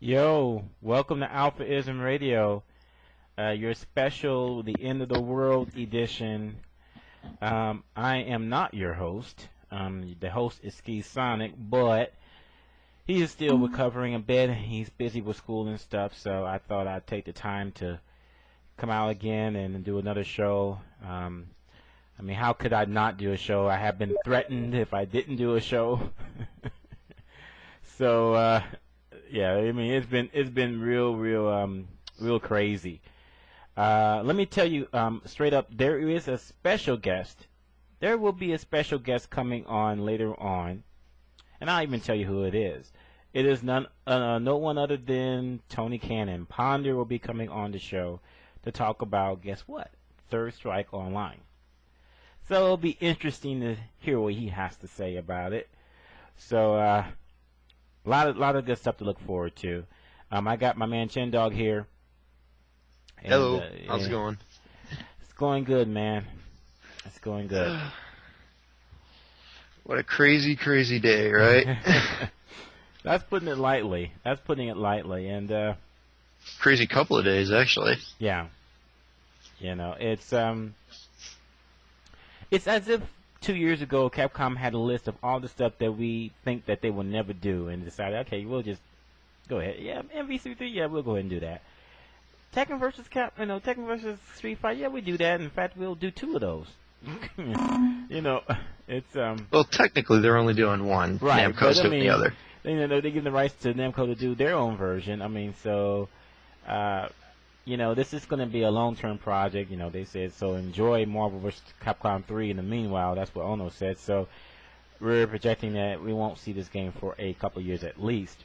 Yo, welcome to AlphaISM Radio, your special, the end of the world edition. I am not your host. The host is Ski Sonic, but he is still recovering a bit. He's busy with school and stuff, so I thought I'd take the time to come out again and do another show. How could I not do a show? I have been threatened if I didn't do a show. So, yeah, it's been real crazy. Let me tell you straight up, there is a special guest. There will be a special guest coming on later on, and I'll even tell you who it is. It is no one other than Tony Cannon. Ponder will be coming on the show to talk about, guess what? Third Strike Online. So it'll be interesting to hear what he has to say about it. So a lot of good stuff to look forward to. I got my man Chindogg here. And, Hello, how's it going? It's going good, man. It's going good. What a crazy day, right? That's putting it lightly. And Crazy couple of days, actually. yeah, it's as if 2 years ago Capcom had a list of all the stuff that we think that they will never do, and decided, okay, we'll just go ahead. Yeah, MVC3, yeah, we'll go ahead and do that. Tekken versus Tekken versus Street Fighter, yeah, we do that. In fact, we'll do 2 of those. It's Well, technically, they're only doing one. right. Namco's doing the other. They give the rights to Namco to do their own version. This is going to be a long-term project. They said, so enjoy Marvel vs. Capcom 3 in the meanwhile. That's what Ono said. So we're projecting that we won't see this game for a couple years at least.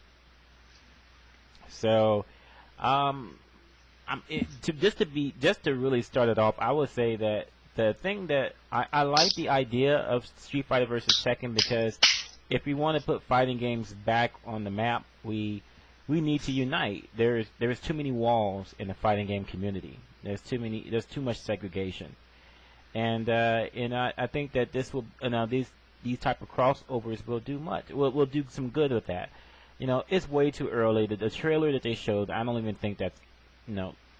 So, just to really start it off, I would say that the thing that I like the idea of Street Fighter versus Tekken, because if we want to put fighting games back on the map, we need to unite. There's too many walls in the fighting game community. There's too much segregation, and I think that this will these type of crossovers will do much. Will do some good with that. It's way too early. The trailer that they showed, I don't even think that's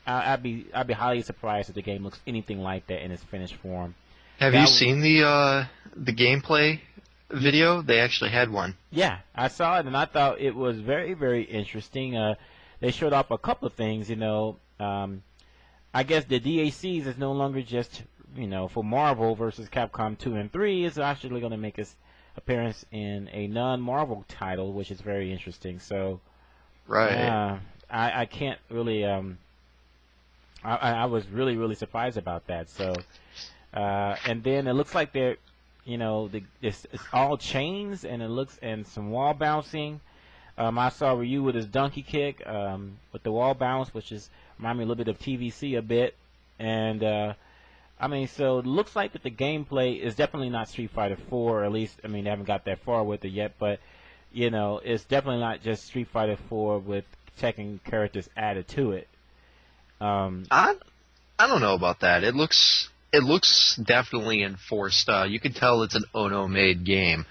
I'd be highly surprised if the game looks anything like that in its finished form. Have you seen the gameplay video? They actually had one. Yeah, I saw it, and I thought it was very, very interesting. They showed off a couple of things. I guess the DACs is no longer just for Marvel versus Capcom 2 and 3. It's actually going to make its appearance in a non-Marvel title, which is very interesting. So, right. I can't really. I was really surprised about that. So, and then it looks like they're. It's all chains, and some wall bouncing. I saw Ryu with his donkey kick, with the wall bounce, which remind me a little bit of TVC a bit. And so it looks like that the gameplay is definitely not Street Fighter 4, or at least they haven't got that far with it yet. But it's definitely not just Street Fighter 4 with Tekken characters added to it. I don't know about that. It looks definitely enforced. You can tell it's an Ono-made game,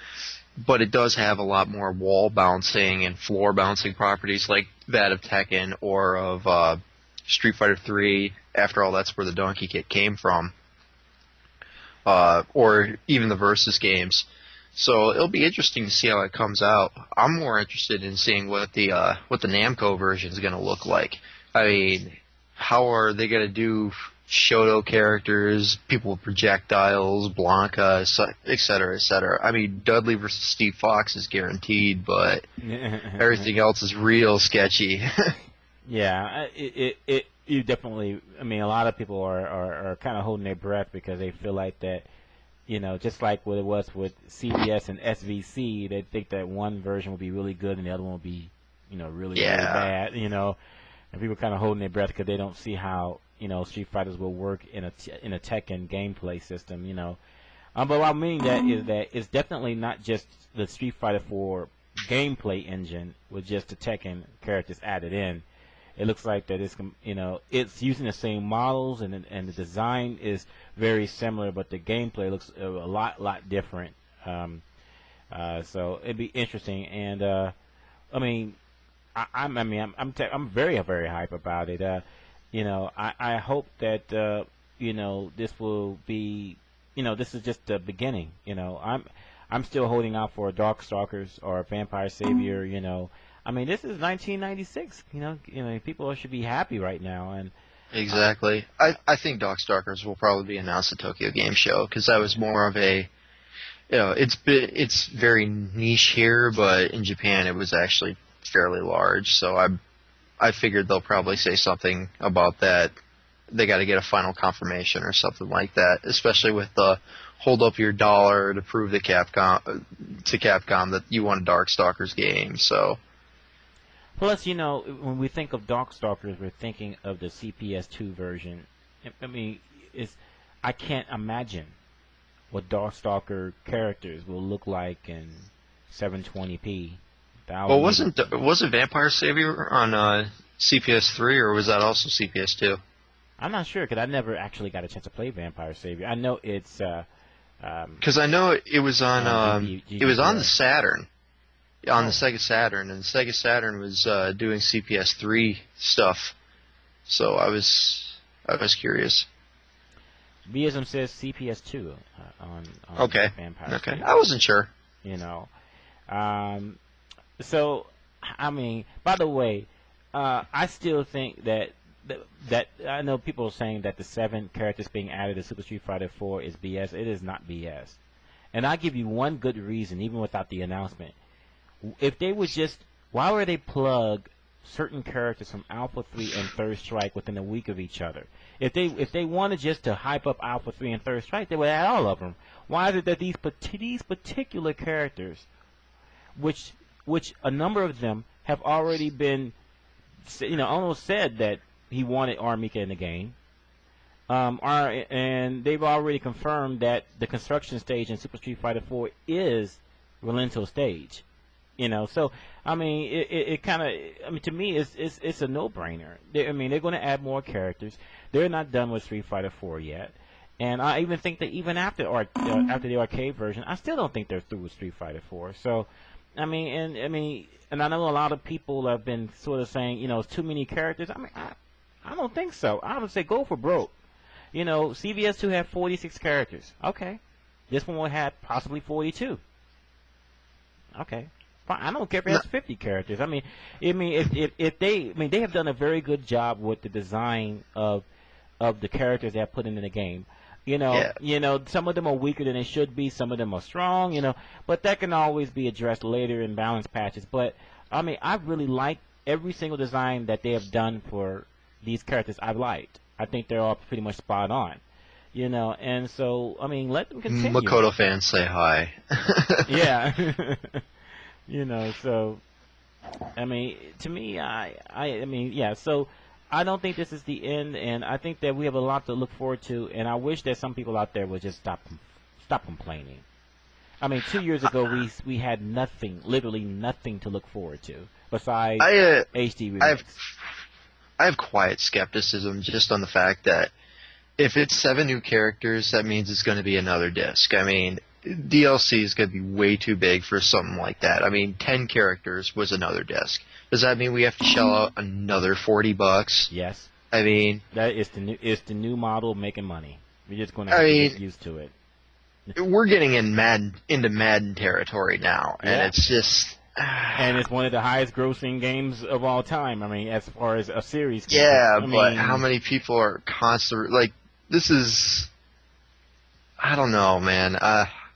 but it does have a lot more wall bouncing and floor bouncing properties like that of Tekken or of Street Fighter 3. After all, that's where the donkey kick came from, or even the Versus games. So it'll be interesting to see how it comes out. I'm more interested in seeing what the Namco version is going to look like. How are they going to do Shoto characters, people with projectiles, Blanka, etc., etc.? Dudley versus Steve Fox is guaranteed, but everything else is real sketchy. Yeah, you definitely. A lot of people are kind of holding their breath because they feel like that. Just like what it was with CBS and SVC, they think that one version will be really good and the other one will be, really bad. And people are kind of holding their breath because they don't see how Street Fighters will work in a Tekken gameplay system. But what I mean that is that it's definitely not just the Street Fighter 4 gameplay engine with just the Tekken characters added in. It looks like that it's using the same models and the design is very similar, but the gameplay looks a lot different. So it'd be interesting. And I'm very very hype about it. I hope that this will be, this is just the beginning. I'm still holding out for Darkstalkers or Vampire Savior. This is 1996. People should be happy right now. And Exactly. I think Darkstalkers will probably be announced at Tokyo Game Show because that was more of a, it's very niche here, but in Japan it was actually fairly large. So I figured they'll probably say something about that. They got to get a final confirmation or something like that, especially with the hold up your dollar to prove to Capcom that you want a Darkstalkers game. So. Plus, when we think of Darkstalkers, we're thinking of the CPS2 version. I can't imagine what Darkstalker characters will look like in 720p. Well, wasn't Vampire Savior on CPS3, or was that also CPS2? I'm not sure, because I never actually got a chance to play Vampire Savior. I know it's... Because I know it was on it was on the Saturn. On the Sega Saturn, and the Sega Saturn was doing CPS3 stuff, so I was curious. BSM says CPS2 on okay. Vampire. Okay, I wasn't sure. So, by the way, I still think that I know people are saying that the 7 characters being added to Super Street Fighter 4 is BS. It is not BS, and I'll give you one good reason, even without the announcement. If they would just, why would they plug certain characters from Alpha 3 and Third Strike within a week of each other? If they wanted just to hype up Alpha 3 and Third Strike, they would add all of them. Why is it that these particular characters, which a number of them have already been, almost said that he wanted Armika in the game, and they've already confirmed that the construction stage in Super Street Fighter 4 is Rolento stage. So it kind of, to me, it's a no-brainer. They're going to add more characters. They're not done with Street Fighter 4 yet, and I even think that even after the arcade version, I still don't think they're through with Street Fighter 4. So, and I know a lot of people have been sort of saying, it's too many characters. I don't think so. I would say go for broke. CVS2 had 46 characters. Okay, this one will have possibly 42. Okay. I don't care if it has 50 characters. If they have done a very good job with the design of the characters they have put into the game. Some of them are weaker than they should be. Some of them are strong. But that can always be addressed later in balance patches. But I really like every single design that they have done for these characters. I've liked. I think they're all pretty much spot on. And so let them continue. Makoto fans say hi. Yeah. So, to me, so I don't think this is the end, and I think that we have a lot to look forward to, and I wish that some people out there would just stop complaining. 2 years ago, we had nothing, literally nothing to look forward to, besides HD remakes. I have quiet skepticism just on the fact that if it's 7 new characters, that means it's going to be another disc. DLC is going to be way too big for something like that. 10 characters was another disc. Does that mean we have to shell out another $40? Yes. That is the new model making money. We're just going to have to get used to it. We're getting into Madden territory now, and it's just. And it's one of the highest grossing games of all time. As far as a series. Yeah, but how many people are constantly this is. I don't know, man.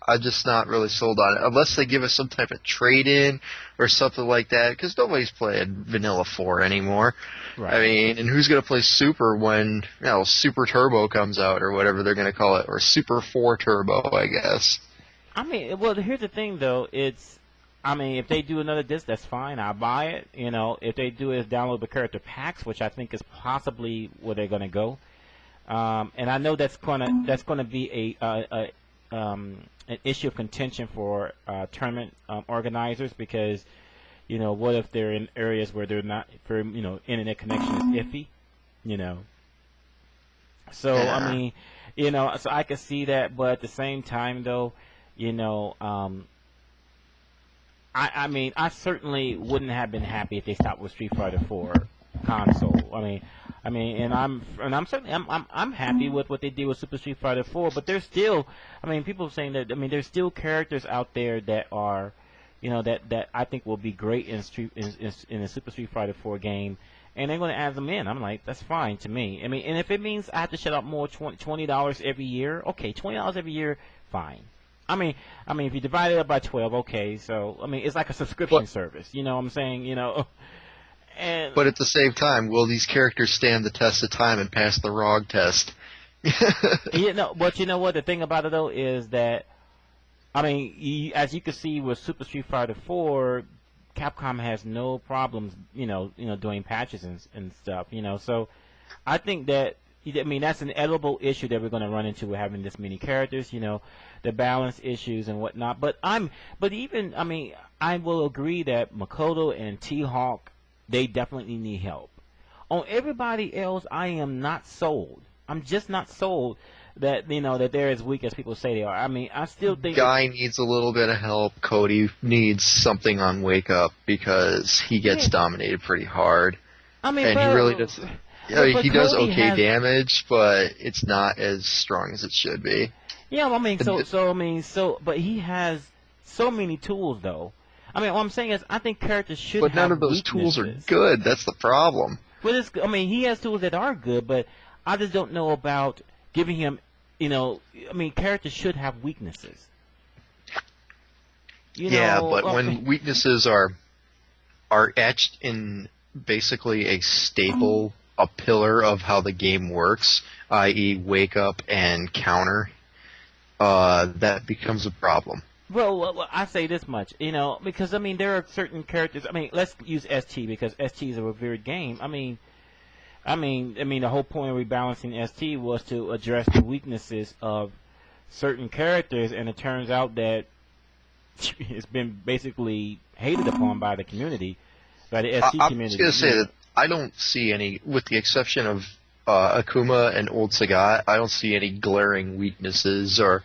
I'm just not really sold on it. Unless they give us some type of trade-in or something like that, because nobody's playing Vanilla 4 anymore. Right. And who's going to play Super when, Super Turbo comes out, or whatever they're going to call it, or Super 4 Turbo, I guess. Well, here's the thing, though. It's, if they do another disc, that's fine. I'll buy it. If they do is download the character packs, which I think is possibly where they're going to go. And I know that's gonna be an issue of contention for tournament organizers, because what if they're in areas where they're not, for internet connection is iffy, so so I can see that, but at the same time though, I mean, I certainly wouldn't have been happy if they stopped with Street Fighter 4 console. And I'm certainly I'm happy with what they did with Super Street Fighter 4. But there's still, I mean, people saying that. I mean, there's still characters out there that are, that I think will be great in the Super Street Fighter 4 game. And they're going to add them in. I'm like, that's fine to me. I mean, and if it means I have to shell out more $20 every year, okay, $20 every year, fine. I mean, if you divide it up by 12, okay. So, I mean, it's like a subscription service. You know what I'm saying? And But at the same time, will these characters stand the test of time and pass the ROG test? but you know what? The thing about it though is that, I mean, as you can see with Super Street Fighter 4, Capcom has no problems, doing patches and stuff. So I think that. I mean, that's an edible issue that we're going to run into with having this many characters, the balance issues and whatnot. But I mean, I will agree that Makoto and T-Hawk, they definitely need help. On everybody else, I am not sold. I'm just not sold that, that they're as weak as people say they are. I mean, I still think Guy needs a little bit of help. Cody needs something on Wake Up because he gets dominated pretty hard. I mean, and he really does. Yeah, he does Cody okay has damage, but it's not as strong as it should be. Yeah, I mean, but he has so many tools, though. I mean, what I'm saying is, I think characters should have But none of those tools are good. That's the problem. Well, I mean, he has tools that are good, but I just don't know about giving him, I mean, characters should have weaknesses. But when weaknesses are etched in basically a staple, a pillar of how the game works, i.e. Wake Up and counter, that becomes a problem. Well, I say this much, because, I mean, there are certain characters. I mean, let's use ST because ST is a revered game. I mean, the whole point of rebalancing ST was to address the weaknesses of certain characters, and it turns out that it's been basically hated upon by the community, by the ST community. I was going to say that I don't see any, with the exception of Akuma and Old Sagat, I don't see any glaring weaknesses or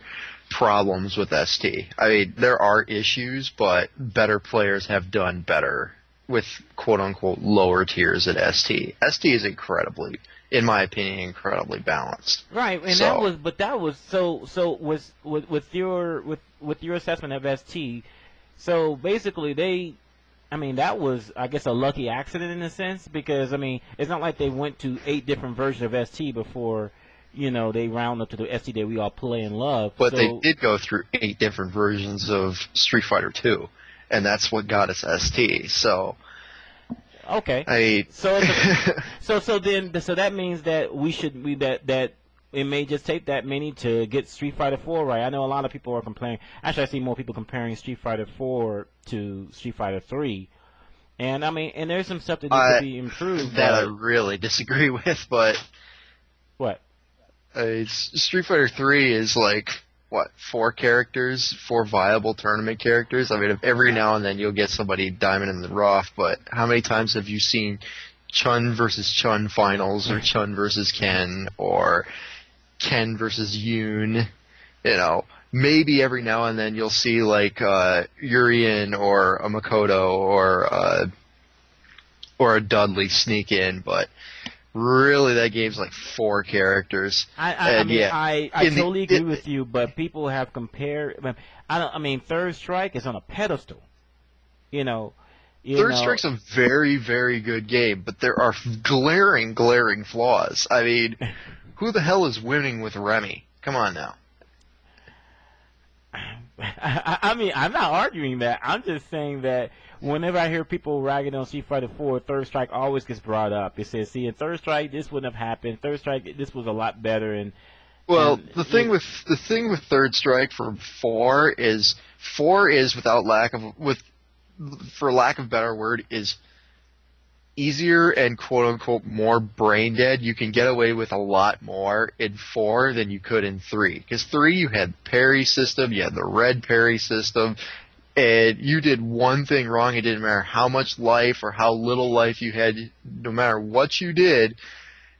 problems with ST. I mean, there are issues, but better players have done better with quote-unquote lower tiers at ST. ST is incredibly, in my opinion, incredibly balanced. Right, and that was with your assessment of ST. So basically, that was, I guess, a lucky accident in a sense, because, I mean, it's not like they went to 8 different versions of ST before, they round up to the ST that we all play and love. But they did go through 8 different versions of Street Fighter 2, and that's what got us ST, so... Okay. So that means that that it may just take that many to get Street Fighter 4 right. I know a lot of people are comparing. Actually, I see more people comparing Street Fighter 4 to Street Fighter 3. And I mean, and there's some stuff that needs to be improved. That I really disagree with, but what? Street Fighter 3 is like, what, 4 characters, 4 viable tournament characters? I mean, every now and then you'll get somebody diamond in the rough, but how many times have you seen Chun versus Chun finals, or Chun versus Ken, or Ken versus Yoon? Maybe every now and then you'll see like Urien or a Makoto or a Dudley sneak in, but really that game's like 4 characters. I totally agree with you, but people have compared. Third Strike is on a pedestal. Third Strike's a very, very good game, but there are glaring flaws. I mean, who the hell is winning with Remy? Come on now. I'm not arguing that. I'm just saying that whenever I hear people ragging on Street Fighter 4, Third Strike always gets brought up. It says, see, in Third Strike, this wouldn't have happened. Third Strike, this was a lot better. The thing with Third Strike for 4 is without for lack of a better word, is easier and quote-unquote more brain-dead. You can get away with a lot more in 4 than you could in 3. Because 3, you had parry system, you had the red parry system, and you did one thing wrong, it didn't matter how much life or how little life you had, no matter what you did,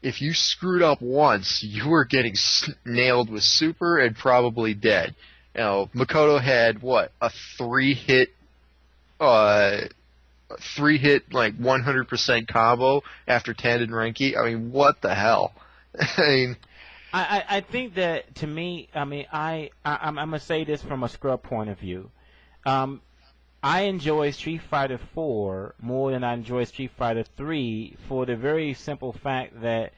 if you screwed up once, you were getting nailed with super and probably dead. Makoto had, what, a 3-hit uh, 3-hit like 100% combo after Tanden Renki. I mean, what the hell? I mean, I think that to me, I mean, I'm gonna say this from a scrub point of view. Um, I enjoy Street Fighter 4 more than I enjoy Street Fighter 3 for the very simple fact that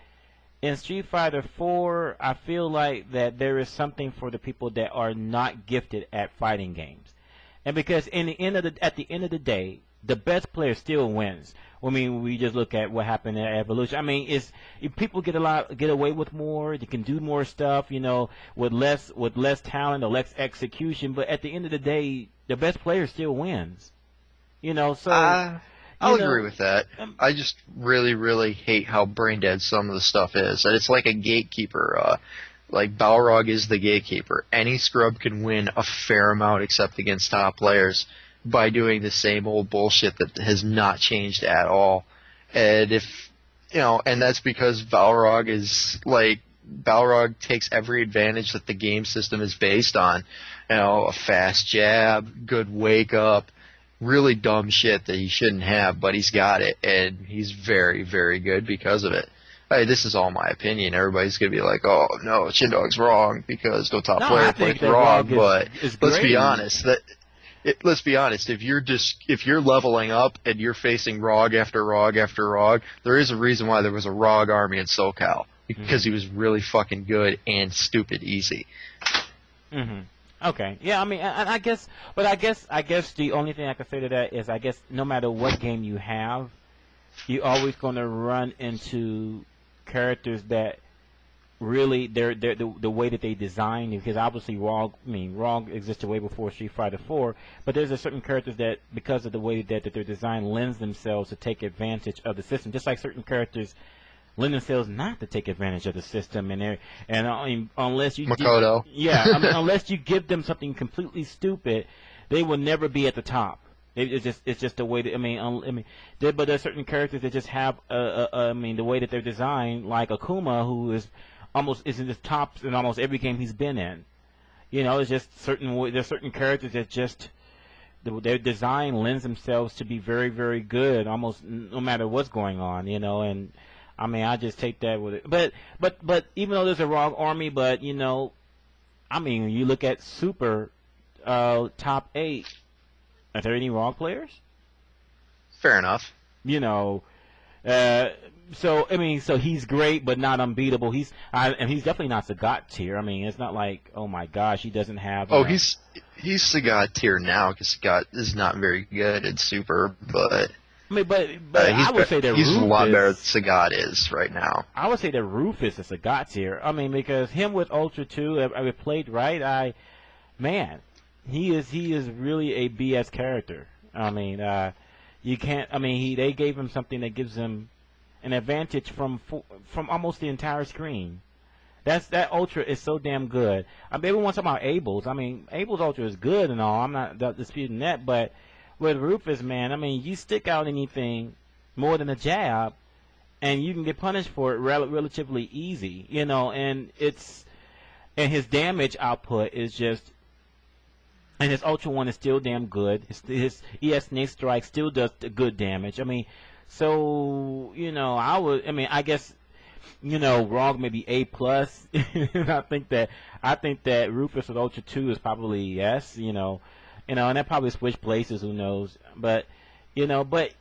in Street Fighter 4, I feel like that there is something for the people that are not gifted at fighting games. And because at the end of the day, the best player still wins. I mean, we just look at what happened at Evolution. I mean, if people get away with more, they can do more stuff, with less talent or less execution. But at the end of the day, the best player still wins. So I'll you agree know, with that. um, I just really, really hate how brain dead some of the stuff is. And it's like a gatekeeper. Like Balrog is the gatekeeper. Any scrub can win a fair amount except against top players by doing the same old bullshit that has not changed at all. And and that's because Balrog takes every advantage that the game system is based on. A fast jab, good wake up, really dumb shit that he shouldn't have, but he's got it, and he's very, very good because of it. Hey, this is all my opinion. Everybody's gonna be like, "Oh no, Chindogg's wrong because no top no, player I plays think that wrong." Rog But is let's be great. honest. Let's be honest. If you're leveling up and you're facing Rog after Rog after Rog, there is a reason why there was a Rog army in SoCal because Hmm. he was really fucking good and stupid easy. Hmm. Okay. Yeah. I mean, and I guess the only thing I can say to that is, I guess no matter what game you have, you're always going to run into characters that really they're the way that they design it, because obviously Rog existed way before Street Fighter 4, but there's a certain characters that, because of the way that they're designed, lends themselves to take advantage of the system, just like certain characters lend themselves not to take advantage of the system, I mean, unless Makoto. yeah, I mean, unless you give them something completely stupid, they will never be at the top. It's just the way that, but there's certain characters that just have I mean, the way that they're designed, like Akuma, who is in the tops in almost every game he's been in. It's just there's certain characters that just their design lends themselves to be very, very good, almost no matter what's going on. And I mean, I just take that with it. But even though there's a Rogue Army, but I mean, you look at Super top 8. Are there any Rogue players? Fair enough. You know, uh, so I mean, so he's great, but not unbeatable. And he's definitely not Sagat tier. I mean, it's not like, oh my gosh, he doesn't have. Oh, he's Sagat tier now because Sagat is not very good at Super, but I mean, but I would say that he's a lot better than Rufus. Sagat is right now. I would say that Rufus is Sagat tier. I mean, because him with Ultra 2, if played right, man, he is really a BS character. I mean, you can't. I mean, they gave him something that gives him an advantage from almost the entire screen. That Ultra is so damn good. I mean, everyone's talking about Abel's. I mean, Abel's Ultra is good and all. I'm not disputing that, but with Rufus, man, I mean, you stick out anything more than a jab, and you can get punished for it relatively easy. And his damage output is just. And his Ultra 1 is still damn good. His ES Snake Strike still does good damage. I mean, so, I guess, Rog maybe A plus. And I think that Rufus with Ultra 2 is probably S, and that probably switch places, who knows. But even with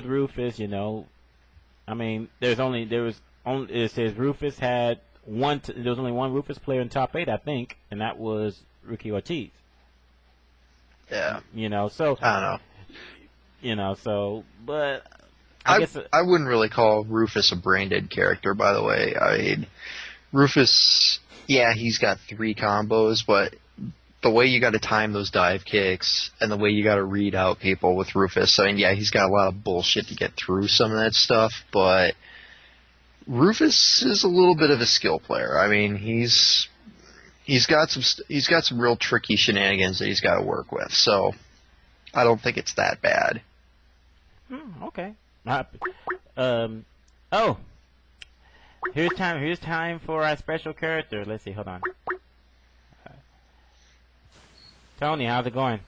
Rufus, I mean, it says Rufus had there was only one Rufus player in top 8, I think, and that was Ricky Ortiz. Yeah, So I don't know. but I guess I wouldn't really call Rufus a brain dead character, by the way. I mean, Rufus, yeah, he's got 3 combos, but the way you got to time those dive kicks and the way you got to read out people with Rufus, I mean, yeah, he's got a lot of bullshit to get through some of that stuff, but Rufus is a little bit of a skill player. I mean, he's got some real tricky shenanigans that he's got to work with. So I don't think it's that bad. okay. Oh, here's time for our special character. Let's see. Hold on. Tony, how's it going?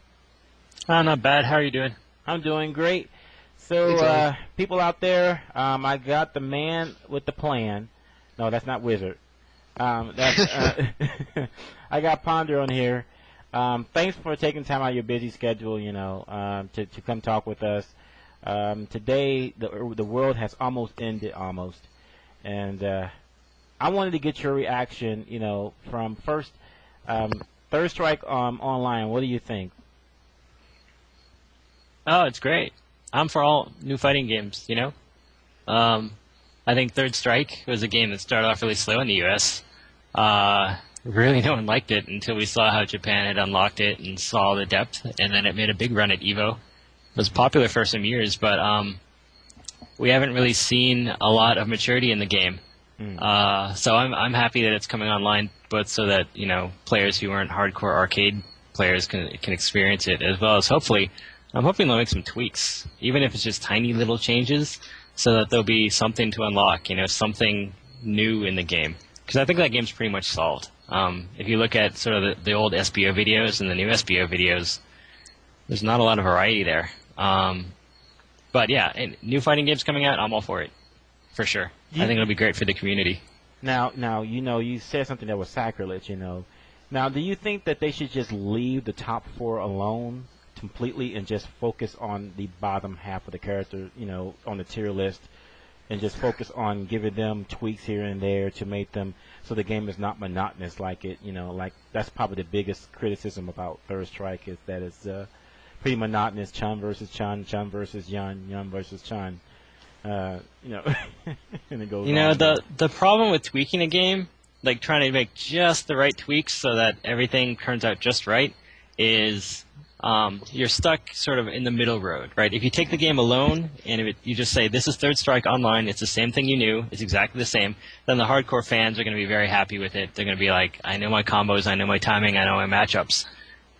Not bad. How are you doing? I'm doing great. Hey, So, Tony. people out there, I got the man with the plan. No, that's not Wizard. That's I got Ponder on here. Thanks for taking time out of your busy schedule, to come talk with us. Today, the world has almost ended, and I wanted to get your reaction, from first Third Strike online. What do you think? Oh, it's great. I'm for all new fighting games, I think Third Strike was a game that started off really slow in the U.S. Really, no one liked it until we saw how Japan had unlocked it and saw the depth, and then it made a big run at EVO. It was popular for some years, but we haven't really seen a lot of maturity in the game. So I'm happy that it's coming online, both so that players who aren't hardcore arcade players can experience it, as well as hopefully I'm hoping they'll make some tweaks, even if it's just tiny little changes, so that there'll be something to unlock, something new in the game. Because I think that game's pretty much solved. If you look at sort of the old SBO videos and the new SBO videos, there's not a lot of variety there. But yeah, and new fighting games coming out, I'm all for it, for sure. I think it'll be great for the community. Now, you said something that was sacrilege, Now, do you think that they should just leave the top four alone completely and just focus on the bottom half of the character, on the tier list, and just focus on giving them tweaks here and there to make them so the game is not monotonous like it, like that's probably the biggest criticism about Third Strike is that it's pretty monotonous. Chun versus Chun, Chun versus Yun, Yun versus Chun. And it goes on. The problem with tweaking a game, like trying to make just the right tweaks so that everything turns out just right, is you're stuck sort of in the middle road, right? If you take the game alone and you just say, this is Third Strike Online, it's the same thing you knew, it's exactly the same, then the hardcore fans are going to be very happy with it. They're going to be like, I know my combos, I know my timing, I know my matchups.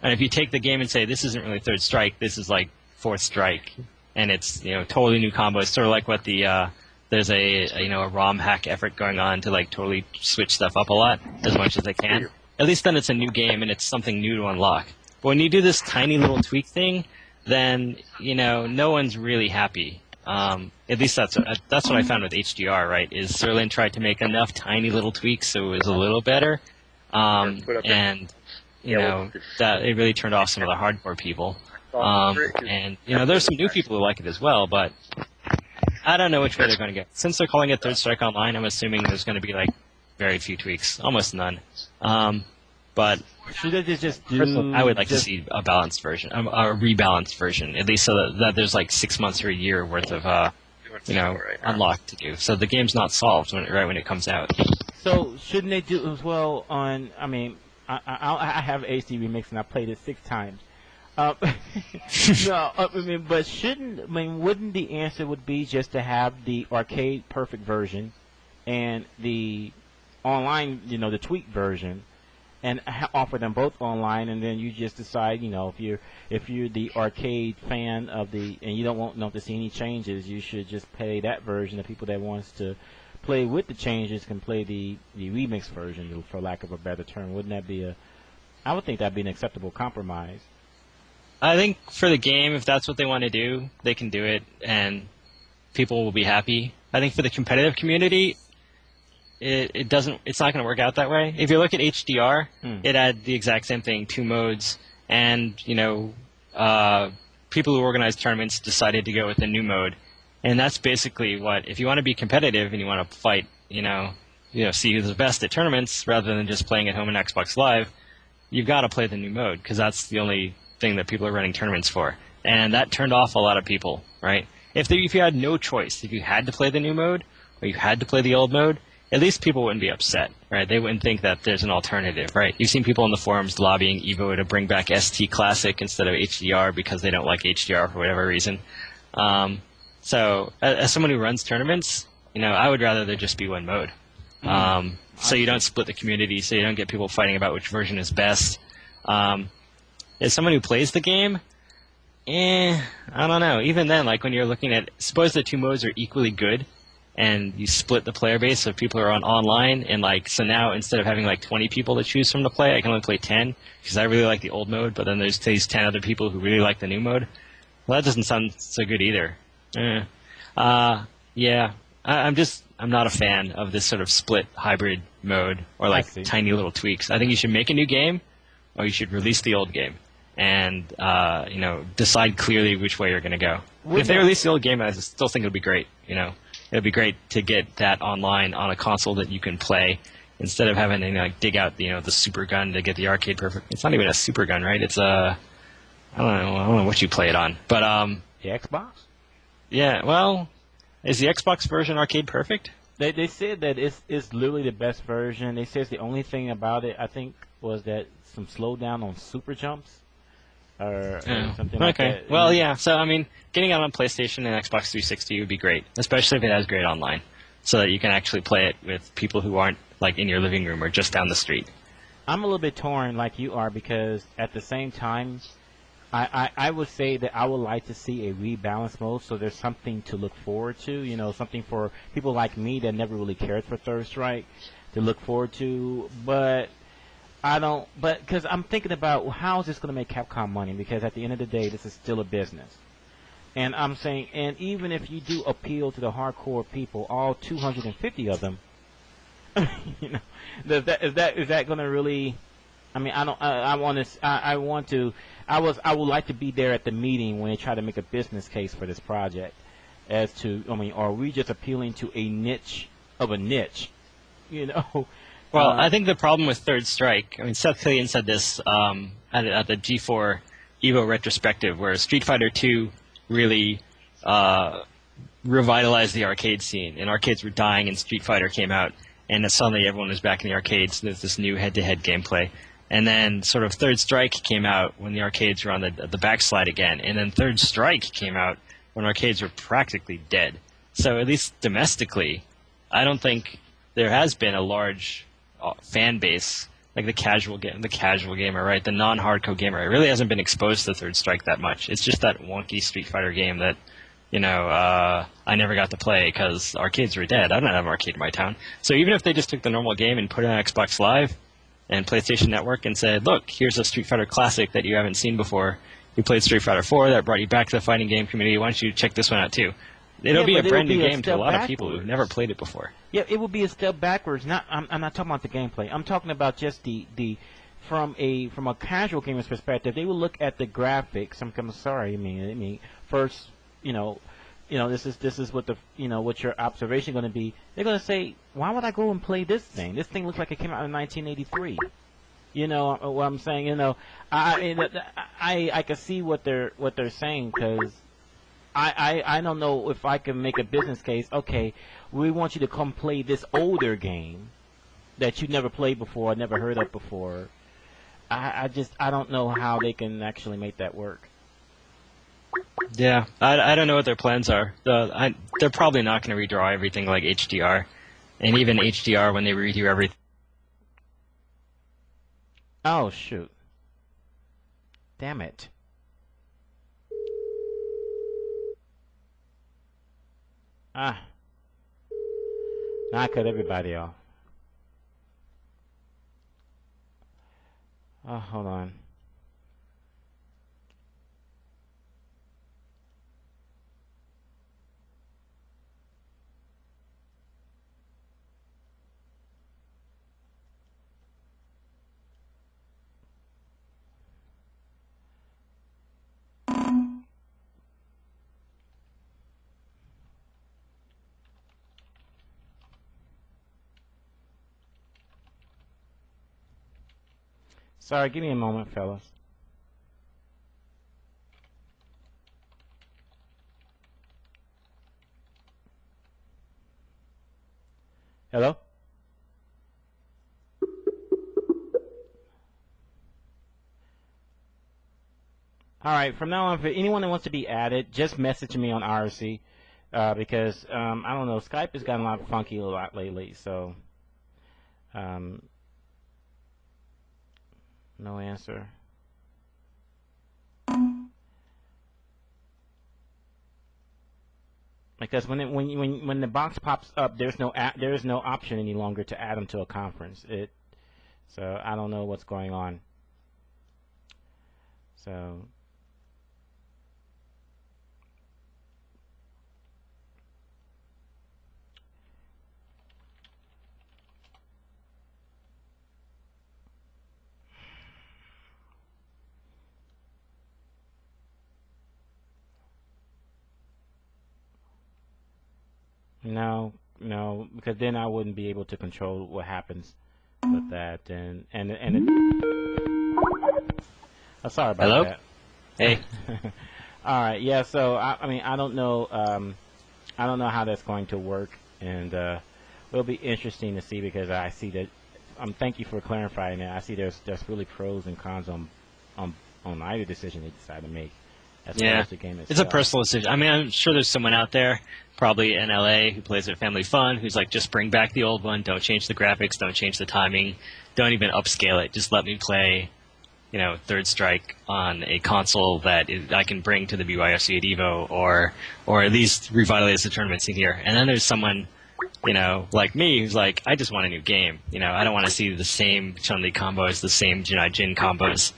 And if you take the game and say, this isn't really Third Strike, this is like Fourth Strike, and it's totally new combos, sort of like what there's a ROM hack effort going on to like totally switch stuff up a lot as much as they can. At least then it's a new game and it's something new to unlock. But when you do this tiny little tweak thing, then no one's really happy. At least that's what I found with HDR, right? Is Sirlin tried to make enough tiny little tweaks so it was a little better, and that it really turned off some of the hardcore people. And there's some new people who like it as well, but I don't know which way they're going to go. Since they're calling it Third Strike Online, I'm assuming there's going to be like very few tweaks, almost none. But should they just do? I would like to see a balanced version, a rebalanced version, at least so that there's like 6 months or a year worth of unlocked to do. So the game's not solved right when it comes out. So shouldn't they do as well on? I mean, I have HD Remix and I played it 6 times. No, but wouldn't the answer would be just to have the arcade perfect version and the online, the tweaked version, and offer them both online, and then you just decide, if you're the arcade fan and you don't want to see any changes, you should just play that version. The people that wants to play with the changes can play the remix version, for lack of a better term. Wouldn't that be I would think that'd be an acceptable compromise. I think for the game, if that's what they want to do, they can do it, and people will be happy. I think for the competitive community, it's not going to work out that way. If you look at HDR, it had the exact same thing, 2 modes, and people who organize tournaments decided to go with the new mode, and that's basically what. If you want to be competitive and you want to fight, see who's the best at tournaments rather than just playing at home on Xbox Live, you've got to play the new mode because that's the only thing that people are running tournaments for, and that turned off a lot of people, right? If you had no choice, if you had to play the new mode or you had to play the old mode, at least people wouldn't be upset, right? They wouldn't think that there's an alternative, right? You've seen people in the forums lobbying EVO to bring back ST Classic instead of HDR because they don't like HDR for whatever reason. So as someone who runs tournaments, I would rather there just be one mode. So you don't split the community, so you don't get people fighting about which version is best. As someone who plays the game, I don't know. Even then, like when you're looking at, suppose the 2 modes are equally good, and you split the player base of people who are on online, and like so now instead of having like 20 people to choose from to play, I can only play 10 because I really like the old mode, but then there's these 10 other people who really like the new mode. Well, that doesn't sound so good either. Yeah, I'm not a fan of this sort of split hybrid mode or I like see. tiny little tweaks. I think you should make a new game, or you should release the old game, and decide clearly which way you're going to go. If they release the old game, I still think it'll be great. It'd be great to get that online on a console that you can play instead of having to like dig out the super gun to get the arcade perfect. It's not even a super gun, right? It's a I don't know what you play it on, but The Xbox? yeah. Well, is the Xbox version arcade perfect? They said that it's literally the best version. They says the only thing about it, I think, was that some slowdown on super jumps or something like Okay. that. Well, yeah. So I mean, getting it on PlayStation and Xbox 360 would be great, especially if it has great online, so that you can actually play it with people who aren't like in your living room or just down the street. I'm a little bit torn like you are because at the same time, I would say that I would like to see a rebalance mode so there's something to look forward to, something for people like me that never really cared for Third Strike to look forward to. But because I'm thinking about how is this going to make Capcom money because at the end of the day, this is still a business. And I'm saying, and even if you do appeal to the hardcore people, all 250 of them, you know, is that going to really? I mean, I don't. I want to. I want to. I would like to be there at the meeting when they try to make a business case for this project. As to, I mean, are we just appealing to a niche of a niche? You know. Well, I think the problem with Third Strike. I mean, Seth Killian said this at the G4 Evo retrospective, where Street Fighter II really revitalized the arcade scene, and arcades were dying, and Street Fighter came out, and suddenly everyone was back in the arcades. There's this new head-to-head gameplay. And then sort of Third Strike came out when the arcades were on the backslide again. And then Third Strike came out when arcades were practically dead. So at least domestically, I don't think there has been a large fan base, like the casual gamer, right? The non-hardcore gamer. It really hasn't been exposed to Third Strike that much. It's just that wonky Street Fighter game that, I never got to play because arcades were dead. I don't have an arcade in my town. So even if they just took the normal game and put it on Xbox Live and PlayStation Network and said, look, here's a Street Fighter classic that you haven't seen before. You played Street Fighter 4, that brought you back to the fighting game community. Why don't you check this one out too? It'll be a brand new game to a lot of people who've never played it before. Yeah, it would be a step backwards. I'm not talking about the gameplay. I'm talking about just the from a casual gamer's perspective. They will look at the graphics. I'm sorry. I mean, first, this is what what your observation going to be. They're going to say, why would I go and play this thing? This thing looks like it came out in 1983. You know what I'm saying? I can see what they're saying because I don't know if I can make a business case. Okay, we want you to come play this older game that you never played before, never heard of before. I don't know how they can actually make that work. Yeah, I don't know what their plans are. They're probably not going to redraw everything like HDR, and even HDR when they redo everything. Oh shoot! Damn it! Now I cut everybody off. Oh, hold on. Sorry, give me a moment, fellas. Hello? Alright, from now on, for anyone that wants to be added, just message me on IRC, because, I don't know, Skype has gotten a lot funky a lot lately, so, no answer. Because when the box pops up, there's no option any longer to add them to a conference. So I don't know what's going on. So. No, because then I wouldn't be able to control what happens with that, and oh, sorry about Hello? that. Hey. All right, yeah. So I mean, I don't know how that's going to work, and it'll be interesting to see because I see that. Thank you for clarifying that. I see there's really pros and cons on either decision they decide to make. As far as the game itself. It's a personal decision. I mean, I'm sure there's someone out there, probably in LA, who plays it Family Fun, who's like, just bring back the old one. Don't change the graphics. Don't change the timing. Don't even upscale it. Just let me play, Third Strike on a console that I can bring to the BYFC at Evo, or at least revitalize the tournament scene here. And then there's someone, like me, who's like, I just want a new game. I don't want to see the same Chun-Li combos, the same Jin combos.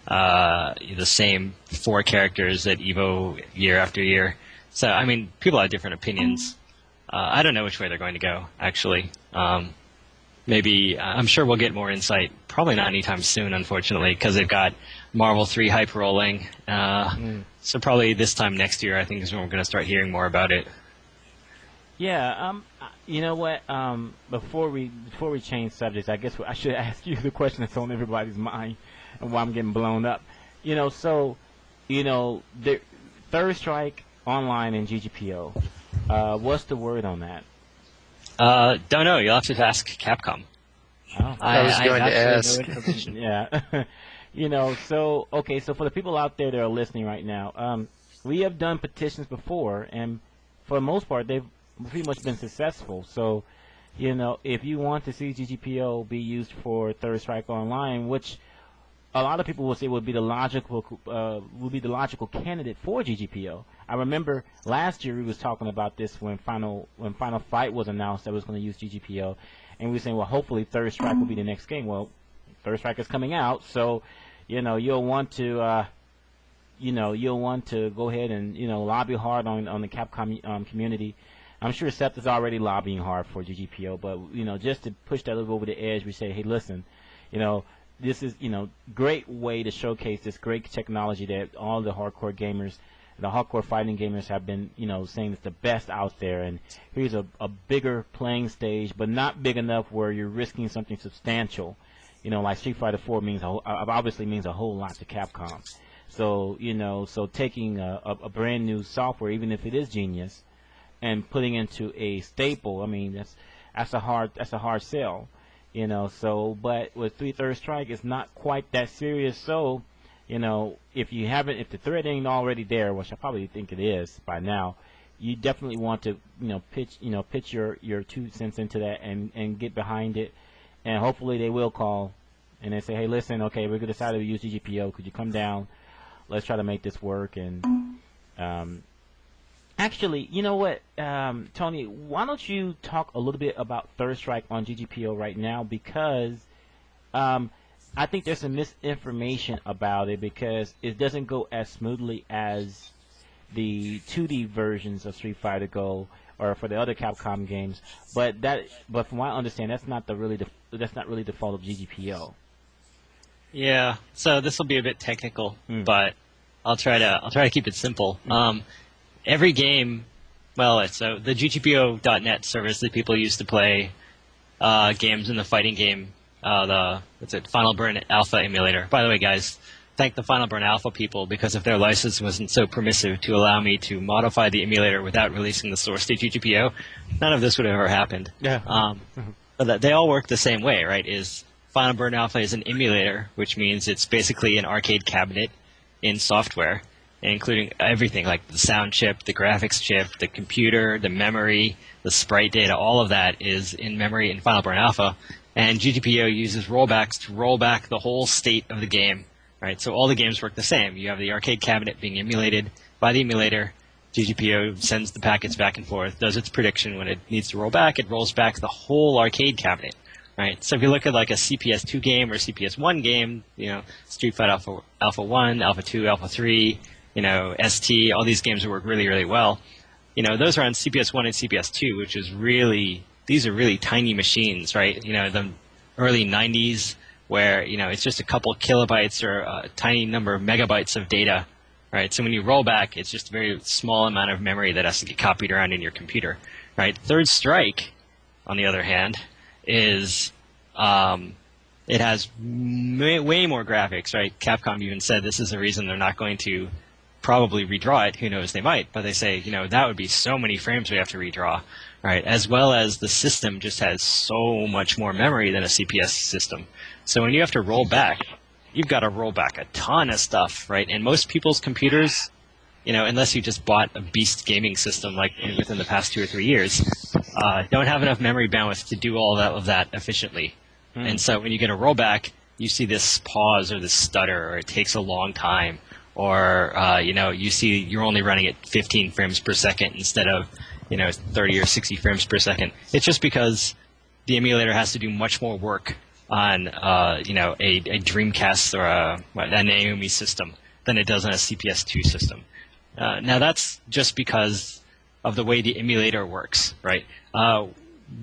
The same 4 characters at Evo year after year. So, I mean, people have different opinions. I don't know which way they're going to go, actually. Maybe, I'm sure we'll get more insight. Probably not anytime soon, unfortunately, because they've got Marvel 3 hype rolling. So probably this time next year, I think, is when we're going to start hearing more about it. Yeah, you know what? Before we change subjects, I guess I should ask you the question that's on everybody's mind and why I'm getting blown up. So, the Third Strike Online and GGPO. What's the word on that? Don't know. You'll have to ask Capcom. Oh. I was going to ask. Yeah. So for the people out there that are listening right now, we have done petitions before, and for the most part, they've pretty much been successful. So, if you want to see GGPO be used for Third Strike Online, which a lot of people will say would be the logical candidate for GGPO. I remember last year we was talking about this when Final Fight was announced that was going to use GGPO, and we were saying, well, hopefully Third Strike will be the next game. Well, Third Strike is coming out, so you'll want to go ahead and lobby hard on the Capcom community. I'm sure Seth is already lobbying hard for GGPO, but just to push that a little over the edge, we say, hey, listen, this is great way to showcase this great technology that all the hardcore gamers, the hardcore fighting gamers have been saying it's the best out there, and here's a bigger playing stage, but not big enough where you're risking something substantial. Like Street Fighter 4 obviously means a whole lot to Capcom. So so taking a brand new software, even if it is genius, and putting into a staple, I mean that's a hard sell. So, but with Third Strike, it's not quite that serious. So, if the thread ain't already there, which I probably think it is by now, you definitely want to, pitch your 2 cents into that and get behind it. And hopefully they will call and they say, hey, listen, okay, we're going to decide to use GGPO. Could you come down? Let's try to make this work. And, actually, you know what, Tony, why don't you talk a little bit about Third Strike on GGPO right now, because I think there's some misinformation about it because it doesn't go as smoothly as the 2D versions of Street Fighter go or for the other Capcom games, but from what I understand, that's not really the fault of GGPO. Yeah, so this will be a bit technical, but I'll try to keep it simple. Every game, so the GGPO.net service that people use to play games in the fighting game, Final Burn Alpha emulator. By the way, guys, thank the Final Burn Alpha people, because if their license wasn't so permissive to allow me to modify the emulator without releasing the source to GGPO, none of this would have ever happened. Yeah. But they all work the same way, right? Final Burn Alpha is an emulator, which means it's basically an arcade cabinet in software, including everything like the sound chip, the graphics chip, the computer, the memory, the sprite data. All of that is in memory in Final Burn Alpha, and GGPO uses rollbacks to roll back the whole state of the game. Right, so all the games work the same. You have the arcade cabinet being emulated by the emulator. GGPO sends the packets back and forth, does its prediction. When it needs to roll back, it rolls back the whole arcade cabinet, right? So if you look at like a CPS2 game or CPS1 game, Street Fighter Alpha 1, Alpha 2, Alpha 3, ST, all these games work really, really well. Those are on CPS1 and CPS2, which is these are really tiny machines, right? The early 90s where, it's just a couple kilobytes or a tiny number of megabytes of data. Right, so when you roll back, it's just a very small amount of memory that has to get copied around in your computer. Right, Third Strike, on the other hand, is it has way more graphics. Right, Capcom even said this is the reason they're not going to probably redraw it. Who knows, they might, but they say that would be so many frames we have to redraw. Right, as well as the system just has so much more memory than a CPS system. So when you have to roll back, you've got to roll back a ton of stuff, right? And most people's computers, unless you just bought a beast gaming system like within the past 2 or 3 years, don't have enough memory bandwidth to do all of that efficiently. And so when you get a rollback, you see this pause or this stutter, or it takes a long time, or you see you're only running at 15 frames per second instead of 30 or 60 frames per second. It's just because the emulator has to do much more work on a Dreamcast or a Naomi system than it does on a CPS2 system. Now that's just because of the way the emulator works, right?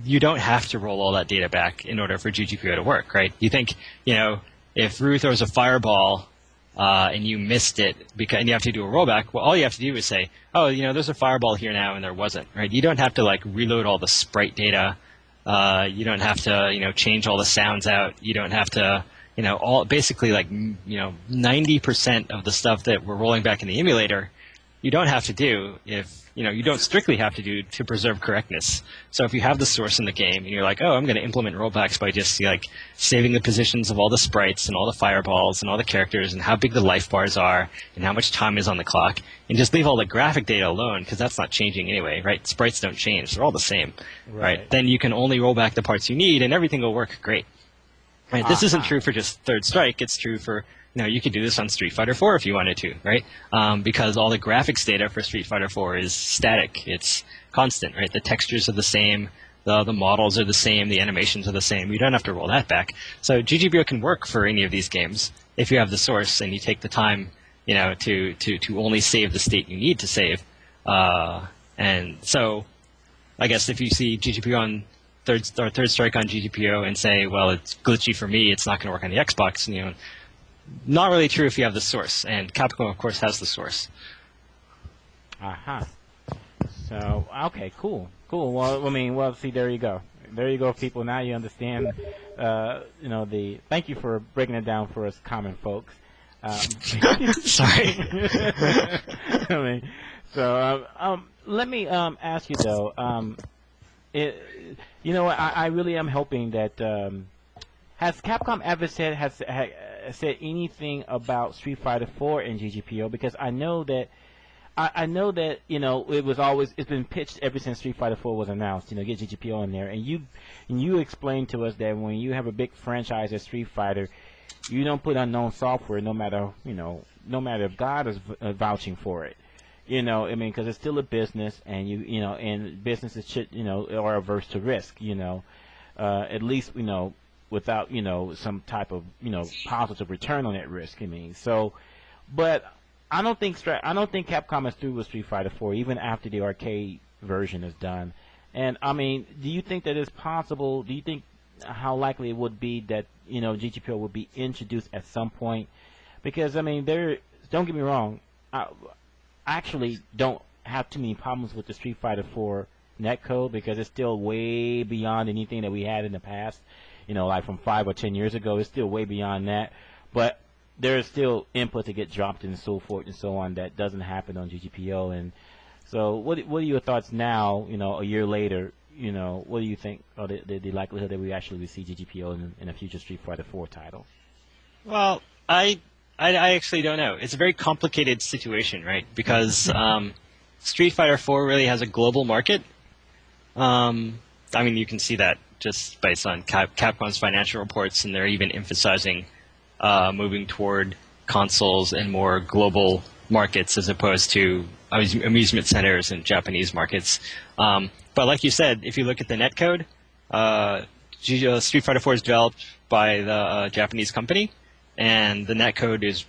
You don't have to roll all that data back in order for GGPO to work, right? You think, if Rue throws a fireball and you missed it and you have to do a rollback, well, all you have to do is say, oh, there's a fireball here now and there wasn't, right? You don't have to reload all the sprite data. You don't have to, change all the sounds out. You don't have to, basically 90% of the stuff that we're rolling back in the emulator, you don't have to do if, you don't strictly have to do to preserve correctness. So if you have the source in the game and you're like, oh, I'm going to implement rollbacks by just saving the positions of all the sprites and all the fireballs and all the characters and how big the life bars are and how much time is on the clock, and just leave all the graphic data alone because that's not changing anyway, right? Sprites don't change. They're all the same, right? Then you can only roll back the parts you need and everything will work great. Right? This isn't true for just Third Strike. It's true for you could do this on Street Fighter 4 if you wanted to, right? Because all the graphics data for Street Fighter 4 is static. It's constant, right? The textures are the same. The models are the same. The animations are the same. You don't have to roll that back. So GGPO can work for any of these games if you have the source and you take the time, to only save the state you need to save. And so I guess if you see GGPO on Third Strike on GGPO and say, well, it's glitchy for me, it's not going to work on the Xbox, not really true if you have the source, and Capcom, of course, has the source. So, okay, cool. Well, see, there you go. There you go, people. Now you understand, thank you for breaking it down for us common folks. Sorry. Let me ask you, though, I really am hoping that, has Capcom ever said anything about Street Fighter 4 and GGPO? Because I know that it's been pitched ever since Street Fighter 4 was announced. Get GGPO in there, and you explained to us that when you have a big franchise as Street Fighter, you don't put unknown software, no matter if God is vouching for it. Because it's still a business, and and businesses should are averse to risk. At least without some type of positive return on that risk. But I don't think Capcom is through with Street Fighter 4 even after the arcade version is done. And do you think that it's possible? Do you think how likely it would be that GGPO would be introduced at some point? Because don't get me wrong, I actually don't have too many problems with the Street Fighter 4 netcode because it's still way beyond anything that we had in the past. Like from 5 or 10 years ago, it's still way beyond that. But there's still input to get dropped and so forth and so on that doesn't happen on GGPO. And so, what are your thoughts now? A year later, what do you think are the likelihood that we actually will see GGPO in a future Street Fighter 4 title? Well, I actually don't know. It's a very complicated situation, right? Because Street Fighter 4 really has a global market. You can see that just based on Capcom's financial reports, and they're even emphasizing moving toward consoles and more global markets as opposed to amusement centers in Japanese markets. But like you said, if you look at the netcode, Street Fighter 4 is developed by the Japanese company, and the netcode is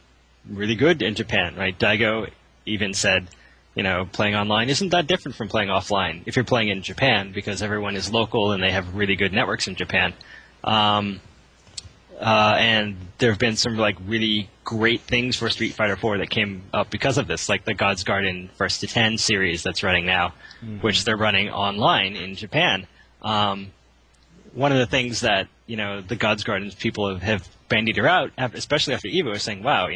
really good in Japan, right? Daigo even said, playing online isn't that different from playing offline if you're playing in Japan, because everyone is local and they have really good networks in Japan. And there have been some really great things for Street Fighter 4 that came up because of this, like the God's Garden First to 10 series that's running now, which they're running online in Japan. One of the things that the God's Gardens people have bandied around, especially after Evo, is saying, wow,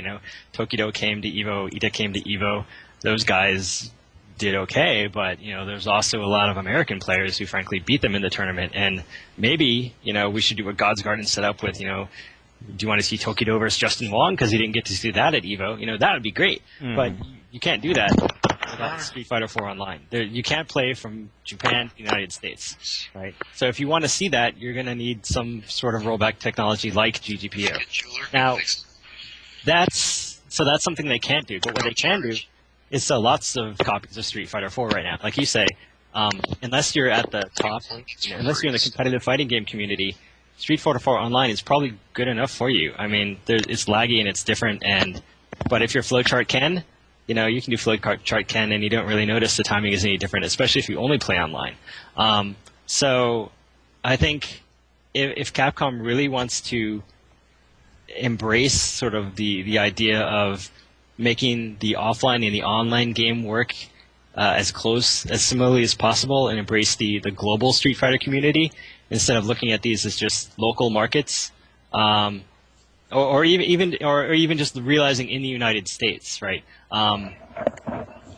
Tokido came to Evo, Ita came to Evo, those guys did okay, but there's also a lot of American players who frankly beat them in the tournament, and maybe we should do a God's Garden setup with do you want to see Tokido versus Justin Wong because he didn't get to see that at Evo? That would be great, but you can't do that without Street Fighter 4 online. You can't play from Japan to the United States, right? So if you want to see that, you're going to need some sort of rollback technology like GGPO. Now, that's something they can't do, but what they can do is sell lots of copies of Street Fighter 4 right now. Like you say, unless you're at the top, unless you're in the competitive fighting game community, Street Fighter 4 Online is probably good enough for you. I mean, it's laggy and it's different, but if you're Flowchart Ken, you can do Flowchart Ken and you don't really notice the timing is any different, especially if you only play online. So I think if Capcom really wants to embrace sort of the idea of making the offline and the online game work as similarly as possible, and embrace the global Street Fighter community instead of looking at these as just local markets, or even just realizing in the United States, right?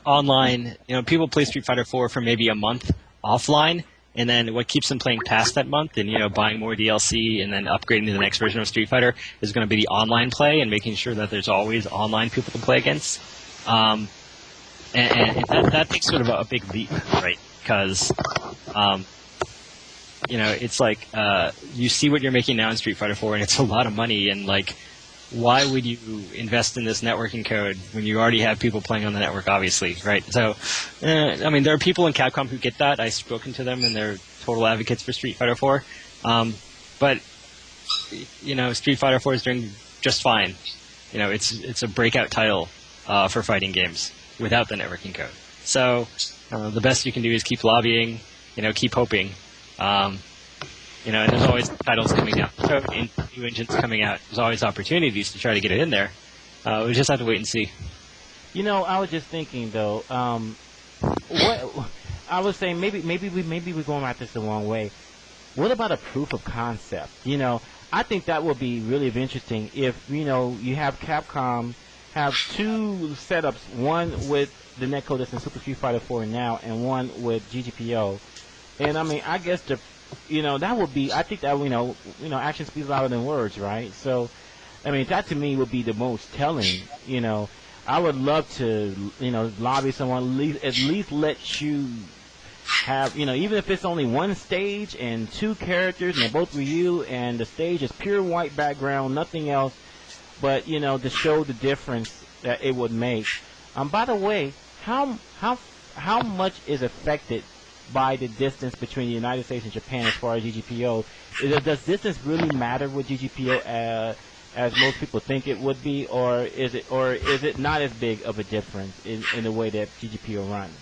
Online, people play Street Fighter 4 for maybe a month offline, and then what keeps them playing past that month and buying more DLC and then upgrading to the next version of Street Fighter is going to be the online play and making sure that there's always online people to play against. And that takes sort of a big leap, right? Because it's like you see what you're making now in Street Fighter 4, and it's a lot of money, and why would you invest in this networking code when you already have people playing on the network, obviously, right? So, there are people in Capcom who get that. I've spoken to them, and they're total advocates for Street Fighter 4. But, Street Fighter 4 is doing just fine. It's a breakout title for fighting games without the networking code. So, the best you can do is keep lobbying, keep hoping. And there's always titles coming out, and new engines coming out. There's always opportunities to try to get it in there. We just have to wait and see. I was just thinking though. What I was saying, maybe we're going about this the wrong way. What about a proof of concept? I think that would be really interesting if you have Capcom have two setups, one with the netcode that's in Super Street Fighter 4 now, and one with GGPO. And I guess that would be. I think that action speaks louder than words, right? So, that to me would be the most telling. I would love to, lobby someone at least let you have, even if it's only one stage and two characters and they're both Ryu and the stage is pure white background, nothing else, but to show the difference that it would make. By the way, how much is affected by the distance between the United States and Japan as far as GGPO? Does distance really matter with GGPO as most people think it would be, or is it not as big of a difference in the way that GGPO runs?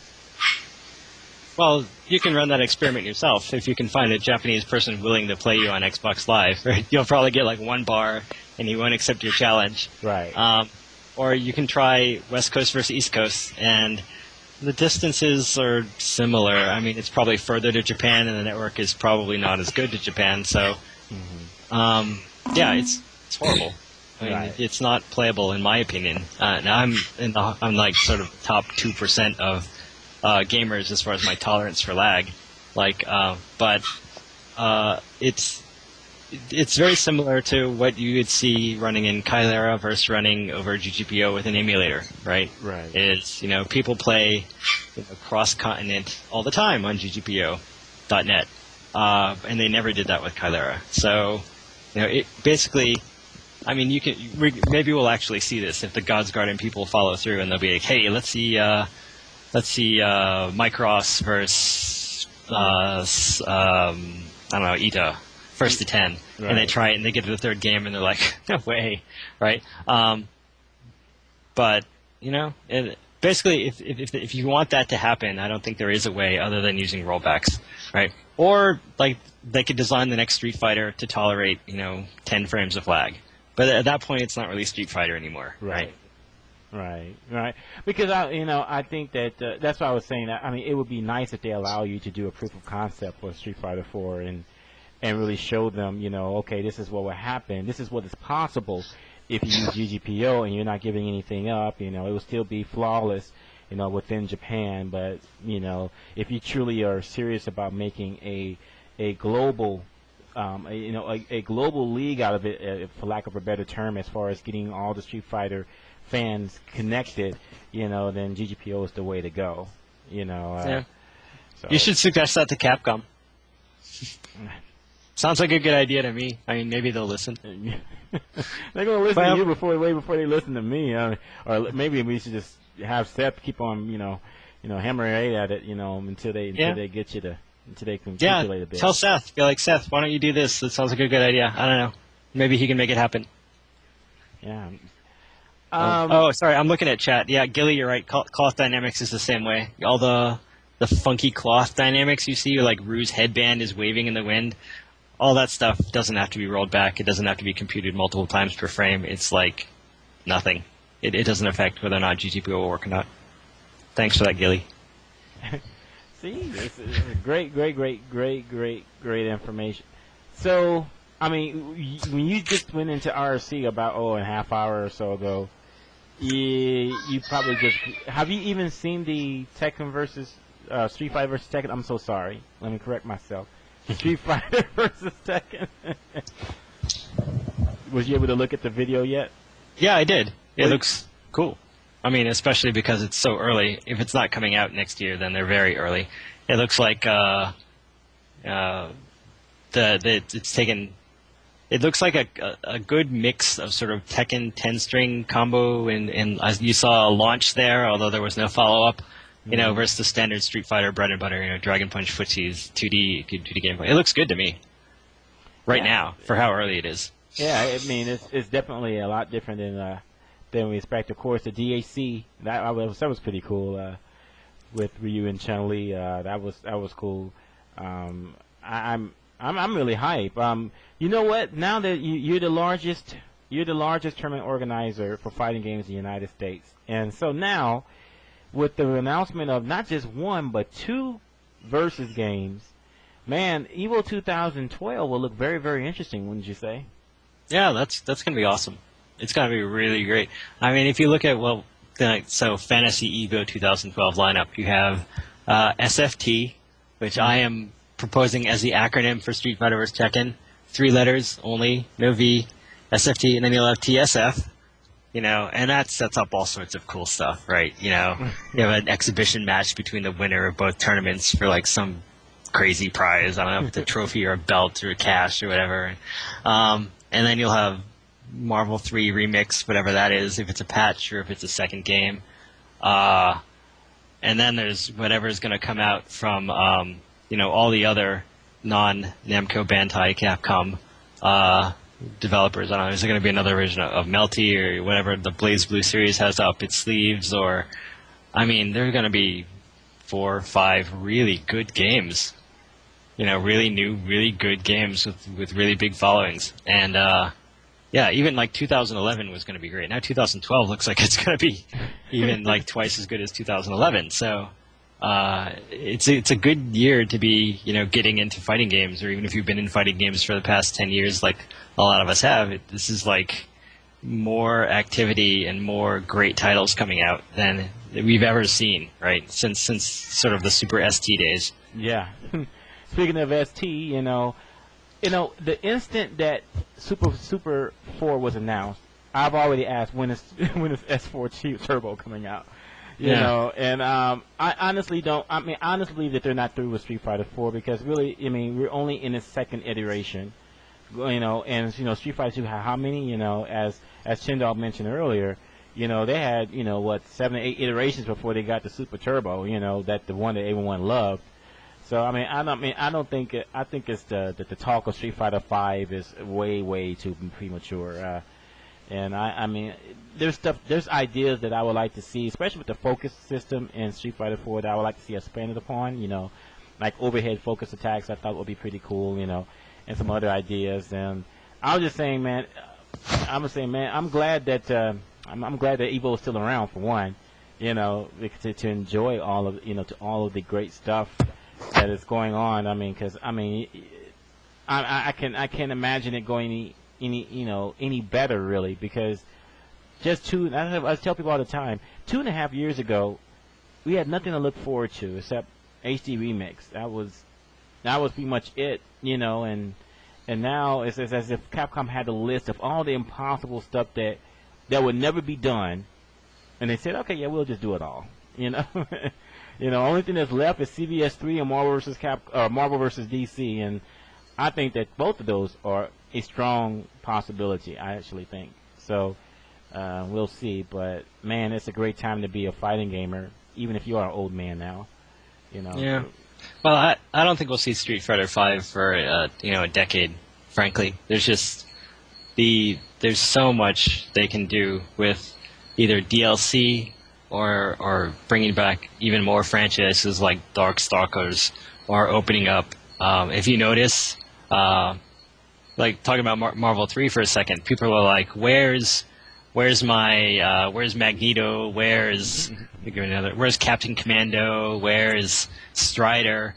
Well, you can run that experiment yourself if you can find a Japanese person willing to play you on Xbox Live. Right? You'll probably get one bar, and he won't accept your challenge. Right. Or you can try West Coast versus East Coast, and the distances are similar. It's probably further to Japan, and the network is probably not as good to Japan. So, it's horrible. It's not playable in my opinion. Now I'm sort of top 2% of gamers as far as my tolerance for lag. But it's very similar to what you would see running in Kylera versus running over GGPO with an emulator, right? Right. People play cross-continent all the time on GGPO.net, and they never did that with Kylera. So, it basically, maybe we'll actually see this if the God's Garden people follow through, and they'll be like, hey, let's see let's see, Micros versus I don't know, Ito, first to 10, Right. and they try it and they get to the third game and they're like, no way, right? But basically, if you want that to happen, I don't think there is a way other than using rollbacks, right? Or like they could design the next Street Fighter to tolerate 10 frames of lag, but at that point, it's not really Street Fighter anymore, right? Right. Because I think that that's why I was saying that. I mean, it would be nice if they allow you to do a proof of concept for Street Fighter 4 and really show them, okay, this is what would happen. This is what is possible if you use GGPO and you're not giving anything up. It will still be flawless, within Japan. But if you truly are serious about making a global a global league out of it, for lack of a better term, as far as getting all the Street Fighter fans connected, then GGPO is the way to go. Yeah. So. You should suggest that to Capcom. Sounds like a good idea to me. I mean, maybe they'll listen. They're gonna listen to you way before they listen to me. Or maybe we should just have Seth keep on, hammering away at it, until they get you to. Until they can calculate a bit. Tell Seth. Be like, Seth, why don't you do this? That sounds like a good idea. I don't know. Maybe he can make it happen. Yeah. Sorry, I'm looking at chat. Yeah, Gilly, you're right. Cloth dynamics is the same way. All the funky cloth dynamics you see, like Rue's headband is waving in the wind. All that stuff doesn't have to be rolled back. It doesn't have to be computed multiple times per frame. It's like nothing. It doesn't affect whether or not GGPO will work or not. Thanks for that, Gilly. See, this is great information. So, I mean, when you just went into RC about a half hour or so ago, you probably just have you even seen the Tekken versus Street Fighter versus Tekken? I'm so sorry. Let me correct myself. Street Fighter versus Tekken. Was you able to look at the video yet? Yeah, I did. It looks cool. I mean, especially because it's so early. If it's not coming out next year, then they're very early. It looks like it's taken. It looks like a good mix of sort of Tekken 10-string combo, and as you saw a launch there, although there was no follow-up, versus the standard Street Fighter bread and butter, Dragon Punch footsies, 2D gameplay. It looks good to me right now for how early it is. Yeah, I mean, it's definitely a lot different than we expect. Of course, the DAC that was pretty cool with Ryu and Chun-Li. That was cool. I'm really hype. You know what? Now that you're the largest tournament organizer for fighting games in the United States, and so now with the announcement of not just one but two versus games, man, Evo 2012 will look very, very interesting, wouldn't you say? Yeah, that's going to be awesome. It's going to be really great. I mean, if you look at Fantasy Evo 2012 lineup, you have SFT, which I am proposing as the acronym for Street Fighter vs. Tekken. 3 letters only, no V, SFT, and then you'll have TSF, and that sets up all sorts of cool stuff, right? You have an exhibition match between the winner of both tournaments for like some crazy prize. I don't know if it's a trophy or a belt or a cash or whatever. And then you'll have Marvel 3 Remix, whatever that is, if it's a patch or if it's a second game. And then there's whatever is going to come out from, all the other non-Namco Bandai Capcom developers. I don't know, is there going to be another version of Melty or whatever the Blaze Blue series has up its sleeves? Or, I mean, there are going to be 4 or 5 really good games. Really new, really good games with really big followings. And, even like 2011 was going to be great. Now 2012 looks like it's going to be even like twice as good as 2011. So it's a good year to be getting into fighting games, or even if you've been in fighting games for the past 10 years, like a lot of us have. This is like more activity and more great titles coming out than we've ever seen, right? Since sort of the Super ST days. Yeah. Speaking of ST, the instant that Super 4 was announced, I've already asked when is S4 Turbo coming out. And I honestly believe that they're not through with Street Fighter 4 because really, we're only in its second iteration. And Street Fighter 2, how many? As Chindogg mentioned earlier, You know, they had, you know, what, 7 or 8 iterations before they got the Super Turbo. You know, that the one that everyone loved. So I mean, I don't think I think it's the talk of Street Fighter V is way too premature. And I mean, there's ideas that I would like to see, especially with the focus system in Street Fighter 4 that I would like to see expanded upon. You know, like overhead focus attacks. I thought would be pretty cool. You know, and some other ideas. And I was just saying, man, I'm glad that I'm glad that Evo is still around for one. You know, to enjoy all of all of the great stuff that is going on. I mean, because I can't imagine it going any better really, because just I tell people all the time, 2.5 years ago we had nothing to look forward to except HD Remix. That was pretty much it, you know, and now it's as if Capcom had a list of all the impossible stuff that would never be done, and they said, okay, yeah, we'll just do it all, you know. You know, only thing that's left is CVS 3 and Marvel versus DC, and I think that both of those are a strong possibility. I actually think so. We'll see, but man, it's a great time to be a fighting gamer, even if you are an old man now. You know. Yeah. Well, I don't think we'll see Street Fighter V for a decade. Frankly, there's so much they can do with either DLC or bringing back even more franchises like Darkstalkers, or opening up. If you notice, like talking about Marvel 3 for a second, people are like, where's Magneto? Where's Captain Commando? Where's Strider?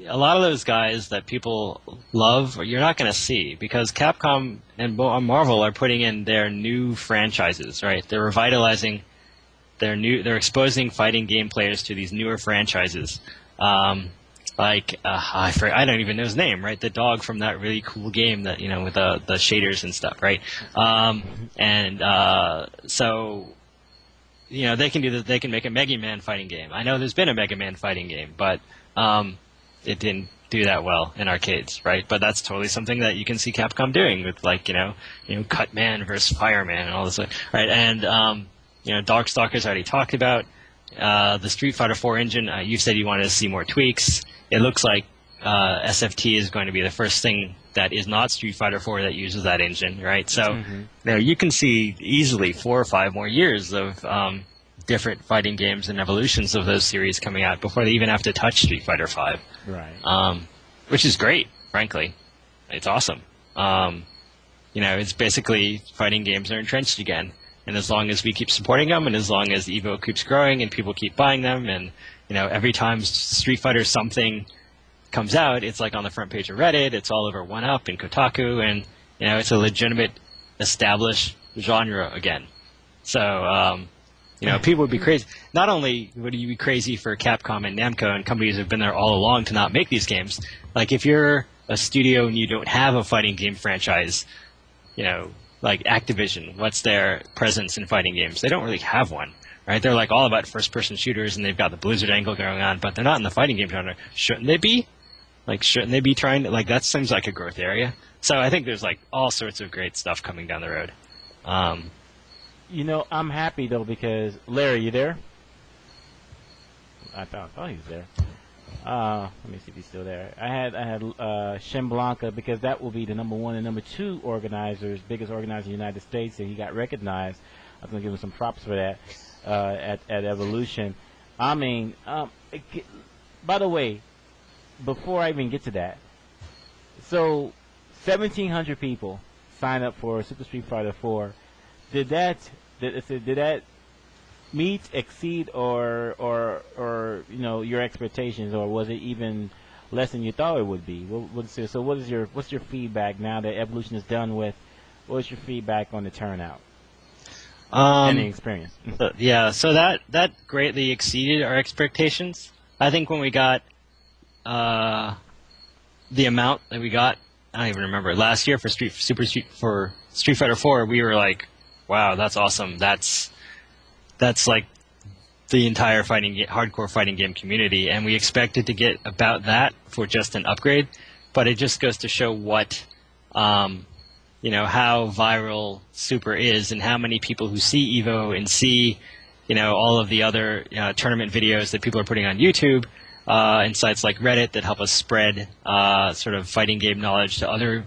A lot of those guys that people love, you're not going to see, because Capcom and Marvel are putting in their new franchises, right? They're revitalizing they're exposing fighting game players to these newer franchises. I don't even know his name, right? The dog from that really cool game that, with the shaders and stuff, right? So they can do that. They can make a Mega Man fighting game. I know there's been a Mega Man fighting game, but it didn't do that well in arcades, right? But that's totally something that you can see Capcom doing with, Cutman versus Fireman and all this, right? And Darkstalkers I already talked about. The Street Fighter 4 engine, you said you wanted to see more tweaks. It looks like SFT is going to be the first thing that is not Street Fighter 4 that uses that engine, right? So you can see easily 4 or 5 more years of different fighting games and evolutions of those series coming out before they even have to touch Street Fighter 5. Right. Which is great, frankly. It's awesome. It's basically fighting games are entrenched again. And as long as we keep supporting them, and as long as Evo keeps growing and people keep buying them, and every time Street Fighter something comes out, it's like on the front page of Reddit, it's all over 1UP and Kotaku, and it's a legitimate, established genre again. So people would be crazy. Not only would you be crazy for Capcom and Namco and companies that have been there all along to not make these games. Like if you're a studio and you don't have a fighting game franchise, like Activision, what's their presence in fighting games? They don't really have one, right? They're like all about first-person shooters, and they've got the Blizzard angle going on, but they're not in the fighting game genre. Shouldn't they be? Shouldn't they be trying to, that seems like a growth area. So I think there's, all sorts of great stuff coming down the road. I'm happy, though, because, Larry, you there? I thought he was there. Let me see if he's still there. I had ShinBlanka, because that will be the number 1 and number 2 organizers, biggest organizer in the United States, and he got recognized. I was going to give him some props for that at Evolution. I mean, by the way, before I even get to that, so 1,700 people signed up for Super Street Fighter 4. Did that meet, exceed, or your expectations, or was it even less than you thought it would be? What's your feedback now that Evolution is done with? What's your feedback on the turnout and the experience? So that greatly exceeded our expectations. I think when we got the amount that we got, I don't even remember, last year for Street Fighter 4, we were like, wow, that's awesome. That's like the entire hardcore fighting game community, and we expected to get about that for just an upgrade. But it just goes to show what how viral Super is and how many people who see Evo and see, all of the other tournament videos that people are putting on YouTube and sites like Reddit that help us spread sort of fighting game knowledge to other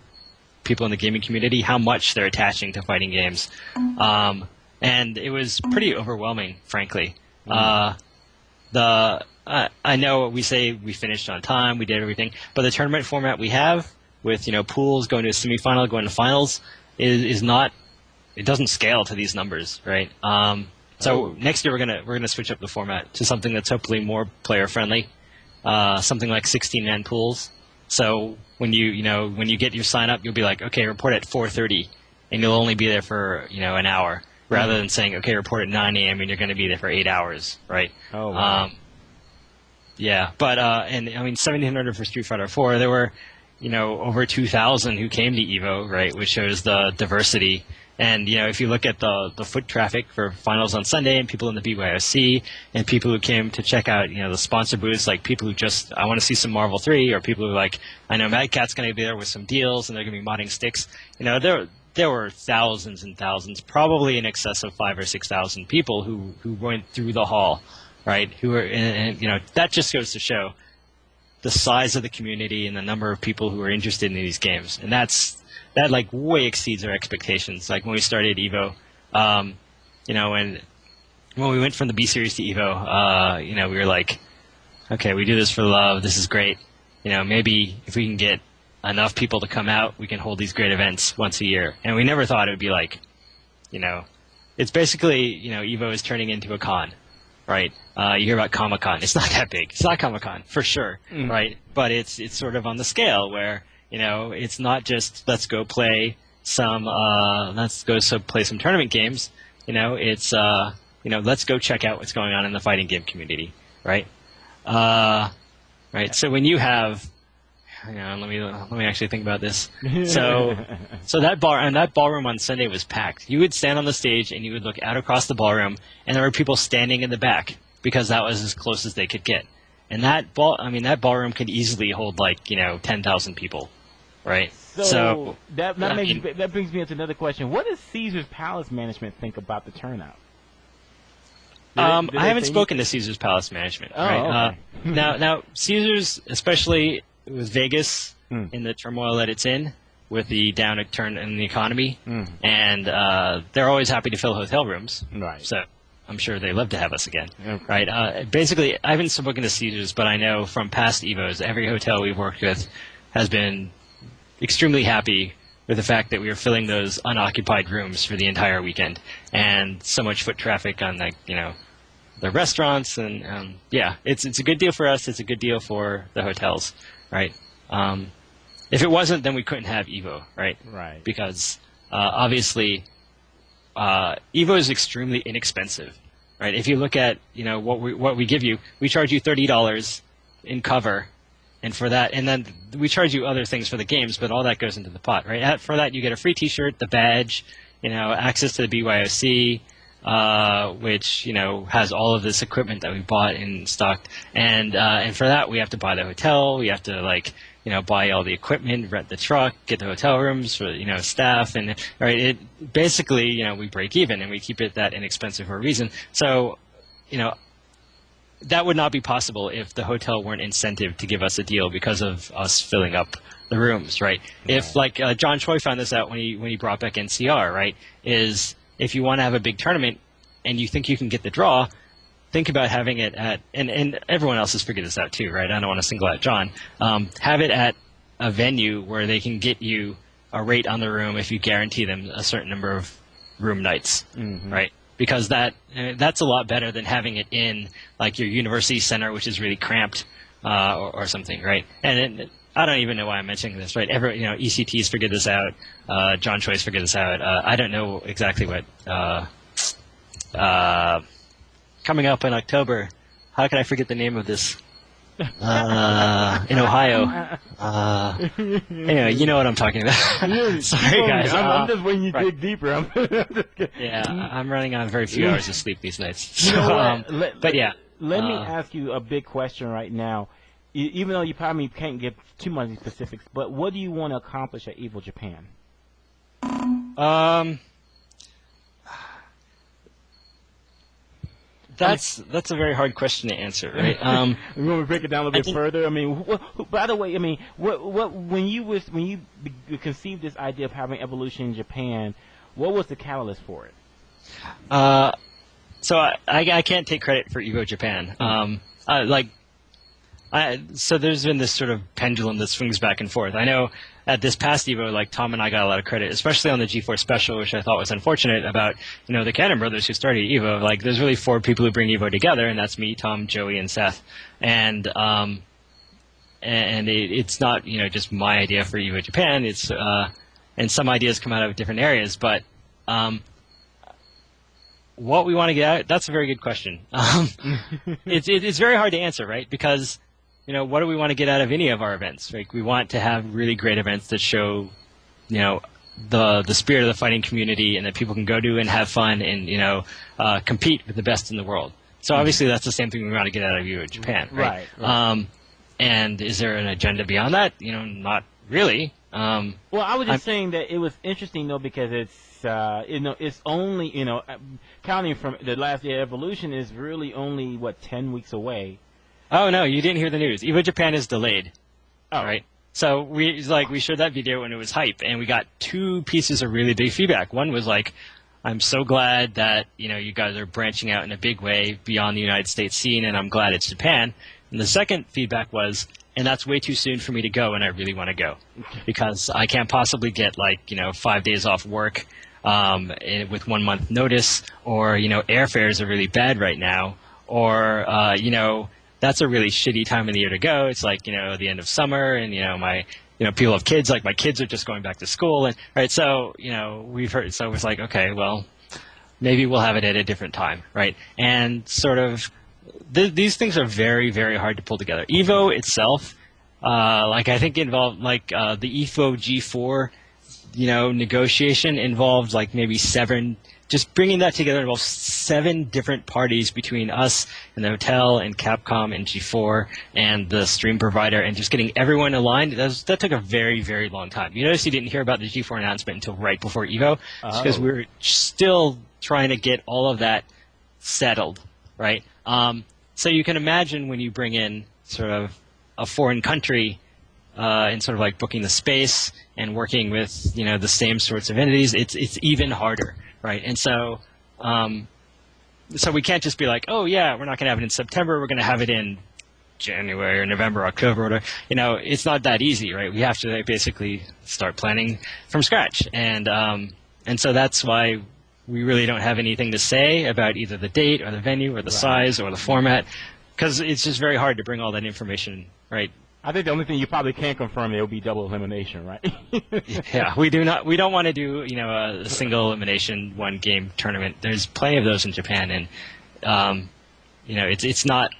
people in the gaming community, how much they're attaching to fighting games. And it was pretty overwhelming, frankly. I know we say we finished on time, we did everything, but the tournament format we have with pools going to a semifinal, going to finals is not. It doesn't scale to these numbers, right? So next year we're gonna switch up the format to something that's hopefully more player friendly, something like 16-man pools. So when you get your sign up, you'll be like, okay, report at 4:30, and you'll only be there for an hour, rather than saying, okay, report at 9 a.m. and you're going to be there for 8 hours, right? Oh, wow. Yeah, but and I mean 1,700 for Street Fighter 4. There were over 2,000 who came to Evo, right, which shows the diversity. And if you look at the foot traffic for finals on Sunday, and people in the BYOC, and people who came to check out the sponsor booths, like people who just I want to see some Marvel 3, or people who like I know Mad Cat's going to be there with some deals, and they're going to be modding sticks. There were thousands and thousands, probably in excess of 5,000 or 6,000 people who went through the hall, right? Who are and that just goes to show the size of the community and the number of people who are interested in these games, and that like way exceeds our expectations. Like when we started Evo, and when we went from the B Series to Evo, we were like, okay, we do this for love. This is great. Maybe if we can get enough people to come out, we can hold these great events once a year. And we never thought it would be like, it's basically, Evo is turning into a con, right? You hear about Comic-Con. It's not that big. It's not Comic-Con, for sure, right? But it's sort of on the scale where, it's not just let's go play some play some tournament games. It's let's go check out what's going on in the fighting game community, right? Right. So when you have, hang on, let me actually think about this. So that ballroom on Sunday was packed. You would stand on the stage and you would look out across the ballroom, and there were people standing in the back because that was as close as they could get. And that ballroom could easily hold like 10,000 people. Right. So that brings me to another question. What does Caesar's Palace management think about the turnout? I haven't spoken to Caesar's Palace management. Oh, right? okay. Now Caesar's, especially with Vegas in the turmoil that it's in, with the downturn in the economy, and they're always happy to fill hotel rooms. Right. So I'm sure they love to have us again. Okay. Right. Basically, I haven't spoken to Caesar's, but I know from past Evos, every hotel we've worked with has been extremely happy with the fact that we were filling those unoccupied rooms for the entire weekend, and so much foot traffic on the restaurants, and it's a good deal for us. It's a good deal for the hotels, right? If it wasn't, then we couldn't have Evo, right? Right. Because obviously, Evo is extremely inexpensive, right? If you look at what we give you, we charge you $30 in cover. And for that, and then we charge you other things for the games, but all that goes into the pot, right? For that, you get a free T-shirt, the badge, access to the BYOC, which has all of this equipment that we bought and stocked, and for that we have to buy the hotel, we have to buy all the equipment, rent the truck, get the hotel rooms for staff, and right, it basically we break even, and we keep it that inexpensive for a reason. So that would not be possible if the hotel weren't incentive to give us a deal because of us filling up the rooms, right? If John Choi found this out when he brought back NCR, right? Is if you want to have a big tournament and you think you can get the draw, think about having it at and everyone else has figured this out too, right? I don't want to single out John. Have it at a venue where they can get you a rate on the room if you guarantee them a certain number of room nights, right? Because that's a lot better than having it in your university center, which is really cramped, or something, right? And I don't even know why I'm mentioning this, right? ECT's figured this out. John Choi's figured this out. I don't know exactly what coming up in October. How can I forget the name of this? In Ohio. Anyway, you know what I'm talking about. Sorry, guys. I'm just waiting you dig deeper. I'm running on very few hours of sleep these nights. But yeah. Let me ask you a big question right now. Even though you probably can't give too many specifics, but what do you want to accomplish at Evo Japan? That's a very hard question to answer, right? We want to break it down a little bit further. I mean, by the way, I mean, when you conceived this idea of having evolution in Japan, what was the catalyst for it? So I can't take credit for Evo Japan. So there's been this sort of pendulum that swings back and forth. I know at this past Evo, like Tom and I got a lot of credit, especially on the G4 Special, which I thought was unfortunate about, the Cannon brothers who started Evo. Like, there's really 4 people who bring Evo together, and that's me, Tom, Joey, and Seth. And it's not, just my idea for Evo Japan. It's and some ideas come out of different areas, but what we want to get out, that's a very good question. It's very hard to answer, right? Because what do we want to get out of any of our events? Like, we want to have really great events that show, the spirit of the fighting community, and that people can go to and have fun and compete with the best in the world. So obviously that's the same thing we want to get out of Evo Japan, right? Right. And is there an agenda beyond that? Not really. Well, I was just saying that it was interesting though, because it's it's only counting from the last year, Evolution is really only 10 weeks away. Oh no, you didn't hear the news. Evo Japan is delayed. Oh. Right. So we showed that video when it was hype, and we got 2 pieces of really big feedback. One was like, I'm so glad that you guys are branching out in a big way beyond the United States scene, and I'm glad it's Japan. And the second feedback was, and that's way too soon for me to go, and I really want to go because I can't possibly get 5 days off work with 1 month notice, or airfares are really bad right now, or that's a really shitty time of the year to go. It's like, the end of summer, and, my, people have kids, like my kids are just going back to school. And, right, so, we've heard, so it's like, okay, well, maybe we'll have it at a different time, right? And sort of, these things are very, very hard to pull together. Evo itself, I think involved, the Evo G4, negotiation involved, maybe 7. Just bringing that together involves 7 different parties between us and the hotel and Capcom and G4 and the stream provider, and just getting everyone aligned. That took a very, very long time. You notice you didn't hear about the G4 announcement until right before Evo, because we were still trying to get all of that settled, right? So you can imagine when you bring in sort of a foreign country and sort of booking the space and working with the same sorts of entities, it's even harder. Right, and so we can't just be like, oh yeah, we're not going to have it in September. We're going to have it in January or November, October, or whatever. It's not that easy, right? We have to basically start planning from scratch, and so that's why we really don't have anything to say about either the date or the venue or the size or the format, because it's just very hard to bring all that information, right? I think the only thing you probably can confirm, there will be double elimination, right? Yeah, we don't want to do a single elimination 1 game tournament. There's plenty of those in Japan, and it's not.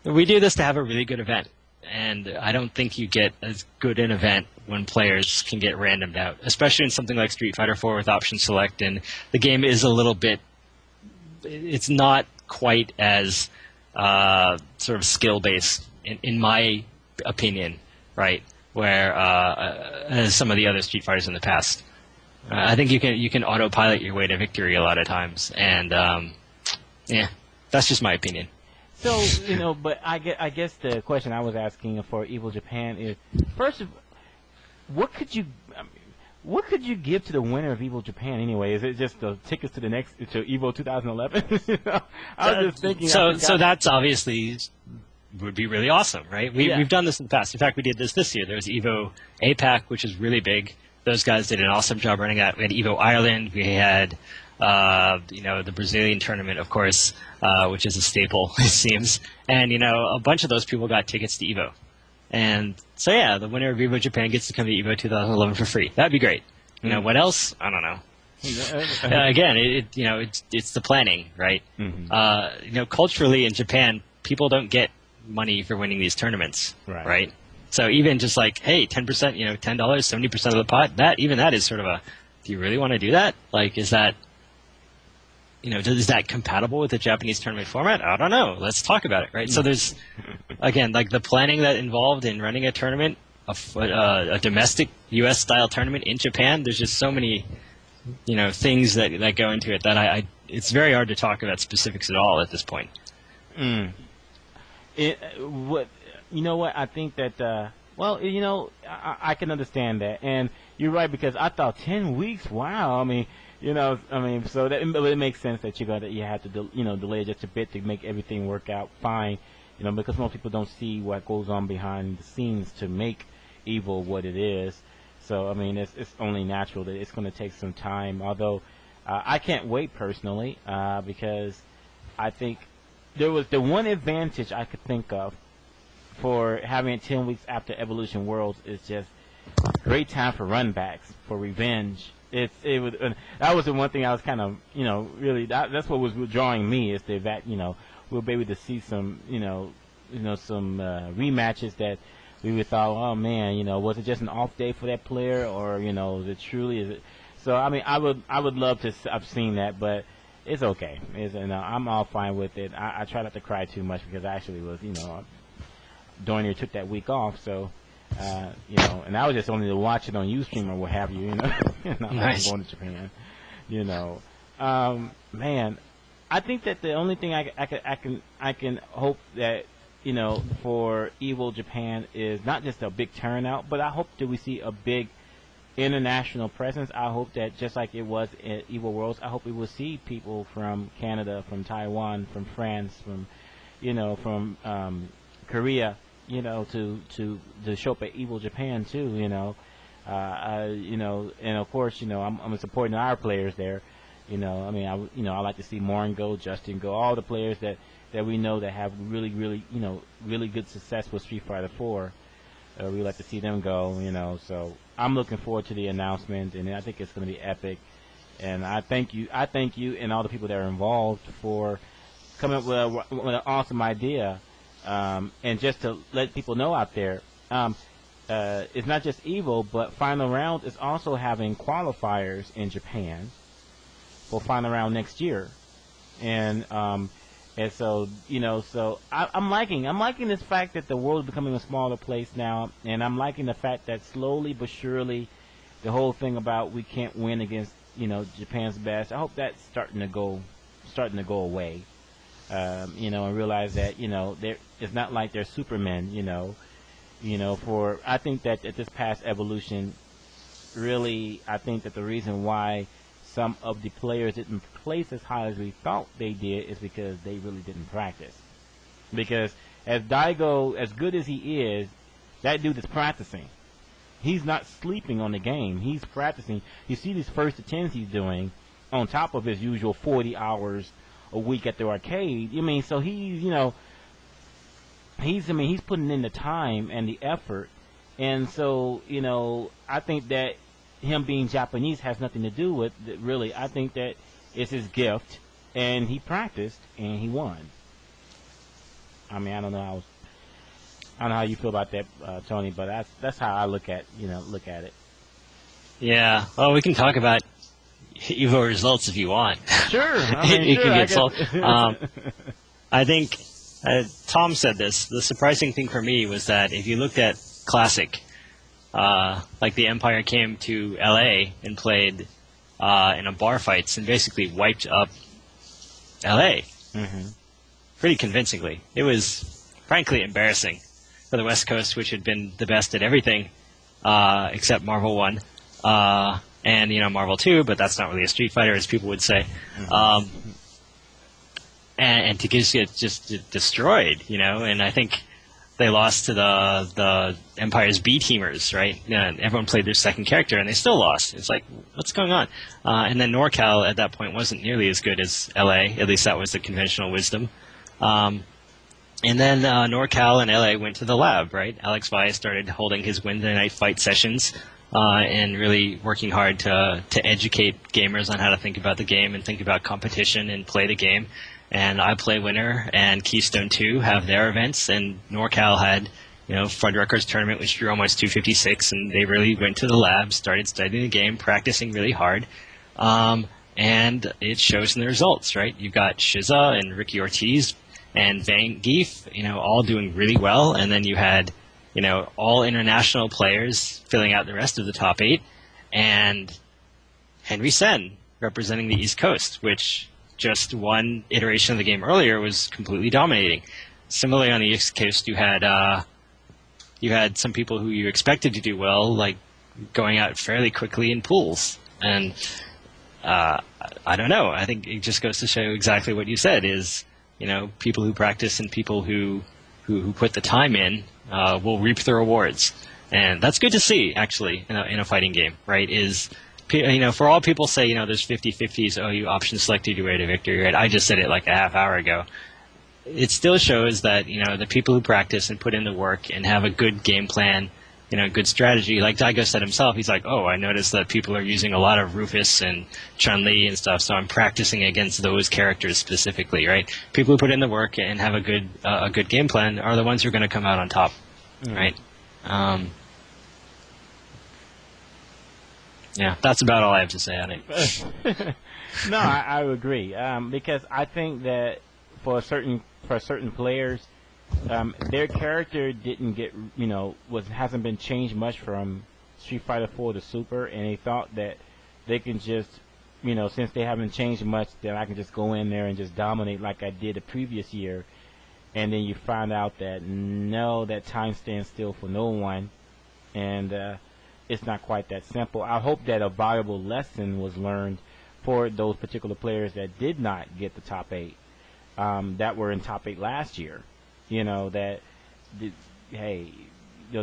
We do this to have a really good event, and I don't think you get as good an event when players can get randomed out, especially in something like Street Fighter 4 with option select, and the game is a little bit. It's not quite as sort of skill based in my opinion, right? Where as some of the other Street Fighters in the past, I think you can autopilot your way to victory a lot of times, and yeah, that's just my opinion. So but I guess the question I was asking for Evo Japan is, first, what could you give to the winner of Evo Japan anyway? Is it just the tickets to Evo 2011? I was just thinking. So that's obviously would be really awesome, right? We've done this in the past. In fact, we did this year. There was Evo APAC, which is really big. Those guys did an awesome job running that. We had Evo Ireland. We had the Brazilian tournament, of course, which is a staple, it seems. And a bunch of those people got tickets to Evo. And so yeah, the winner of Evo Japan gets to come to Evo 2011 for free. That'd be great. What else? I don't know. Again, it's the planning, right? Mm-hmm. Culturally in Japan, people don't get money for winning these tournaments, right? So even just hey, 10%, $10, 70% of the pot, that is sort of do you really want to do that? Is that, is that compatible with the Japanese tournament format? I don't know. Let's talk about it, right? So there's, again, the planning that involved in running a tournament a domestic U.S. style tournament in Japan. There's just so many, things that go into it that it's very hard to talk about specifics at all at this point. You know what? I think that I can understand that, and you're right, because I thought 10 weeks. Wow. I mean, so that but it makes sense that you have to delay just a bit to make everything work out fine. Because most people don't see what goes on behind the scenes to make EVO what it is. So I mean, it's only natural that it's going to take some time. Although I can't wait personally because I think there was the one advantage I could think of for having it 10 weeks after Evolution Worlds is just great time for runbacks, for revenge. That was the one thing I was kind of really that's what was drawing me, is that we'll be able to see some some rematches that we would thought, oh man, was it just an off day for that player, or is it? So I mean, I would love to have seen that, but it's okay. I'm all fine with it. I try not to cry too much because I actually was darn near took that week off, so and I was just only to watch it on Ustream or what have you, Nice. I'm going to Japan, man. I think that the only thing I can hope that for EVO Japan is not just a big turnout, but I hope that we see a big international presence. I hope that just like it was at EVO Worlds, I hope we will see people from Canada, from Taiwan, from France, from Korea, to show up at EVO Japan too, and of course, I'm supporting our players there. I mean, I like to see Morin go, Justin go, all the players that we know that have really good success with Street Fighter 4. We like to see them go, So I'm looking forward to the announcement, and I think it's going to be epic. And I thank you, and all the people that are involved for coming up with an awesome idea. And just to let people know out there, it's not just EVO, but Final Round is also having qualifiers in Japan for Final Round next year, and so so I'm liking this fact that the world is becoming a smaller place now, and I'm liking the fact that slowly but surely the whole thing about we can't win against Japan's best, I hope that's starting to go away. And realize that it's not like they're supermen. For I think that at this past Evolution, really, I think that the reason why some of the players didn't place as high as we thought they did is because they really didn't practice. Because as Daigo, as good as he is, that dude is practicing. He's not sleeping on the game. He's practicing. You see these first attempts he's doing on top of his usual 40 hours a week at the arcade. So he's he's putting in the time and the effort, and so I think that him being Japanese has nothing to do with it, really. I think that it's his gift, and he practiced and he won. I mean, I don't know how you feel about that, Tony, but that's how I look at it. Yeah. Well, we can talk about EVO results if you want. Sure. You can get sold. I think Tom said this. The surprising thing for me was that if you looked at Classic, like the Empire came to LA and played in a bar fights and basically wiped up LA. Mm-hmm. Pretty convincingly. It was frankly embarrassing for the West Coast, which had been the best at everything except Marvel 1. And Marvel 2, but that's not really a Street Fighter, as people would say. Mm-hmm. And to get just destroyed, and I think they lost to the Empire's B teamers, right? And everyone played their second character, and they still lost. It's like, what's going on? And then NorCal at that point wasn't nearly as good as LA. At least that was the conventional wisdom. And then NorCal and LA went to the lab, right? Alex Valle started holding his Wednesday night fight sessions. And really working hard to educate gamers on how to think about the game and think about competition and play the game. And iPlayWinner and Keystone 2 have their events, and NorCal had, Fuddruckers tournament, which drew almost 256, and they really went to the lab, started studying the game, practicing really hard, and it shows in the results, right? You've got Shiza and Ricky Ortiz and Van Geef, all doing really well, and then you had all international players filling out the rest of the top 8, and Henry Sen representing the East Coast, which just one iteration of the game earlier was completely dominating. Similarly, on the East Coast, you had some people who you expected to do well, like going out fairly quickly in pools. And I don't know. I think it just goes to show exactly what you said is, people who practice and people who put the time in will reap the rewards. And that's good to see, actually, in a fighting game, right? For all people say, there's 50-50s, you option selected your way to victory, right? I just said it like a half hour ago. It still shows that, the people who practice and put in the work and have a good game plan, good strategy. Like Daigo said himself, he's like, I noticed that people are using a lot of Rufus and Chun-Li and stuff, so I'm practicing against those characters specifically, right? People who put in the work and have a good game plan are the ones who are going to come out on top, right? Yeah, that's about all I have to say on it. No, I agree, because I think that for certain players, their character didn't get, hasn't been changed much from Street Fighter 4 to Super, and they thought that they can just, since they haven't changed much, then I can just go in there and just dominate like I did the previous year, and then you find out that no, that time stands still for no one, and it's not quite that simple. I hope that a valuable lesson was learned for those particular players that did not get the top 8, that were in top 8 last year.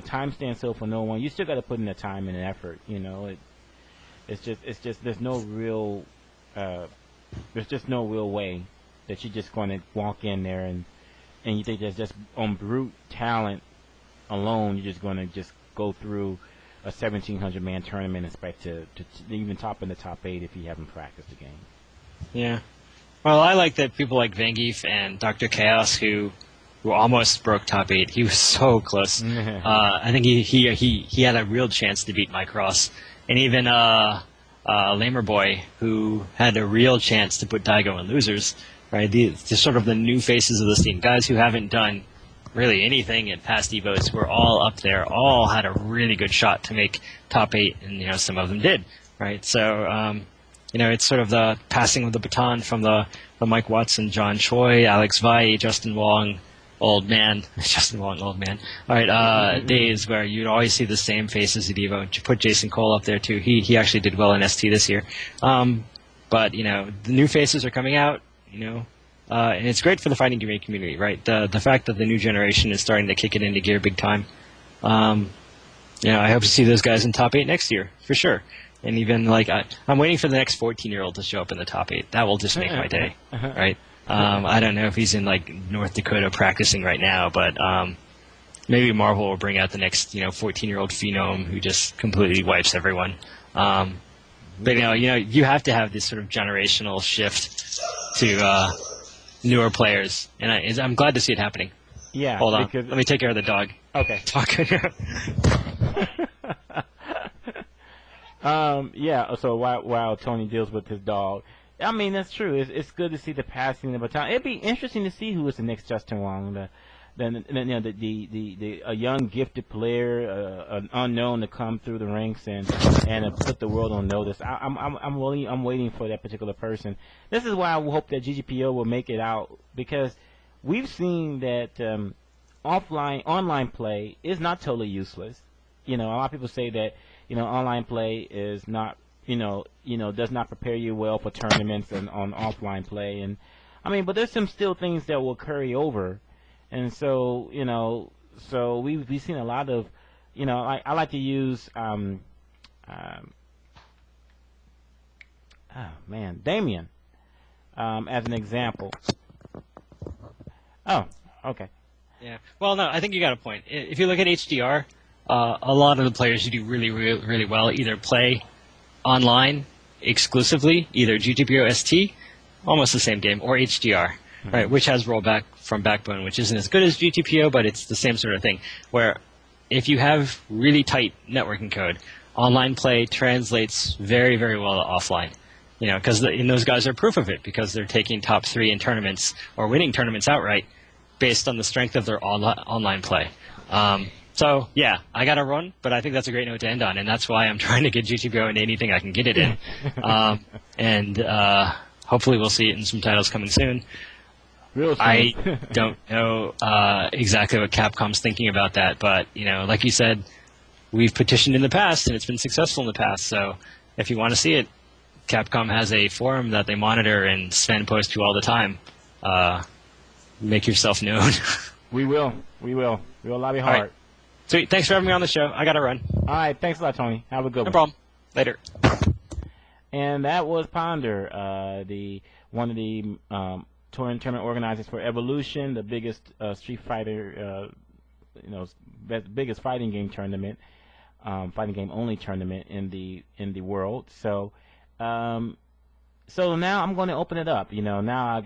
Time stands still for no one. You still got to put in the time and effort. It's just there's no real way that you're just going to walk in there and you think that's just on brute talent alone. You're just going to just go through a 1,700 man tournament and expect to even top in the top 8 if you haven't practiced the game. Yeah. Well, I like that people like Zangief and Dr. Chaos who almost broke top 8. He was so close. I think he had a real chance to beat Mike Ross, and even Lamer Boy, who had a real chance to put Daigo in losers. Right, the sort of the new faces of the scene, guys who haven't done really anything in past Evos, were all up there, all had a really good shot to make top 8, and some of them did. Right, so it's sort of the passing of the baton from the Mike Watson, John Choi, Alex Vai, Justin Wong, old man, all right, days where you'd always see the same faces at Evo. You put Jason Cole up there too. He actually did well in ST this year. But the new faces are coming out, and it's great for the fighting game community, right? The fact that the new generation is starting to kick it into gear big time. I hope to see those guys in top 8 next year for sure. And even I'm waiting for the next 14-year-old to show up in the top 8. That will just make my day, right? I don't know if he's in North Dakota practicing right now, but maybe Marvel will bring out the next 14-year-old phenom who just completely wipes everyone. But you have to have this sort of generational shift to newer players, and I'm glad to see it happening. Yeah. Hold on, let me take care of the dog. Okay. Yeah. So while Tony deals with his dog. I mean, that's true. It's good to see the passing of the baton. It'd be interesting to see who is the next Justin Wong, a young gifted player, an unknown to come through the ranks and put the world on notice. I'm waiting for that particular person. This is why I hope that GGPO will make it out, because we've seen that online play is not totally useless. A lot of people say that online play is not. Does not prepare you well for tournaments and on offline play, and but there's some still things that will carry over, and so we've seen a lot of, I like to use Damien as an example. Oh, okay. Yeah. Well, no, I think you got a point. If you look at HDR, a lot of the players who do really, really, really well either play online exclusively, either GTPO ST, almost the same game, or HDR, right, which has rollback from Backbone, which isn't as good as GTPO, but it's the same sort of thing, where if you have really tight networking code, online play translates very, very well to offline, because those guys are proof of it, because they're taking top 3 in tournaments or winning tournaments outright based on the strength of their online play. So yeah, I got to run, but I think that's a great note to end on, and that's why I'm trying to get YouTube Go into anything I can get it in, and hopefully we'll see it in some titles coming soon. Real soon. I don't know exactly what Capcom's thinking about that, but like you said, we've petitioned in the past and it's been successful in the past. So if you want to see it, Capcom has a forum that they monitor and Sven posts to all the time. Make yourself known. We will. We'll lobby All hard. right. Sweet. Thanks for having me on the show. I got to run. All right. Thanks a lot, Tony. Have a good No one. problem. Later. And that was Ponder, one of the tournament organizers for Evolution, the biggest Street Fighter, biggest fighting game tournament, fighting game only tournament in the world. So, so now I'm going to open it up. Now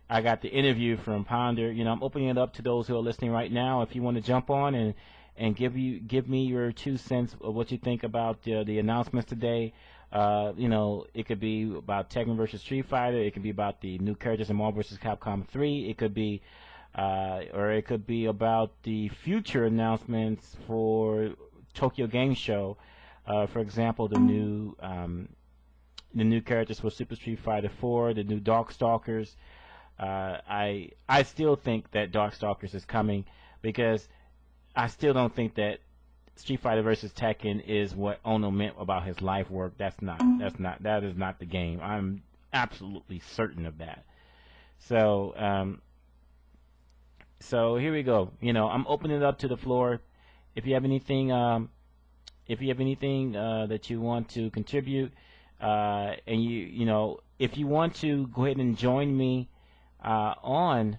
I got the interview from Ponder. I'm opening it up to those who are listening right now. If you want to jump on and give me your 2 cents of what you think about the announcements today. It could be about Tekken versus Street Fighter. It could be about the new characters in Marvel vs. Capcom 3. It could be, or it could be about the future announcements for Tokyo Game Show. For example, the new characters for Super Street Fighter 4, the new Darkstalkers. I still think that Darkstalkers is coming because I still don't think that Street Fighter versus Tekken is what Ono meant about his life work. That is not the game. I'm absolutely certain of that. So, so here we go. I'm opening it up to the floor. If you have anything, that you want to contribute, and if you want to go ahead and join me on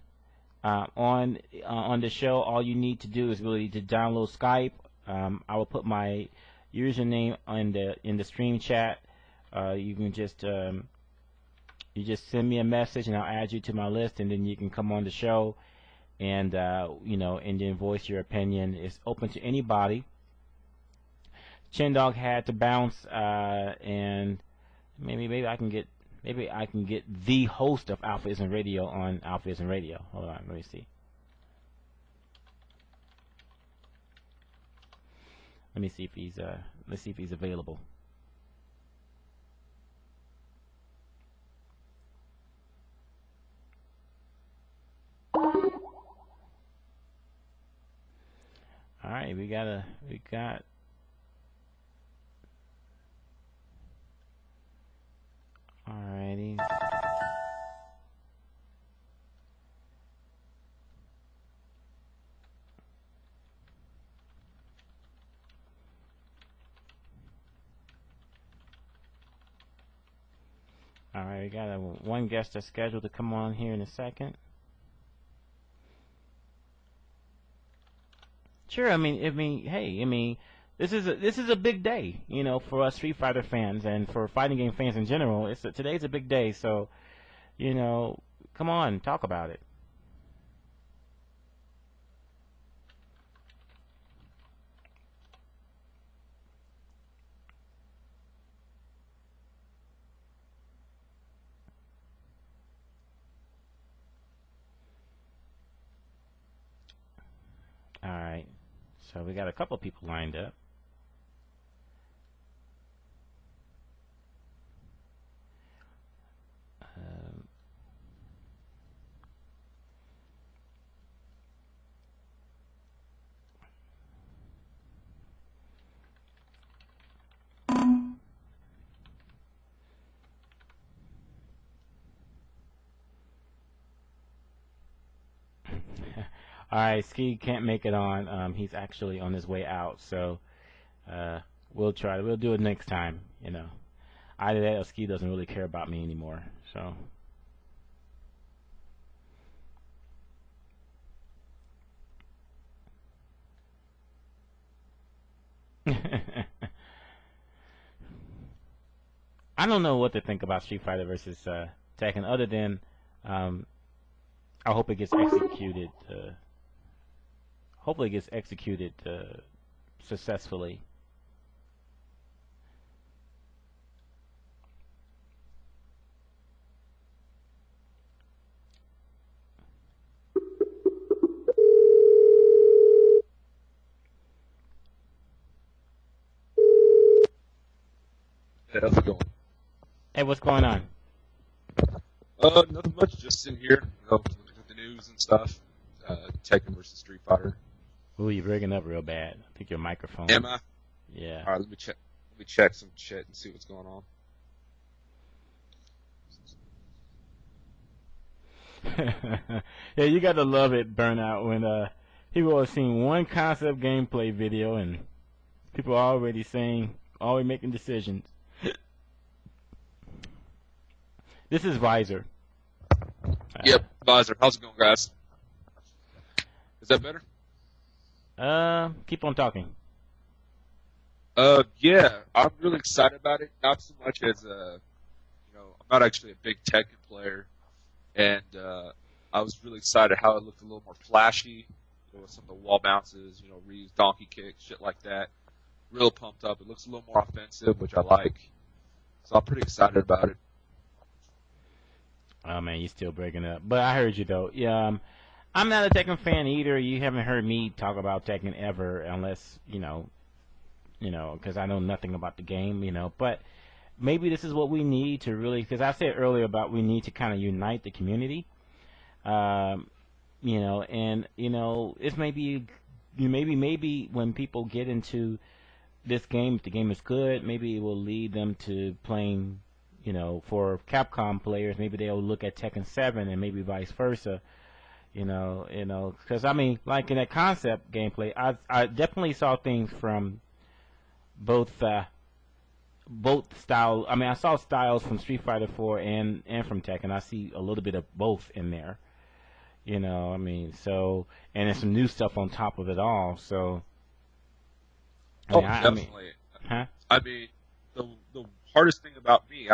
the show, all you need to do is really to download Skype. I will put my username in the stream chat. You can just send me a message and I'll add you to my list, and then you can come on the show and and then voice your opinion. It's open to anybody. Chindogg had to bounce, and maybe I can get the host of AlphaISM Radio on AlphaISM Radio. Hold on, let me see. Let me see if he's let's see if he's available. All right, we got. Alrighty. Alright, we got one guest that's scheduled to come on here in a second. Sure, hey, this is a big day, for us Street Fighter fans and for fighting game fans in general. Today's a big day, so, come on, talk about it. Alright, so we got a couple people lined up. Alright, Ski can't make it on. He's actually on his way out, so we'll do it next time, Either that or Ski doesn't really care about me anymore, so. I don't know what to think about Street Fighter versus Tekken, other than I hope it gets executed. Hopefully, it gets executed successfully. Hey, what's going on? Nothing much. Just sitting here, looking at the news and stuff. Tekken versus Street Fighter. Ooh, you're breaking up real bad. I think your microphone. Am I? Yeah. All right, let me check. Let me check some shit and see what's going on. Yeah, you got to love it, Burnout, when people are seeing one concept gameplay video and people are already saying, already making decisions. This is Visor. Yep, Visor. How's it going, guys? Is that better? Keep on talking. Yeah, I'm really excited about it. Not so much as I'm not actually a big Tekken player, and I was really excited how it looked a little more flashy, with some of the wall bounces, Ryu's donkey kick, shit like that. Real pumped up. It looks a little more offensive, which I like. So I'm pretty excited about it. Oh man, you still breaking up. But I heard you though. Yeah, I'm not a Tekken fan either. You haven't heard me talk about Tekken ever, unless because I know nothing about the game. But maybe this is what we need to really, because I said earlier about we need to kind of unite the community. And it's maybe when people get into this game, if the game is good, maybe it will lead them to playing. For Capcom players, maybe they'll look at Tekken 7 and maybe vice versa. Because like in that concept gameplay, I definitely saw things from both styles. I saw styles from Street Fighter 4 and from Tekken. I see a little bit of both in there. So and there's some new stuff on top of it all. So. Definitely. Huh? The hardest thing about me,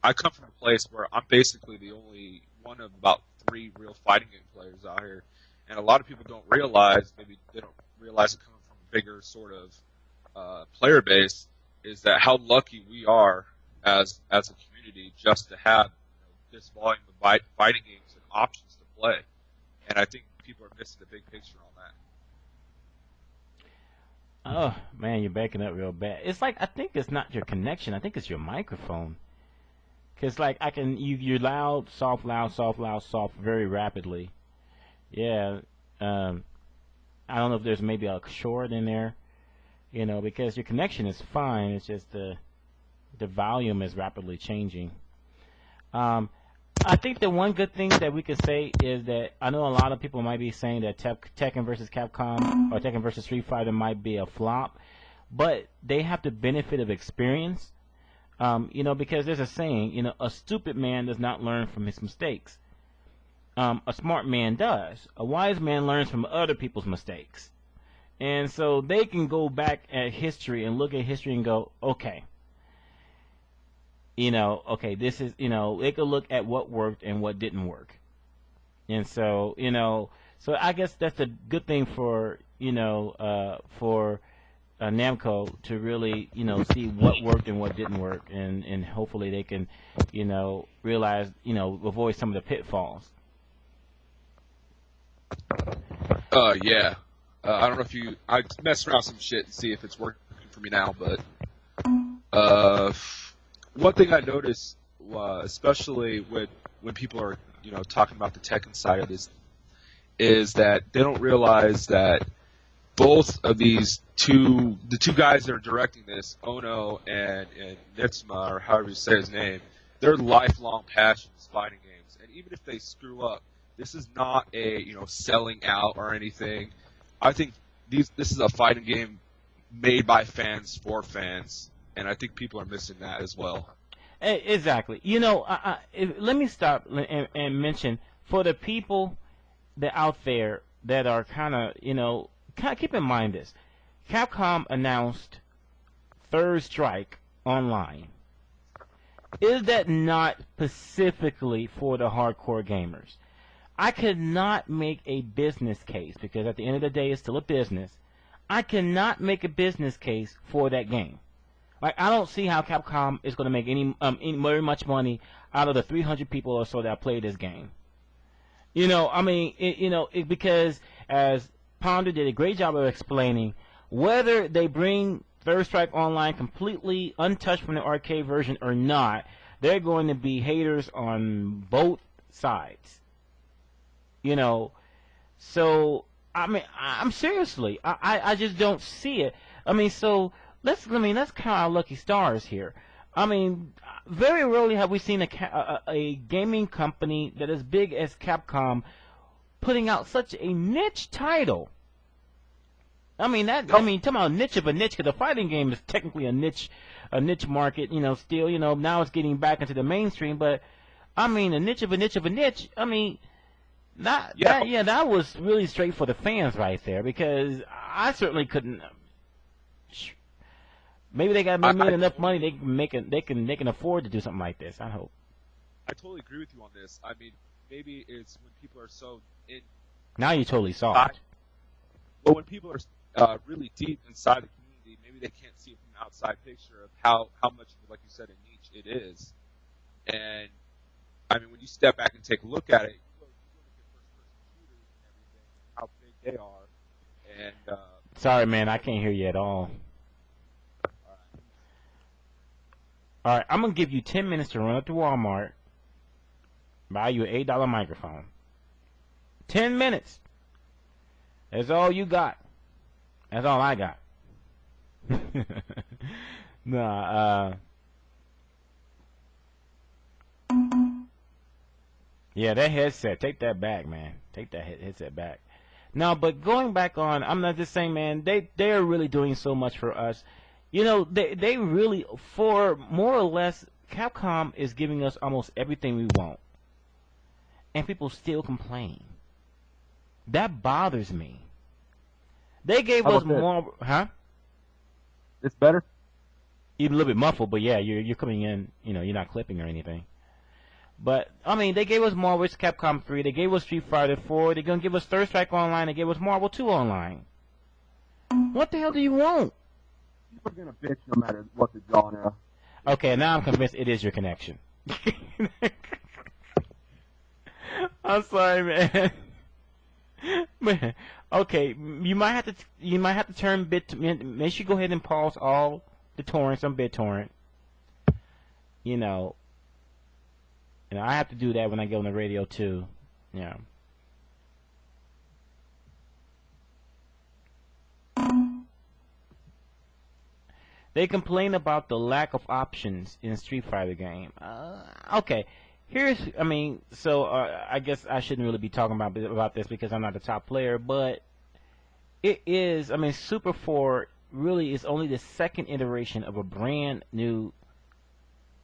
I come from a place where I'm basically the only one of about 3 real fighting game players out here, and a lot of people don't realize, maybe they don't realize it coming from a bigger sort of player base, is that how lucky we are as a community just to have this volume of fighting games and options to play, and I think people are missing the big picture on that. Oh man, you're backing up real bad. It's like I think it's not your connection. I think it's your microphone. Cause like you're loud, soft, very rapidly. Yeah. I don't know if there's maybe a short in there. Because your connection is fine. It's just the volume is rapidly changing. I think the one good thing that we could say is that I know a lot of people might be saying that Tekken versus Capcom or Tekken versus Street Fighter might be a flop, but they have the benefit of experience. Because there's a saying, a stupid man does not learn from his mistakes. A smart man does. A wise man learns from other people's mistakes. And so they can go back at history and look at history and go, okay. This is, they could look at what worked and what didn't work. And so, so I guess that's a good thing for Namco to really, see what worked and what didn't work. And hopefully they can, realize, avoid some of the pitfalls. Yeah. I don't know if I messed around with some shit and see if it's working for me now, but, one thing I noticed, especially when people are, talking about the Tekken side of this, is that they don't realize that both of the two guys that are directing this, Ono and Nitsuma, or however you say his name, their lifelong passion is fighting games. And even if they screw up, this is not a selling out or anything. I think this is a fighting game made by fans for fans. And I think people are missing that as well. Exactly. Let me stop and mention for the people that out there that are kind of, keep in mind this. Capcom announced Third Strike Online. Is that not specifically for the hardcore gamers? I could not make a business case, because at the end of the day, it's still a business. I cannot make a business case for that game. Like, I don't see how Capcom is going to make any very much money out of the 300 people or so that play this game. Because as Ponder did a great job of explaining, whether they bring Third Strike Online completely untouched from the arcade version or not, they're going to be haters on both sides. You know, so I mean, I'm seriously, I just don't see it. I mean, so let's count our lucky stars here. I mean, very rarely have we seen a gaming company that is big as Capcom putting out such a niche title. I mean, talking about a niche of a niche, because the fighting game is technically a niche market. You know, still, you know, now it's getting back into the mainstream. But I mean, a niche of a niche of a niche. I mean, that was really straight for the fans right there, because I certainly couldn't. Maybe they got made enough money they can afford to do something like this. I hope. I totally agree with you on this. I mean, maybe it's when people are so in. Now you totally saw it. Well, when people are really deep inside the community, maybe they can't see it from an outside picture of how much, like you said, a niche it is. And I mean, when you step back and take a look at it, you look at first-person shooters and everything, how big they are. And sorry, man, I can't hear you at all. All right, I'm gonna give you 10 minutes to run up to Walmart, buy you an $8 microphone. 10 minutes. That's all you got. That's all I got. Nah, yeah, that headset, take that back, man. Take that headset back. No, but going back on, I'm not just saying, man, they are really doing so much for us. You know, they really, for more or less, Capcom is giving us almost everything we want. And people still complain. That bothers me. They gave us more, huh? It's better? Even a little bit muffled, but yeah, you're coming in, you know, you're not clipping or anything. But, I mean, they gave us Marvel's Capcom 3, they gave us Street Fighter 4, they're going to give us Third Strike Online, they gave us Marvel 2 Online. What the hell do you want? People are going to bitch no matter what the genre. Okay, now I'm convinced it is your connection. I'm sorry, man. Man, okay, you might have to turn make sure you go ahead and pause all the torrents on BitTorrent. You know, and I have to do that when I get on the radio too. Yeah. They complain about the lack of options in Street Fighter game. Okay, I guess I shouldn't really be talking about this because I'm not the top player, but it is, Super 4 really is only the second iteration of a brand new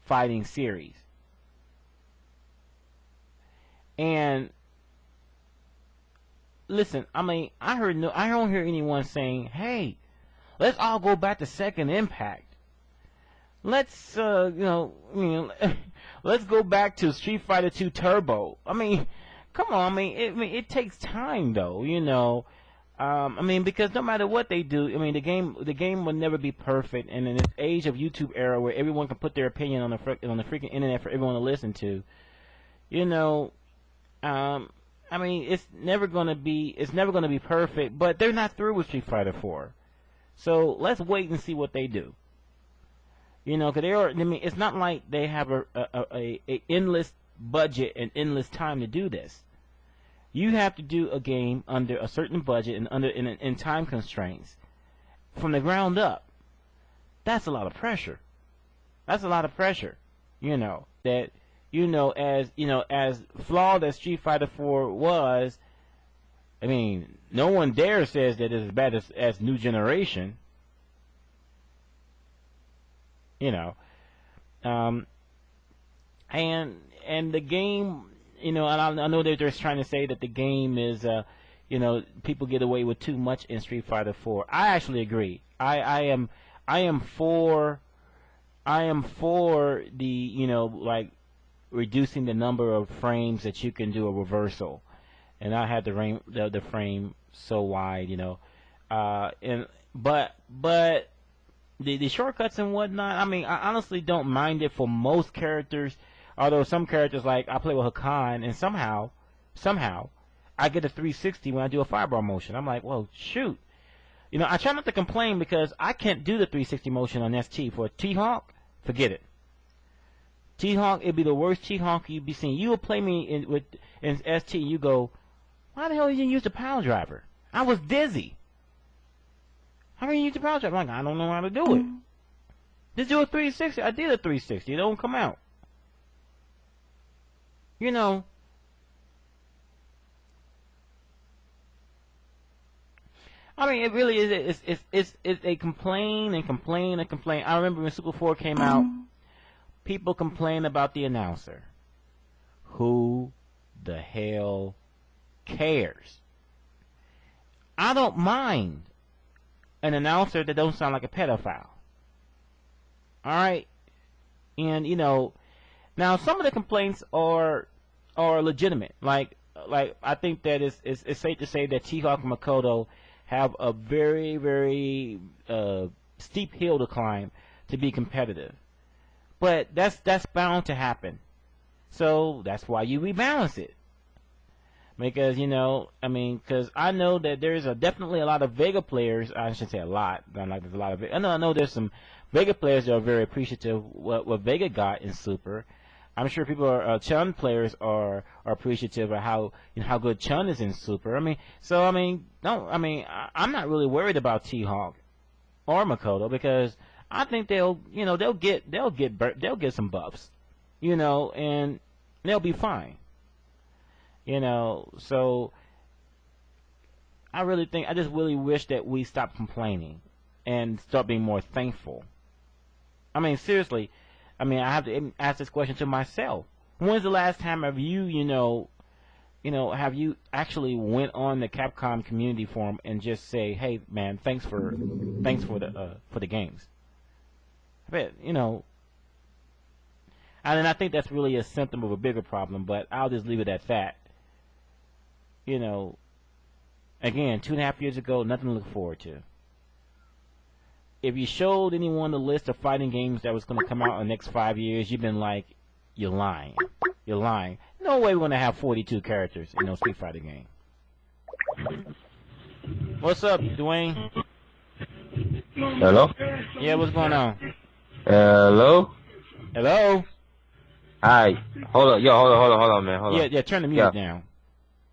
fighting series. And listen, I don't hear anyone saying, "Hey, let's all go back to Second Impact. Let's let's go back to Street Fighter 2 Turbo." Come on, it takes time though, because no matter what they do, the game will never be perfect, and in this age of YouTube era where everyone can put their opinion on the freaking internet for everyone to listen to, it's never gonna be perfect, but they're not through with Street Fighter 4. So let's wait and see what they do. Because it's not like they have a endless budget and endless time to do this. You have to do a game under a certain budget and in time constraints from the ground up. That's a lot of pressure. As flawed as Street Fighter 4 was, no one dare says that it's as bad as New Generation. And the game, and I know that they're trying to say that the game is, people get away with too much in Street Fighter 4. I actually agree. I am for the, reducing the number of frames that you can do a reversal. And I had the frame so wide, but the shortcuts and whatnot, I honestly don't mind it for most characters. Although some characters, like I play with Hakan, and somehow I get a 360 when I do a fireball motion. I'm like, well, shoot. I try not to complain because I can't do the 360 motion on ST. For a T-Hawk, forget it. T-Hawk, it'd be the worst T-Hawk you'd be seeing. You would play me in ST, you go, why the hell did you use the power driver? I was dizzy. How can you use the power driver? I'm like, I don't know how to do it. Just do a 360. I did a 360. It don't come out. You know. I mean, it really is. It's they complain and complain and complain. I remember when Super 4 came out, people complained about the announcer. Who the hell cares? I don't mind an announcer that don't sound like a pedophile. All right, and you know, now some of the complaints are legitimate. Like I think that it's safe to say that T-Hawk and Makoto have a very, very steep hill to climb to be competitive. But that's bound to happen. So that's why you rebalance it. Because, you know, I mean, because I know that there's definitely a lot of Vega players. I shouldn't say a lot. Not like there's a lot of Vega. I know there's some Vega players that are very appreciative what Vega got in Super. I'm sure people Chun players are appreciative of how good Chun is in Super. I mean, so I'm not really worried about T-Hawk or Makoto because I think they'll get some buffs, you know, and they'll be fine, you know. So I just really wish that we stop complaining and start being more thankful. I mean, seriously. I mean, I have to ask this question to myself. When's the last time have you actually went on the Capcom community forum and just say, "Hey, man, thanks for the games." I bet, you know. And I think that's really a symptom of a bigger problem. But I'll just leave it at that. You know, again, 2.5 years ago, nothing to look forward to. If you showed anyone the list of fighting games that was going to come out in the next 5 years, you've been like, you're lying. You're lying. No way we're going to have 42 characters in no Street Fighter game. What's up, Dwayne? Hello? Yeah, what's going on? Hello? Hello? Hi. Hold on, man. Hold on. Yeah, turn the music down.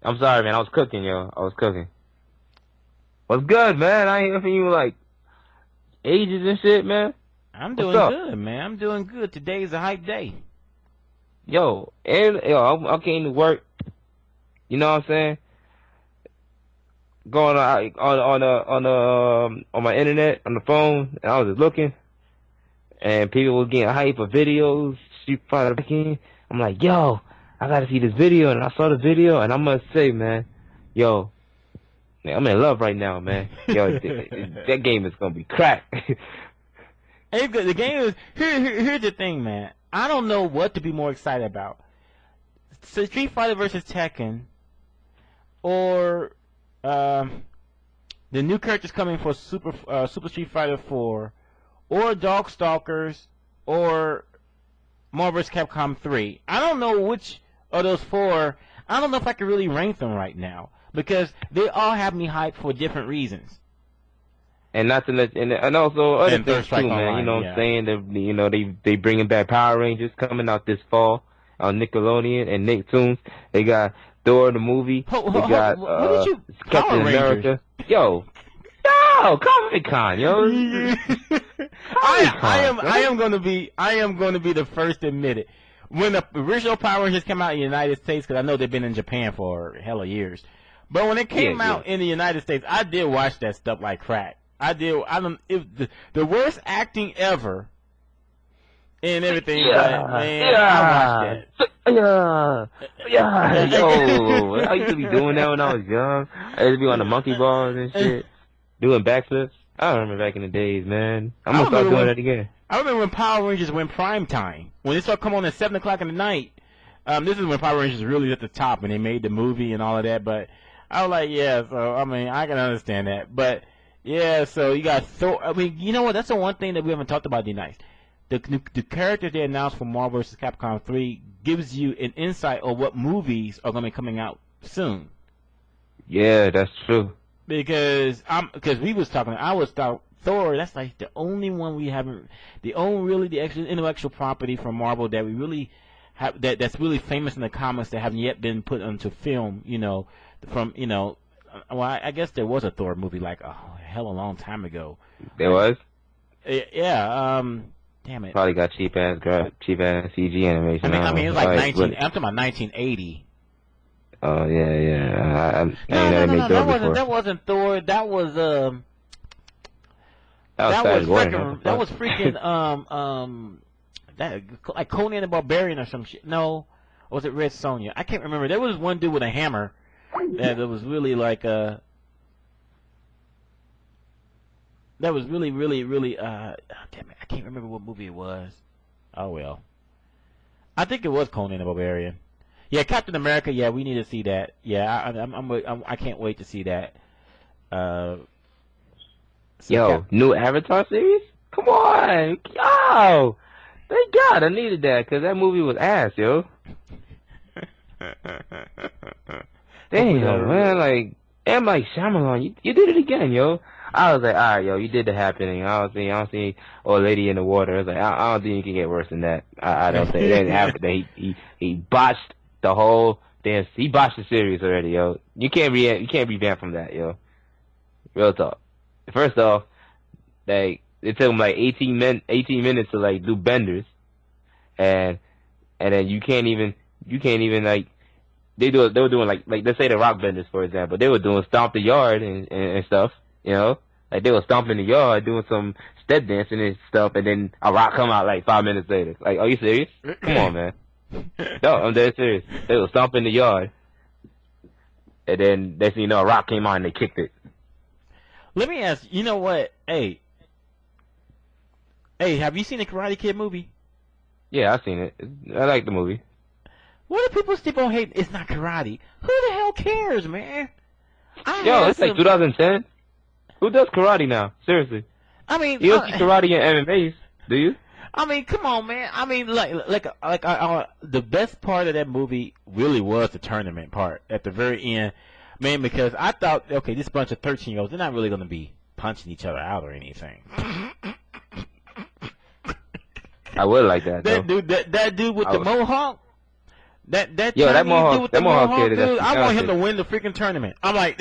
I'm sorry, man. I was cooking, yo. What's good, man? I ain't hear from you like ages and shit, man. I'm doing good, man. I'm doing good. Today's a hype day. I came to work. You know what I'm saying? Going on my internet on the phone, and I was just looking, and people were getting hype for videos. Street Fighter game. I'm like, yo, I gotta see this video, and I saw the video, and I must say, man, I'm in love right now, man. Yo, that game is gonna be crack. The game is here's the thing, man. I don't know what to be more excited about: Street Fighter versus Tekken, or the new characters coming for Super Street Fighter 4, or Darkstalkers, or Marvel vs. Capcom 3. I don't know which of those four. I don't know if I can really rank them right now. Because they all have me hyped for different reasons. And not to let, and also other And things too, man. Online, you know what I'm saying? They bringing back Power Rangers coming out this fall on Nickelodeon and Nicktoons. They got Thor the movie. They got Captain America. Yo, Comic Con, yo. I am going to be the first to admit it. When the original Power Rangers came out in the United States, because I know they've been in Japan for hella years. But when it came out in the United States, I did watch that stuff like crack. The worst acting ever and everything. Yeah, but, man, I watched that. Yo, I used to be doing that when I was young. I used to be on the monkey bars and shit, doing backflips. I remember back in the days, man. I'm gonna start doing that again. I remember when Power Rangers went prime time. When they started coming on at 7 o'clock in the night. This is when Power Rangers was really at the top and they made the movie and all of that. But I was like, yeah, so, I mean, I can understand that. But, yeah, so you got Thor. I mean, you know what? That's the one thing that we haven't talked about tonight. The characters they announced for Marvel vs. Capcom 3 gives you an insight of what movies are going to be coming out soon. Yeah, that's true. Because I was Thor, that's like the only one we haven't, the only really the extra intellectual property from Marvel that we really have that's really famous in the comics that haven't yet been put onto film. From well, I guess there was a Thor movie like a hell a long time ago. There was. Yeah. Damn it. Probably got cheap ass CG animation. I mean, it's like probably, I'm talking about 1980. Oh yeah. No, that wasn't Thor. That was that was freaking that like Conan the Barbarian or some shit. No, or was it Red Sonja? I can't remember. There was one dude with a hammer that was really like that was really damn it, I can't remember what movie it was. Oh well, I think it was Conan the Barbarian. Yeah, Captain America. Yeah, we need to see that. Yeah, I can't wait to see that. New Avatar series? Come on, yo! Thank God I needed that because that movie was ass, yo. Damn, man, like M. Night Shyamalan, you did it again, yo. I was like, all right, yo, you did the happening. I don't see old lady in the water. I was like, I don't think you can get worse than that. I don't think it didn't happen. He botched the whole damn. He botched the series already, yo. You can't revamp from that, yo. Real talk. First off, like it took him like 18 minutes to like do benders, and then you can't even like they were doing like let's say the rock benders for example, they were doing stomp the yard and stuff, like they were stomping the yard doing some step dancing and stuff, and then a rock come out like 5 minutes later. Like, are you serious? Come on, man. No, I'm dead serious. They were stomping the yard, and then next thing you know, a rock came out and they kicked it. Let me ask, you know what? Hey, have you seen the Karate Kid movie? Yeah, I've seen it. I like the movie. What do people still on hate? It's not karate. Who the hell cares, man? It's like 2010. Who does karate now? Seriously. I mean, you don't see karate in MMAs, do you? I mean, come on, man. I mean, the best part of that movie really was the tournament part at the very end. Man, because I thought, okay, this bunch of 13-year-olds, they're not really going to be punching each other out or anything. I would like that, though. That dude with the mohawk, that Mohawk kid, dude, I want him to win the freaking tournament. I'm like,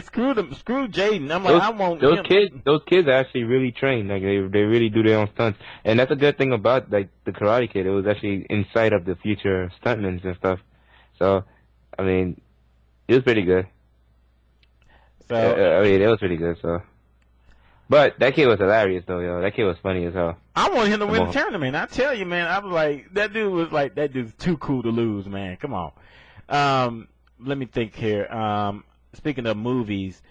screw Jaden. I'm like, I want those him. Those kids are actually really trained. Like they really do their own stunts, and that's a good thing about like the Karate Kid. It was actually inside of the future stuntmen and stuff. So, I mean. It was pretty good. So it was pretty good. So, but that kid was hilarious though, yo. That kid was funny as hell. I wanted him to win the tournament. I tell you, man. I was like, that dude's too cool to lose, man. Come on. Let me think here. Speaking of movies,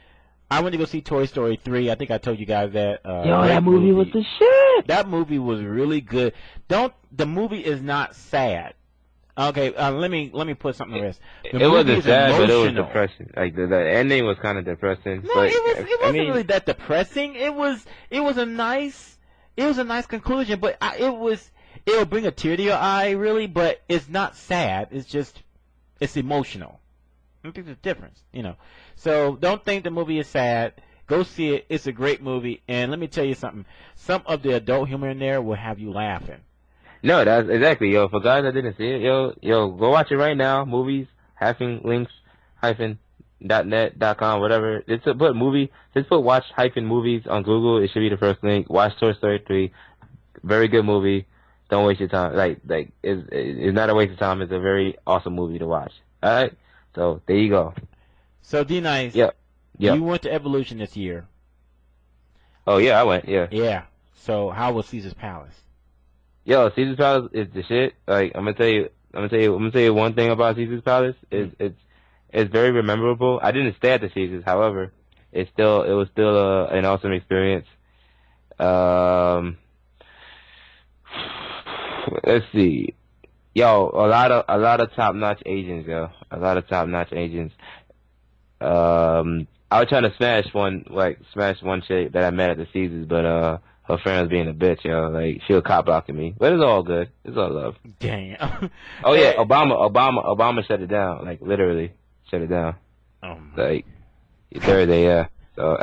I went to go see Toy Story 3. I think I told you guys that. That movie was the shit. That movie was really good. The movie is not sad. Okay, let me put something to rest. It wasn't sad, but it was depressing. Like the ending was kind of depressing. No, but, it wasn't really that depressing. It was a nice conclusion, but it will bring a tear to your eye, really. But it's not sad. It's emotional. I think there's a difference, So don't think the movie is sad. Go see it. It's a great movie, and let me tell you something. Some of the adult humor in there will have you laughing. No, that's exactly, yo. For guys that didn't see it, yo, go watch it right now. Movies, .net.com, whatever. Just put watch movies on Google. It should be the first link. Watch Toy Story 3. Very good movie. Don't waste your time. Like it's not a waste of time. It's a very awesome movie to watch. All right. So there you go. So D-Nice. Yep. You went to Evolution this year. Oh yeah, I went. Yeah. Yeah. So how was Caesar's Palace? Yo, Caesar's Palace is the shit. Like I'm gonna tell you one thing about Caesar's Palace is it's very memorable. I didn't stay at the Caesars, however, it was still an awesome experience. Let's see. Yo, a lot of top-notch Asians, yo. A lot of top-notch Asians. I was trying to smash one chick that I met at the Caesars, but her friend was being a bitch, yo. Like, she was cop blocking me. But it's all good. It's all love. Damn. Oh yeah, Obama shut it down. Like, literally shut it down. Like, Thursday, yeah. So,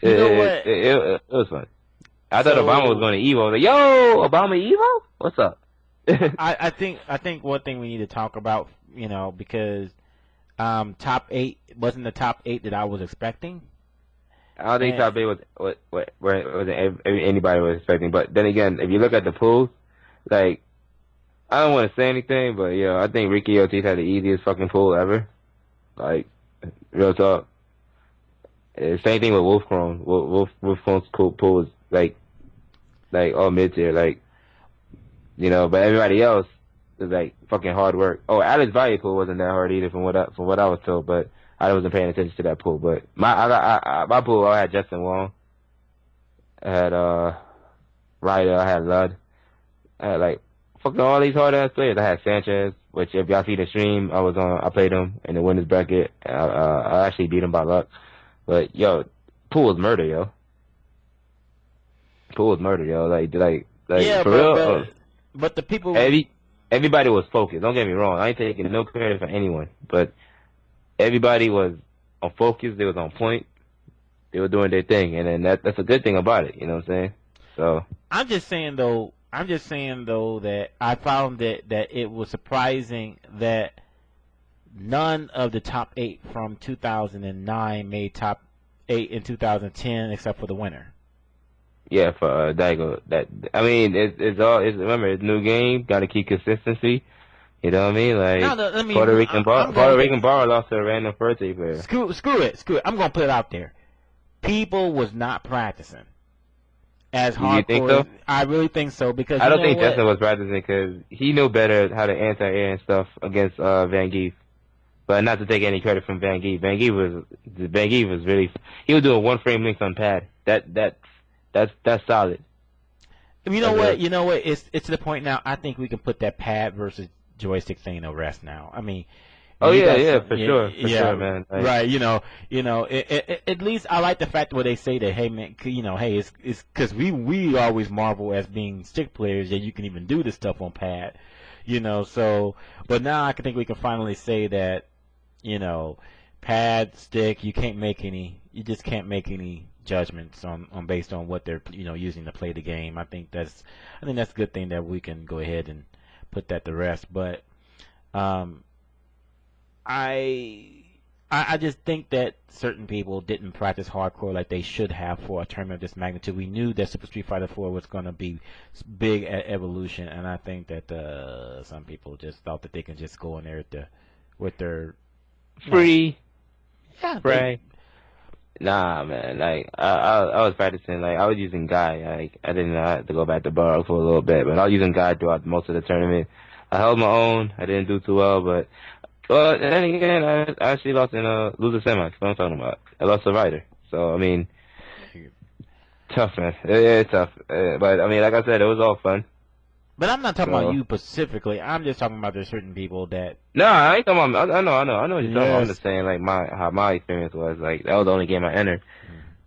You know what? It was fun. I thought So- Obama was going to Evo. I was like, yo, Obama Evo? What's up? I think one thing we need to talk about, because top 8 wasn't the top 8 that I was expecting. I don't think And- top 8 was anybody was expecting. But then again, if you look at the pools, like, I don't want to say anything, but I think Ricky Ortiz had the easiest fucking pool ever. Like, real talk. Same thing with Wolfcrone. Wolfcrone's pool was like all mid tier, like, but everybody else is like fucking hard work. Oh, Alex Valle pool wasn't that hard either, from what I was told, but I wasn't paying attention to that pool. But my pool, I had Justin Wong, I had Ryder, I had Ludd, I had like fucking all these hard ass players. I had Sanchez, which if y'all see the stream, I played him in the winners bracket. I actually beat him by luck. But yo, pool was murder, yo. Pool was murder, yo. Like yeah, for but, real. but the people. Everybody was focused. Don't get me wrong. I ain't taking no credit for anyone, but everybody was on focus. They was on point. They were doing their thing, and then that's a good thing about it. You know what I'm saying? So I'm just saying though that I found that it was surprising that none of the top 8 from 2009 made top 8 in 2010 except for the winner. yeah, for Daigo, remember it's new game. Got to keep consistency. You know what I mean? Like Puerto Rican bar lost to a random first player. Screw it. I'm gonna put it out there. People was not practicing as hardcore. You think so? I really think so, because I don't think Justin was practicing because he knew better how to anti-air and stuff against Van Geef. But not to take any credit from Van Geef. Van Geef was really, he was doing one frame links on pad. That's solid. You know what? It's to the point now. I think we can put that pad versus joystick thing to rest now. I mean. For sure, man. Like, right? At least I like the fact where they say that, hey man, hey, it's because we always marvel as being stick players that you can even do this stuff on pad, So, but now I think we can finally say that, pad, stick, you just can't make any judgments on based on what they're using to play the game. I think that's a good thing that we can go ahead and put that to rest, but I just think that certain people didn't practice hardcore like they should have for a tournament of this magnitude. We knew that Super Street Fighter 4 was going to be big at Evolution, and I think that some people just thought that they can just go in there with their free. Yeah, right. Nah, man. Like I was practicing. Like I was using Guy. Like I didn't have to go back to Burrow for a little bit, but I was using Guy throughout most of the tournament. I held my own. I didn't do too well, but then again, I actually lost in a loser semi. That's what I'm talking about. I lost to Ryder. So I mean, tough, man. It's tough. But I mean, like I said, it was all fun. But I'm not talking about you specifically. I'm just talking about there's certain people that. No, I ain't talking about. I know what you're talking about. I'm Yes. just saying like how my experience was. Like that was the only game I entered.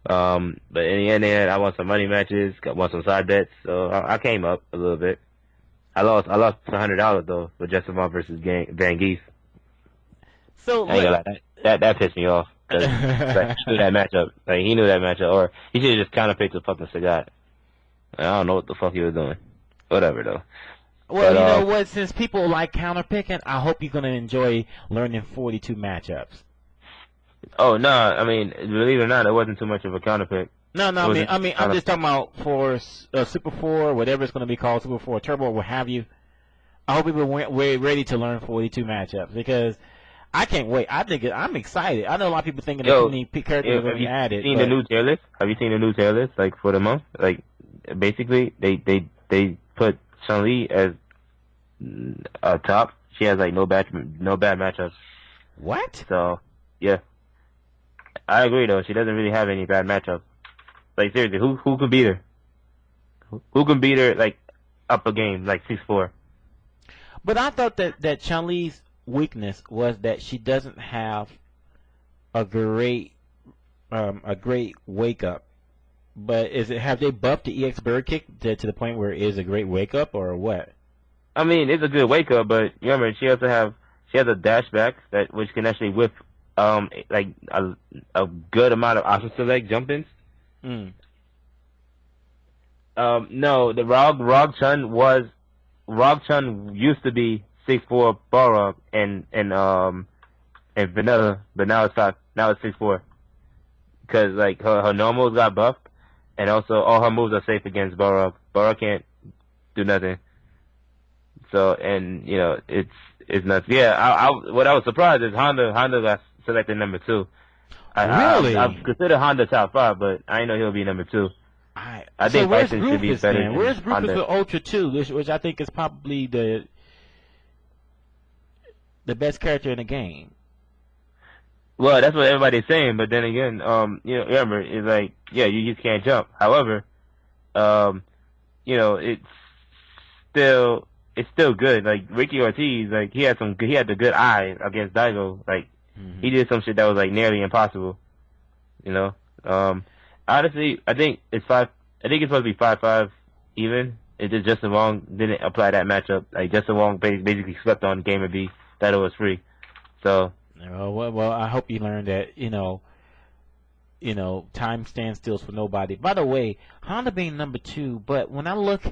But in the end, I won some money matches, won some side bets, so I came up a little bit. I lost $100 though for Justin versus Van Geef. So I ain't gonna lie, that pissed me off. 'Cause, like, he knew that matchup. Like he knew that matchup, or he should have just counterpicked the fucking Sagat. I don't know what the fuck he was doing. Whatever though. Well, But, you know what? Since people like counterpicking, I hope you're gonna enjoy learning 42 matchups. Oh no, I mean, believe it or not, it wasn't too much of a counterpick. No, I'm just talking about for Super 4, whatever it's gonna be called, Super 4 Turbo, or what have you. I hope people we're ready to learn 42 matchups because I can't wait. I'm excited. I know a lot of people thinking that too many characters are going to be added. Have you seen the new tier list? Have you seen the new tier list? Like for the month, like basically they put Chun-Li as top. She has like no bad matchups. What? So yeah, I agree though. She doesn't really have any bad matchups. Like seriously, who can beat her? Who can beat her like up a game like 6-4? But I thought that Chun-Li's weakness was that she doesn't have a great wake up. But have they buffed the EX bird kick to the point where it is a great wake up or what? I mean, it's a good wake up, but remember she has a dash back which can actually whip like a good amount of option select jump ins. Mm. No, the Rog Chun used to be 6'4" Balrog and Vanilla, but now it's 6'4", because like her normals got buffed, and also all her moves are safe against Balrog. Balrog can't do nothing. So, and you know, it's nuts. Yeah, what I was surprised is Honda got selected number 2. Really? I consider Honda top 5, but I didn't know he'll be number 2. I think where's Bison should be Rufus better then? than Where's Rufus Honda. with Ultra 2, which I think is probably the best character in the game? Well, that's what everybody's saying, but then again, you know, remember, it's like, yeah, you just can't jump. However, you know, it's still good. Like Ricky Ortiz, like he had the good eye against Daigo. Like he did some shit that was like nearly impossible. You know, honestly, I think it's supposed to be 5-5 even. It's just Justin Wong didn't apply that matchup. Like Justin Wong basically slept on Gamer B that it was free. So. Well, I hope you learned that, you know, time stands still for nobody. By the way, Honda being number 2, but when I look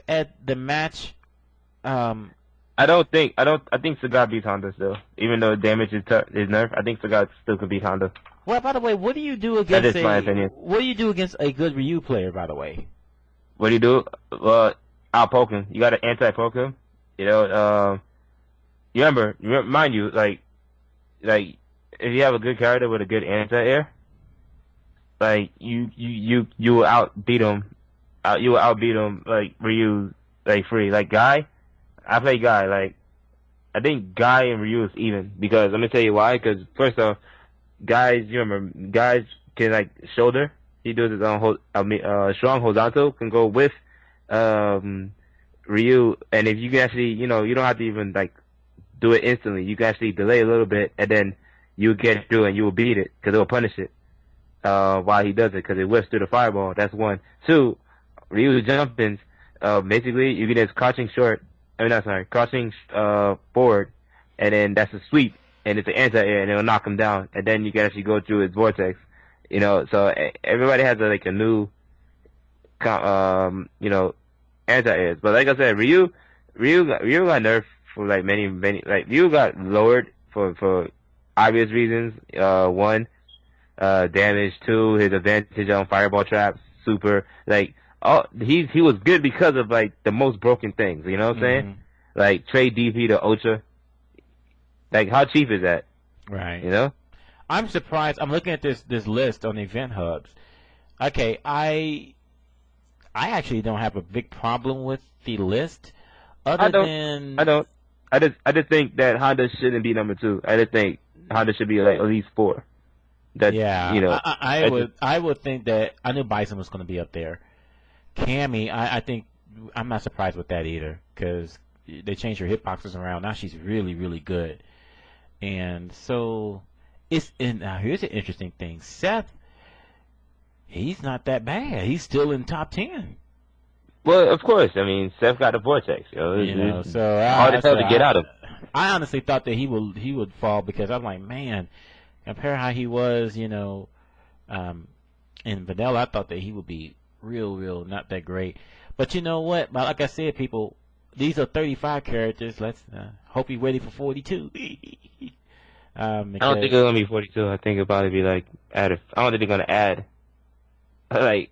at the match, I think Sagat beats Honda still, even though damage is nerf. I think Sagat still could beat Honda. Well, by the way, what do you do against my opinion. What do you do against a good Ryu player? By the way, what do you do? Well, I'll poke him. You got to anti-poke him. You know, mind you, like if you have a good character with a good anti-air, like you will outbeat him. You will outbeat him like Ryu, like free. Like Guy, I play Guy. Like I think Guy and Ryu is even, because let me tell you why. Because first off, guys can like shoulder. He does his own strong horizontal can go with Ryu, and if you can actually, you know, you don't have to even like do it instantly. You can actually delay a little bit, and then you get through and you will beat it, because it will punish it while he does it, because it whips through the fireball. That's 1. 2, Ryu's jumpings, basically you can just crouching forward, and then that's a sweep, and it's an anti-air, and it'll knock him down, and then you can actually go through his vortex. You know, so everybody has a new, you know, anti-airs. But like I said, Ryu got nerfed for like many, like Ryu got lowered for obvious reasons. 1, damage. 2, his advantage on fireball traps. Super. Like, he was good because of like the most broken things. You know what I'm saying? Like trade DP to Ultra. Like, how cheap is that? Right. You know? I'm surprised. I'm looking at this list on Event Hubs. Okay, I actually don't have a big problem with the list. I just think that Honda shouldn't be number 2. I just think Honda should be like at least 4. Yeah, you know, I would think that I knew Bison was going to be up there. Cammy, I think I'm not surprised with that either, because they changed her hitboxes around. Now she's really, really good. And so now here's an interesting thing. Seth, he's not that bad. He's still in top 10. Well, of course. I mean, Seth got a vortex. So hard as hell to get out of. I honestly thought that he would fall, because I'm like, man, compare how he was, you know, in Vanilla. I thought that he would be real not that great. But you know what? Like I said, people, these are 35 characters. Let's hope he's ready for 42. I don't think it's gonna be 42. I think it'll probably be like I don't think they're gonna add like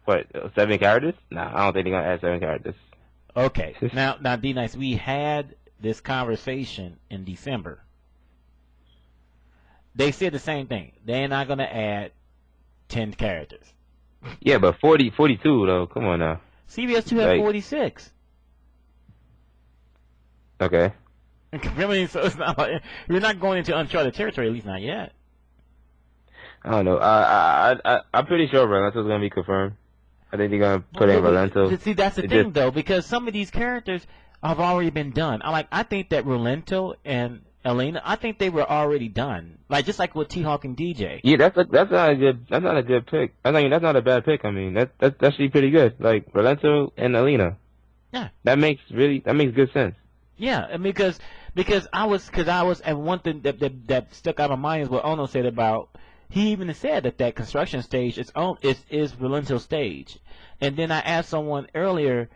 7 characters. Nah, I don't think they're gonna add 7 characters. Okay. now D Nice, we had this conversation in December. They said the same thing. They're not gonna add 10 characters. Yeah, but 42 though. Come on now. CBS 2 had 46. Okay. I mean, so it's not like we're not going into uncharted territory, at least not yet. I don't know. I'm pretty sure Relento's gonna be confirmed. I think they're gonna put in Relento. See, that's the thing though, because some of these characters have already been done. I think that Relento and Elena, I think they were already done. Like just like with T-Hawk and DJ. Yeah, that's not a good pick. I mean, that's not a bad pick. I mean, that's actually pretty good. Like Relento and Elena. Yeah. That makes good sense. Yeah, I mean, because I was and one thing that stuck out of my mind is what Ono said about, he even said that construction stage is Relentil stage. And then I asked someone earlier,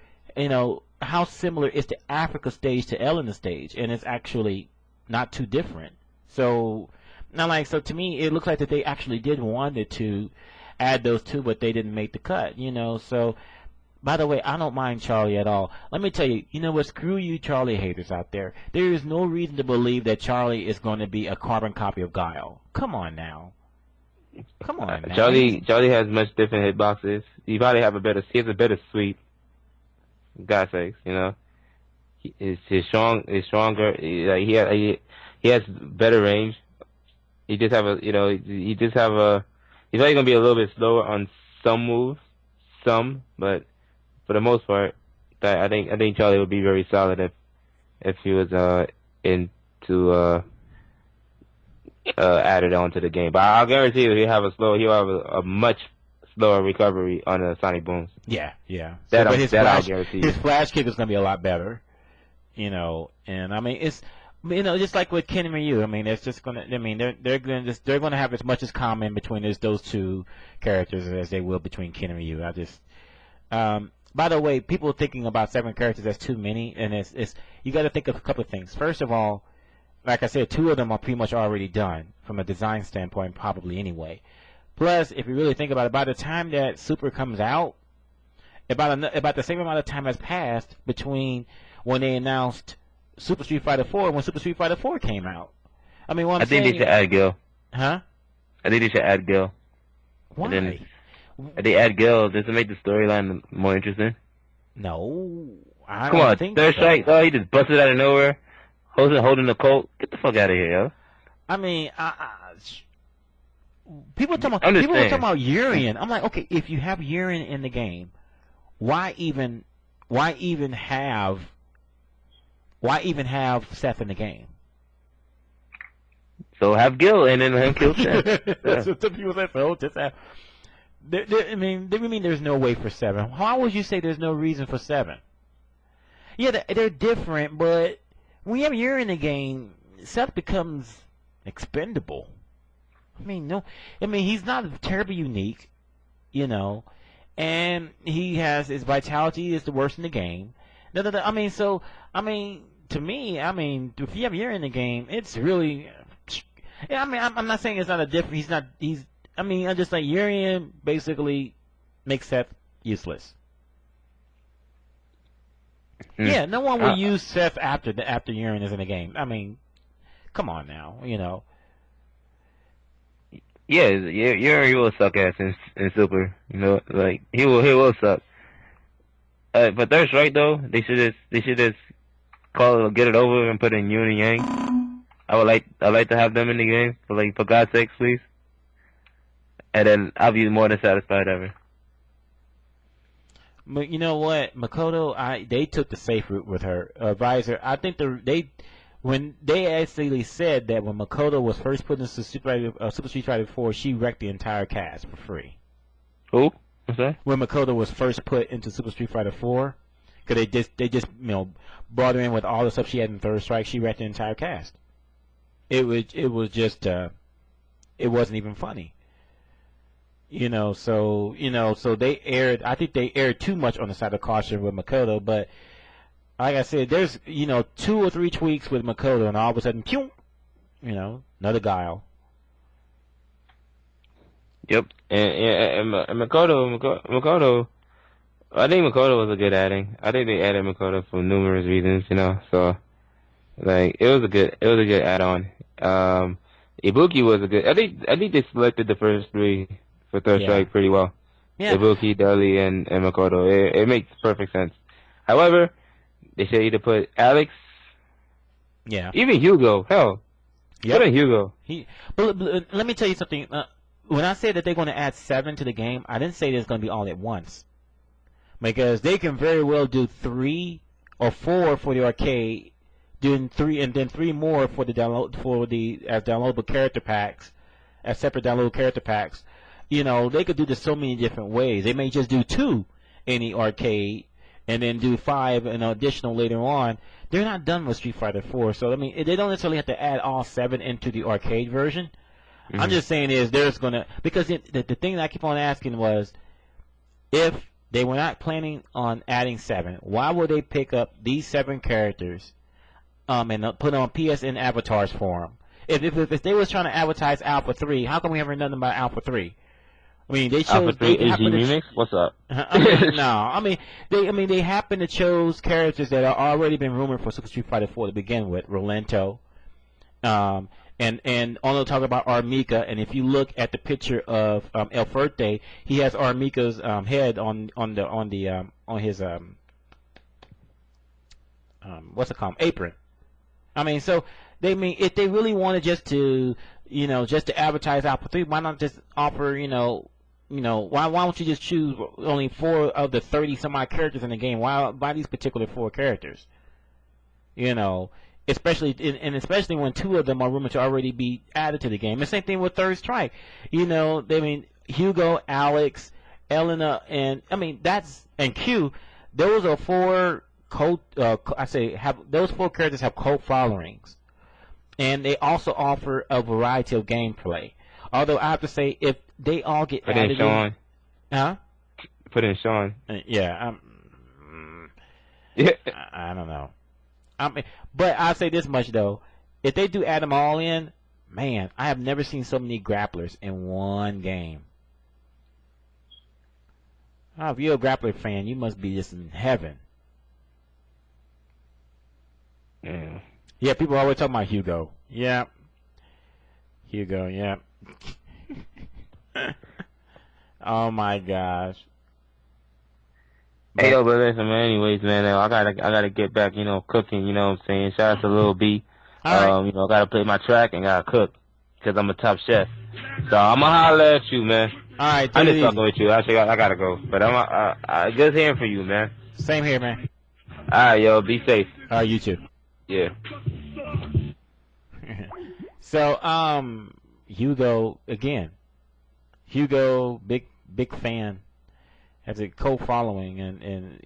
how similar is the Africa stage to Elena stage, and it's actually not too different. So so to me, it looks like that they actually did wanted to add those two, but they didn't make the cut. So. By the way, I don't mind Charlie at all. Let me tell you, you know what? Screw you Charlie haters out there. There is no reason to believe that Charlie is going to be a carbon copy of Guile. Come on now. Come on now. Charlie has much different hitboxes. He probably he has a better sweep. God's sakes, He's stronger. He has better range. He's probably gonna be a little bit slower on some moves, but for the most part, I think Charlie would be very solid if he was added onto the game. But I'll guarantee you he'll have a much slower recovery on the Sonic Booms. Yeah. I'll guarantee you. His flash kick is gonna be a lot better. And I mean it's just like with Ken and Ryu. I mean it's just gonna they're gonna have as much as common between those two characters as they will between Ken and Ryu. By the way, people thinking about 7 characters as too many, and it's you got to think of a couple of things. First of all, like I said, 2 of them are pretty much already done from a design standpoint, probably anyway. Plus, if you really think about it, by the time that Super comes out, about the same amount of time has passed between when they announced Super Street Fighter 4 and when Super Street Fighter 4 came out. I mean, I think they should add Gil. Huh? I think they should add Gil. Why? They add Gil just to make the storyline more interesting. No, I Come don't on, think Third so. Strike. Oh, he just busted out of nowhere, holding the Colt. Get the fuck out of here, yo. I mean, people talking about Urian. I'm like, okay, if you have Urian in the game, why even have Seth in the game? So have Gil and then let him kill Seth. That's what the people say. So just have. I mean, there's no way for 7. Why would you say there's no reason for 7? Yeah, they're different, but when you have Urian in the game, Seth becomes expendable. I mean, he's not terribly unique, and his vitality is the worst in the game. No, to me, if you have Urian in the game, it's really. Yeah, I'm not saying it's not a different. I'm just like Urian basically makes Seth useless. Yeah, no one will use Seth after Urian is in the game. I mean, come on now, Yeah, Urian will suck ass in Super. Like he will suck. But that's right though. They should just get it over and put in Yun and Yang. I'd like to have them in the game for God's sakes, please. And then I'll be more than satisfied ever. But you know what, Makoto, they took the safe route with her. Visor, I think when they actually said that when Makoto was first put into Super Street Fighter 4, she wrecked the entire cast for free. Who? What's that? When Makoto was first put into Super Street Fighter 4, because they just brought her in with all the stuff she had in Third Strike, she wrecked the entire cast. It was just it wasn't even funny. So they aired. I think they aired too much on the side of caution with Makoto. But like I said, there's 2 or 3 tweaks with Makoto, and all of a sudden, pew, another Guile. Yep, and Makoto. I think Makoto was a good adding. I think they added Makoto for numerous reasons, So, like, it was a good add-on. Ibuki was a good. I think they selected the first 3 for Third Strike pretty well. Yeah. Ibuki, Dudley, and Makoto. It makes perfect sense. However, they should either put Alex. Yeah. Even Hugo. Hell. Yeah. Put in Hugo. But let me tell you something. When I said that they're going to add 7 to the game, I didn't say it's going to be all at once. Because they can very well do 3 or 4 for the arcade, doing 3 and then 3 more for the as downloadable character packs, as separate downloadable character packs. They could do this so many different ways. They may just do 2 in the arcade and then do 5 and additional later on. They're not done with Street Fighter 4, so they don't necessarily have to add all 7 into the arcade version. I'm just saying is there's gonna because the thing that I keep on asking was if they were not planning on adding 7, why would they pick up these 7 characters and put on PSN avatars for them? If they was trying to advertise Alpha 3, how come we haven't heard nothing about Alpha 3? I mean, they chose Alpha 3 they AG happen to remix. What's up? they happen to chose characters that are already been rumored for Super Street Fighter 4 to begin with, Rolento, and Ono talk about Armika, and if you look at the picture of El Fuerte, he has Armika's head on his what's it called, apron. I mean, so if they really wanted just to advertise Alpha 3, why not just offer why don't you just choose only 4 of the 30 some odd characters in the game? Why these particular 4 characters? Especially when 2 of them are rumored to already be added to the game. The same thing with Third Strike. Hugo, Alex, Elena, and Q. Those are 4 those 4 characters have cult followings, and they also offer a variety of gameplay. Although I have to say, if they all get Put added in Sean. huh? Put in Sean. Yeah, Yeah. I don't know. But I'll say this much though: if they do add them all in, man, I have never seen so many grapplers in one game. Oh, if you're a grappler fan, you must be just in heaven. Yeah. Yeah, people always talk about Hugo. Yeah. Hugo, yeah. Oh my gosh. Hey, yo, but listen, man. Anyways, man, I gotta get back, cooking. You know what I'm saying? Shout out to Lil B. All right. I gotta play my track and gotta cook because I'm a top chef. So I'ma holler at you, man. All right. I'm Take just it talking easy. with you. Actually, I gotta go, but I'm good hearing from you, man. Same here, man. All right, yo, be safe. All right, you too. Yeah. So, Hugo again. Hugo, big fan, has a cult following, and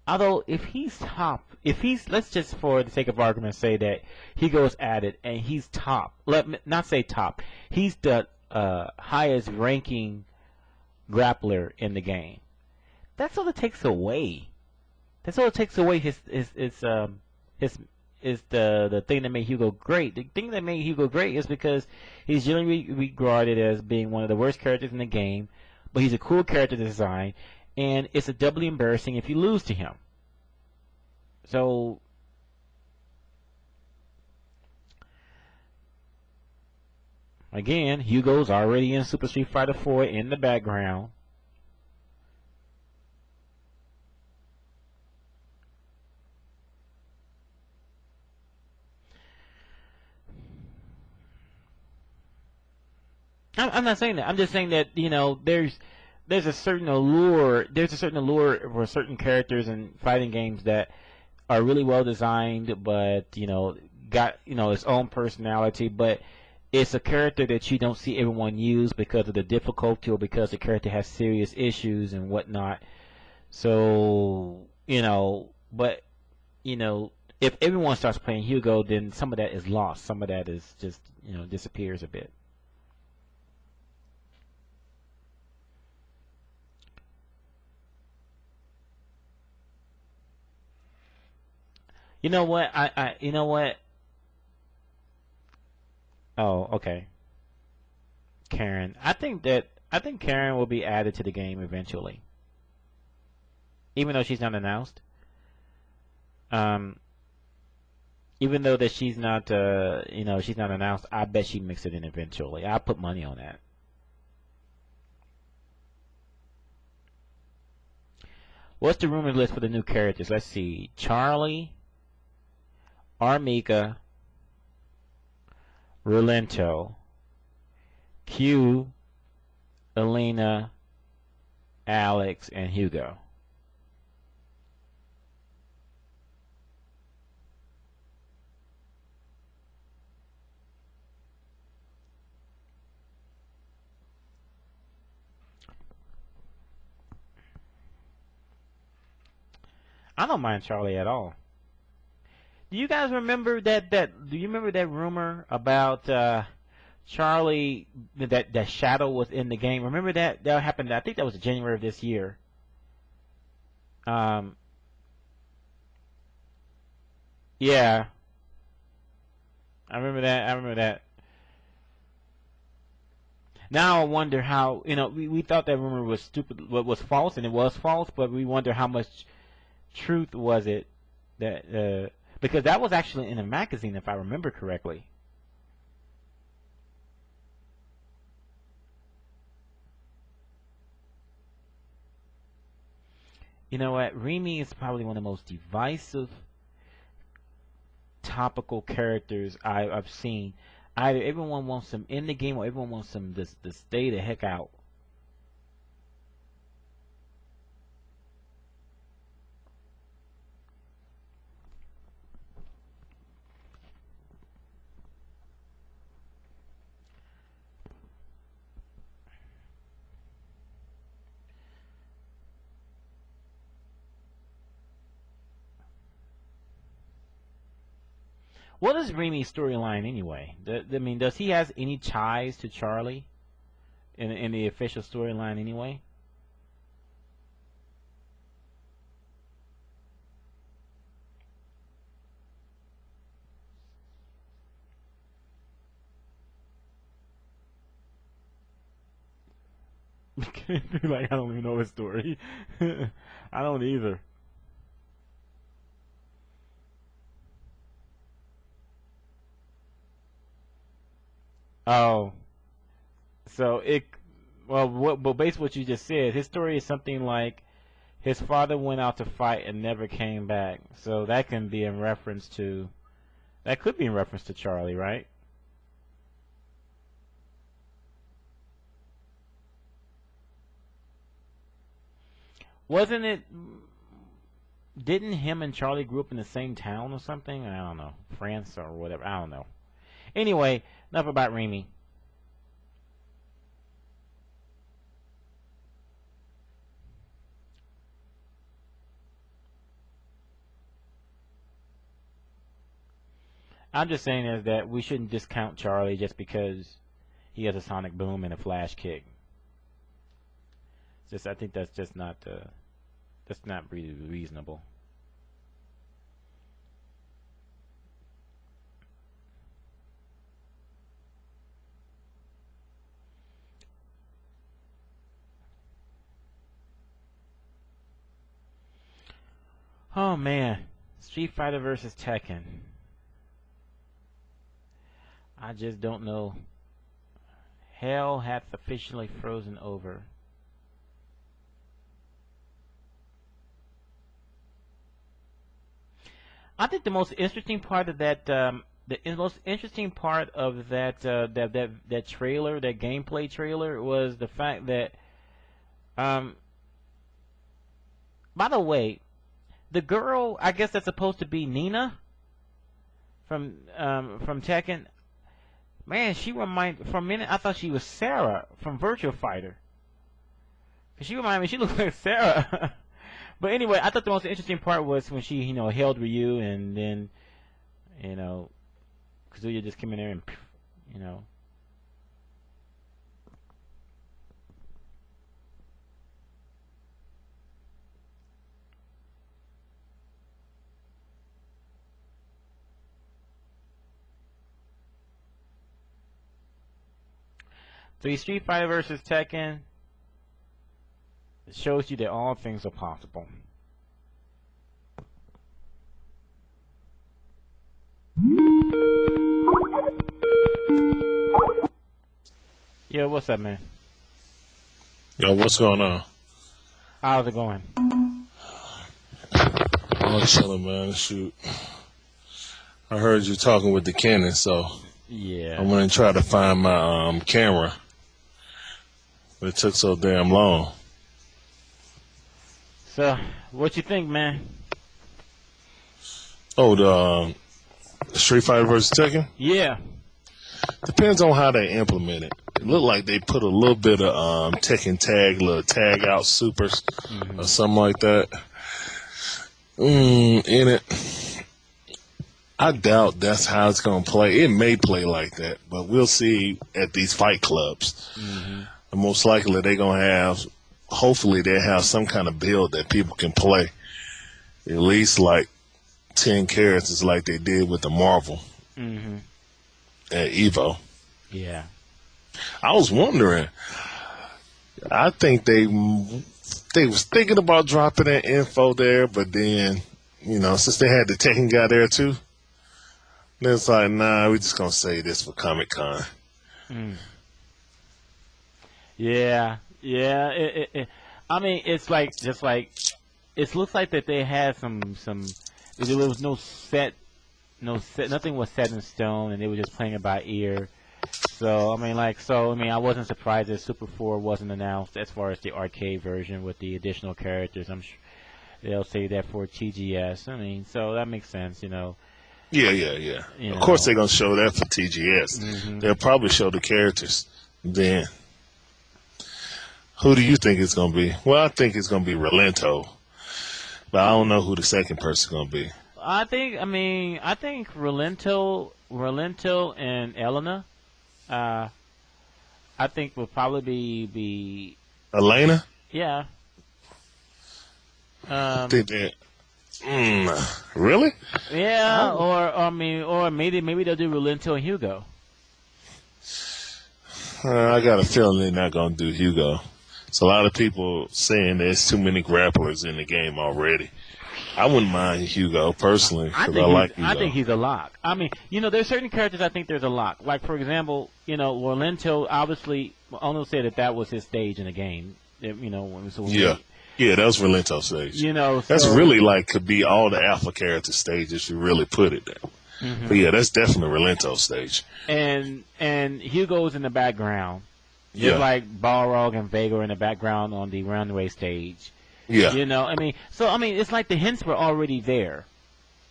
although let's just for the sake of argument say that Hugo's added and he's top. Let me not say top. He's the highest ranking grappler in the game. That's all it takes away. That's all it takes away his is the thing that made Hugo great. The thing that made Hugo great is because he's generally regarded as being one of the worst characters in the game, but he's a cool character design, and it's a doubly embarrassing if you lose to him. So, again, Hugo's already in Super Street Fighter 4 in the background. I'm not saying that. I'm just saying that there's a certain allure. There's a certain allure for certain characters in fighting games that are really well designed, but got its own personality. But it's a character that you don't see everyone use because of the difficulty or because the character has serious issues and whatnot. So but if everyone starts playing Hugo, then some of that is lost. Some of that is just disappears a bit. You know what? You know what? Oh, okay. Karen. I think Karen will be added to the game eventually. Even though she's not announced. Even though that she's not she's not announced, I bet she mix it in eventually. I put money on that. What's the rumor list for the new characters? Let's see. Charlie, Armika, Rolento, Q, Elena, Alex, and Hugo. I don't mind Charlie at all. Do you guys remember that? Do you remember that rumor about Charlie, that shadow was in the game. Remember that happened? I think that was January of this year. Yeah, I remember that. Now I wonder how, we thought that rumor was stupid, was false, and it was false, but we wonder how much truth was it that, because that was actually in a magazine, if I remember correctly. You know what? Remy is probably one of the most divisive, topical characters I've seen. Either everyone wants them in the game or everyone wants them to stay the heck out. What is Remy's storyline anyway? Does he has any ties to Charlie in the official storyline anyway? Like, I don't even know his story. I don't either. Oh, so but based on what you just said, his story is something like his father went out to fight and never came back. So that could be in reference to Charlie, right? Wasn't it? Didn't him and Charlie grew up in the same town or something? I don't know, France or whatever. I don't know. Anyway, enough about Remy. I'm just saying is that we shouldn't discount Charlie just because he has a sonic boom and a flash kick. I think that's just not really reasonable. Oh man, Street Fighter versus Tekken. I just don't know. Hell hath officially frozen over. I think the most interesting part of that, that trailer, that gameplay trailer, was the fact that, by the way, the girl, I guess that's supposed to be Nina from Tekken. Man, for a minute I thought she was Sarah from Virtua Fighter. She reminded me, she looked like Sarah. But anyway, I thought the most interesting part was when she, held Ryu, and then, Kazuya just came in there and, So Street Fighter versus Tekken, it shows you that all things are possible. Yo, what's up, man? Yo, what's going on? How's it going? I'm chilling, man. Shoot. I heard you talking with the Canon, so yeah, I'm going to try to find my camera. But it took so damn long. So, what you think, man? Oh, the Street Fighter vs. Tekken? Yeah. Depends on how they implement it. It looked like they put a little bit of Tekken tag, little tag out supers or something like that in it. I doubt that's how it's going to play. It may play like that, but we'll see at these fight clubs. Mm-hmm. And most likely they're going to have, hopefully they have some kind of build that people can play. At least like 10 characters like they did with the Marvel at EVO. Yeah. I was wondering, I think they was thinking about dropping that info there, but then, since they had the Tekken guy there too, then it's like, nah, we're just going to say this for Comic-Con. Mm. Yeah. I mean, it's like, just like, it looks like that they had some, there was nothing was set in stone, and they were just playing it by ear. So, I wasn't surprised that Super 4 wasn't announced as far as the arcade version with the additional characters. I'm sure they'll say that for TGS. So that makes sense, Yeah. Of course they're going to show that for TGS. Mm-hmm. They'll probably show the characters then. Who do you think it's going to be? Well, I think it's going to be Relento. But I don't know who the second person's going to be. I think Relento and Elena, I think will probably be Elena? yeah. I think that. Really? Yeah, or maybe they'll do Relento and Hugo. I got a feeling they're not going to do Hugo. It's a lot of people saying there's too many grapplers in the game already. I wouldn't mind Hugo personally because I like Hugo. I think he's a lock. There's certain characters I think there's a lock. Like for example, Relento obviously Ono said that was his stage in the game. Yeah, that was Relento's stage. That's really could be all the alpha character stages if you really put it there. Mm-hmm. But yeah, that's definitely Relento's stage. And Hugo's in the background. Just like Balrog and Vega are in the background on the runway stage. Yeah. It's like the hints were already there.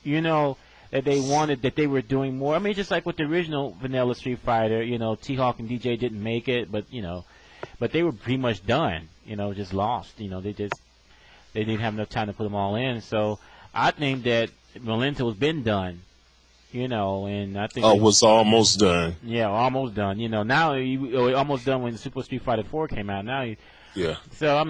That they were doing more. Just like with the original vanilla Street Fighter, T-Hawk and DJ didn't make it, but they were pretty much done, just lost. They didn't have enough time to put them all in. So I think that Melento's been done. And I think was almost done. Yeah, almost done. Now almost done when Super Street Fighter 4 came out. Now, So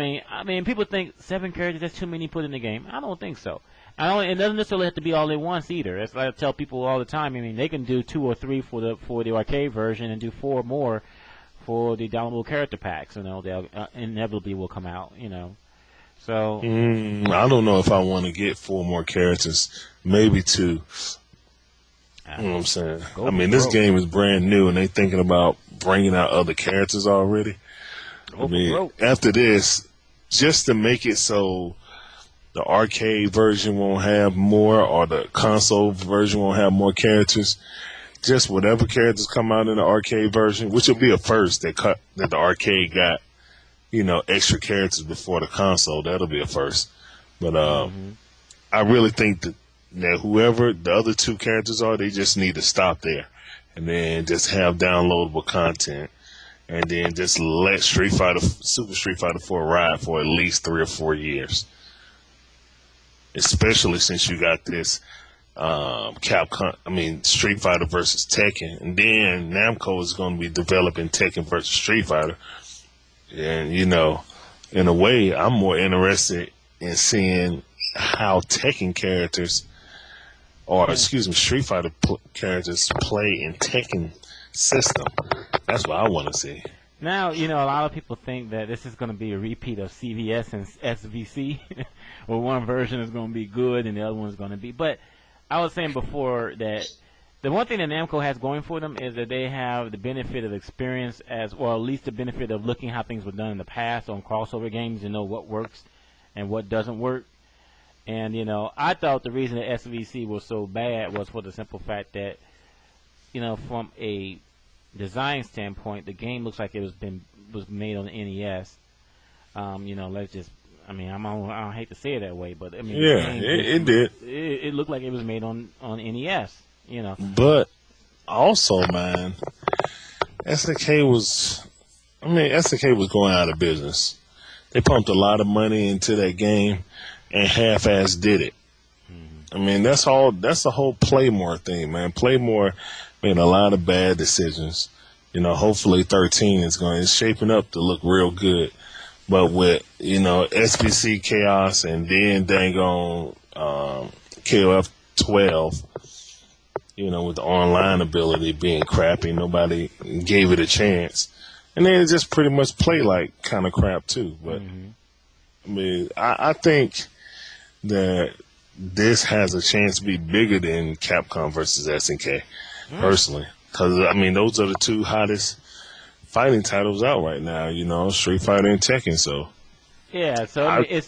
people think 7 characters that's too many put in the game. I don't think so. It doesn't necessarily have to be all at once either. As I tell people all the time. They can do 2 or 3 for the arcade version and do 4 more for the downloadable character packs. They'll inevitably will come out. So I don't know if I want to get 4 more characters. Maybe 2. You know what I'm saying? This game is brand new, and they thinking about bringing out other characters already. After this, just to make it so the arcade version won't have more, or the console version won't have more characters, just whatever characters come out in the arcade version, which will be a first that the arcade got, extra characters before the console. That'll be a first. But I really think that whoever the other 2 characters are, they just need to stop there and then just have downloadable content and then just let Super Street Fighter 4 ride for at least 3 or 4 years. Especially since you got this Street Fighter versus Tekken, and then Namco is going to be developing Tekken versus Street Fighter. And in a way, I'm more interested in seeing how Tekken characters, Street Fighter characters play in Tekken system. That's what I want to see. Now, a lot of people think that this is going to be a repeat of CVS and SVC, where one version is going to be good and the other one is going to be. But I was saying before that the one thing that Namco has going for them is that they have the benefit of experience, at least the benefit of looking how things were done in the past on crossover games and know what works and what doesn't work. And, I thought the reason that SVC was so bad was for the simple fact that, from a design standpoint, the game looks like it was made on the NES. Let's just, I don't hate to say it that way, but it did. It looked like it was made on NES. But also, man, SFxT was going out of business. They pumped a lot of money into that game and half-ass did it. I mean, that's all. That's the whole Playmore thing, man. Playmore made a lot of bad decisions. You know, hopefully 13 is shaping up to look real good. But with, you know, SBC Chaos and then dang on KOF 12, you know, with the online ability being crappy, nobody gave it a chance. And then it just pretty much played like kind of crap too. But I mean, I think that this has a chance to be bigger than Capcom versus SNK, personally. Because, I mean, those are the two hottest fighting titles out right now, you know, Street Fighter and Tekken. So yeah, so I mean,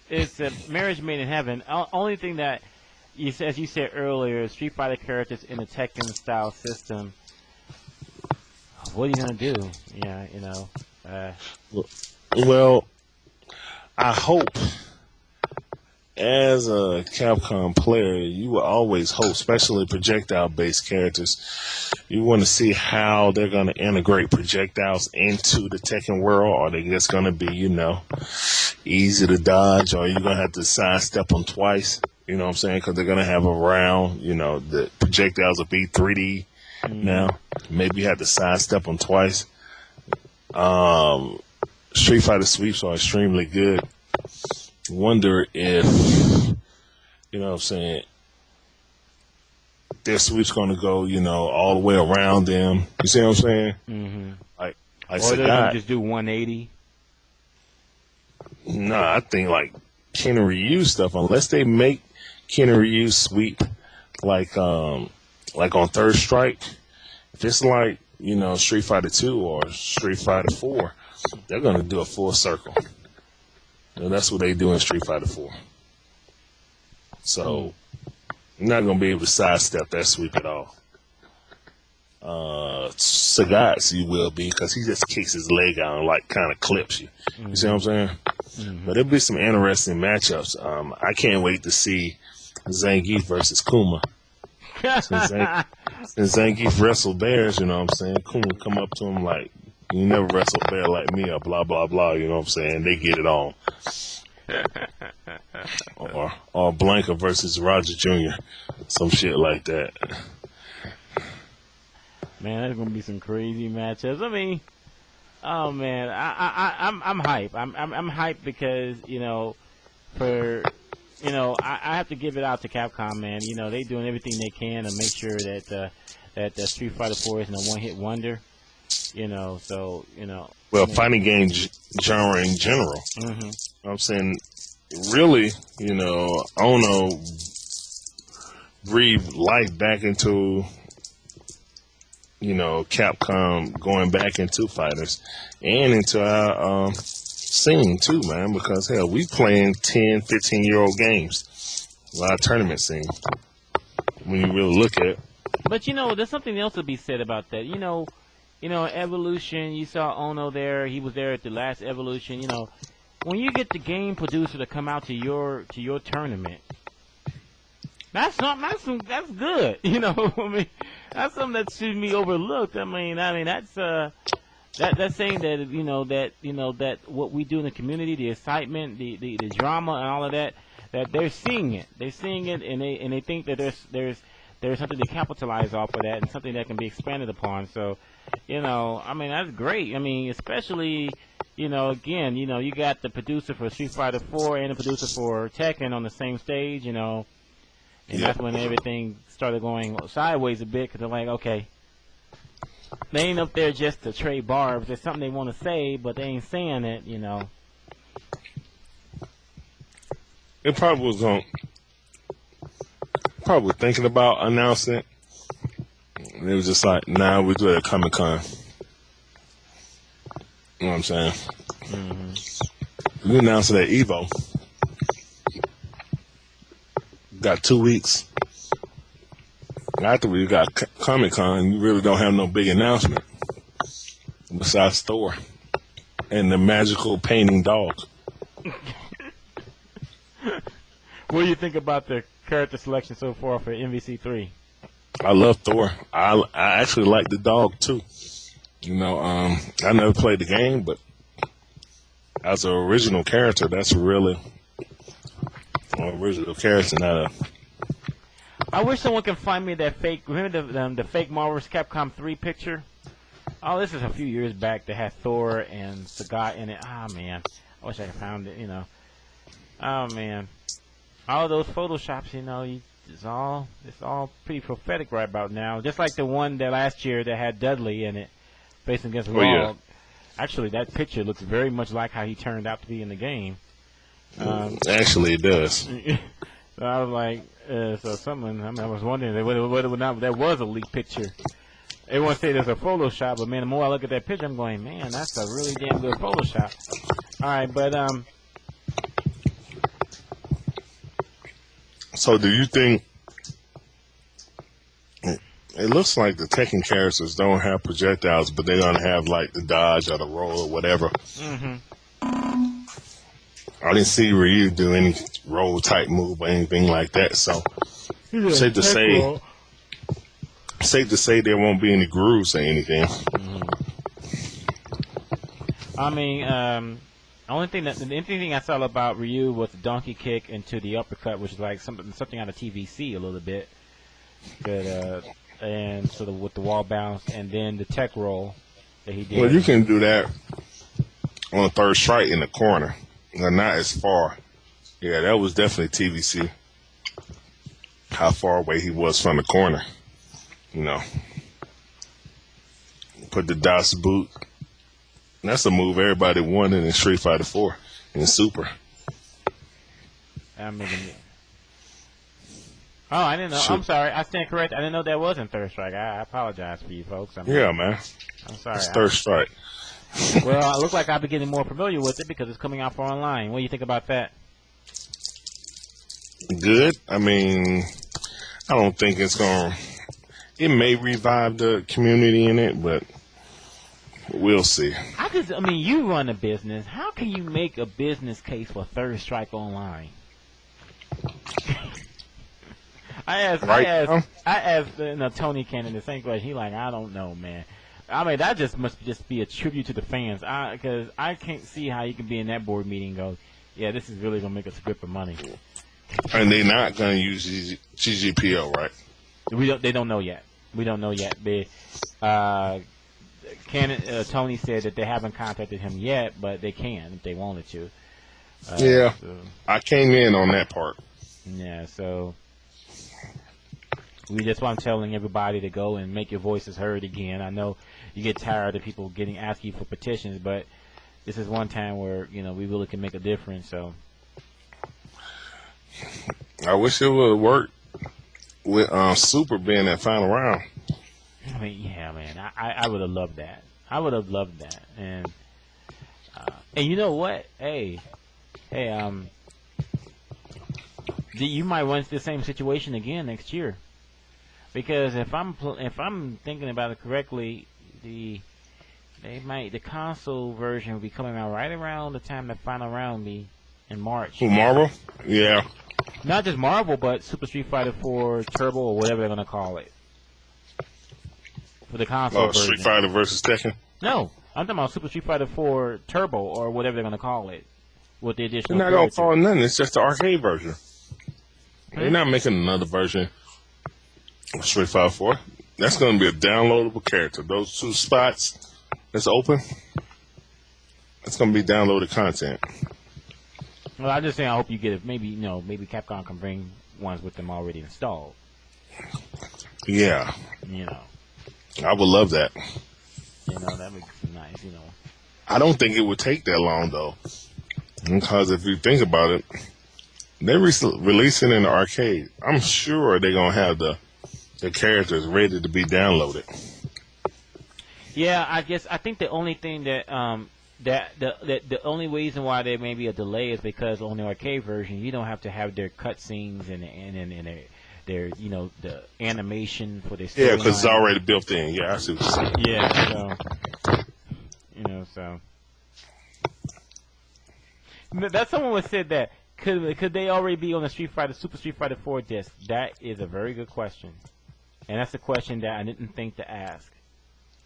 it's a marriage made in heaven. Only thing that, as you said earlier, Street Fighter characters in the Tekken style system. What are you gonna do? Yeah, you know. Well, I hope, as a Capcom player, you will always hope, especially projectile-based characters, you want to see how they're going to integrate projectiles into the Tekken world. Are they just going to be, you know, easy to dodge, or are you going to have to sidestep them twice? You know what I'm saying? Because they're going to have a round, you know, the projectiles will be 3D now. Maybe you have to sidestep them twice. Street Fighter sweeps are extremely good. Wonder if, you know what I'm saying, their sweep's going to go, you know, all the way around them. You see what I'm saying? Mm-hmm. Like or they're going to just do 180? No, I think like Ken and Ryu stuff, unless they make Ken and Ryu sweep like on Third Strike, if it's like, you know, Street Fighter 2 or Street Fighter 4, they're going to do a full circle. And that's what they do in Street Fighter 4. So, you're not going to be able to sidestep that sweep at all. Sagat, you will be, because he just kicks his leg out and, like, kind of clips you. You see what I'm saying? But there'll be some interesting matchups. I can't wait to see Zangief versus Kuma. Since Zangief wrestled bears, you know what I'm saying? Kuma come up to him like, you never wrestle a bear like me, or blah, blah, blah, you know what I'm saying? They get it on. or Blanka versus Roger Jr., some shit like that. Man, that's gonna be some crazy matchups. I mean, oh man, I'm hype. I'm hyped because, you know, I have to give it out to Capcom, man. You know, they doing everything they can to make sure that that Street Fighter 4 isn't a one-hit wonder. You know, so, you know. Well, fighting game genre in general. You know what I'm saying? Really, you know, Ono breathed life back into, you know, Capcom going back into fighters and into our scene too, man, because hell, we playing 10, 15-year-old games. A lot of tournament scene when you really look at it. But, you know, there's something else to be said about that. You know, Evolution, you saw Ono there. He was there at the last Evolution. You know, when you get the game producer to come out to your tournament, that's good. You know, I mean, that's something that shouldn't be overlooked. I mean, that's saying that what we do in the community, the excitement, the drama, and all of that they're seeing it. They're seeing it, and they think that there's something to capitalize off of that, and something that can be expanded upon. So, you know, I mean, that's great. I mean, especially, you know, again, you know, you got the producer for Street Fighter 4 and the producer for Tekken on the same stage, you know, and that's when everything started going sideways a bit, because they're like, okay, they ain't up there just to trade barbs. There's something they want to say, but they ain't saying it, you know. It probably was probably thinking about announcing it. And it was just like, nah, we do it at Comic-Con. You know what I'm saying? We announced it at EVO. Got 2 weeks. After we got Comic-Con, you really don't have no big announcement besides Thor and the magical painting dog. What do you think about the character selection so far for MVC3? I love Thor. I actually like the dog too. You know, I never played the game, but as an original character, that's really an original character, not I wish someone can find me that fake. Remember the fake Marvel vs. Capcom 3 picture? Oh, this is a few years back. That had Thor and Sagat in it. Ah, man, I wish I could found it. Oh man, all those photoshops. It's all pretty prophetic right about now. Just like the one that last year that had Dudley in it, facing against Raw. Yeah. Actually, that picture looks very much like how he turned out to be in the game. Actually, it does. So I was like, I was wondering whether or not that was a leaked picture. Everyone say there's a Photoshop, but man, the more I look at that picture, I'm going, man, that's a really damn good Photoshop. All right, but So, do you think it looks like the Tekken characters don't have projectiles, but they're gonna have like the dodge or the roll or whatever? Mm-hmm. I didn't see Ryu do any roll type move or anything like that. So, safe to say there won't be any grooves or anything. Mm-hmm. I mean, the only thing I saw about Ryu was the donkey kick into the uppercut, which is like something out of TVC a little bit. But and sort of with the wall bounce, and then the tech roll that he did. Well, you can do that on a third strike in the corner, not as far. Yeah, that was definitely TVC. How far away he was from the corner, Put the Das boot. That's a move everybody wanted in Street Fighter 4 and Super. Oh, I didn't know. Shoot. I'm sorry. I stand correct. I didn't know that was in Third Strike. I apologize for you folks. Yeah, man. I'm sorry. It's Third Strike. Well, it looks like I'll be getting more familiar with it because it's coming out for online. What do you think about that? Good. I mean, I don't think it's going to... It may revive the community in it, but we'll see. You run a business. How can you make a business case for Third Strike Online? I asked Tony Cannon the same question. He like, I don't know, man. I mean, that must just be a tribute to the fans. Because I can't see how you can be in that board meeting and go, yeah, this is really going to make us a grip of money. And they're not going to use GGPO, right? They don't know yet. We don't know yet. Tony said that they haven't contacted him yet, but they can if they wanted to. Yeah, so. I came in on that part. Yeah, so that's why I'm telling everybody to go and make your voices heard again. I know you get tired of people asking for petitions, but this is one time where we really can make a difference. So I wish it would work with Super being that final round. I mean, yeah, man, I would have loved that. I would have loved that, and you know what? Hey, you might run into the same situation again next year, because if I'm thinking about it correctly, the console version will be coming out right around the time the final round be in March. Who, Marvel? Yeah. Not just Marvel, but Super Street Fighter 4 Turbo or whatever they're gonna call it. For the console version. Street Fighter versus Tekken? No, I'm talking about Super Street Fighter 4 Turbo or whatever they're gonna call it. With the additional. They're not gonna call it nothing. It's just the arcade version. They're not making another version of Street Fighter 4. That's gonna be a downloadable character. Those two spots that's open. That's gonna be downloaded content. Well, I'm just saying. I hope you get it. Maybe maybe Capcom can bring ones with them already installed. Yeah. I would love that. That would be nice. I don't think it would take that long though, because if you think about it, they're releasing in the arcade. I'm sure they're gonna have the characters ready to be downloaded. Yeah, I think the only thing that the only reason why there may be a delay is because on the arcade version you don't have to have their cutscenes and their the animation for their story. Yeah, because it's already built in. Yeah, I see what you're saying. Yeah, so that's someone who said that could they already be on the Super Street Fighter 4 disc? That is a very good question, and that's a question that I didn't think to ask.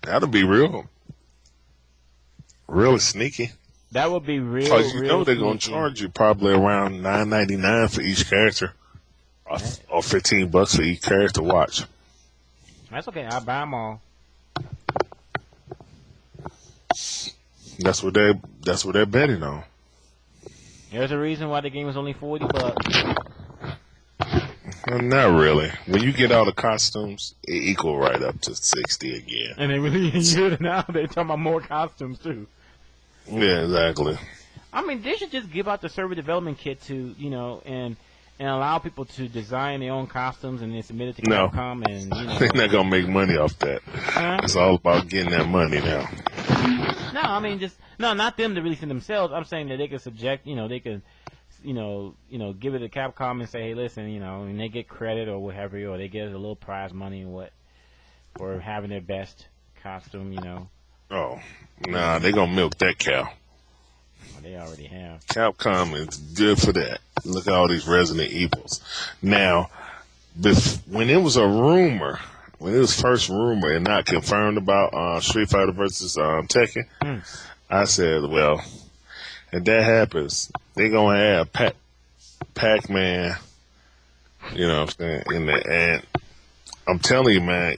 That'll be really sneaky. That would be real. Because they're going to charge you probably around $9.99 for each character. or $15 for each character to watch. That's okay. I'll buy them all. That's what they're betting on. There's a reason why the game was only $40. Well, not really. When you get all the costumes, it equal right up to 60 again. And they really good now. They're talking about more costumes too. Yeah, exactly. I mean, they should just give out the server development kit to and allow people to design their own costumes and then submit it to Capcom. And they're not gonna make money off that. It's all about getting that money now. No, I mean not them to release it themselves. I'm saying that they could subject, they could. Give it to Capcom and say, hey, listen, and they get credit or whatever, or they get a little prize money for having their best costume, Oh, nah, they gonna milk that cow. Well, they already have. Capcom is good for that. Look at all these Resident Evils. Now, when it was a rumor, when it was first rumor and not confirmed about Street Fighter versus Tekken, I said, well, if that happens, they're gonna have Pac-Man, you know what I'm saying, in there. And I'm telling you, man,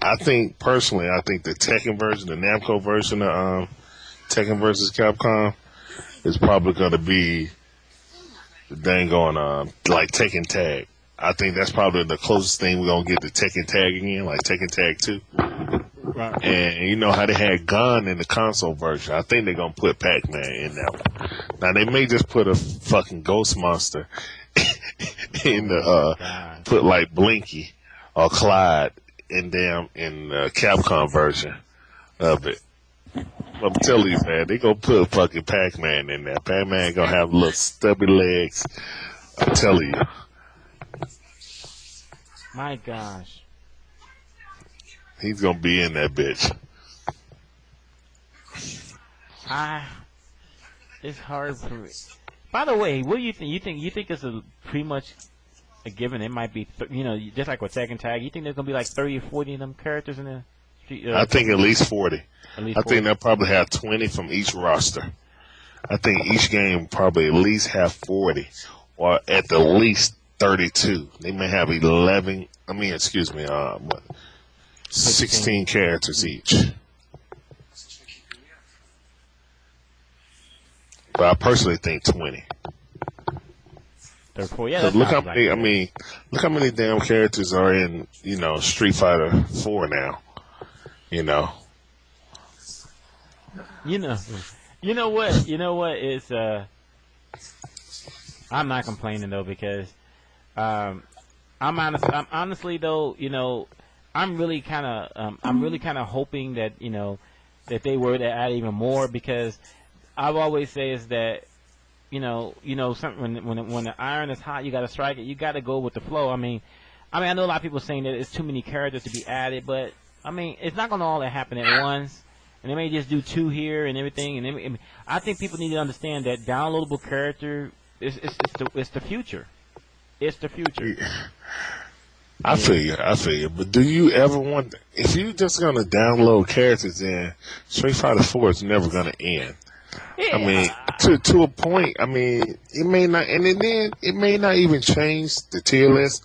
I think the Tekken version, the Namco version of Tekken versus Capcom is probably gonna be the dang on like Tekken Tag. I think that's probably the closest thing we're gonna get to Tekken Tag again, like Tekken Tag 2. Right. And you know how they had Gun in the console version. I think they're gonna put Pac-Man in that one. Now they may just put a fucking Ghost Monster in the put like Blinky or Clyde in the Capcom version of it. I'm telling you, man, they gonna put fucking Pac-Man in there. Pac-Man gonna have little stubby legs. I'm telling you. My gosh. He's gonna be in that bitch. It's hard for me. By the way, what do you think? You think it's pretty much a given? It might be, just like with Tekken Tag. You think there's gonna be like 30 or 40 of them characters in there? I think at least 40. I think they'll probably have 20 from each roster. I think each game probably at least have 40, or at the least 32. They may have 16 characters each. But I personally think 20. Look how many damn characters are in, Street Fighter 4 now. You know what is I'm not complaining though, because I'm honestly though, I'm really kind of hoping that that they were to add even more, because I've always say is that something when the iron is hot, you got to strike it. You got to go with the flow. I mean, I know a lot of people saying that it's too many characters to be added, but I mean, it's not gonna all happen at once, and they may just do 2 here and everything. And I think people need to understand that downloadable character is the future. It's the future. I feel you. But do you ever want, if you just gonna download characters in, Street Fighter 4 is never gonna end. Yeah. I mean, to a point. I mean, it may not, and then it may not even change the tier list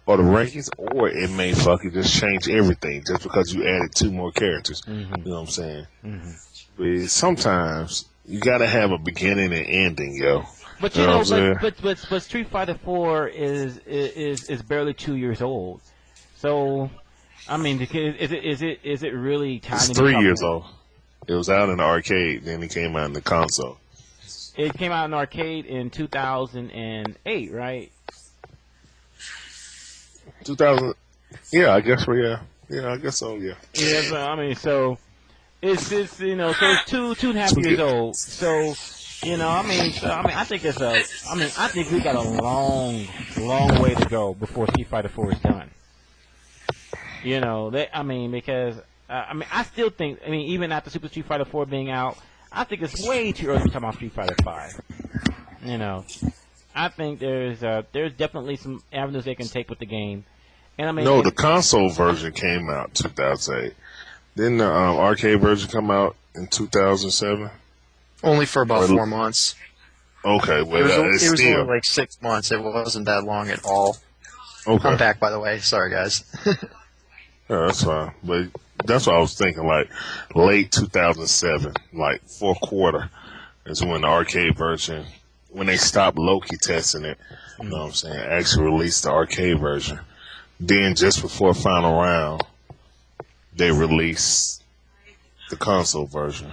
or the rankings, or it may fucking just change everything just because you added 2 more characters. Mm-hmm. You know what I'm saying? Mm-hmm. But sometimes you gotta have a beginning and ending, yo. But but Street Fighter 4 is barely 2 years old. So, I mean, is it really time? It's 3 years old. It was out in the arcade, then it came out in the console. It came out in the arcade in 2008, right? 2000. Yeah, I guess I guess so. Yeah. Yeah. So, I mean, so it's so it's 2.5 years old. So. I think I think we got a long way to go before Street Fighter 4 is done. Because I still think, even after Super Street Fighter 4 being out, I think it's way too early to talk about Street Fighter 5. I think there's definitely some avenues they can take with the game. And no, the console version came out 2008. Didn't the arcade version come out in 2007? Only for about 4 months. Okay, well, It it's was still only like 6 months. It wasn't that long at all. okay. I'm back, by the way. Sorry, guys. Yeah, that's fine. But that's what I was thinking, like late 2007, like fourth quarter is when the arcade version, when they stopped Loki testing it, you know what I'm saying, actually released the arcade version. Then just before final round, they released the console version.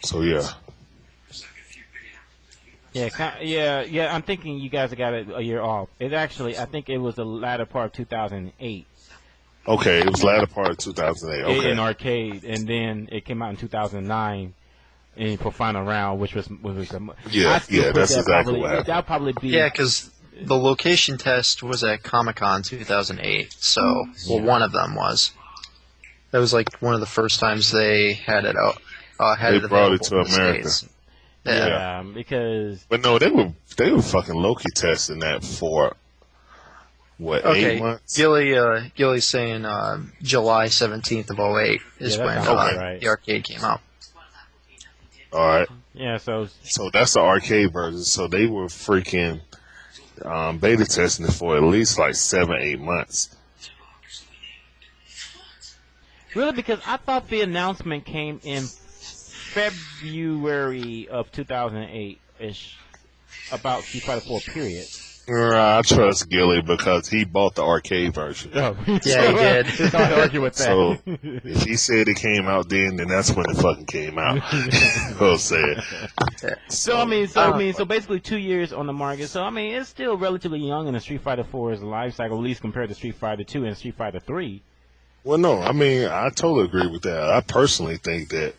So yeah. Yeah. I'm thinking you guys got it a year off. It actually, I think it was the latter part of 2008. Okay, it was latter part of 2008. Okay. In arcade, and then it came out in 2009 for final round, which was Yeah, that's exactly what happened. That'll probably be Because the location test was at Comic-Con 2008. So, one of them was. That was like one of the first times they had it out. They brought it to America. Yeah, because. But no, they were fucking Loki testing that for. What, 8 months? Gilly's saying July 17th of 08 is when the arcade came out. All right. Yeah, so that's the arcade version. So they were freaking beta testing it for at least like 7-8 months. Really, because I thought the announcement came in February of 2008-ish about Street Fighter 4, period. I trust Gilly because he bought the arcade version. Oh. Yeah, he did. It's hard to argue with that. So if he said it came out then that's when it fucking came out. Well said. So basically 2 years on the market. So I mean, it's still relatively young in the Street Fighter 4's life cycle, at least compared to Street Fighter 2 and Street Fighter 3. Well, no, I mean, I totally agree with that. I personally think that,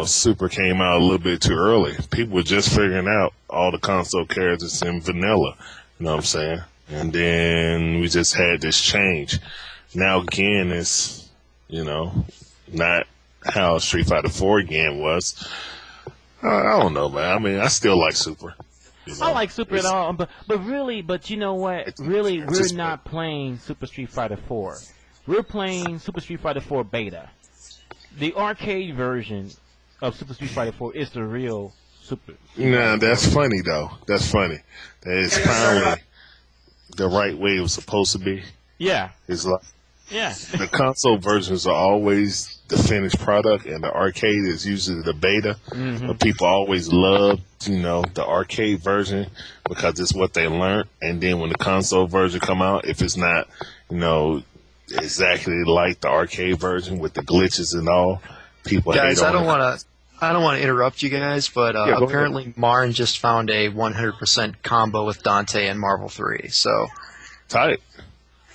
Super came out a little bit too early. People were just figuring out all the console characters in vanilla, you know what I'm saying? And then we just had this change. Now, again, it's, not how Street Fighter 4 again was. I don't know, man. I mean, I still like Super. I like Super at all, but you know what? Really, we're not playing Super Street Fighter 4. We're playing Super Street Fighter 4 Beta. The arcade version of Super Street Fighter 4 is the real Super. Nah, that's funny though. That's funny. That is finally the right way it was supposed to be. Yeah. It's like yeah. The console versions are always the finished product, and the arcade is usually the beta. Mm-hmm. But people always love, the arcade version because it's what they learned. And then when the console version come out, if it's not, exactly like the arcade version with the glitches and all, people hate on it. Guys, I don't want to interrupt you guys, but apparently Marn just found a 100% combo with Dante and Marvel 3. So tight.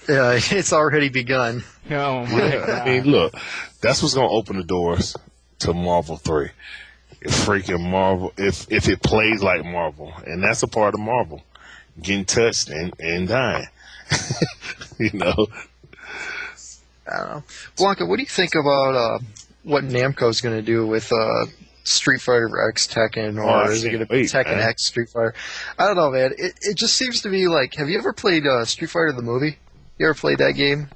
Yeah, it's already begun. Oh my God. I mean, look, that's what's gonna open the doors to Marvel 3. If freaking Marvel, if it plays like Marvel, and that's a part of Marvel, getting touched and dying. I don't know. Blanka, what do you think about what Namco's going to do with Street Fighter X Tekken, or is it going to be Tekken X Street Fighter? I don't know, man. It just seems to be like, have you ever played Street Fighter the movie? You ever played that game?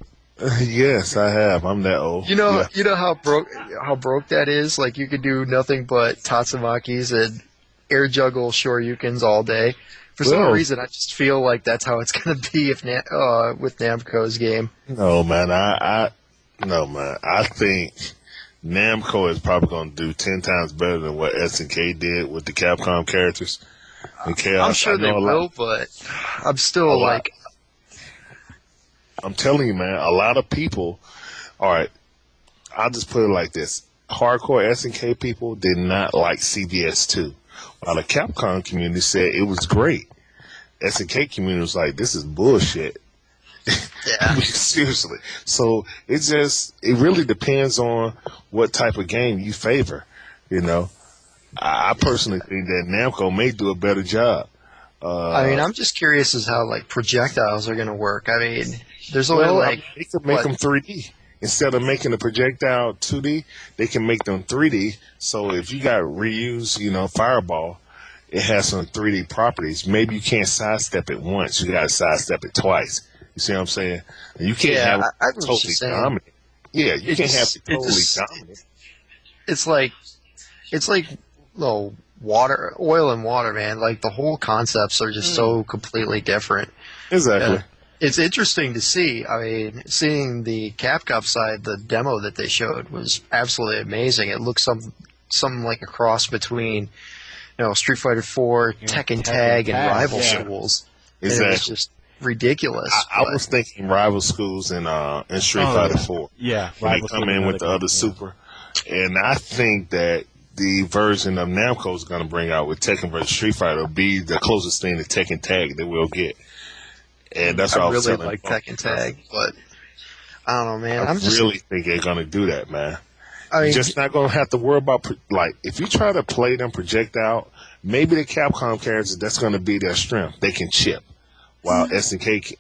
Yes, I have. I'm that old. You know how broke that is? Like, you could do nothing but Tatsumakis and air juggle Shoryukens all day. For some reason, I just feel like that's how it's going to be with Namco's game. No, man. I think Namco is probably going to do 10 times better than what SNK did with the Capcom characters. And Chaos. I'm sure they will, but I'm still like... I'm telling you, man, a lot of people... All right, I'll just put it like this. Hardcore SNK people did not like CBS 2. While the Capcom community said it was great. SNK community was like, this is bullshit. Yeah. Seriously. So it really depends on what type of game you favor. I personally think that Namco may do a better job. I'm just curious as how like projectiles are going to work. I mean, there's only they could make them 3D. Instead of making the projectile 2D, they can make them 3D. So if you got reuse, Fireball, it has some 3D properties. Maybe you can't sidestep it once. You got to sidestep it twice. You see what I'm saying? And you can't have it totally dominant. Yeah, you can't have it totally dominant. It's like oil and water, man. Like the whole concepts are just so completely different. Exactly. It's interesting to see. I mean, seeing the Capcom side, the demo that they showed was absolutely amazing. It looks something like a cross between, Street Fighter 4, Tekken Tag, and Rival Schools. Exactly. And it was just ridiculous. I was thinking Rival Schools and Street Fighter 4. Yeah, when they come in with the other Super. And I think that the version of Namco is going to bring out with Tekken vs. Street Fighter will be the closest thing to Tekken Tag that we'll get. And that's what I was really telling like Tekken Tag, but I don't know, man. I really think they're going to do that, man. I mean, You're just not going to have to worry about, like, if you try to play them projectile, maybe the Capcom characters, that's going to be their strength. They can chip. While Namco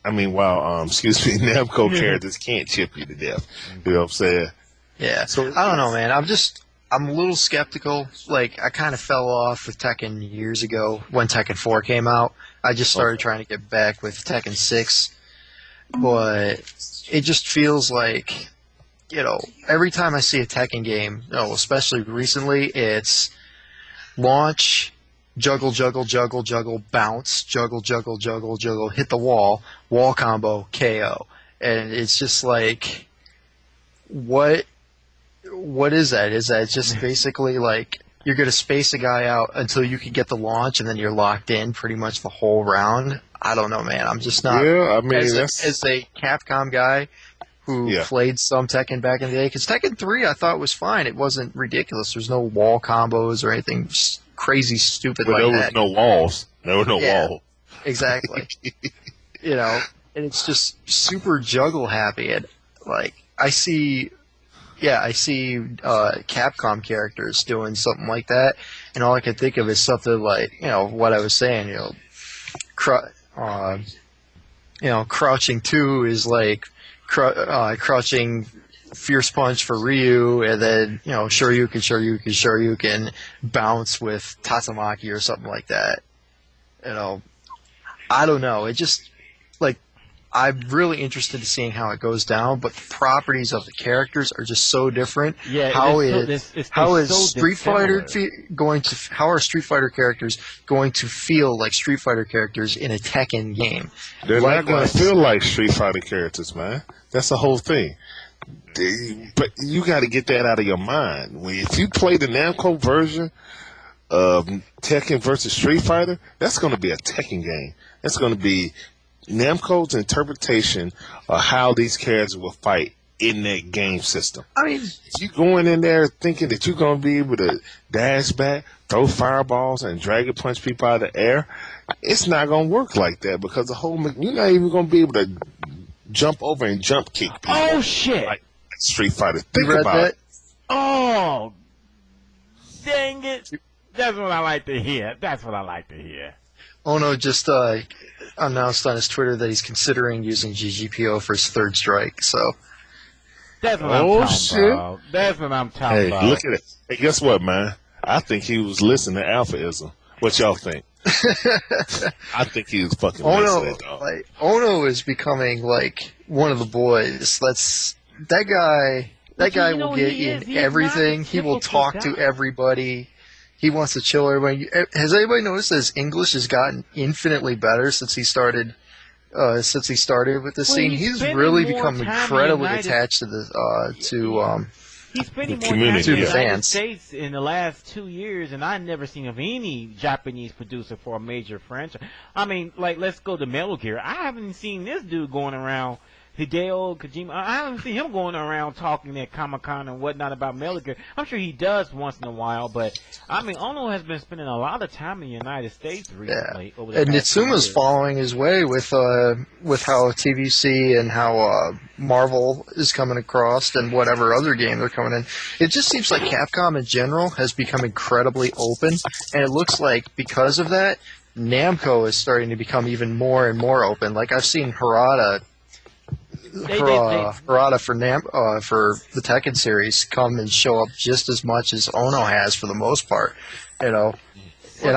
characters can't chip you to death. You know what I'm saying? Yeah. So I don't know, man. I'm a little skeptical. Like, I kind of fell off with Tekken years ago when Tekken 4 came out. I just started trying to get back with Tekken 6. But it just feels like, every time I see a Tekken game, especially recently, it's launch, juggle, juggle, juggle, juggle, bounce, juggle, juggle, juggle, juggle, hit the wall combo, KO. And it's just like, what is that? Is that just basically like you're going to space a guy out until you can get the launch and then you're locked in pretty much the whole round? I don't know, man. I'm just not. Yeah, I mean, as a Capcom guy who played some Tekken back in the day, because Tekken 3 I thought was fine. It wasn't ridiculous. There's no wall combos or anything crazy stupid but like there was that. no walls. There were no walls. Exactly. And it's just super juggle happy. And like I see Capcom characters doing something like that, and all I can think of is something like what I was saying. Crouching 2 is like crouching Fierce Punch for Ryu, and then Shoryuken bounce with Tatsumaki or something like that. I don't know. It just I'm really interested in seeing how it goes down, but the properties of the characters are just so different. Yeah, how are Street Fighter characters going to feel like Street Fighter characters in a Tekken game? They're not going to feel like Street Fighter characters, man. That's the whole thing. But you got to get that out of your mind. If you play the Namco version of Tekken versus Street Fighter, that's going to be a Tekken game. That's going to be Namco's interpretation of how these characters will fight in that game system. I mean, if you going in there thinking that you're going to be able to dash back, throw fireballs, and dragon punch people out of the air, it's not going to work like that because you're not even going to be able to jump over and jump kick people. Oh, shit. Like Street Fighter. Think about it. Oh, dang it. That's what I like to hear. Ono just announced on his Twitter that he's considering using GGPO for his third strike. So that's what I'm talking about. That's what I'm talking about. Hey, look at it. Hey, guess what, man? I think he was listening to AlphaISM. What y'all think? I think he was fucking listening. Ono is becoming like one of the boys. That guy will get in everything. He will talk to everybody. He wants to chill everybody. Has anybody noticed that his English has gotten infinitely better since he started with this scene? He's really become incredibly attached to the He's spending more community, time in the United States in the last 2 years, and I've never seen of any Japanese producer for a major franchise. I mean, like, let's go to Metal Gear. I haven't seen this dude going around, Hideo Kojima. I haven't seen him going around talking at Comic-Con and whatnot about Metal Gear. I'm sure he does once in a while, but, I mean, Ono has been spending a lot of time in the United States recently. Yeah. And Nitsuma's following his way with how TVC and how Marvel is coming across and whatever other game they're coming in. It just seems like Capcom in general has become incredibly open, and it looks like because of that, Namco is starting to become even more and more open. Like, I've seen Harada for the Tekken series come and show up just as much as Ono has for the most part, And I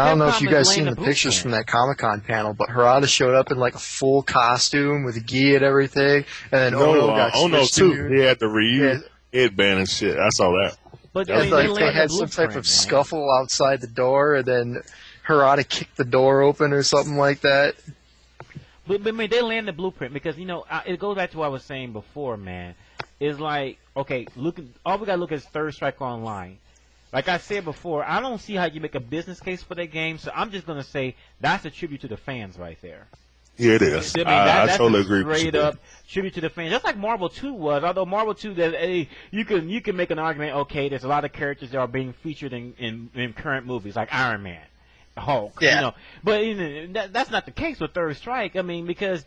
don't know if you guys seen the pictures from that Comic-Con panel, but Harada showed up in like a full costume with a gi and everything, and then Ono got Ono switched too. to. He had the Ryu headband and shit. I saw that. But It's they like they land had the some type blueprint, of man. scuffle outside the door, and then Harada kicked the door open or something like that. But I mean, they land the blueprint because it goes back to what I was saying before, man. It's like, okay, all we gotta look at is Third Strike Online. Like I said before, I don't see how you make a business case for that game, so I'm just gonna say that's a tribute to the fans right there. Yeah, it is. I mean, I that's totally a agree with you. straight up tribute to the fans, just like Marvel 2 was. Although Marvel 2, you can make an argument. Okay, there's a lot of characters that are being featured in current movies, like Iron Man, Hulk. Yeah. But that's not the case with Third Strike. I mean, because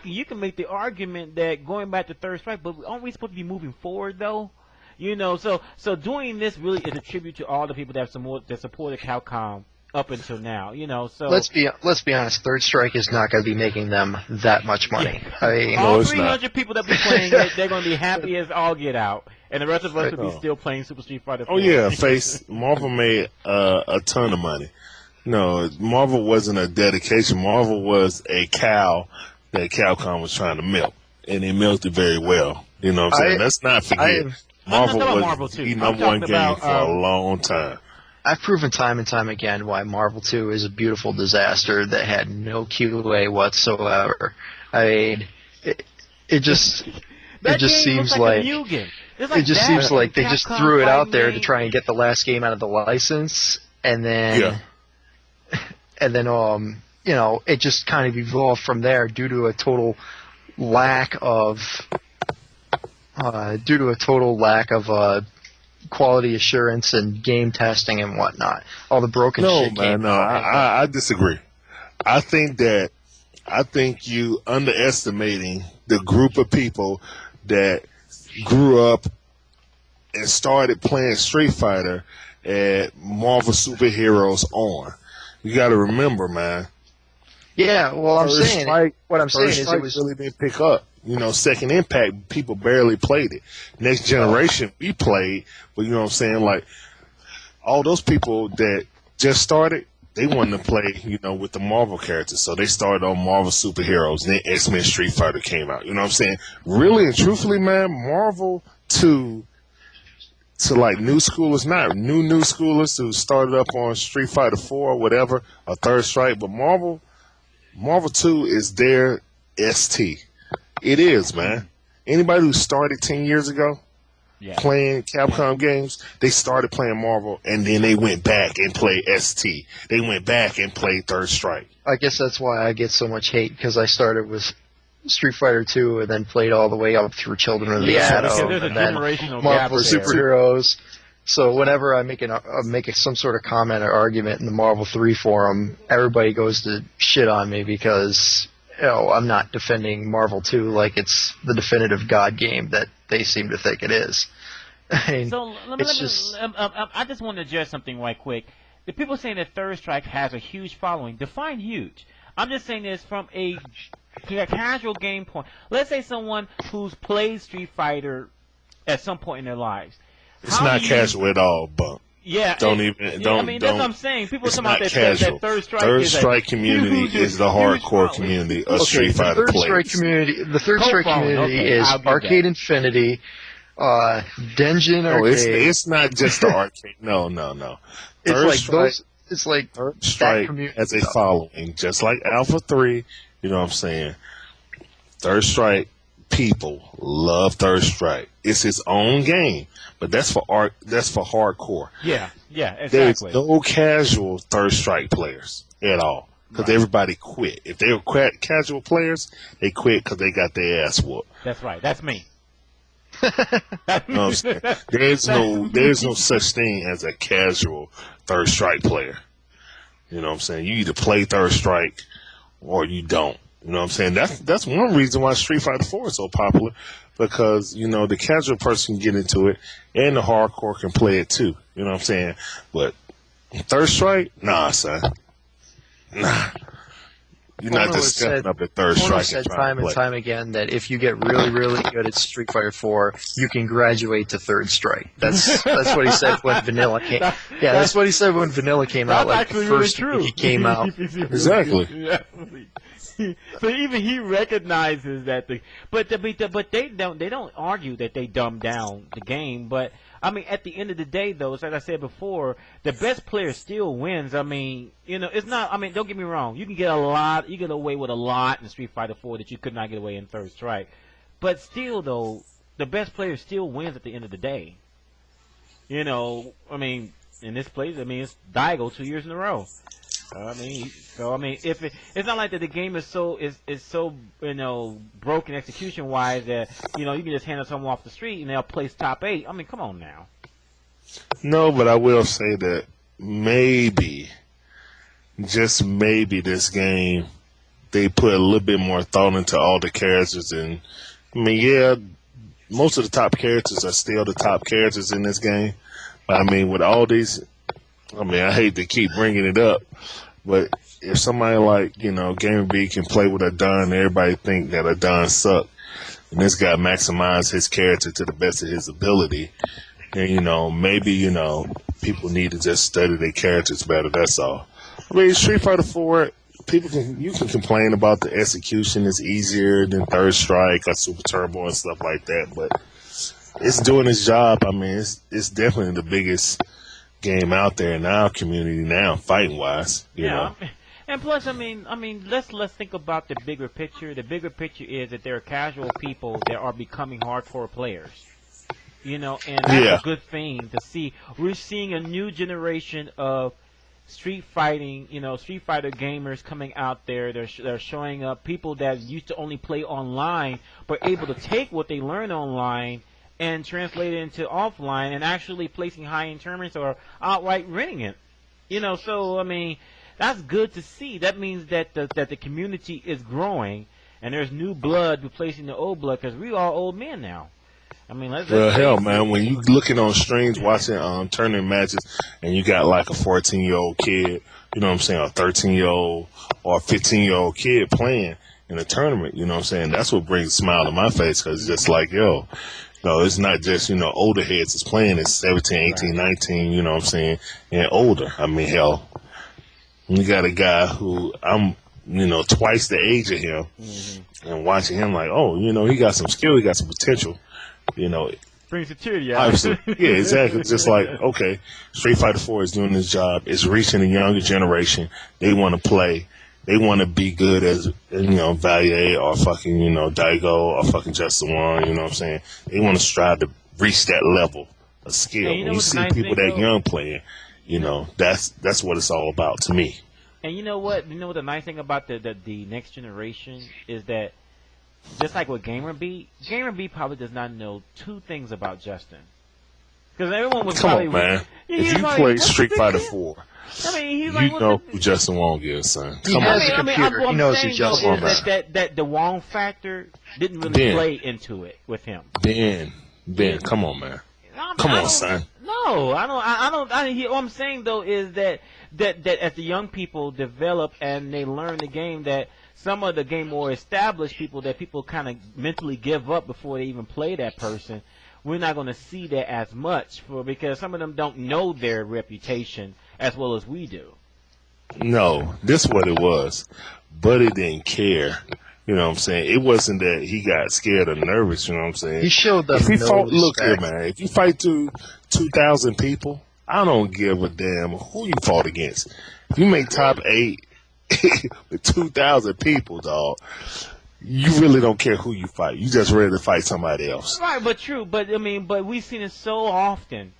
you can make the argument that going back to Third Strike, but aren't we supposed to be moving forward though? So doing this really is a tribute to all the people that supported Capcom up until now. So Let's be honest. Third Strike is not going to be making them that much money. I mean, all it's 300 people that be playing it, they're going to be happy as all get out, and the rest of us will be still playing Super Street Fighter 4. Oh yeah, Marvel made a ton of money. No, Marvel wasn't a dedication. Marvel was a cow that Capcom was trying to milk, and they milked it very well. You know what I'm saying? Let's not forget, Marvel was the number one game for a long time. I've proven time and time again why Marvel 2 is a beautiful disaster that had no QA whatsoever. I mean, it just seems like it just seems like they just threw it out there to try and get the last game out of the license, and then it just kind of evolved from there due to a total lack of quality assurance and game testing and whatnot. All the broken shit came out. I disagree. I think you underestimating the group of people that grew up and started playing Street Fighter at Marvel superheroes on. You got to remember, man. Yeah, well, what I'm saying is it was really didn't pick up. Second Impact, people barely played it. Next Generation, we played, but you know what I'm saying? Like, all those people that just started, they wanted to play, with the Marvel characters. So they started on Marvel superheroes, and then X-Men Street Fighter came out. You know what I'm saying? Really and truthfully, man, Marvel to like new schoolers, not new schoolers who started up on Street Fighter 4 or whatever, or Third Strike, but Marvel 2 is their ST. It is, man. Anybody who started 10 years ago playing Capcom games, they started playing Marvel, and then they went back and played ST. They went back and played Third Strike. I guess that's why I get so much hate, because I started with Street Fighter 2 and then played all the way up through Children of the Atom and then Marvel Superheroes. So whenever I make some sort of comment or argument in the Marvel 3 forum, everybody goes to shit on me because I'm not defending Marvel 2 like it's the definitive God game that they seem to think it is. I just want to address something right quick. The people saying that Third Strike has a huge following. Define huge. I'm just saying this from a casual game point. Let's say someone who's played Street Fighter at some point in their lives. It's not casual at all, Bunk. Yeah, that's what I'm saying. People talking about that Third Strike. Third Strike community is the hardcore community of Street Fighter players. The Third Strike community is Arcade Infinity, Denjin Arcade. It's not just the arcade. No. Third Strike has a following, just like Alpha 3. You know what I'm saying? Third Strike people love Third Strike. It's its own game. But that's for hardcore. Yeah, exactly. There's no casual Third Strike players at all because everybody quit. If they were casual players, they quit because they got their ass whooped. That's right. That's me. No, there's no such thing as a casual Third Strike player. You know what I'm saying? You either play Third Strike or you don't. You know what I'm saying? That's one reason why Street Fighter 4 is so popular. Because, the casual person can get into it, and the hardcore can play it too. You know what I'm saying? But Third Strike? Nah, son. Nah. You're not just stepping up at Third Strike. Said time and time again that if you get really, really good at Street Fighter 4, you can graduate to Third Strike. That's what he said when Vanilla came. Yeah, that's what he said when Vanilla came out. Like the first week it came out. Exactly. So even he recognizes that but they don't argue that they dumb down the game. But I mean, at the end of the day, though, as I said before, the best player still wins. I mean, it's not. I mean, don't get me wrong. You get away with a lot in Street Fighter 4 that you could not get away in Third Strike. But still, though, the best player still wins at the end of the day. I mean, in this place, I mean, it's Daigo 2 years in a row. It's not like that the game is so broken execution wise that you can just hand someone off the street and they'll place top 8. I mean, come on now. No, but I will say that maybe, just maybe, this game they put a little bit more thought into all the characters. And I mean, yeah, most of the top characters are still the top characters in this game. But I mean, with all these, I mean, I hate to keep bringing it up, but if somebody like, Gamer B can play with Adon, everybody think that Adon suck, and this guy maximized his character to the best of his ability, then, maybe, people need to just study their characters better, that's all. I mean, Street Fighter 4, you can complain about the execution. It's easier than Third Strike or Super Turbo and stuff like that, but it's doing its job. I mean, it's definitely the biggest game out there in our community now, fighting wise. You know. And plus, I mean, let's think about the bigger picture. The bigger picture is that there are casual people that are becoming hardcore players. And that's a good thing to see. We're seeing a new generation of Street Fighter gamers coming out there. They're showing up. People that used to only play online, but able to take what they learn online and translate it into offline and actually placing high-end tournaments or outright winning it. So, I mean, that's good to see. That means that the community is growing and there's new blood replacing the old blood because we are old men now. I mean, hell, man, when you looking on streams watching tournament matches and you got like a 14-year-old kid, a 13-year-old or a 15-year-old kid playing in a tournament, that's what brings a smile to my face because it's just like, it's not just, older heads is playing. It's 17, 18, 19, and older. I mean, hell, you got a guy who I'm, twice the age of him, and watching him like, he got some skill, he got some potential, brings the tear, yeah, exactly. Just like, okay, Street Fighter 4 is doing this job. It's reaching a younger generation. They want to play. They want to be good as, Valier or fucking, Daigo or fucking Justin Wong, They want to strive to reach that level of skill. When you see people that young playing, that's what it's all about to me. And you know what? The nice thing about the next generation is that, just like with Gamer B probably does not know two things about Justin. Because everyone was Come on, man. If you play Street Fighter 4, I mean, he's who Justin Wong is, son. He has a computer. He knows who Justin Wong is. That the Wong factor didn't really play into it with him. Ben, come on, man. Come on, son. No, I don't. What I'm saying though is that as the young people develop and they learn the game, that some of the game more established people that people kind of mentally give up before they even play that person, we're not going to see that as much because some of them don't know their reputation as well as we do. No, this is what it was. Buddy didn't care. You know what I'm saying? It wasn't that he got scared or nervous, you know what I'm saying? He showed them look here, man. If you fight 2,000 people, I don't give a damn who you fought against. If you make top 8 with 2,000 people, dog, you really don't care who you fight. You just ready to fight somebody else. Right, but true. But we've seen it so often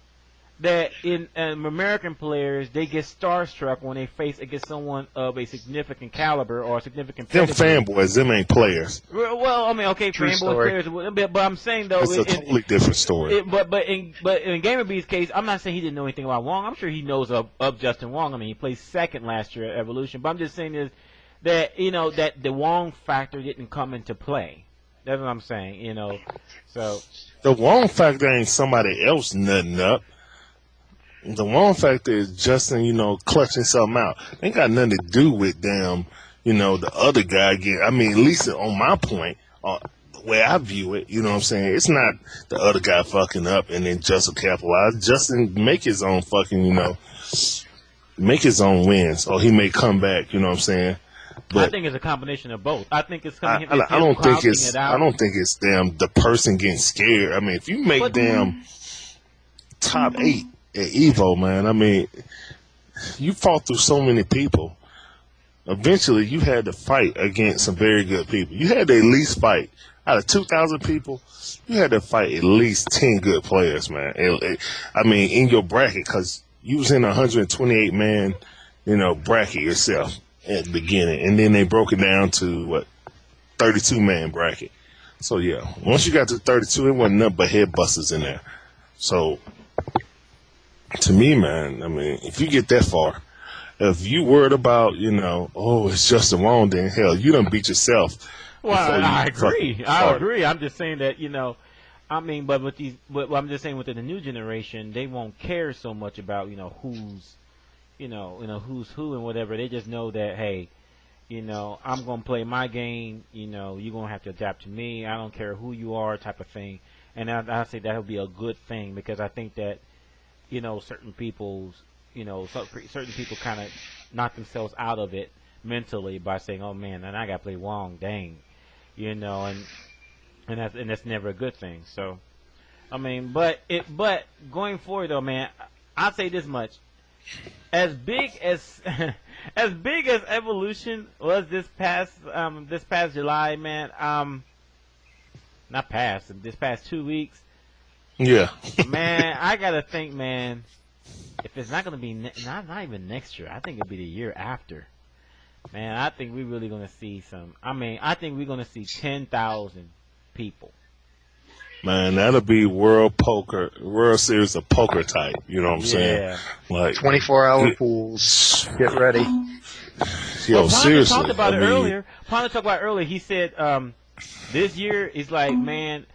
that in American players, they get starstruck when they face against someone of a significant caliber or a significant pedigree. Them fanboys, them ain't players. Well, I mean, okay, fanboys players, but I'm saying though, it's a totally different story. But in Gamer B's case, I'm not saying he didn't know anything about Wong. I'm sure he knows of Justin Wong. I mean, he placed second last year at Evolution. But I'm just saying is that that the Wong factor didn't come into play. That's what I'm saying. So the Wong factor ain't somebody else nutting up. The Wong factor is Justin, clutching something out. It ain't got nothing to do with them, the other guy I mean, at least on my point, the way I view it, you know what I'm saying? It's not the other guy fucking up and then Justin capitalize. Justin make his own fucking, make his own wins. Or he may come back, you know what I'm saying? I But think it's a combination of both. I think it's coming. I don't think it's damn the person getting scared. I mean, if you make damn top 8 at Evo, man, I mean, you fought through so many people. Eventually, you had to fight against some very good people. You had to at least fight out of 2,000 people. You had to fight at least 10 good players, man. I mean, in your bracket, because you was in a 128 man, bracket yourself at the beginning, and then they broke it down to 32 man bracket. So yeah, once you got to 32, it wasn't nothing but head busters in there. So to me, man, I mean, if you get that far, if you worried about, it's just wrong, then hell, you done beat yourself. Well, I agree. I agree. I'm just saying that, I mean, but I'm just saying within the new generation, they won't care so much about, who's who and whatever. They just know that, hey, I'm going to play my game, you're going to have to adapt to me. I don't care who you are, type of thing. And I say that would be a good thing, because I think that, certain people kind of knock themselves out of it mentally by saying, oh man, and I got to play Wong, dang, and that's never a good thing. So, I mean, but going forward though, man, I'll say this much. As big as Evolution was this past July, man, this past 2 weeks. Yeah. Man, I gotta think, man, if it's not gonna be not even next year, I think it'll be the year after. Man, I think we're really gonna see I think we're gonna see 10,000 people. Man, that'll be World Series of Poker type. You know what I'm saying? Like 24-hour pools. Get ready. Yo, seriously. Talked about it earlier. Ponder talked about it earlier. He said this year is like, man,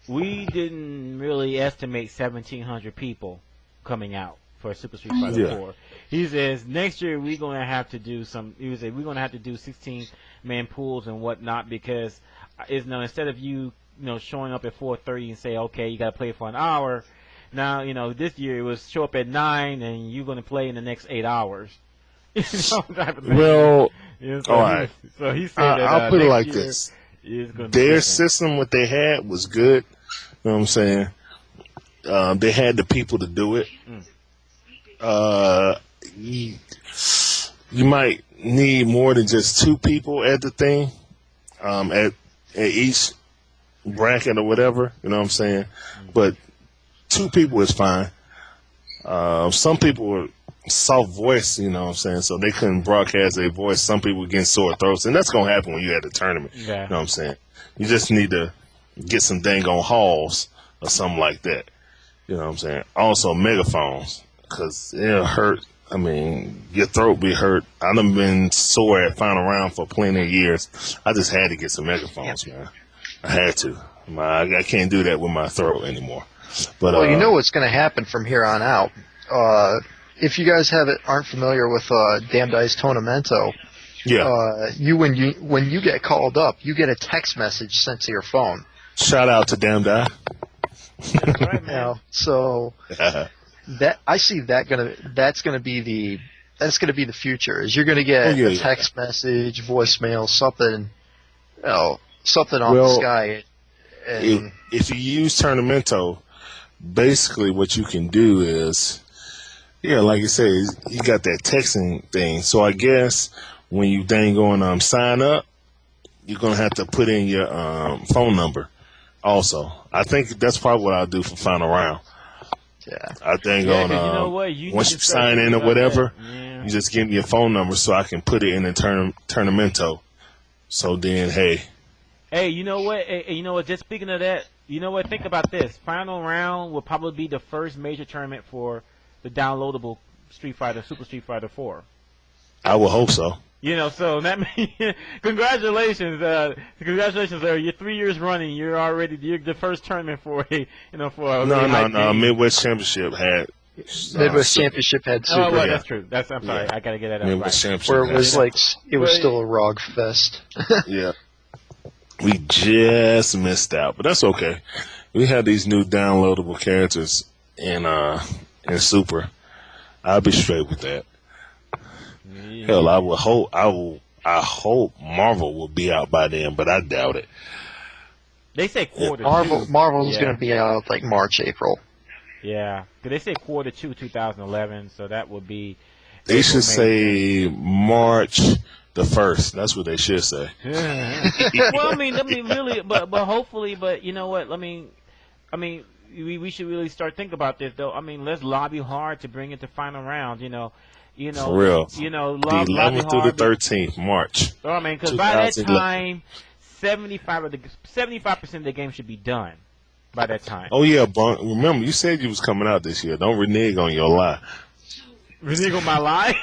we didn't really estimate 1,700 people coming out for Super Street Fighter 4. He says next year we're gonna have to do we're gonna have to do 16-man pools and whatnot, because instead of you showing up at 4:30 and say, okay, you got to play for an hour. Now, this year it was show up at 9 and you're going to play in the next 8 hours. Well, all right. So he said that I'll put it like this. Their system, what they had, was good. You know what I'm saying? They had the people to do it. You might need more than just 2 people at the thing, at each bracket or whatever, you know what I'm saying? But 2 people is fine. Some people were soft voice, you know what I'm saying, so they couldn't broadcast their voice. Some people were getting sore throats, and that's going to happen when you're at the tournament. Yeah. You know what I'm saying? You just need to get some dang on halls or something like that. You know what I'm saying? Also, megaphones, because it'll hurt. I mean, your throat be hurt. I done been sore at final round for plenty of years. I just had to get some megaphones, man. I had to. I can't do that with my throat anymore. But well, you know what's going to happen from here on out. If you guys aren't familiar with Damned Ice Tornamento, when you get called up, you get a text message sent to your phone. Shout out to Damned Eye. That's right, man. So I see that's gonna be the future. Is you're gonna get a text message, voicemail, something, something off the sky. And if you use Tornamento, basically what you can do is, like you say, you got that texting thing. So I guess when you dang going sign up, you're gonna have to put in your phone number. Also, I think that's probably what I'll do for final round. Yeah, I think once you sign in or whatever, you just give me your phone number so I can put it in the Tornamento. So then, Hey, you know what? Just speaking of that, you know what? Think about this. Final round will probably be the first major tournament for the downloadable Super Street Fighter 4. I would hope so. So that means congratulations, You're 3 years running. You're the first tournament for No. Midwest Championship had. Midwest Championship had Super. Oh, well, that's true. I'm sorry. I gotta get that out. Midwest Championship. Where it was it was still a ROG fest. Yeah. We just missed out, but that's okay. We have these new downloadable characters in Super. I'll be straight with that. Hell, I hope Marvel will be out by then, but I doubt it. They say quarter Marvel's yeah. going to be out like March, April. Yeah, because they say quarter 2, 2011, so that would be. They should say March the 1st. That's what they should say. Well, I mean, really, but hopefully, but you know what? I mean, we should really start thinking about this, though. I mean, let's lobby hard to bring it to final round. For real. The 11th through the 13th, March. I mean, because by that time, 75% of the game should be done. By that time. Oh yeah, Bunk. Remember, you said you was coming out this year. Don't renege on your lie. Renege on my lie?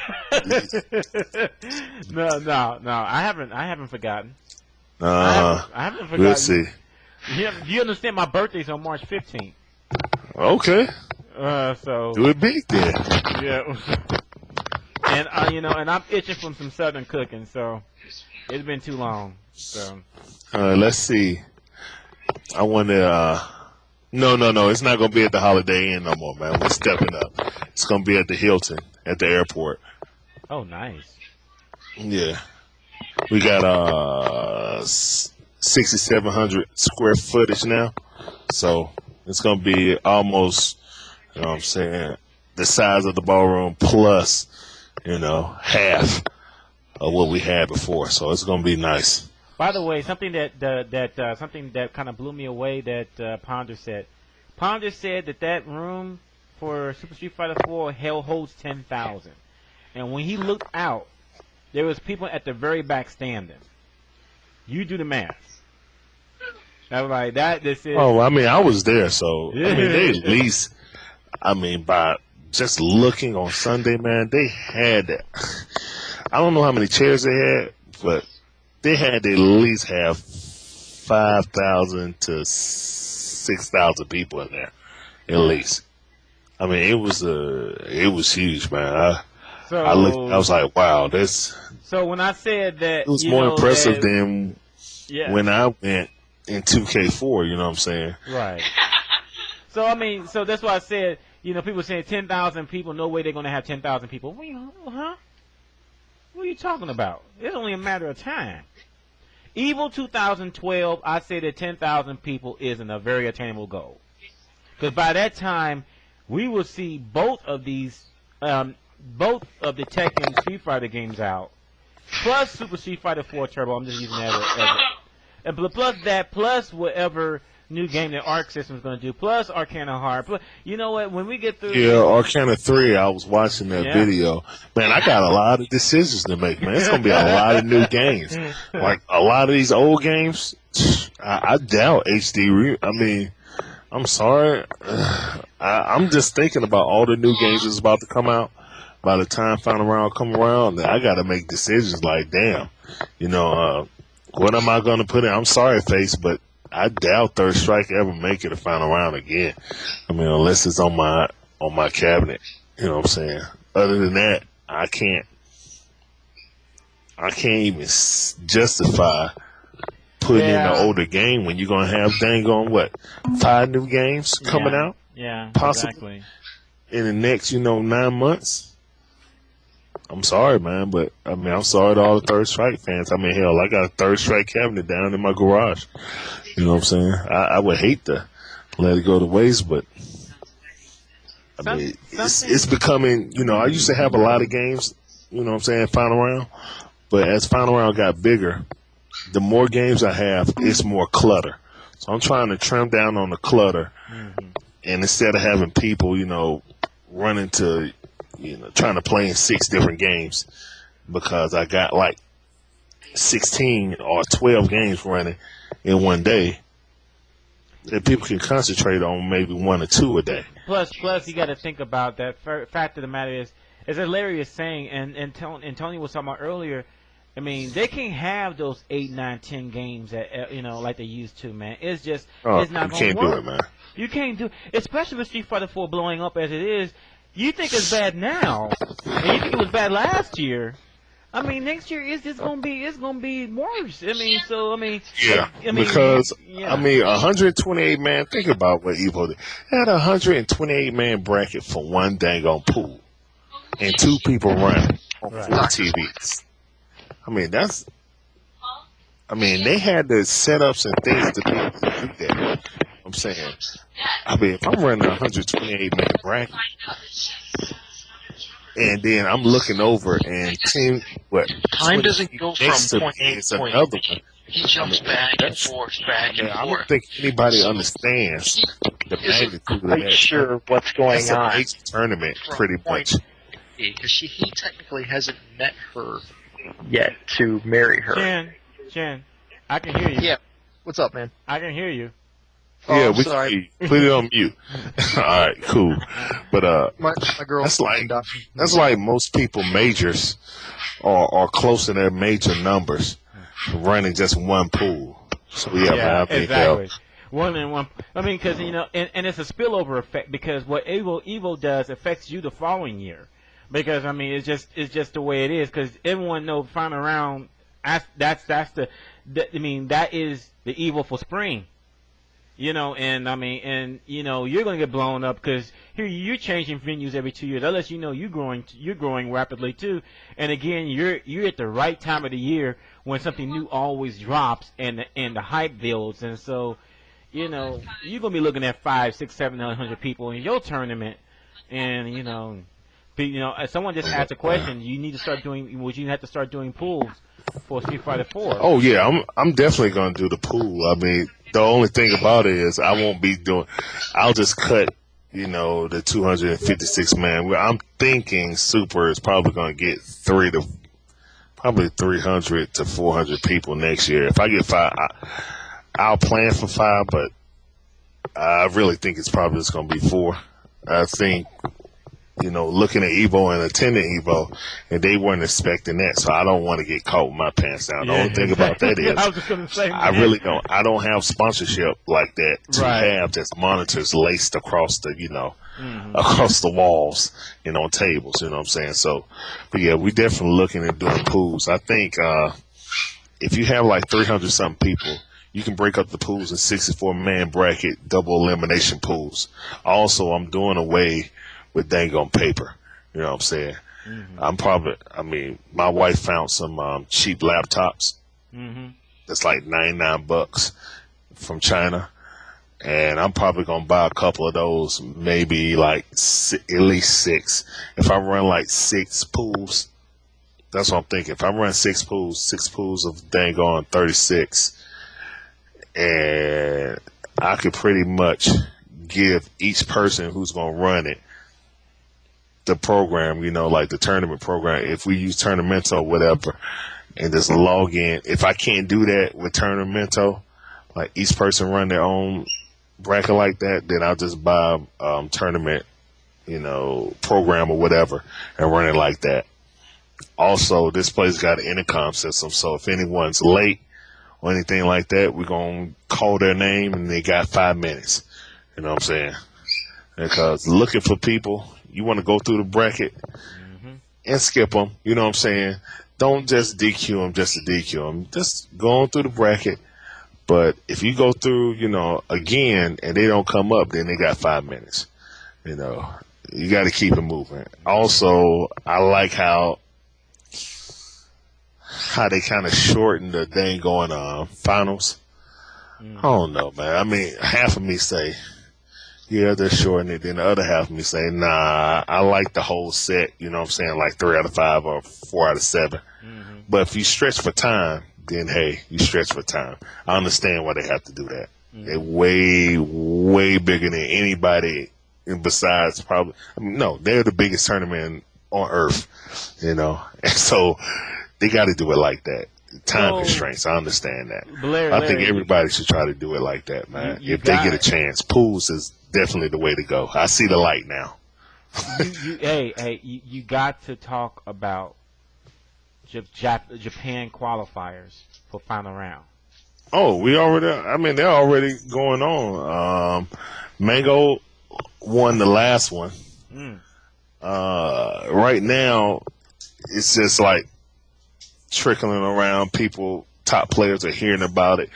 No. I haven't forgotten. I haven't forgotten. We'll see. You understand? My birthday's on March 15th. Okay. So do it big then. Yeah. And and I'm itching from some Southern cooking, so it's been too long. So. Let's see. I wonder. No. It's not gonna be at the Holiday Inn no more, man. We're stepping up. It's gonna be at the Hilton at the airport. Oh, nice. Yeah. We got 6,700 square footage now, so it's gonna be almost, you know what I'm saying, the size of the ballroom plus, half of what we had before. So it's gonna be nice. By the way, something that kind of blew me away that Ponder said. Ponder said that room for Super Street Fighter 4 holds 10,000, and when he looked out, there was people at the very back standing. You do the math. I was like, this is. Oh, I mean, I was there, so they at least. By just looking on Sunday, man, they had. I don't know how many chairs they had, but. They had to at least have 5,000 to 6,000 people in there, at least. I mean, it was huge, man. I was like, wow, this. So when I said that, it was more impressive than when I went in 2K4. You know what I'm saying? Right. So that's why I said, people saying 10,000 people, no way they're gonna have 10,000 people. Huh? What are you talking about? It's only a matter of time. Evo 2012, I say that 10,000 people isn't a very attainable goal. Because by that time, we will see both of the Tekken Street Fighter games out, plus Super Street Fighter 4 Turbo. I'm just using that and plus that, plus whatever new game that Arc System is going to do, plus Arcana Heart. Plus, you know what? When we get through, Arcana 3. I was watching that video. Man, I got a lot of decisions to make. Man, it's going to be a lot of new games. Like a lot of these old games, I doubt HD. I'm sorry. I'm just thinking about all the new games that's about to come out. By the time final round come around, I got to make decisions. Like, damn, what am I going to put in? I'm sorry, Face, but I doubt Third Strike ever make it a final round again. Unless it's on my cabinet. You know what I'm saying? Other than that, I can't even justify putting in an older game when you're gonna have dang on 5 new games coming out. Yeah, possibly exactly. In the next 9 months. I'm sorry, man, but I'm sorry to all the Third Strike fans. Hell, I got a Third Strike cabinet down in my garage. You know what I'm saying? I would hate to let it go to waste, but it's becoming. I used to have a lot of games. You know what I'm saying? Final round, but as final round got bigger, the more games I have, it's more clutter. So I'm trying to trim down on the clutter, and instead of having people, running to. Trying to play in 6 different games because I got like 16 or 12 games running in one day that people can concentrate on maybe 1 or 2 a day. Plus, you got to think about that. Fact of the matter is, as Larry is saying, and Tony was talking about earlier, they can't have those 8, 9, 10 games that like they used to, man. It's just it's not going to work. You can't do it, man. You can't do it, especially with Street Fighter 4 blowing up as it is. You think it's bad now, and you think it was bad last year. Next year it's gonna be worse. Because 128 man. Think about what Evo did. They had a 128 man bracket for one dang on pool, and 2 people running. on Right. 4 TVs. I mean, they had the setups and things to be able to do that. I'm saying, I mean, if I'm running a 128 man bracket, and then I'm looking over and seeing what Time doesn't go from next to point me A is to point another B. one. He jumps back and that's- forth, back I mean, and I don't forth. think anybody understands the magnitude of Isn't quite that. sure what's going That's a on major tournament, from pretty point much. because he technically hasn't met her yet to marry her. Chen, I can hear you. Yeah. What's up, man? I can hear you. Oh, Yeah, I'm we sorry. can put it on mute. All right, cool. But My girl. that's like most people majors are close to their major numbers, running just one pool. So yeah, man, I think exactly. One and one. I mean, because and it's a spillover effect because what Evo does affects you the following year. Because I mean, it's just the way it is. Because everyone knows final round. That is the Evo for spring. And I mean, and you're gonna get blown up because here you're changing venues every 2 years. That lets you know you're growing rapidly too. And again, you're at the right time of the year when something new always drops and the hype builds. And so, you're gonna be looking at 5, 6, 7, 900 people in your tournament, and as someone just asked a question, you need to start doing. Would you have to start doing pools for Street Fighter 4? Oh yeah, I'm definitely gonna do the pool. I mean, the only thing about it is I won't be doing. I'll just cut, the 256 man. I'm thinking Super is probably gonna get 300 to 400 people next year. If I get 5, I'll plan for 5, but I really think it's probably just gonna be 4. I think. Looking at Evo and attending Evo, and they weren't expecting that, so I don't want to get caught with my pants down. The only thing about that is, I was just gonna say, I really don't. I don't have sponsorship like that to have just monitors laced across the, across the walls, on tables. You know what I'm saying? So, but yeah, we definitely looking at doing pools. I think if you have like 300 something people, you can break up the pools in 64 man bracket double elimination pools. Also, I'm doing away with dang on paper. You know what I'm saying? Mm-hmm. My wife found some cheap laptops. Mm-hmm. That's like $99 from China. And I'm probably going to buy a couple of those, maybe like at least 6. If I run like 6 pools, that's what I'm thinking. If I run 6 pools of dang on 36, and I could pretty much give each person who's going to run it the program, like the tournament program, if we use Tournamento or whatever, and just log in. If I can't do that with Tournamento, like each person run their own bracket like that, then I'll just buy tournament, program or whatever and run it like that. Also, this place got an intercom system, so if anyone's late or anything like that, we're going to call their name and they got 5 minutes. You know what I'm saying? Because looking for people, you want to go through the bracket and skip them. You know what I'm saying? Don't just DQ them just to DQ them. Just go on through the bracket. But if you go through, again, and they don't come up, then they got 5 minutes. You got to keep it moving. Also, I like how they kind of shortened the dang going finals. I don't know, man. I mean, half of me say, yeah, they're shortening it. Then the other half of me say, nah, I like the whole set. You know what I'm saying? Like 3 out of 5 or 4 out of 7. Mm-hmm. But if you stretch for time, then hey, you stretch for time. I understand why they have to do that. Mm-hmm. They're way, way bigger than anybody besides probably. No, they're the biggest tournament on earth, And so they got to do it like that. Time constraints. I understand that. I think everybody should try to do it like that, man. If they get a chance, pools is definitely the way to go. I see the light now. You got to talk about Japan qualifiers for final round. Oh, they're already going on. Mango won the last one. Right now, it's just like trickling around. People, top players are hearing about it,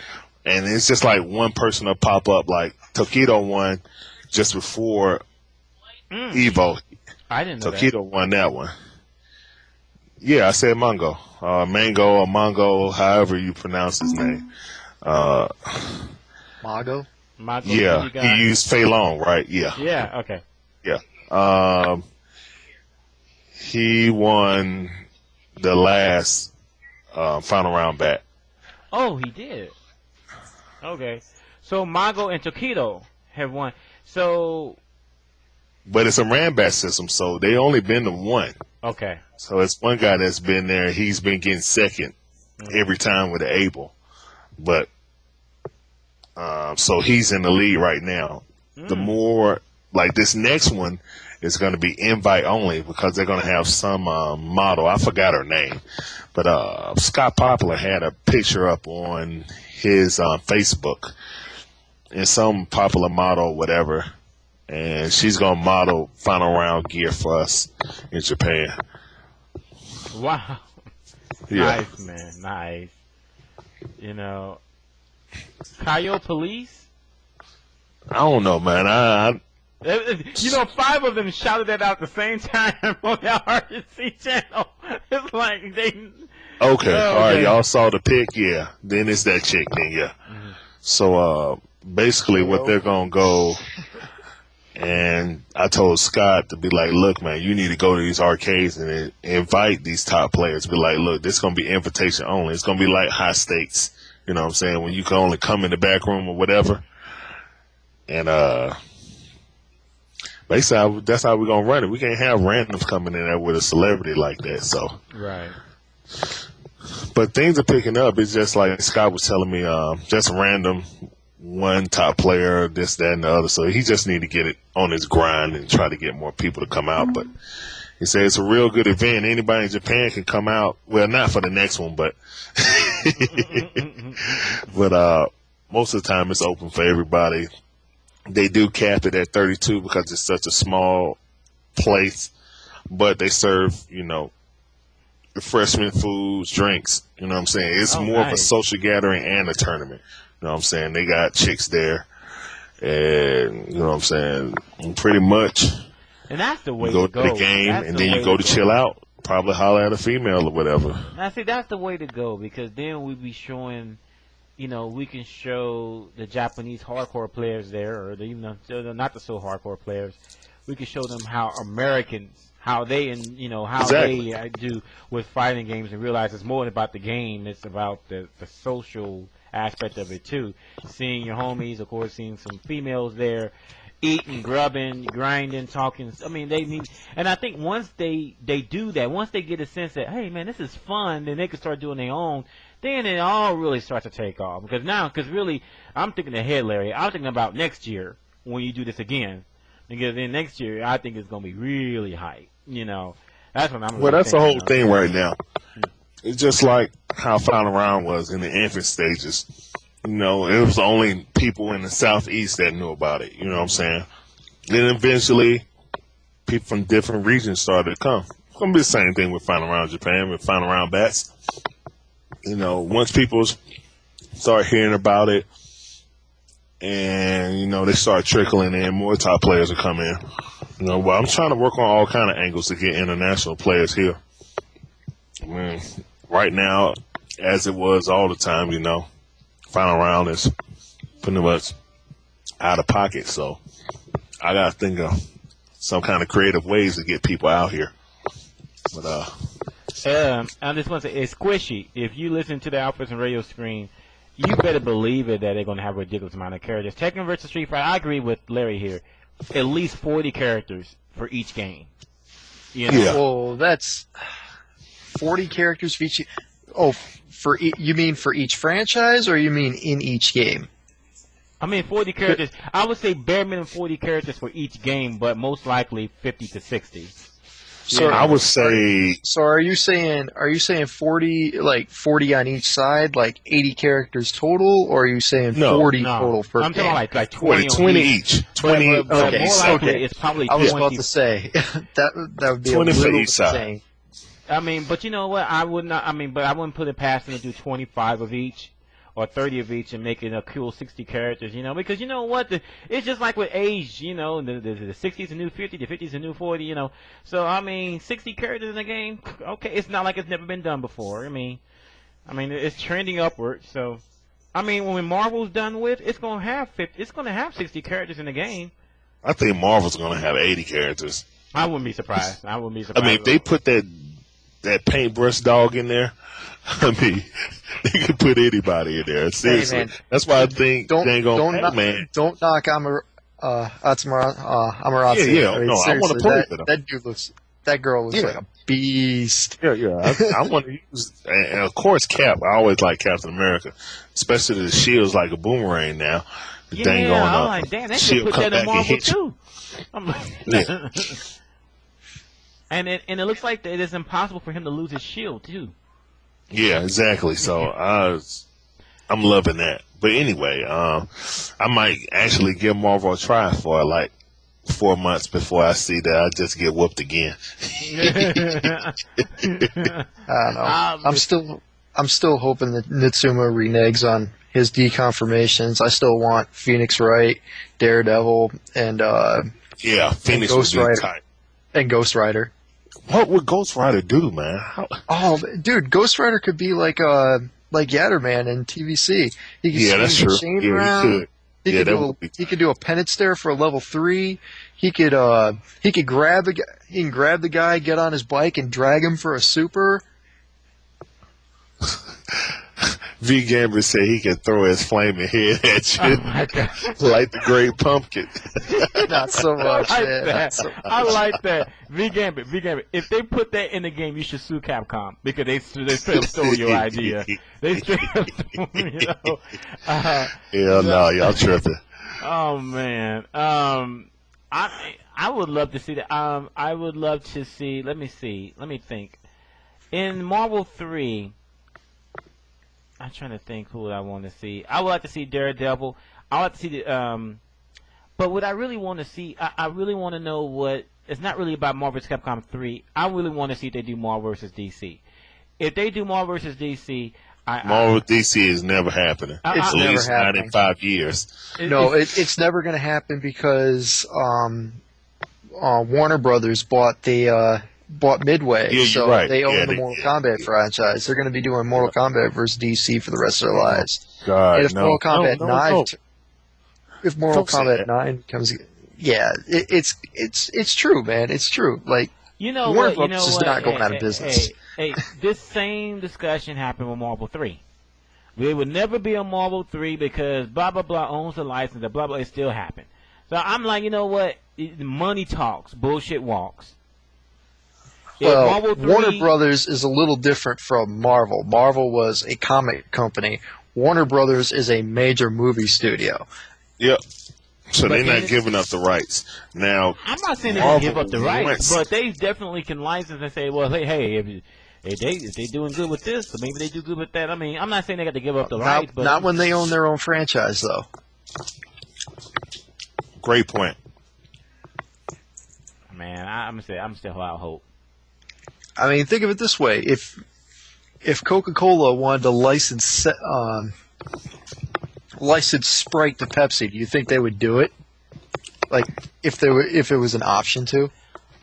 and it's just like one person will pop up. Like Tokido won just before Evo. I didn't know Tokido won that one. Yeah, I said Mango. Mango or Mongo, however you pronounce his name. Mago? Mago, Yeah, you got? he used Fei Long, right? Yeah. Yeah, okay. Yeah. He won the last final round bat. Oh, he did. Okay. So Mago and Tokido have won. So. But it's a ram bat system, so they only been to one. Okay. So it's one guy that's been there. He's been getting second every time with the able. But so he's in the lead right now. The more, like this next one is going to be invite only because they're going to have some model. I forgot her name. But Scott Popular had a picture up on his Facebook and some popular model or whatever. And she's going to model final round gear for us in Japan. Wow. Yeah. Nice, man. Nice. You know, Kaio Police? I don't know, man. You know, 5 of them shouted that out at the same time on the RNC channel. It's like they... Okay, all right, y'all saw the pic, yeah. Then it's that chick, then, yeah. Mm-hmm. So, basically what they're going to go... And I told Scott to be like, look, man, you need to go to these arcades and invite these top players. Be like, look, this is going to be invitation only. It's going to be like high stakes. You know what I'm saying? When you can only come in the back room or whatever. And basically, that's how we're going to run it. We can't have randoms coming in there with a celebrity like that. So, right. But things are picking up. It's just like Scott was telling me, just random. One top player, this, that, and the other. So he just need to get it on his grind and try to get more people to come out. But he said it's a real good event. Anybody in Japan can come out. Well, not for the next one, but most of the time it's open for everybody. They do cap it at 32 because it's such a small place, but they serve, refreshment, foods, drinks. You know what I'm saying? It's more of a social gathering and a tournament. You know what I'm saying? They got chicks there. And, you know what I'm saying? And pretty much. And that's the way you go to go. To the game, and then you go to chill out. Probably holler at a female or whatever. Now, see, that's the way to go because then we be showing, we can show the Japanese hardcore players there, or even not the so hardcore players. We can show them how Americans, how they, Exactly. they do with fighting games and realize it's more about the game. It's about the social aspect of it too. Seeing your homies, of course, seeing some females there, eating, grubbing, grinding, talking. I mean, they need, and I think once they do that, once they get a sense that, hey man, this is fun, then they can start doing their own. Then it all really starts to take off because really, I'm thinking ahead, Larry. I'm thinking about next year when you do this again, because then next year I think it's gonna be really hype. That's what I'm. Well, that's the whole thing right now. It's just like how final round was in the infant stages. It was only people in the southeast that knew about it. You know what I'm saying? Then eventually, people from different regions started to come. It's gonna be the same thing with final round Japan, with final round bats. Once people start hearing about it, and they start trickling in, more top players will come in. Well, I'm trying to work on all kind of angles to get international players here. I mean, right now, as it was all the time, final round is pretty much out of pocket. So I got to think of some kind of creative ways to get people out here. But I just want to say, it's squishy. If you listen to the AlphaISM radio screen, you better believe it that they're going to have a ridiculous amount of characters. Tekken versus Street Fighter, I agree with Larry here. At least 40 characters for each game. Yeah. Well, that's 40 characters for each. Oh, you mean for each franchise, or you mean in each game? I mean 40 characters. I would say bare minimum 40 characters for each game, but most likely 50 to 60. So I would say. So are you saying 40 on each side, like 80 characters total, or are you saying 40 total per I'm game? talking like 20 each. 20. Okay, more likely it's probably 20. I was about to say that would be 20 a for little each side. insane. I mean, but you know what? I would not. I mean, but I wouldn't put it past them to do 25 of each, or 30 of each and make it a cool 60 characters, because you know what, it's just like with age, the 60's a new 50, the 50's a new 40, so I mean 60 characters in the game, okay, it's not like it's never been done before. I mean it's trending upward, so I mean when Marvel's done with, it's going to have 60 characters in the game. I think Marvel's going to have 80 characters. I wouldn't be surprised. I mean, if they put that paintbrush dog in there, I mean, they could put anybody in there. Seriously, hey, that's why I think they ain't gonna man. Don't knock Amaterasu. Yeah, I mean, no, I want to play with them. That girl was like a beast. Yeah. I want to use, and of course, Cap. I always like Captain America, especially the shield's like a boomerang now. Yeah, I'm like, damn, they should put that in Marvel too. I'm like, And it looks like it is impossible for him to lose his shield too. Yeah, exactly. So I'm loving that. But anyway, I might actually give Marvel a try for like 4 months before I see that I just get whooped again. I don't know. I'm still hoping that Nitsuma reneges on his deconfirmations. I still want Phoenix Wright, Daredevil, and Phoenix Ghost would be Rider. tight. And Ghost Rider. What would Ghost Rider do, man? Oh, dude, Ghost Rider could be like Yatterman in TVC. He could that's true. Chain Yeah, around. he could. He could do a penance stare for a level 3. He could grab the guy, get on his bike, and drag him for a super. V Gamber said he can throw his flaming head at you, Oh my God. like the Great Pumpkin. Not so much, man. I like that. V Gambit. If they put that in the game, you should sue Capcom because they straight up stole your idea. They straight up stole, No, y'all tripping. Oh man. I would love to see that. I would love to see. Let me think. In Marvel 3. I'm trying to think who I want to see. I would like to see Daredevil. I would like to see the. But what I really want to see, I really want to know what. It's not really about Marvel vs. Capcom 3. I really want to see if they do Marvel vs. DC. If they do Marvel vs. DC, Marvel DC is never happening. It's At never least not happening. in 5 years. It's never going to happen because Warner Brothers bought Midway, Yeah, you're so right. they own Yeah, the Mortal Kombat franchise. They're going to be doing Mortal Kombat versus DC for the rest of their lives. God, And if no. Mortal Kombat No. 9, if Mortal Don't say Kombat that. 9 comes, it's true, man. It's true. Like Warner Brothers is not going out of business. Hey, this same discussion happened with Marvel 3. There would never be a Marvel 3 because blah blah blah owns the license. And blah blah. It still happened. So I'm like, you know what? Money talks, bullshit walks. Well, Marvel 3, Warner Brothers is a little different from Marvel. Marvel was a comic company. Warner Brothers is a major movie studio. Yep. So But they're then not giving up the rights. Now, I'm not saying they Marvel can give up the rights, wants- but they definitely can license and say, well, hey, if they doing good with this, or maybe they do good with that. I mean, I'm not saying they got to give up the rights, but Not when they own their own franchise, though. Great point. man, I'm still out hope. I mean, think of it this way: if Coca-Cola wanted to license Sprite to Pepsi, do you think they would do it? Like, if it was an option to?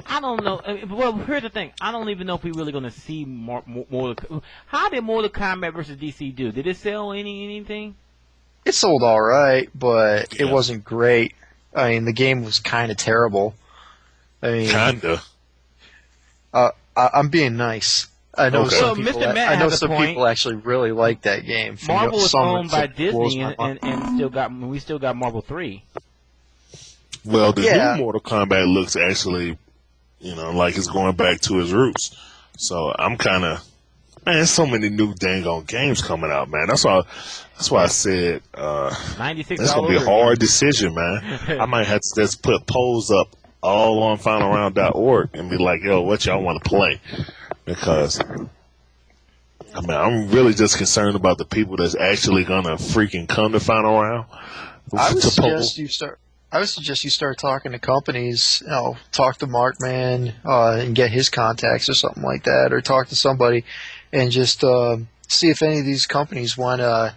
I don't know. Well, here's the thing. I don't even know if we're really going to see more. How did Mortal Kombat versus DC do? Did it sell anything? It sold all right, but it Yeah. wasn't great. I mean, the game was kind of terrible. I mean, Kinda. I'm being nice. I know Okay. some So, people. Mr. Matt I know has a some point. people actually really like that game. Marvel is Some owned by blows Disney, my mind. and we still got Marvel 3. Well, the Yeah. new Mortal Kombat looks actually, like it's going back to its roots. So I'm kind of, man, there's so many new dang on games coming out, man. That's why I said, 96 it's all going to be a over hard again. decision, man. I might have to just put polls up all on finalround.org and be like, yo, what y'all want to play? Because, I mean, I'm really just concerned about the people that's actually going to freaking come to Final Round. I would to poll. suggest you start talking to companies. Talk to Markman and get his contacts or something like that, or talk to somebody and just see if any of these companies want to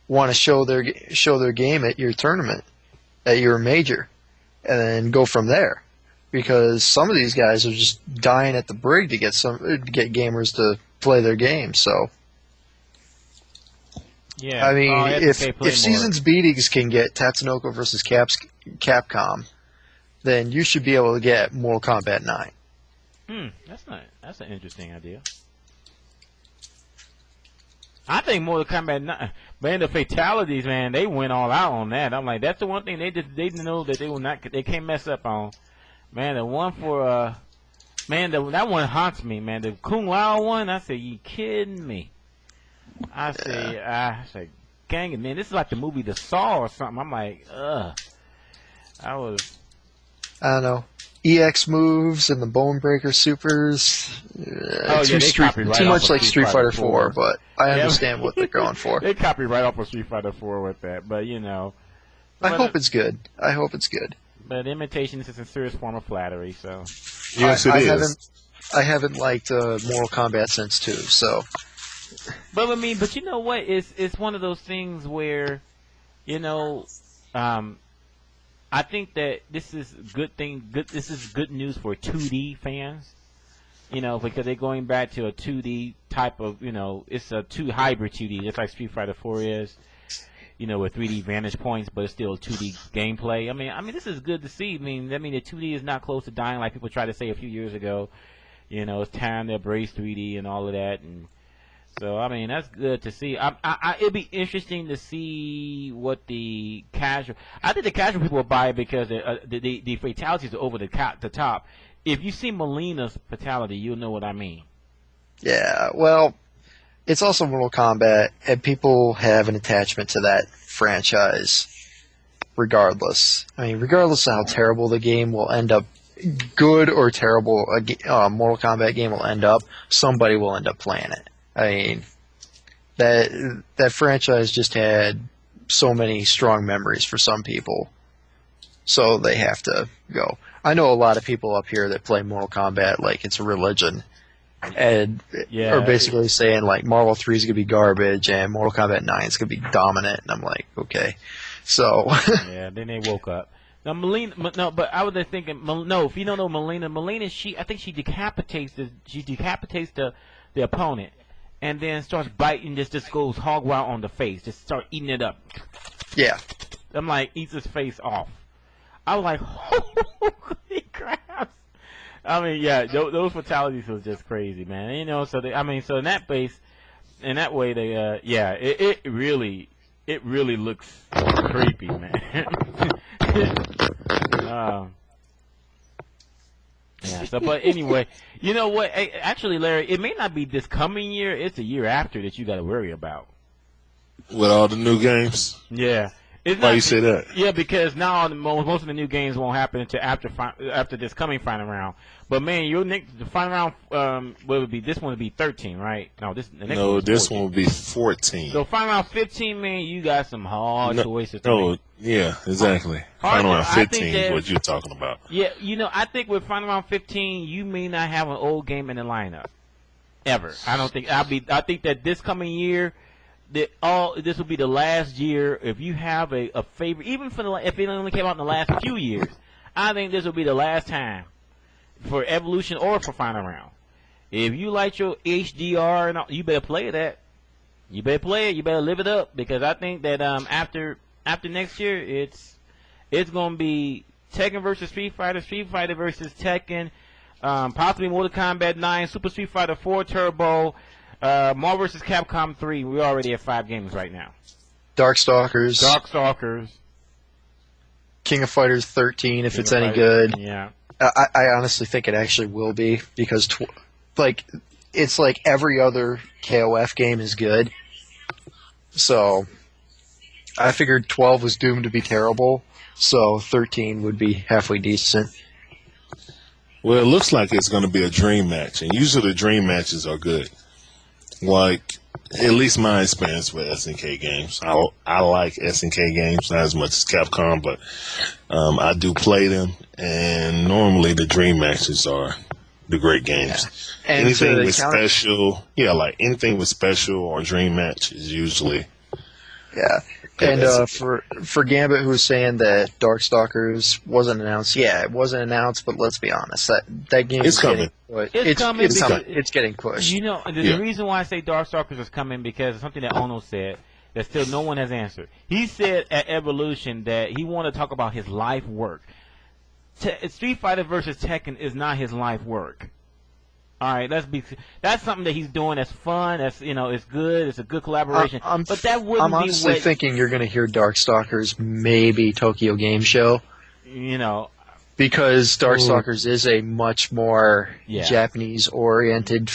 want to show their game at your tournament, at your major, and then go from there. Because some of these guys are just dying at the brig to get gamers to play their game. So, yeah, I mean, if Seasons Beatings can get Tatsunoko versus Capcom, then you should be able to get Mortal Kombat 9. That's an interesting idea. I think Mortal Kombat 9, man, the fatalities, man, they went all out on that. I'm like, that's the one thing they know that they can't mess up on. Man, the one for that one haunts me, man. The Kung Lao one, I say, you kidding me? I say, gang it, man. This is like the movie The Saw or something. I'm like, ugh. I don't know. EX moves and the Bone Breaker supers. Too much like Street Fighter 4, but I understand what they're going for. They copy right off of Street Fighter 4 with that, but you know. I hope it's good. But imitation is a serious form of flattery, so. Yes, it is. I haven't liked Mortal Kombat since 2, so. But I mean, but you know what? It's one of those things where, you know, I think that this is This is good news for 2D fans, you know, because they're going back to a 2D type of, you know, it's a hybrid 2D, just like Street Fighter 4 is, you know, with 3D vantage points, but it's still 2D gameplay. I mean, this is good to see. I mean, the 2D is not close to dying like people tried to say a few years ago. You know, it's time to embrace 3D and all of that, and so I mean that's good to see. It'd be interesting to see what the casual. I think the casual people will buy it because the fatalities are over the top. If you see Melina's fatality, you'll know what I mean. Yeah, well, it's also Mortal Kombat, and people have an attachment to that franchise, regardless. I mean, regardless of how terrible the game will end up, good or terrible a Mortal Kombat game will end up, somebody will end up playing it. I mean, that franchise just had so many strong memories for some people, so they have to go. I know a lot of people up here that play Mortal Kombat like it's a religion, and are basically saying like Marvel 3 is gonna be garbage and Mortal Kombat 9 is gonna be dominant, and I'm like, okay, so yeah, then they woke up. Now Melina, no, but I was thinking, no, if you don't know Melina, I think she decapitates the opponent. And then starts biting, just goes hog wild on the face, just start eating it up. Yeah. I'm like, eats his face off. I was like, holy crap. I mean, yeah, those fatalities was just crazy, man. You know, so so in that way, they, it really looks creepy, man. Yeah. So, but anyway, you know what? Actually, Larry, it may not be this coming year. It's a year after that you got to worry about. With all the new games? Yeah. Why you say that? Yeah, because now most of the new games won't happen until after this coming final round. But man, the final round, what would be? This one would be 13, right? No, this one would be 14. So final round 15, man, you got some hard choices to make. Yeah, exactly. Final round 15 is what you're talking about. Yeah, you know, I think with final round 15, you may not have an old game in the lineup ever. I don't think I think that this coming year, this will be the last year. If you have a favorite, even if it only came out in the last few years, I think this will be the last time for Evolution or for final round. If you like your HDR and all, you better play that. You better play it. You better live it up, because I think that after next year, it's gonna be Tekken versus Street Fighter versus Tekken, possibly Mortal Kombat 9, Super Street Fighter 4 Turbo, Marvel vs. Capcom 3. We already have 5 games right now. Darkstalkers, King of Fighters 13, if it's any good. Yeah. I honestly think it actually will be, because it's like every other KOF game is good. So I figured 12 was doomed to be terrible, so 13 would be halfway decent. Well, it looks like it's going to be a dream match, and usually the dream matches are good. Like, at least my experience with SNK games. I like SNK games, not as much as Capcom, but I do play them, and normally the dream matches are the great games. Yeah. Anything with special, like anything with special or dream match is usually Yeah. And for Gambit, who was saying that Darkstalkers wasn't announced, yeah, it wasn't announced, but let's be honest, that game is coming. It's coming. It's getting pushed. You know, the reason why I say Darkstalkers is coming because it's something that Ono said that still no one has answered. He said at Evolution that he wanted to talk about his life work. Street Fighter versus Tekken is not his life work. All right, that's something that he's doing that's fun. That's it's good. It's a good collaboration. But that wouldn't I'm honestly be thinking you're going to hear Darkstalkers, maybe Tokyo Game Show. Because Darkstalkers is a much more Japanese-oriented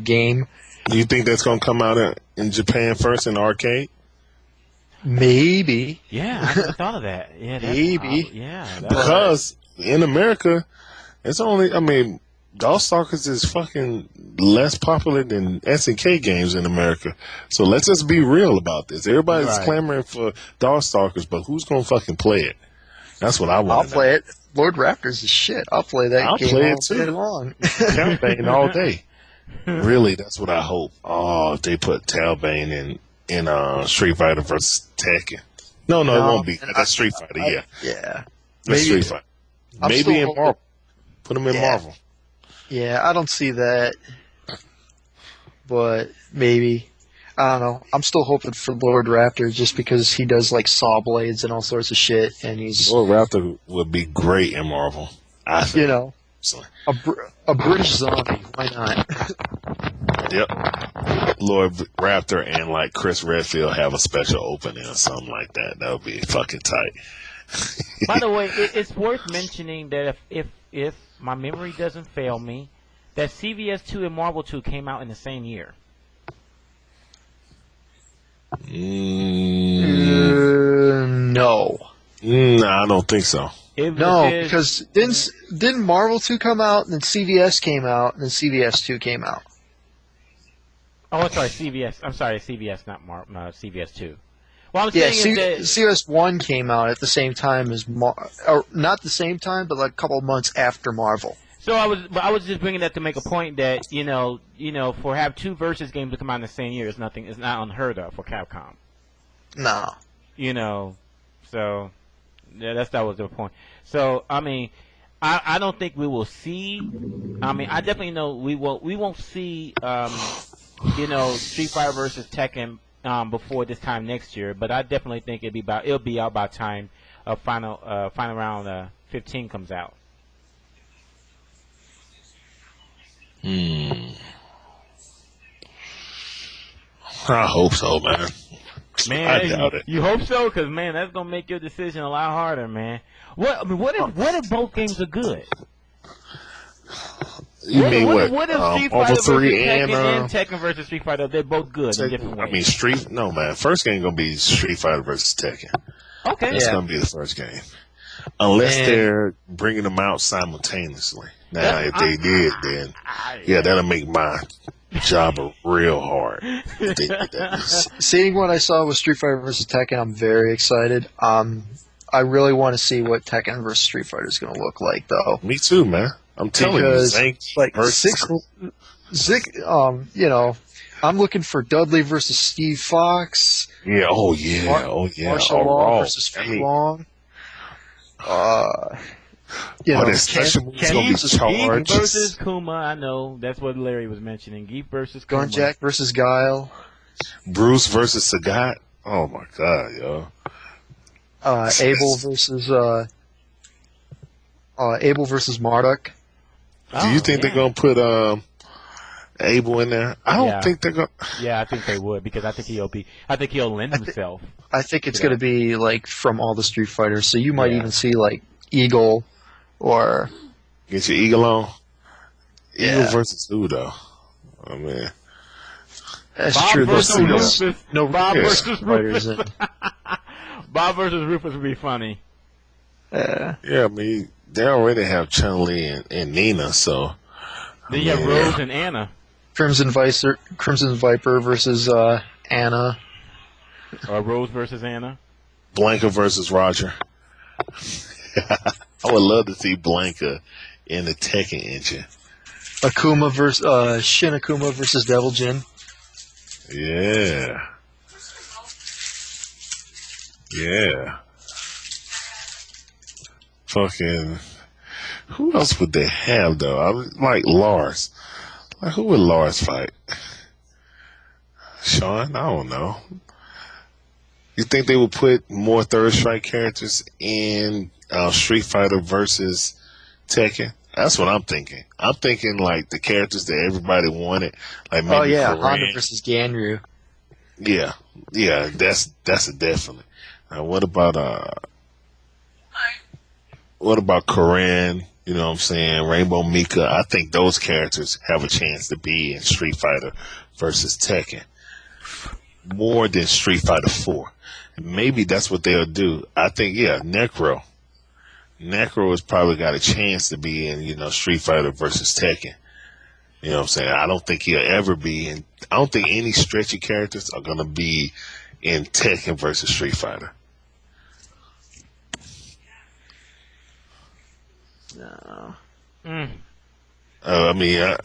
game. Do you think that's going to come out in Japan first in the arcade? Maybe. Yeah, I never thought of that. Yeah, maybe. Because in America, it's only. I mean, Darkstalkers is fucking less popular than SNK games in America. So let's just be real about this. Everybody's clamoring for Darkstalkers, but who's gonna fucking play it? That's what I want. I'll play it. Lord Raptors is shit. I'll play that game all day long. Talbane all day. Really, that's what I hope. Oh, if they put Talbane in Street Fighter versus Tekken. No, it won't be. That's Street Fighter, yeah. Yeah. That's Street Fighter. Maybe in Marvel. Put them in Marvel. Yeah, I don't see that. But maybe. I don't know. I'm still hoping for Lord Raptor just because he does like saw blades and all sorts of shit, and he's Lord Raptor would be great in Marvel. I think. A British zombie. Why not? Yep. Lord Raptor and like Chris Redfield have a special opening or something like that. That would be fucking tight. By the way, it's worth mentioning that if my memory doesn't fail me, that CVS 2 and Marvel 2 came out in the same year. No. No, I don't think so. Because didn't Marvel 2 come out, and then CVS came out, and then CVS 2 came out? Oh, I'm sorry, CVS. I'm sorry, CVS, not CVS 2. Well, I'm saying that CVS 1 came out at the same time as or not the same time, but like a couple of months after Marvel. So I was just bringing that to make a point that for have two versus games to come out in the same year is not unheard of for Capcom. No. So that was the point. So I mean, I don't think we will see. I mean, I definitely know we won't see Street Fighter versus Tekken before this time next year. But I definitely think it'll be out by time final round 15 comes out. I hope so, man. Man, I doubt it. You hope so? Because, man, that's going to make your decision a lot harder, man. What if both games are good? You mean what? What if Street Fighter versus Tekken and Tekken versus Street Fighter, they're both good in different ways? I mean, no, man. First game going to be Street Fighter versus Tekken. Okay. That's going to be the first game. Unless they're bringing them out simultaneously. Now, if they did, then, that'll make my job real hard. Seeing what I saw with Street Fighter vs. Tekken, I'm very excited. I really want to see what Tekken vs. Street Fighter is going to look like, though. Me too, man. I'm telling you, Zank I'm looking for Dudley versus Steve Fox. Yeah, Martial Law versus Fei Long. Geef versus Kuma. I know that's what Larry was mentioning. Geef versus Kuma. Gunjack versus Guile. Bruce versus Sagat. Oh my god, yo. Abel versus Marduk. Do you think they're gonna put Abel in there? I don't think they're gonna. Yeah, I think they would because I think he'll lend himself. I think it's gonna be like from all the Street Fighters. So you might even see like Eagle or get your Eagle on. Eagle versus who though? Oh man. That's Bob true. Versus Rufus. Bob versus Rufus. Bob versus Rufus would be funny. Yeah, I mean they already have Chun-Li and Nina, so then you have Rose and Anna. Crimson Viper versus Anna. Or Rose versus Anna. Blanka versus Roger. I would love to see Blanka in the Tekken engine. Akuma versus Shin Akuma versus Devil Jin. Yeah. Yeah. Fucking. Who else would they have though? I was like Lars. Like who would Lars fight? Sean? I don't know. You think they would put more Third Strike characters in Street Fighter versus Tekken? That's what I'm thinking. I'm thinking like the characters that everybody wanted, like maybe Oh yeah, Korean. Honda versus Ganryu. Yeah, that's a definitely. What about Korean? You know what I'm saying? Rainbow Mika. I think those characters have a chance to be in Street Fighter versus Tekken more than Street Fighter 4. Maybe that's what they'll do. I think, yeah, Necro. Necro has probably got a chance to be in, Street Fighter versus Tekken. You know what I'm saying? I don't think he'll ever be in. I don't think any stretchy characters are going to be in Tekken versus Street Fighter. No. I mean,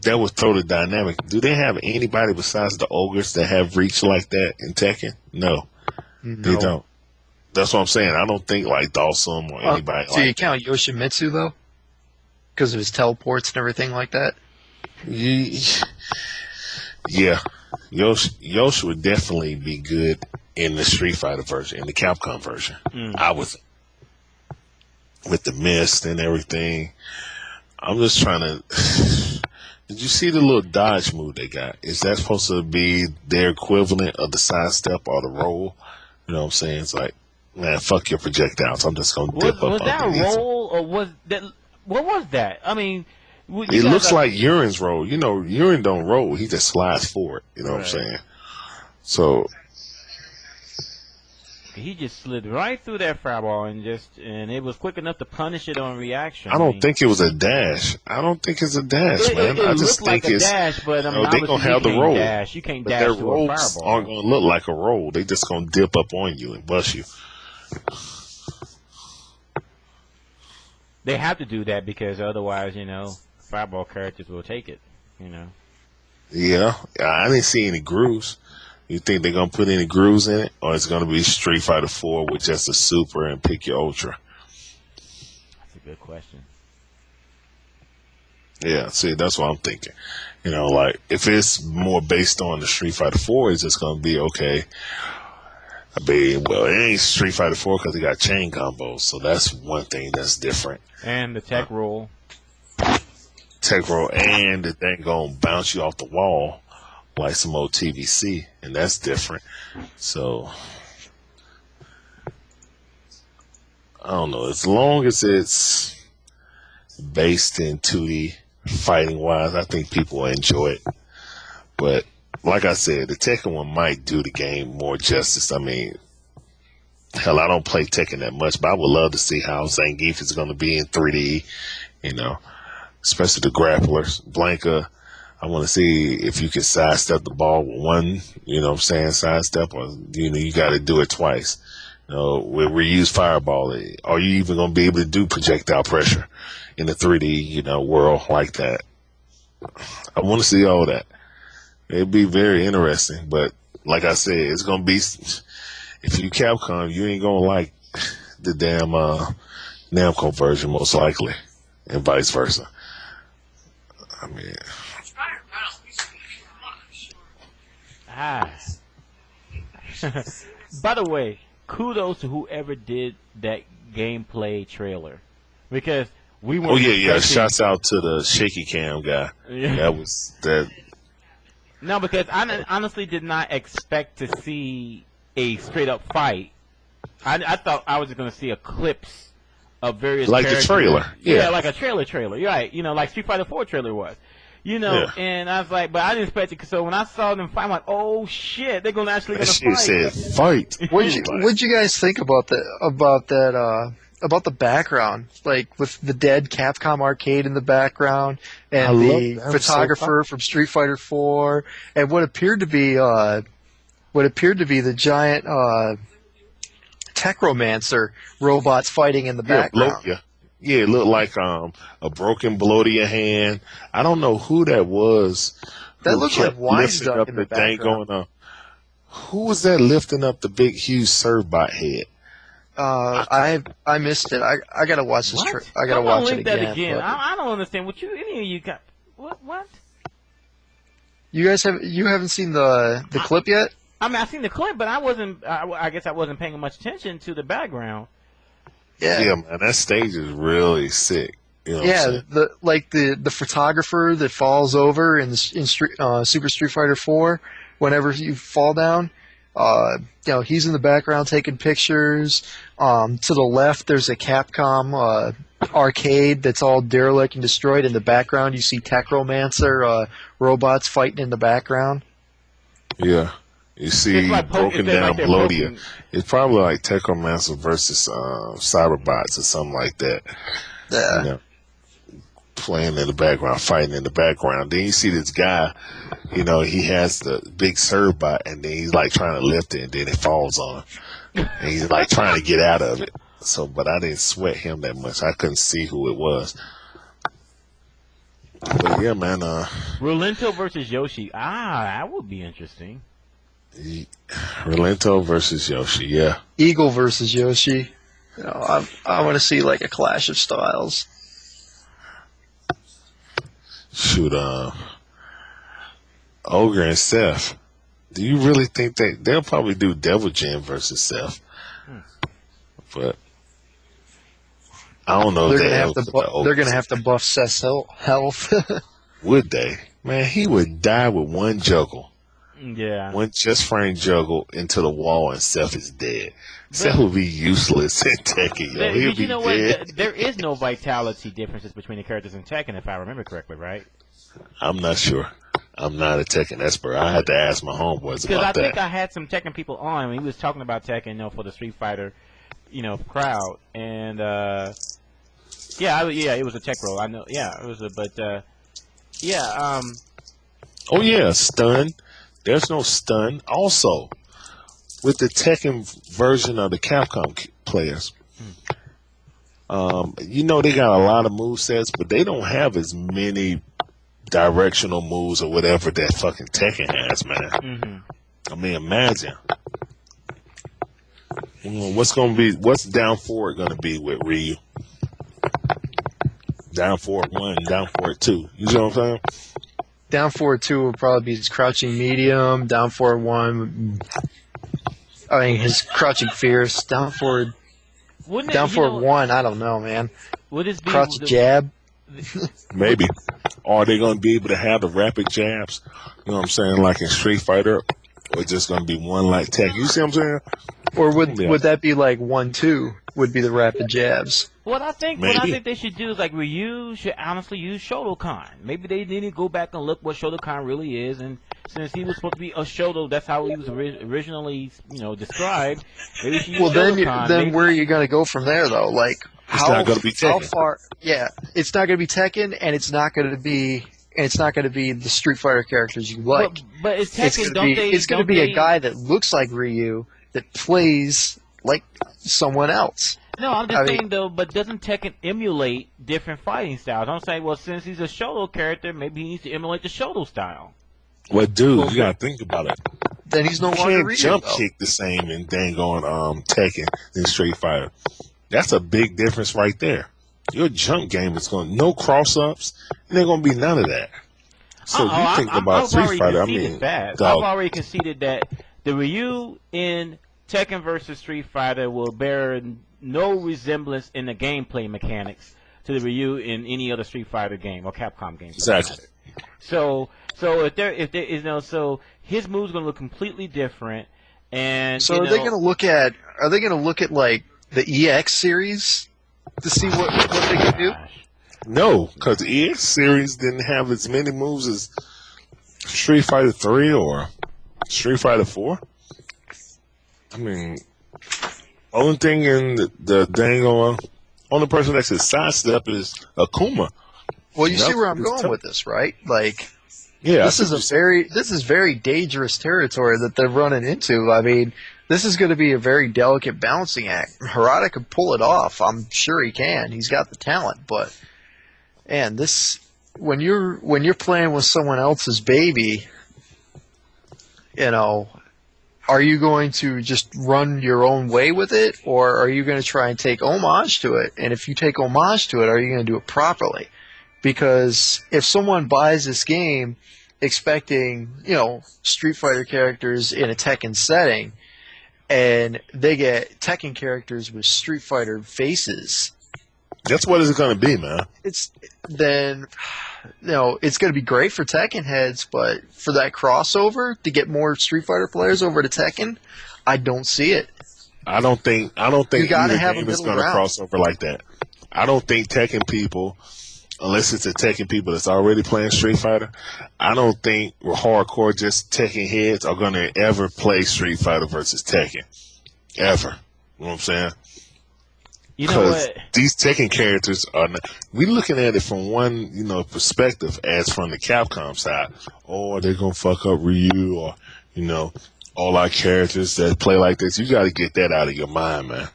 that would throw the dynamic. Do they have anybody besides the ogres that have reach like that in Tekken? No, they don't. That's what I'm saying. I don't think like Dawson or anybody. Do you count Yoshimitsu though? Because of his teleports and everything like that. Yeah, Yoshi would definitely be good in the Street Fighter version, in the Capcom version. I was with the mist and everything. I'm just trying to. Did you see the little dodge move they got? Is that supposed to be their equivalent of the sidestep or the roll? You know what I'm saying? It's like, man, fuck your projectiles. I'm just gonna dip up. Was that a roll or was that? What was that? I mean, it looks like Urine's roll. Urine don't roll. He just slides forward. You know what I'm saying? So he just slid right through that fireball and it was quick enough to punish it on reaction. I don't think it was a dash. I don't think it's a dash, man. I just think like it's a dash, but they gonna have the roll. Dash. You can't but dash their to a rolls fireball. aren't gonna look like a roll. They just gonna dip up on you and bust you. They have to do that because otherwise, fireball characters will take it. Yeah, I didn't see any grooves. You think they're gonna put any grooves in it, or it's gonna be Street Fighter 4 with just a super and pick your ultra? That's a good question. Yeah, see, that's what I'm thinking. Like if it's more based on the Street Fighter 4, it's just gonna be okay. Well, it ain't Street Fighter 4 because it got chain combos, so that's one thing that's different. And the tech roll. And the thing gonna bounce you off the wall like some old TVC, and that's different. So I don't know. As long as it's based in 2D fighting wise, I think people will enjoy it. But like I said, the Tekken one might do the game more justice. I mean, hell, I don't play Tekken that much, but I would love to see how Zangief is going to be in 3D, especially the grapplers. Blanka, I want to see if you can sidestep the ball with one, sidestep, or, you got to do it twice. With reuse fireball, are you even going to be able to do projectile pressure in the 3D, world like that? I want to see all that. It'd be very interesting, but like I said, it's going to be, if you Capcom, you ain't going to like the damn Namco version most likely, and vice versa. I mean... By the way, kudos to whoever did that gameplay trailer, because we were. Oh yeah. Shouts out to the shaky cam guy. Yeah. That was that. No, because I honestly did not expect to see a straight up fight. I thought I was going to see a clips of various characters. The trailer. Yeah, like a trailer. You're right. Like Street Fighter 4 trailer was. And I was like, but I didn't expect it. So when I saw them fight, I'm like, oh shit, they're gonna fight. Said fight. What'd you guys think about the background, like with the dead Capcom arcade in the background and the photographer from Street Fighter 4 and what appeared to be the giant Techromancer robots fighting in the background. Yeah, it looked like a broken blow to your hand. I don't know who that was. That looked like Wise Duck in the background. Who was that lifting up the big, huge Servbot head? I missed it. I gotta watch this. I gotta watch it again. I don't understand what any of you got. What? You haven't seen the clip yet? I mean, I seen the clip, but I guess I wasn't paying much attention to the background. Yeah, man, that stage is really sick. You know the photographer that falls over in Super Street Fighter 4 whenever you fall down. He's in the background taking pictures. To the left, there's a Capcom arcade that's all derelict and destroyed. In the background, you see Techromancer robots fighting in the background. Yeah. You see broken down Blodia. It's probably like Techromancer versus Cyberbots or something like that. Yeah. You know, playing in the background, fighting in the background. Then you see this guy, he has the big Servbot, and then he's like trying to lift it, and then it falls on him. And he's like trying to get out of it. But I didn't sweat him that much. I couldn't see who it was. But yeah, man. Rolento versus Yoshi. That would be interesting. Rolento versus Yoshi, yeah. Eagle versus Yoshi. I want to see like a clash of styles. Shoot, Ogre and Seth. Do you really think they'll probably do Devil Jin versus Seth? But I don't know if they're gonna have to buff Seth's health. Would they? Man, he would die with one juggle. Yeah. One just frame juggle into the wall, and Seth is dead. Seth would be useless in Tekken. He'll be dead. There is no vitality differences between the characters in Tekken, if I remember correctly, right? I'm not sure. I'm not a Tekken expert. I had to ask my homeboys about that. Because I think I had some Tekken people on when he was talking about Tekken, for the Street Fighter, crowd, and it was a tech roll. I know. Yeah, it was Oh yeah, stun. There's no stun. Also, with the Tekken version of the Capcom players, they got a lot of movesets, but they don't have as many directional moves or whatever that fucking Tekken has, man. Mm-hmm. I mean, imagine. What's down forward gonna be with Ryu? Down forward 1, down forward 2. You see what I'm saying? Down forward 2 would probably be his crouching medium. Down forward 1, his crouching fierce. Down forward 1, I don't know, man. Would this be crouch jab? Maybe. Or are they going to be able to have the rapid jabs? You know what I'm saying? Like in Street Fighter? Or just going to be one like Tekken? You see what I'm saying? Or would that be like 1-2 would be the rapid jabs? What I think they should do is like Ryu should honestly use Shotokan. Maybe they need to go back and look what Shotokan really is, and since he was supposed to be a Shoto, that's how he was originally described. Maybe she use Shotokan. Then where are you going to go from there though? Like it's not going to be Tekken. How far? Yeah, it's not going to be Tekken, and it's not going to be the Street Fighter characters you like. But it's Tekken. It's going to be a guy that looks like Ryu that plays like someone else. No, I'm just saying though, but doesn't Tekken emulate different fighting styles? I'm saying, well, since he's a Shoto character, maybe he needs to emulate the Shoto style. Well, dude, you gotta think about it. Then he's no longer Ryu, jump kick the same in dang on Tekken than Street Fighter. That's a big difference right there. Your jump game is no cross ups, and there's gonna be none of that. So you think about Street Fighter? I've already conceded that the Ryu in Tekken versus Street Fighter will bear no resemblance in the gameplay mechanics to the Ryu in any other Street Fighter game or Capcom game. Exactly. So if there is so his moves going to look completely different. And so are they going to look at like the EX series to see what they can do? No, because the EX series didn't have as many moves as Street Fighter 3 or Street Fighter 4. I mean, only thing in the dang only person that should sidestep is Akuma. Well, you see where I'm going with this, right? Like, yeah, this is very dangerous territory that they're running into. I mean, this is going to be a very delicate balancing act. Harada could pull it off. I'm sure he can. He's got the talent, but and this when you're playing with someone else's baby, are you going to just run your own way with it, or are you going to try and take homage to it? And if you take homage to it, are you going to do it properly? Because if someone buys this game expecting, Street Fighter characters in a Tekken setting, and they get Tekken characters with Street Fighter faces, that's what it's going to be, man. it's going to be great for Tekken heads, but for that crossover to get more Street Fighter players over to Tekken, I don't see it. I don't think You gotta either have a game is middle going to ground. cross over like that. I don't think Tekken people, unless it's a Tekken people that's already playing Street Fighter, I don't think hardcore just Tekken heads are going to ever play Street Fighter versus Tekken. Ever. You know what I'm saying? You know Because what? these Tekken characters are not, we looking at it from one, perspective as from the Capcom side. Oh, they're going to fuck up Ryu or, all our characters that play like this. You got to get that out of your mind, man.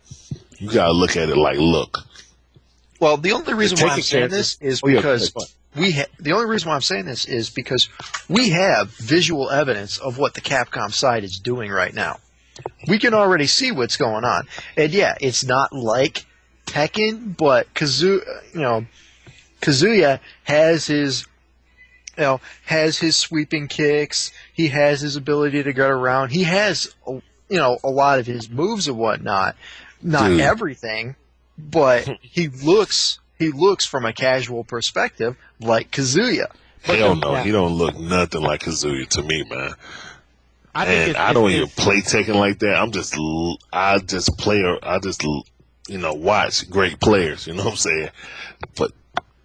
You got to look at it like, look. Well, the only reason why I'm Tekken saying characters- this is Oh, yeah, because go ahead. the only reason why I'm saying this is because we have visual evidence of what the Capcom side is doing right now. We can already see what's going on, and yeah, it's not like Tekken, but Kazuya has his sweeping kicks. He has his ability to get around. He has a lot of his moves and whatnot. Not Dude. everything, but he looks from a casual perspective like Kazuya. Hell no, Yeah. he don't look nothing like Kazuya to me, man. I think And it's, I don't it's, even play Tekken like that. I just watch great players. You know what I'm saying? But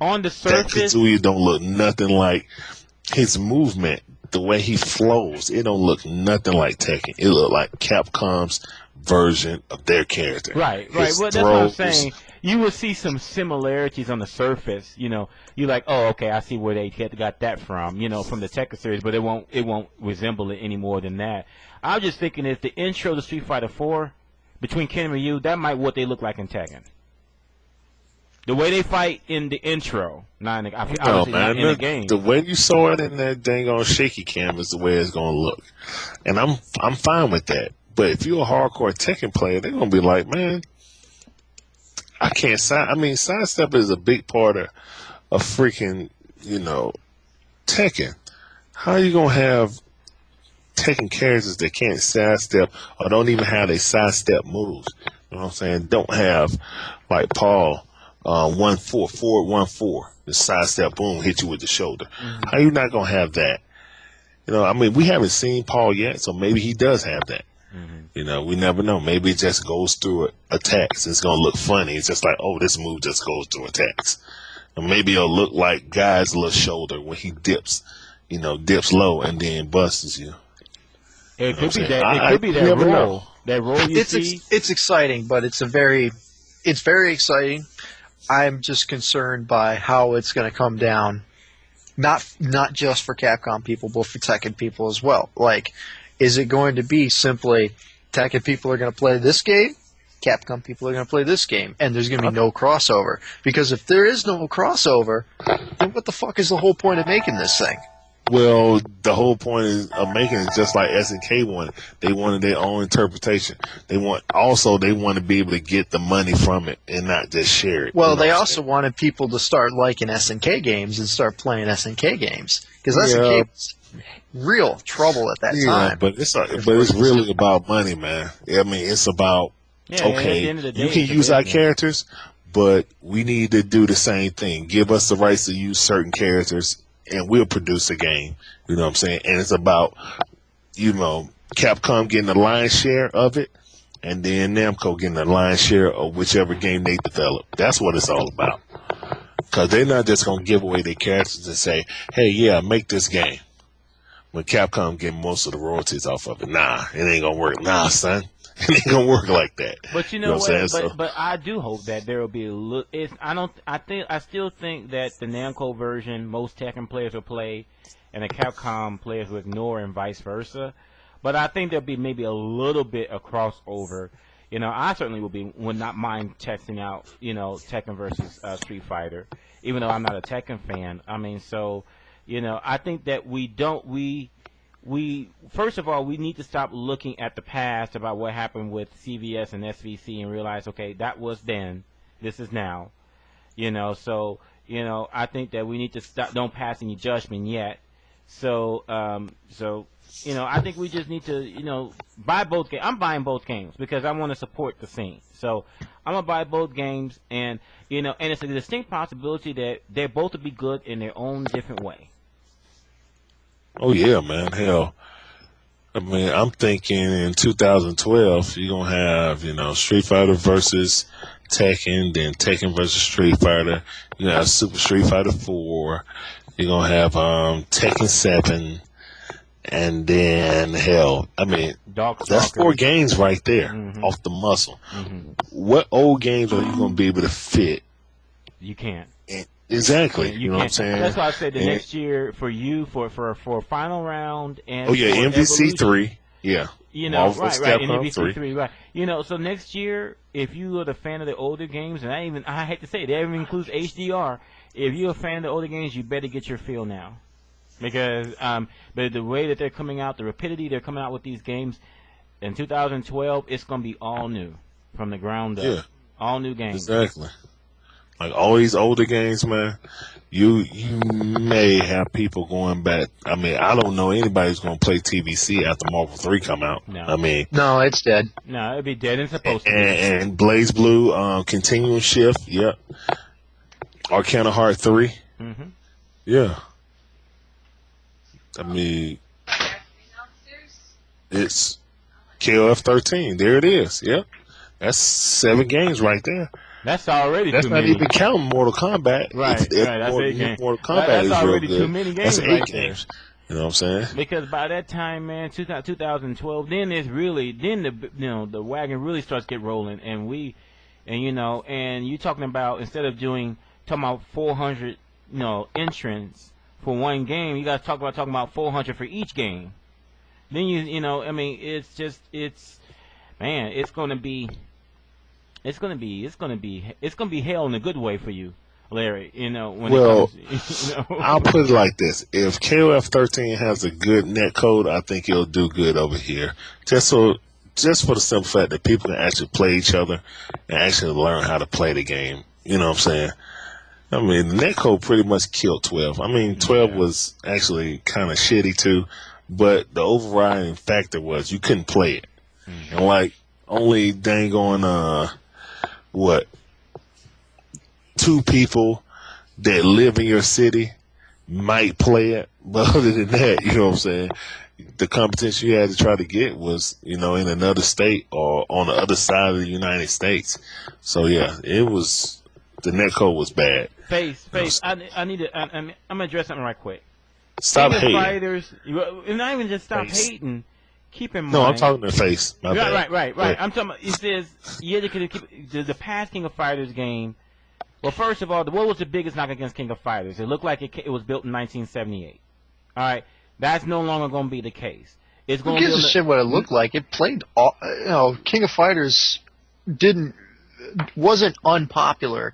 on the that surface. Kazuya don't look nothing like his movement, the way he flows. It don't look nothing like Tekken. It look like Capcom's version of their character. Right. His Well, that's what I'm throws- saying. You will see some similarities on the surface. You're like, oh, okay, I see where they got that from. From the Tekken series, but it won't resemble it any more than that. I was just thinking, if the intro to Street Fighter 4 between Ken and Ryu, that might what they look like in Tekken. The way they fight in the intro, not in the, obviously not in the game. The way you saw it in that dang on shaky cam is the way it's gonna look, and I'm fine with that. But if you're a hardcore Tekken player, they're gonna be like, man, I can't side. I mean, sidestep is a big part of freaking Tekken. How are you gonna have Tekken characters that can't sidestep or don't even have a sidestep moves? You know what I'm saying? Don't have like Paul. 1-4 forward 1-4. The sidestep, boom, hit you with the shoulder. Mm-hmm. How you not gonna have that? We haven't seen Paul yet, so maybe he does have that. Mm-hmm. We never know. Maybe it just goes through attacks. It's gonna look funny. It's just like, oh, this move just goes through attacks. And maybe it'll look like Guy's little shoulder when he dips low and then busts you. It could be what I'm that. saying? It could be you that never roll. know. That roll you see. It's exciting, but it's very exciting. I'm just concerned by how it's going to come down, not just for Capcom people, but for Tekken people as well. Like, is it going to be simply Tekken people are going to play this game, Capcom people are going to play this game, and there's going to be no crossover? Because if there is no crossover, then what the fuck is the whole point of making this thing? Well, the whole point of making it just like SNK wanted. They wanted their own interpretation. They want to be able to get the money from it and not just share it. Well, You know they what I'm also saying? wanted people to start liking SNK games and start playing SNK games. Because SNK Yeah. was real trouble at that Yeah, time. but it's really about money, man. I mean, it's about Yeah, at the okay, end of the day, you can it's a use our business. characters, but we need to do the same thing. Give us the rights to use certain characters, and we'll produce a game. You know what I'm saying? And it's about, Capcom getting the lion's share of it, and then Namco getting the lion's share of whichever game they develop. That's what it's all about. Because they're not just going to give away their characters and say, hey, yeah, make this game. When Capcom get most of the royalties off of it. Nah, it ain't going to work. Nah, son. It ain't going to work like that. But you know what what? I'm saying? But I do hope that there will be a look. I still think that the Namco version most Tekken players will play, and the Capcom players will ignore, and vice versa. But I think there'll be maybe a little bit of crossover. I certainly would not mind testing out, Tekken versus Street Fighter, even though I'm not a Tekken fan. I mean, so, I think that we first of all, we need to stop looking at the past about what happened with CVS and SVC and realize, okay, that was then, this is now. So, I think that we need to stop, don't pass any judgment yet. So, I think we just need to, buy both games. I'm buying both games because I want to support the scene. So, I'm going to buy both games, and, and it's a distinct possibility that they both will be good in their own different way. Oh, yeah, man. Hell, I mean, I'm thinking in 2012, you're going to have, Street Fighter versus Tekken, then Tekken versus Street Fighter. You're going to have Super Street Fighter 4. You're going to have Tekken 7. And then, hell, I mean, that's 4 games right there off the muscle. What old games are you going to be able to fit? You can't. Exactly. You know what I'm saying? That's why I said the next year for you, for final round. And MVC 3. Yeah. Right, and MVC 3, right. So next year, if you are a fan of the older games, and I hate to say it, that even includes HDR, if you're a fan of the older games, you better get your feel now. Because but the way that they're coming out, the rapidity they're coming out with these games, in 2012, it's going to be all new from the ground up. Yeah. All new games. Exactly. Like all these older games, man, you may have people going back. I mean, I don't know anybody who's going to play TVC after Marvel 3 come out. No. I mean, no, it's dead. No, it'd be dead. It's supposed to be. And Blaze Blue, Continuum Shift, yep. Arcana Heart 3, yeah. I mean, it's KOF 13. There it is. Yep. That's 7 games right there. That's already That's too not many. even counting Mortal Kombat. Right, right. That's 8 games. Mortal Kombat that's is already real good. too many games. That's 8 games. You know what I'm saying? Because by that time, man, 2012, then it's really, the wagon really starts to get rolling, and you're talking about, instead of talking about 400, entrants for one game, you got to talking about 400 for each game. Then it's gonna be hell in a good way for you, Larry. I'll put it like this: if KOF 13 has a good net code, I think it'll do good over here. Just for the simple fact that people can actually play each other and actually learn how to play the game. You know what I'm saying? I mean, the netcode pretty much killed 12. I mean, 12 was actually kind of shitty too, but the overriding factor was you couldn't play it. And only dang on, 2 people that live in your city might play it. But other than that, you know what I'm saying? The competition you had to try to get was, in another state or on the other side of the United States. So yeah, the netcode was bad. Face. I need to. I'm gonna address something right quick. Stop hating. Fighters, and not even just stop hating. Keep in mind. No, I'm talking to Face. Right. I'm talking about. It says the past King of Fighters game. Well, first of all, what was the biggest knock against King of Fighters? It looked like it was built in 1978. All right, that's no longer going to be the case. It's going. Who gives a shit what it looked like? It played. King of Fighters wasn't unpopular.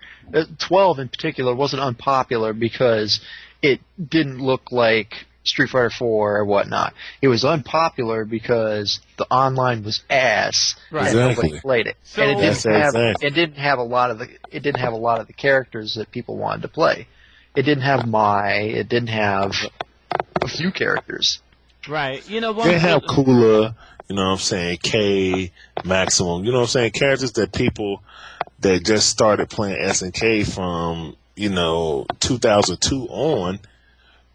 12 in particular wasn't unpopular because it didn't look like Street Fighter 4 or whatnot. It was unpopular because the online was ass and nobody played it. So, and it didn't have a lot of the characters that people wanted to play. It didn't have It didn't have a few characters. Right. They have Kula, you know what I'm saying, K, Maximum, you know what I'm saying, characters that people that just started playing SNK from, 2002 on,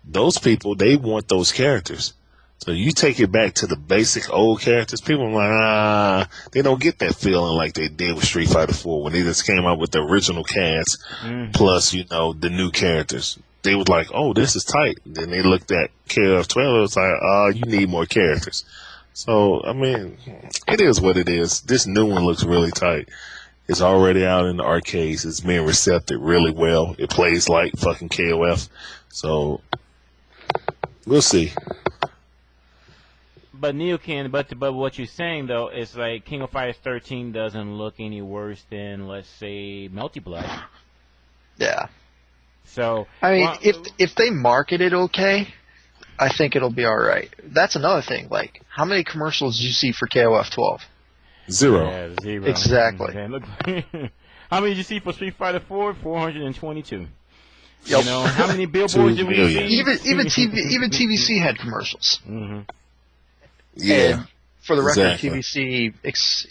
those people, they want those characters. So you take it back to the basic old characters, people are like, they don't get that feeling like they did with Street Fighter 4 when they just came out with the original cast plus, the new characters. They was like, oh, this is tight. Then they looked at KOF 12, it was like, you need more characters. So, I mean, it is what it is. This new one looks really tight. It's already out in the arcades. It's being received really well. It plays like fucking KOF. So, we'll see. But Neokin, but what you're saying though is like King of Fighters 13 doesn't look any worse than, let's say, Melty Blood. Yeah. So I mean, if they market it okay, I think it'll be all right. That's another thing. Like, how many commercials did you see for KOF 12? 0. Yeah, 0. Exactly. Man, look, how many did you see for Street Fighter 4? 422. Yep. You know, how many billboards did we 2 million. see? Even TVC had commercials. Mm-hmm. Yeah. And for the record, exactly. TVC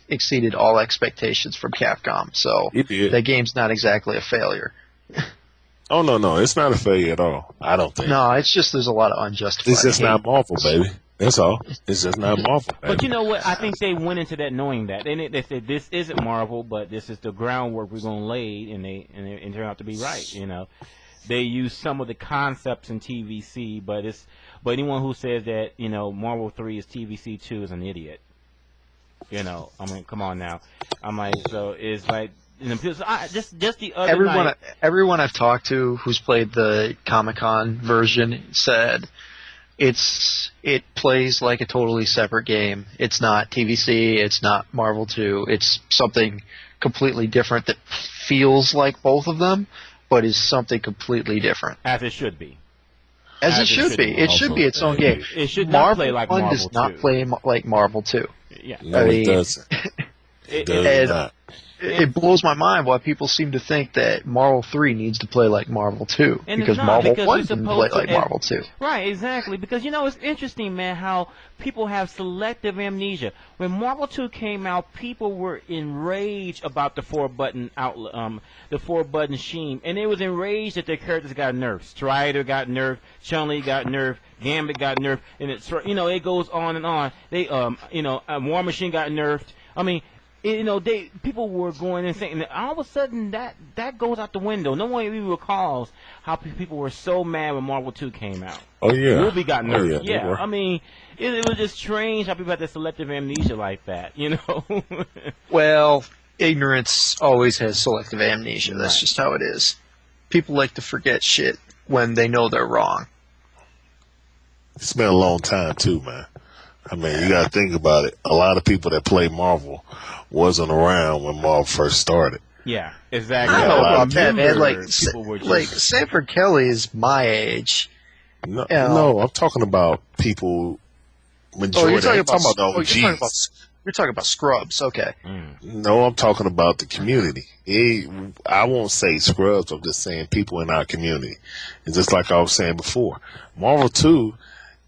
exceeded all expectations from Capcom, so It did. that game's not exactly a failure. Oh, no. It's not a failure at all. I don't think. No, it's just there's a lot of unjustified It's just hate. not Marvel, baby. That's all. It's just not Marvel. But baby. you know what? I think they went into that knowing that. They said this isn't Marvel, but this is the groundwork we're going to lay, and it turned out to be right. You know, they used some of the concepts in TVC, but anyone who says that Marvel 3 is TVC 2 is an idiot. You know, I mean, come on now. I'm like, so it's like. Just the other night. Everyone I've talked to who's played the Comic-Con version said it plays like a totally separate game. It's not TVC, it's not Marvel 2, it's something completely different that feels like both of them, but is something completely different. As it should be. As it should be. It should be its own game. It should not play like Marvel 1 Marvel does not 2. play like Marvel 2. Yeah. No, it doesn't. It does not. It blows my mind why people seem to think that Marvel 3 needs to play like Marvel 2. And because it's not, Marvel because 1 we're didn't supposed play like to- Marvel 2. Right, exactly. Because it's interesting, man, how people have selective amnesia. When Marvel 2 came out, people were enraged about the 4-button the 4-button sheen, and they was enraged that their characters got nerfed. Strider got nerfed, Chun-Li got nerfed, Gambit got nerfed, and it goes on and on. They War Machine got nerfed. I mean, people were going insane, and all of a sudden that goes out the window. No one even recalls how people were so mad when Marvel 2 came out. Oh, yeah. Ruby got nerfed. Oh, yeah, they were. I mean, it was just strange how people had the selective amnesia like that. Well, ignorance always has selective amnesia. That's Right. just how it is. People like to forget shit when they know they're wrong. It's been a long time, too, man. I mean, you got to think about it. A lot of people that play Marvel wasn't around when Marvel first started. Yeah, exactly. I don't know about that, man. Like, People were just- like Sanford Kelly is my age. No, Yeah. no, I'm talking about people. Majority. I'm talking about the OGs. You're talking about Scrubs. Okay. No, I'm talking about the community. I won't say Scrubs. I'm just saying people in our community. And just like I was saying before, Marvel 2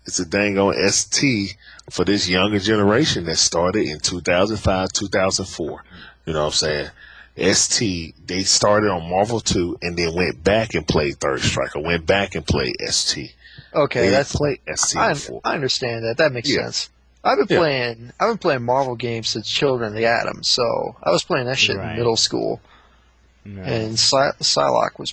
is a dang on ST for this younger generation that started in 2005, 2004. You know what I'm saying? ST, they started on Marvel 2 and then went back and played Third Strike, or went back and played ST. Okay, They that's played ST I before. understand that. That makes Yeah. sense. I've been playing Marvel games since Children of the Atom, so I was playing that shit Right. in middle school. No. And Psylocke was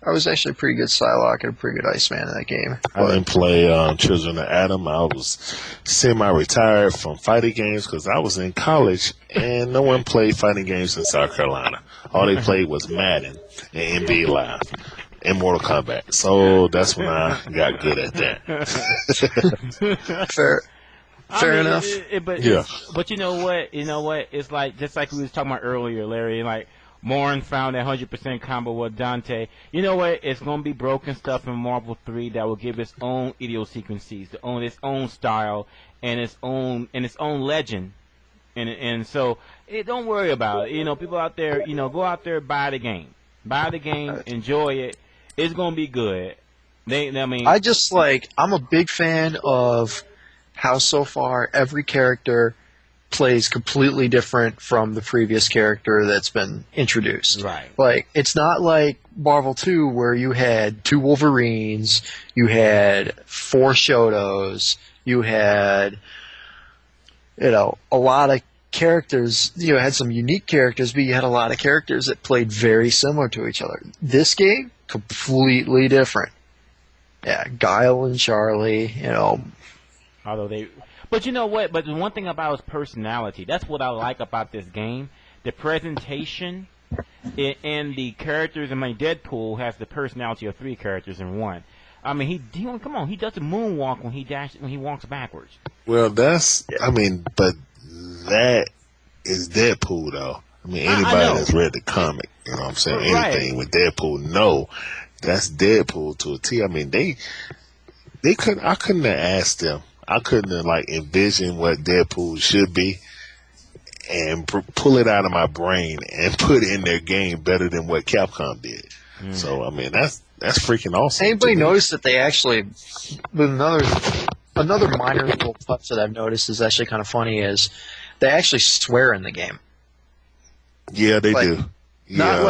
I was actually pretty good Psylocke and a pretty good Iceman in that game. I didn't play Children of Atom. I was semi-retired from fighting games because I was in college and no one played fighting games in South Carolina. All they played was Madden and NBA Live and Mortal Kombat. So that's when I got good at that. Fair enough. But you know what? It's like just like we was talking about earlier, Larry. Like Morin found that 100% combo with Dante. You know what? It's gonna be broken stuff in Marvel 3 that will give its own idiosyncrasies, its own style, and its own legend. And so don't worry about it. People out there, go out there, buy the game, enjoy it. It's gonna be good. I'm a big fan of how so far every character plays completely different from the previous character that's been introduced. Right. Like, it's not like Marvel 2 where you had 2 Wolverines, you had 4 Shotos, you had, a lot of characters, had some unique characters, but you had a lot of characters that played very similar to each other. This game, completely different. Yeah, Guile and Charlie, But you know what? But the one thing about his personality, that's what I like about this game. The presentation and the characters. I mean, Deadpool has the personality of 3 characters in one. I mean, he does the moonwalk when he walks backwards. Well, but that is Deadpool, though. I mean, anybody that's read the comic, you know what I'm saying? Right. Anything with Deadpool, that's Deadpool to a T. I mean, they they couldn't. I couldn't have asked them. I couldn't have like envisioned what Deadpool should be and pull it out of my brain and put it in their game better than what Capcom did. So I mean, that's freaking awesome. Anybody notice that they actually, with another minor little touch that I've noticed is actually kind of funny is they actually swear in the game. Yeah, they do. Not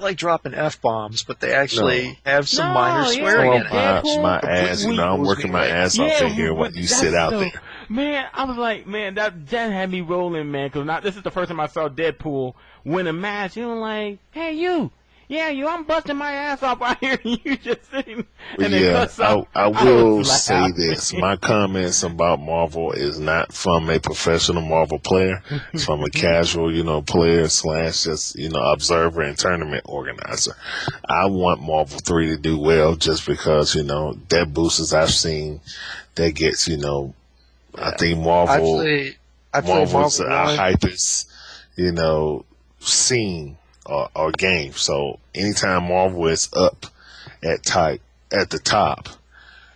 like dropping F-bombs, but they actually have some minor swearing in it. My ass, I'm working my ass off in here while you sit out there. Man, I was like, man, that had me rolling, man, because this is the first time I saw Deadpool win a match. You know, like, hey, you. Yeah, I'm busting my ass off out here, and you just sitting. I will say this: my comments about Marvel is not from a professional Marvel player; it's from a casual, player / just observer and tournament organizer. I want Marvel 3 to do well, just because that boosters I've seen, that gets I think Marvel's our hypest scene. Or game. So anytime Marvel is up at the top,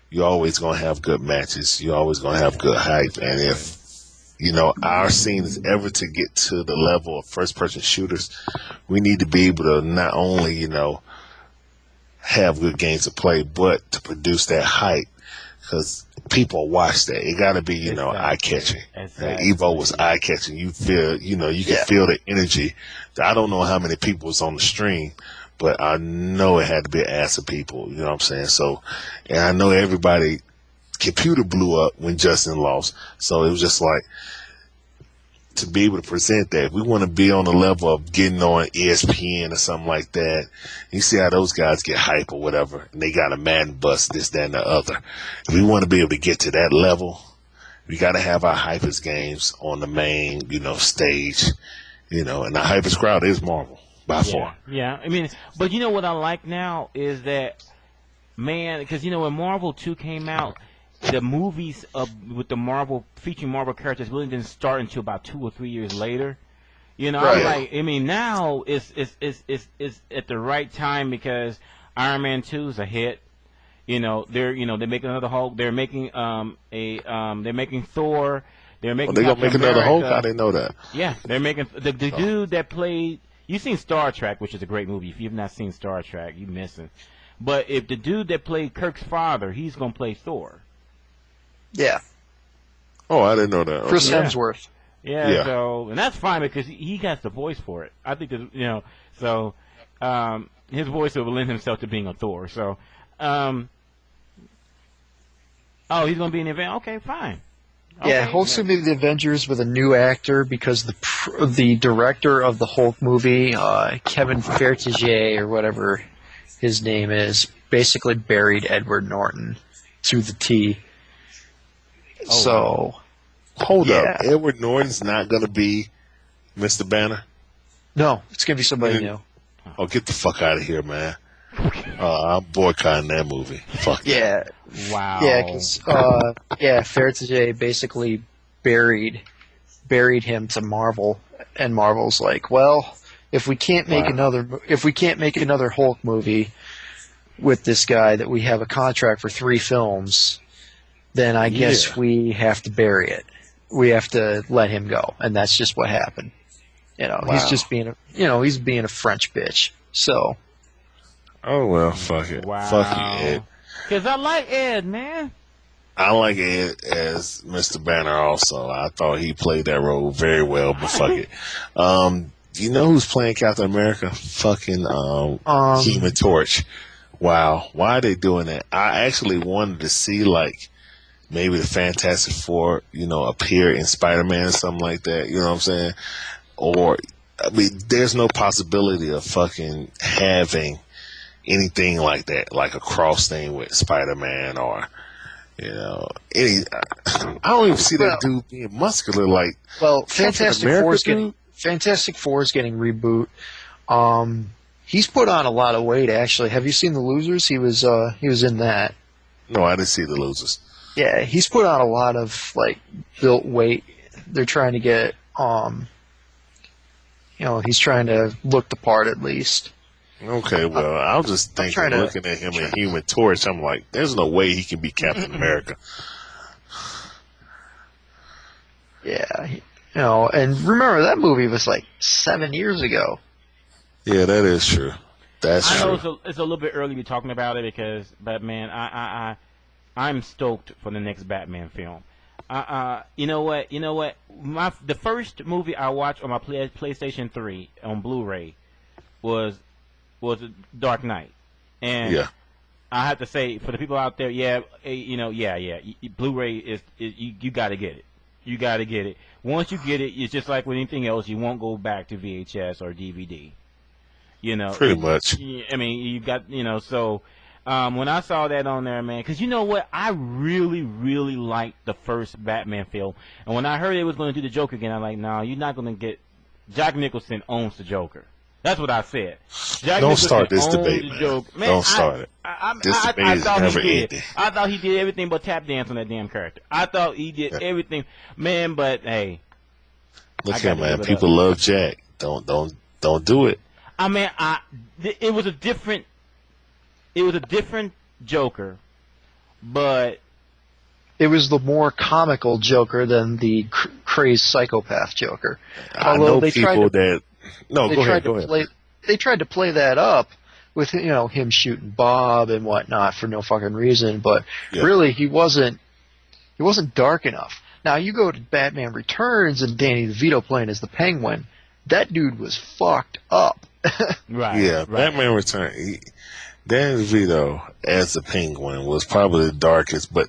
you're always gonna have good matches. You're always gonna have good hype. And if our scene is ever to get to the level of first-person shooters, we need to be able to not only have good games to play, but to produce that hype, because people watch that. It got to be eye-catching. Exactly. Evo was eye-catching. You feel you can feel the energy. I don't know how many people was on the stream, but I know it had to be an ass of people. You know what I'm saying? So, and I know everybody computer blew up when Justin lost. So it was just like, to be able to present that, if we want to be on the level of getting on ESPN or something like that, you see how those guys get hype or whatever, and they got a Madden bust, this, that, and the other. If we want to be able to get to that level, we got to have our hypest games on the main, stage, and the hypest crowd is Marvel by far. Yeah, I mean, but what I like now is that, man, because when Marvel 2 came out, the movies with the Marvel featuring Marvel characters really didn't start until about 2 or 3 years later. Right. I'm like, I mean, now it's at the right time, because Iron Man 2 is a hit. They're making another Hulk. They're making they're making Thor. They're making. They're gonna make another Hulk. I didn't know that. Yeah, they're making the dude that played. You've seen Star Trek, which is a great movie. If you've not seen Star Trek, you're missing. But if the dude that played Kirk's father, he's gonna play Thor. Yeah. Oh, I didn't know that. Okay. Chris Hemsworth. Yeah. So, and that's fine, because he got the voice for it. I think that, so his voice will lend himself to being a Thor. So, he's gonna be in the event. Okay, fine. Okay, yeah, Hulk's gonna be the Avengers with a new actor, because the director of the Hulk movie, Kevin Feige or whatever his name is, basically buried Edward Norton to the T. Hold up. Edward Norton's not going to be Mr. Banner? No, it's going to be somebody new. Oh, get the fuck out of here, man. I'm boycotting that movie. Fuck yeah. Wow. Yeah, because Feige basically buried him to Marvel, and Marvel's like, well, if we can't make another Hulk movie with this guy that we have a contract for 3 films, then I guess we have to bury it. We have to let him go, and that's just what happened. He's just being he's being a French bitch. So. Oh well, fuck it. Wow. Fuck you, Ed. Because I like Ed, man. I like Ed as Mr. Banner also. I thought he played that role very well, but fuck it. Do you know who's playing Captain America? Fucking Human Torch. Wow. Why are they doing that? I actually wanted to see, maybe the Fantastic Four, appear in Spider-Man or something like that. You know what I'm saying? Or, I mean, there's no possibility of fucking having anything like that, like a cross thing with Spider-Man or, any. I don't even see that dude being muscular like. Well, Fantastic Four is getting reboot. He's put on a lot of weight, actually. Have you seen The Losers? He was in that. No, I didn't see The Losers. Yeah, he's put on a lot of built weight. They're trying to get he's trying to look the part at least. Okay, well, I was just thinking, looking at him in Human Torch, I'm like, there's no way he can be Captain America. Yeah, and remember that movie was like 7 years ago. Yeah, that is true. That's true. I know it's a little bit early to be talking about it but man, I'm stoked for the next Batman film. You know what? The first movie I watched on my PlayStation 3 on Blu-ray was Dark Knight, and Yeah. I have to say for the people out there, Blu-ray is you got to get it. You got to get it. Once you get it, it's just like with anything else. You won't go back to VHS or DVD. Pretty much. I mean, you got so. When I saw that on there, man, because you know what, I really, really liked the first Batman film, and when I heard it was going to do the Joker again, I'm like, no, you're not going to get. Jack Nicholson owns the Joker. That's what I said. Don't start this debate, man. Don't start it. This debate is never ending. I thought he did everything but tap dance on that damn character. I thought he did everything, man. But hey, look here, man. People love Jack. Don't do it. I mean, it was a different Joker, but it was the more comical Joker than the crazed psychopath Joker. I know people that. No, go ahead. They tried to play that up with him shooting Bob and whatnot for no fucking reason, but really he wasn't dark enough. Now you go to Batman Returns and Danny DeVito playing as the Penguin. That dude was fucked up. Right. Yeah, right. Batman Returns. Danny DeVito as the Penguin was probably the darkest, but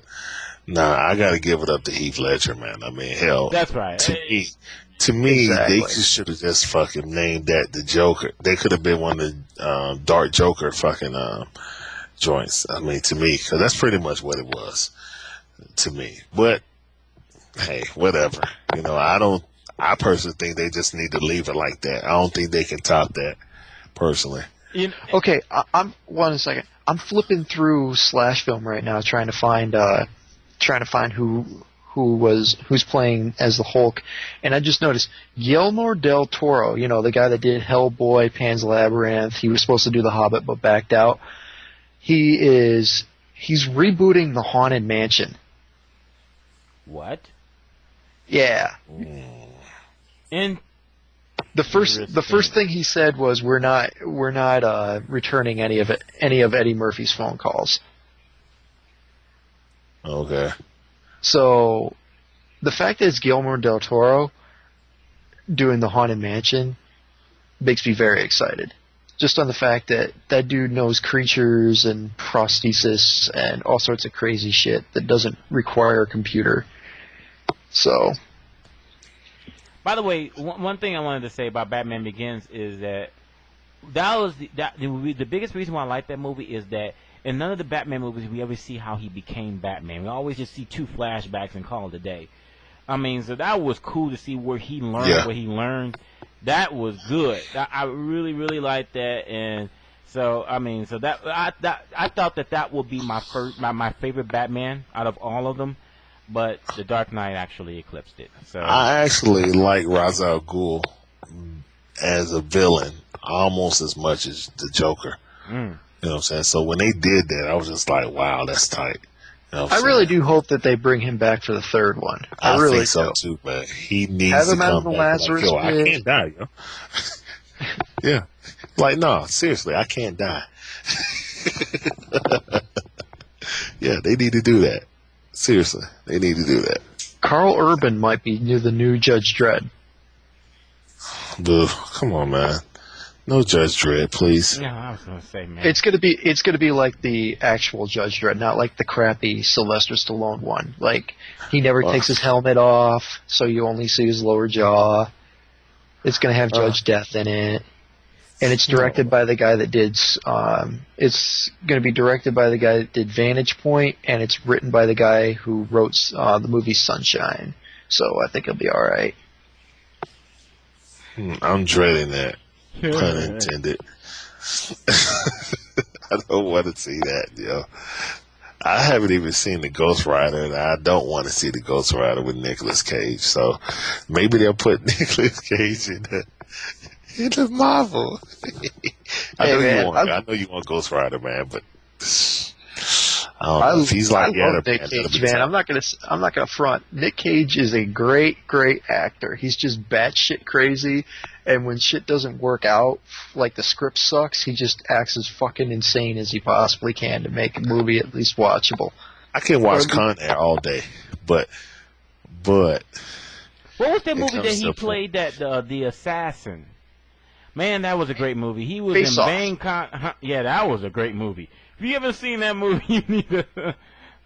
I got to give it up to Heath Ledger, man. I mean, hell, that's right. To me, exactly. They should have just fucking named that the Joker. They could have been one of the Dark Joker fucking joints. I mean, to me, because that's pretty much what it was to me. But hey, whatever. I personally think they just need to leave it like that. I don't think they can top that, personally. Okay, I'm 1 second. I'm flipping through Slash Film right now, trying to find who's playing as the Hulk, and I just noticed Guillermo del Toro. The guy that did Hellboy, Pan's Labyrinth. He was supposed to do The Hobbit, but backed out. He's rebooting the Haunted Mansion. What? Yeah. And the first thing he said was, "We're not returning any of Eddie Murphy's phone calls." Okay. So, the fact that it's Guillermo del Toro doing the Haunted Mansion makes me very excited. Just on the fact that that dude knows creatures and prosthesis and all sorts of crazy shit that doesn't require a computer. So. By the way, one thing I wanted to say about Batman Begins is that the biggest reason why I like that movie is that in none of the Batman movies we ever see how he became Batman. We always just see 2 flashbacks and call it a day. I mean, so that was cool to see where he learned what he learned. That was good. I really, really liked that, and so I mean, so that I thought that would be my favorite Batman out of all of them, but The Dark Knight actually eclipsed it. So I actually like Ra's al Ghul as a villain almost as much as the Joker. You know what I'm saying? So when they did that, I was just like, wow, that's tight. I really do hope that they bring him back for the third one. I really think so too, man. He needs Have to him come out of the back. Lazarus Like, I pit. can't die, yo. Yeah. Like, no, seriously, I can't die. Yeah, they need to do that. Seriously, they need to do that. Carl Urban might be the new Judge Dredd. Dude, come on, man. No Judge Dredd, please. no, I was gonna say, man, It's gonna be like the actual Judge Dredd, not like the crappy Sylvester Stallone one. Like he never takes his helmet off, so you only see his lower jaw. It's gonna have Judge Death in it, and it's directed by the guy that did. It's gonna be directed by the guy that did Vantage Point, and it's written by the guy who wrote the movie Sunshine. So I think it'll be all right. I'm dreading that. Pun intended. I don't want to see that, yo. I haven't even seen the Ghost Rider, and I don't want to see the Ghost Rider with Nicolas Cage. So maybe they'll put Nicolas Cage in It is Marvel. I know you want Ghost Rider, man, but I don't know. If he's like love Nick Cage, man. I'm not gonna front. Nick Cage is a great actor. He's just batshit crazy, and when shit doesn't work out, like the script sucks, he just acts as fucking insane as he possibly can to make a movie at least watchable. I can watch Con Air all day, but what was that movie that he played? The assassin. Man, that was a great movie. He was in Bangkok. Yeah, that was a great movie. If you haven't seen that movie, you need to.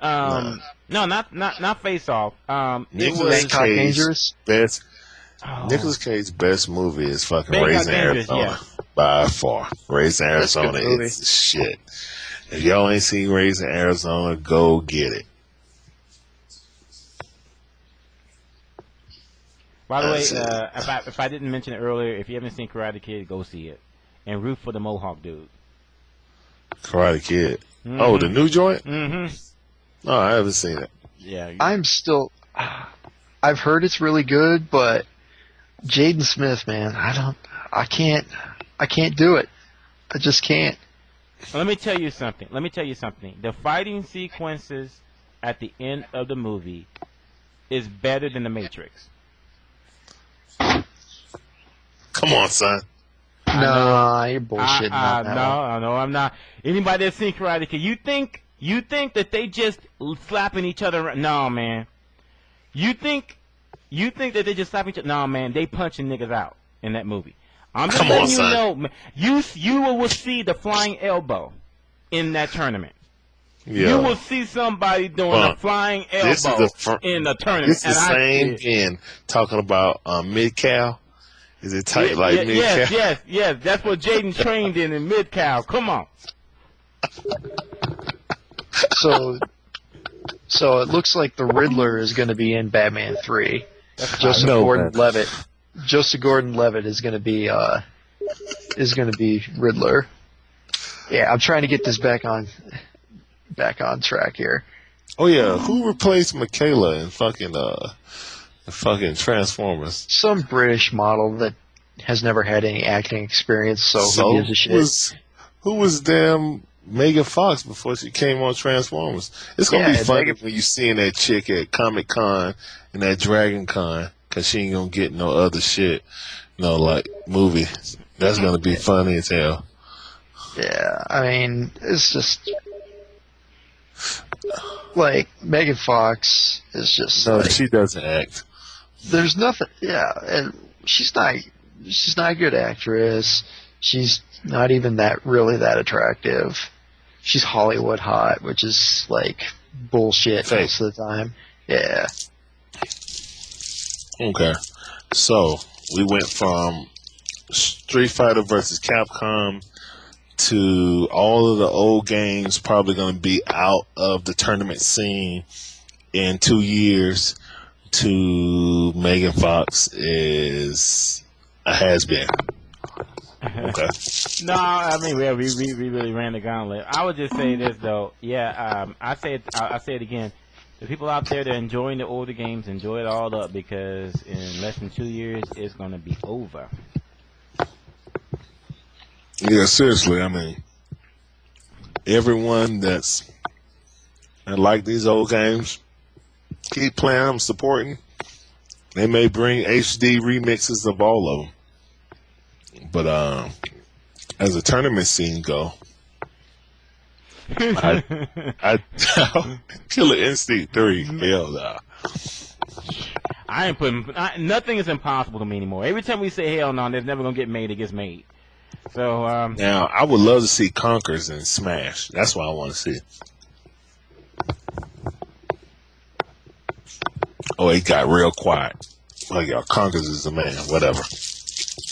No, not Face Off. Nicolas Cage's best. Nicolas Cage's best movie is fucking Raising Arizona by far. Raising Arizona is shit. If y'all ain't seen Raising Arizona, go get it. By the way, if I didn't mention it earlier, if you haven't seen Karate Kid, go see it and root for the Mohawk dude. Karate Kid. Mm-hmm. Oh, the new joint? Mm-hmm. No, I haven't seen it. Yeah. I've heard it's really good, but Jaden Smith, man, I can't do it. I just can't. Let me tell you something. The fighting sequences at the end of the movie is better than The Matrix. Come on, son. No, you're bullshitting. No, I'm not. Anybody that's seen Karate Kid, you think that they just slapping each other around? No, man. You think that they just slapping each other? No, man. They punching niggas out in that movie. I'm just letting you know, man. You will see the flying elbow in that tournament. Yeah. You will see somebody doing a flying elbow in the tournament. This is the same again talking about mid-cal. Is it tight like mid-cal? Yes. That's what Jaden trained in mid-cal. Come on. So it looks like the Riddler is going to be in Batman 3. Joseph Gordon-Levitt. Joseph Gordon-Levitt is going to be Riddler. Yeah, I'm trying to get this back on track here. Oh yeah, who replaced Michaela in fucking Transformers? Some British model that has never had any acting experience, so who gives a shit? Who was damn Megan Fox before she came on Transformers? It's gonna be funny when you seeing that chick at Comic Con and that Dragon Con, cause she ain't gonna get no other shit, like movie. That's gonna be funny as hell. Yeah, I mean, it's just like Megan Fox is just she doesn't act. There's nothing. Yeah, and she's not a good actress. She's not even really that attractive. She's Hollywood hot, which is like bullshit most of the time. Yeah. Okay, so we went from Street Fighter versus Capcom to all of the old games probably going to be out of the tournament scene in 2 years to Megan Fox is a has-been. Okay. No, I mean we really ran the gauntlet. I would just say this though. Yeah, I say it again. The people out there that are enjoying the older games, enjoy it all up because in less than 2 years it's going to be over. Yeah, seriously. I mean, everyone that like these old games, keep playing them, supporting. They may bring HD remixes of all of them, but as a tournament scene go, I Killer Instinct 3. Hell nah. I ain't putting nothing is impossible to me anymore. Every time we say hell no, there's never gonna get made. It gets made. So now I would love to see Conkers and Smash. That's what I want to see. Oh, it got real quiet. Like y'all, Conkers is the man. Whatever.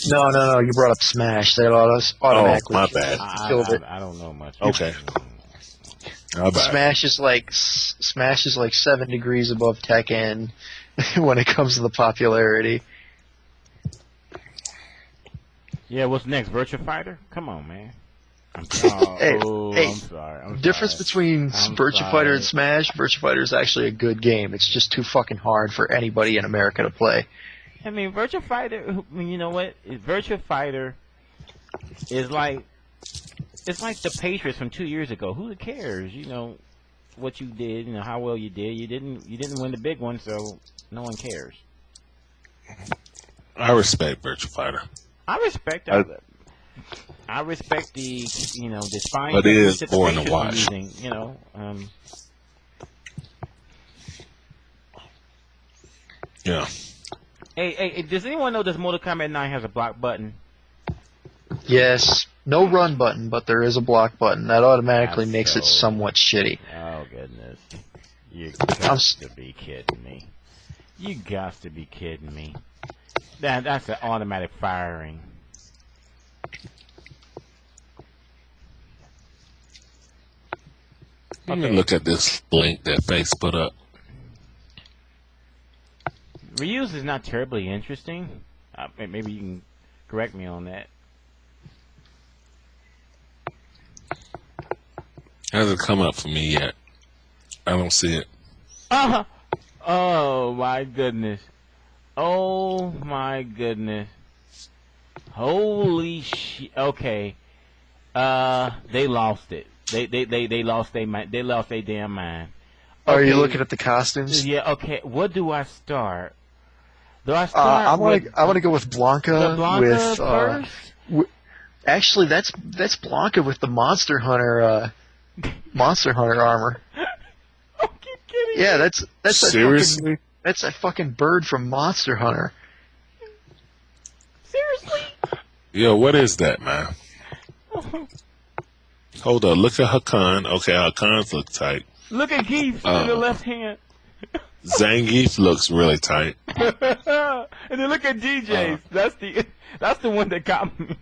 No. You brought up Smash. That automatically. Oh, my bad. I don't know much. Okay. Smash is like 7 degrees above Tekken when it comes to the popularity. Yeah, what's next? Virtua Fighter? Come on, man. I'm sorry. Difference between Virtua Fighter and Smash, Virtua Fighter is actually a good game. It's just too fucking hard for anybody in America to play. I mean, Virtua Fighter. You know what? Virtua Fighter is like it's like the Patriots from 2 years ago. Who cares? You know what you did. You know how well you did. You didn't win the big one, so no one cares. I respect Virtua Fighter. I respect the the fine. But it is that the boring to Patriots are watch. using, Yeah. Hey, does anyone know this Mortal Kombat 9 has a block button? Yes, no run button, but there is a block button. That automatically That's makes it so- somewhat shitty. Oh goodness! You I'm got s- to be kidding me! You got to be kidding me! That's an automatic firing. Let me look at this link that Face put up. Reuse is not terribly interesting. Maybe you can correct me on that. Hasn't come up for me yet. I don't see it. Oh my goodness! Oh my goodness! Holy shit! Okay, they lost it. They lost their mind. They lost their damn mind. Are you Okay. looking at the costumes? Yeah. Okay. What do I start? Do I start? I want to go with Blanca. the Blanca with first. actually, that's Blanca with the Monster Hunter armor. Oh, you kidding? Yeah, that's Seriously? That's a fucking bird from Monster Hunter. Seriously? Yo, what is that, man? Hold up. Look at Hakan. Okay, Hakan's look tight. Look at Geef in the left hand. Zangief looks really tight. And then look at DJ's. That's the one that got me.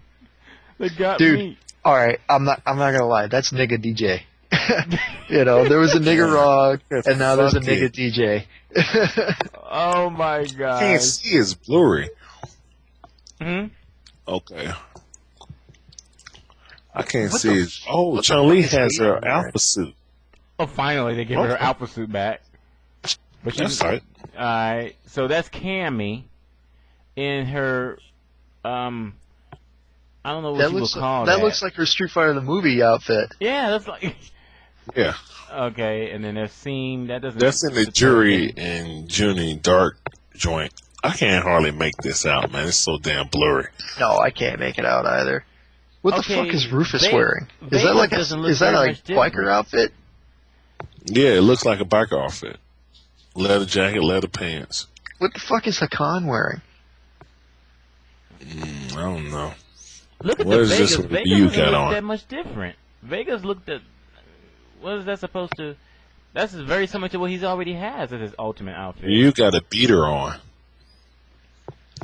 That got Dude. me. All right, I'm not gonna lie. That's nigga DJ. There was a nigga rock, and now there's a Fuck nigga it. DJ. Oh my Can't god. see, it's blurry. Hmm? Okay. I can't What see the it. Oh, Chun-Li fuck is has her Hayden wearing? alpha suit. Oh, finally they gave her Okay. alpha suit back. But she That's tight. Alright, so that's Cammy in her, I don't know what That you would looks call that looks like her Street Fighter the movie outfit. Yeah, that's like. Yeah. Okay, and then there's scene that doesn't. That's in the jury and Junie Dark joint. I can't hardly make this out, man. It's so damn blurry. No, I can't make it out either. What Okay, the fuck is Rufus Ve- wearing? Is that Vegas like doesn't look is that very a much different. biker outfit? Yeah, it looks like a biker outfit. Leather jacket, leather pants. What the fuck is Hakan wearing? I don't know. Look at What the is this Vegas. with Vegas you doesn't got look on? that much different. Vegas looked at. What is that supposed to? That's very similar to what he's already has as his ultimate outfit. You got a beater on.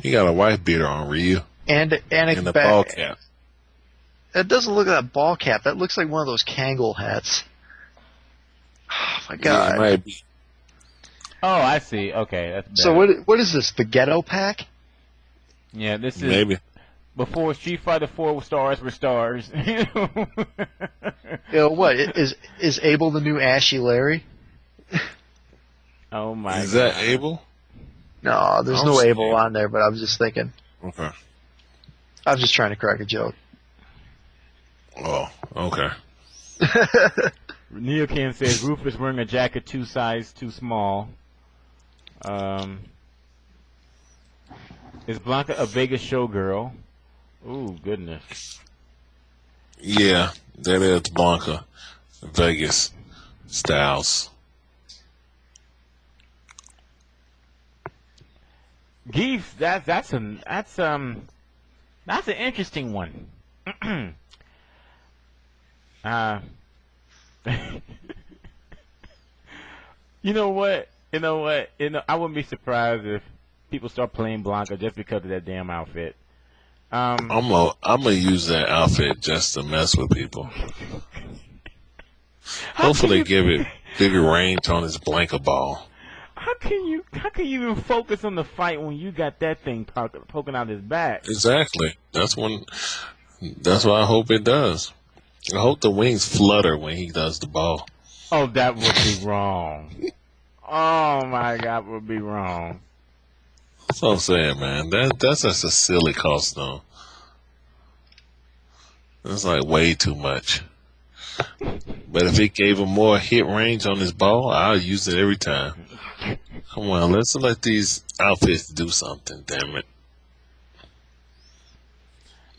He got a white beater on, Ryu. And a And the ball cap. That doesn't look like a ball cap. That looks like one of those Kangol hats. Oh my Yeah, god. it might be. Oh, I see. Okay, that's better. So what is this? The Ghetto Pack? Yeah, this is Maybe. before Street Fighter 4 stars were stars. What is Abel the new Ashy Larry? Oh my Is god. that Abel? No, there's I no don't see Abel it. on there. But I was just thinking. Okay. I was just trying to crack a joke. Oh, okay. Neocan says Rufus wearing a jacket 2 size too small. Is Blanca a Vegas showgirl? Ooh, goodness. Yeah, that is Blanca. Vegas Styles. Geef, that's an interesting one. You know what? I wouldn't be surprised if people start playing Blanca just because of that damn outfit. I'm gonna use that outfit just to mess with people. Hopefully, give it bigger range on his Blanca ball. How can you even focus on the fight when you got that thing poking out his back? Exactly. That's what I hope it does. I hope the wings flutter when he does the ball. Oh, that would be wrong. Oh my God, would be wrong. That's what I'm saying, man. That's just a silly costume. That's like way too much. But if it gave him more hit range on his ball, I'll use it every time. Come on, let's let these outfits do something, damn it.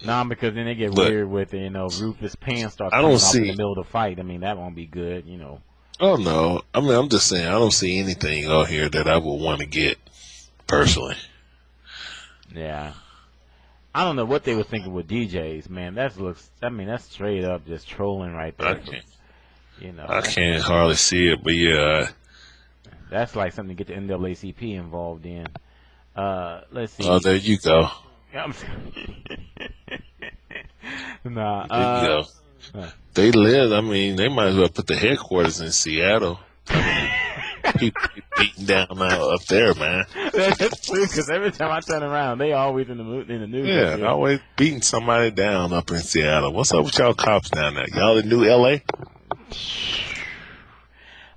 Nah, because then they get weird with it, Rufus' pants start I coming don't off in see. the middle of the fight. I mean, that won't be good, Oh, no. I mean, I'm just saying, I don't see anything out here that I would want to get, personally. Yeah. I don't know what they were thinking with DJs, man. That's straight up just trolling right there. I can't hardly see it, but yeah. That's like something to get the NAACP involved in. Let's see. Oh, there you go. Nah. There you go. They live. I mean, they might as well put the headquarters in Seattle. People get beaten down up there, man. That's true, because every time I turn around, they always in the news. Yeah, always beating somebody down up in Seattle. What's up with y'all cops down there? Y'all in New LA?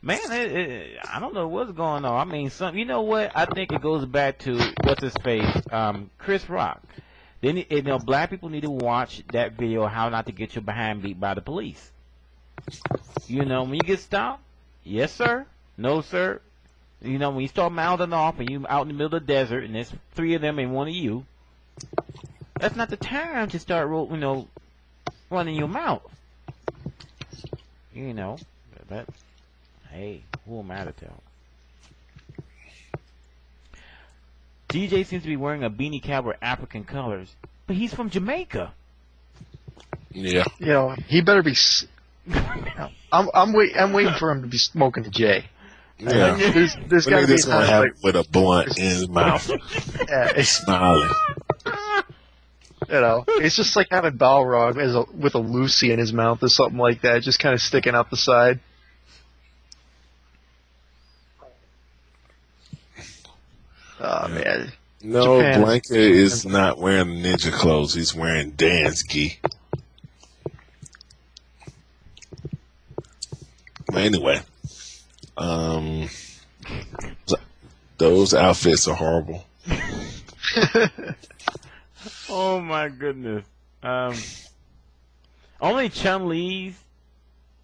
Man, I don't know what's going on. I mean, you know what? I think it goes back to what's his face, Chris Rock. Then black people need to watch that video, How Not to Get Your Behind Beat by the Police. When you get stopped, yes sir, no sir. When you start mouthing off and you out in the middle of the desert and there's 3 of them and 1 of you, that's not the time to start running your mouth. But hey, who am I to tell? DJ seems to be wearing a beanie cap with African colors, but he's from Jamaica. Yeah. He better be. I'm waiting for him to be smoking a J. Yeah. There's got to be a gonna have with a blunt in his mouth. Yeah, smiling. It's just like having Balrog with a Lucy in his mouth or something like that, just kind of sticking out the side. Oh man. No, Japan. Blanca is not wearing ninja clothes. He's wearing dance gi. But anyway, those outfits are horrible. Oh my goodness. Only Chun-Li's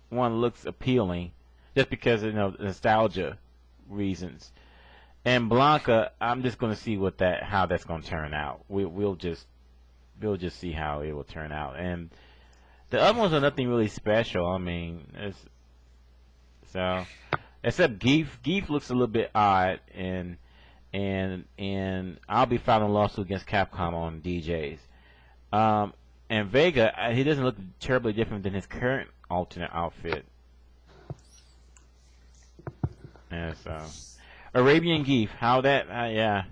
one looks appealing, just because of nostalgia reasons. And Blanca, I'm just going to see how that's going to turn out. We'll just see how it will turn out. And the other ones are nothing really special. I mean, except Geef. Geef looks a little bit odd, and I'll be filing a lawsuit against Capcom on DJs. And Vega, he doesn't look terribly different than his current alternate outfit. And so, Arabian Geef, how that? Yeah.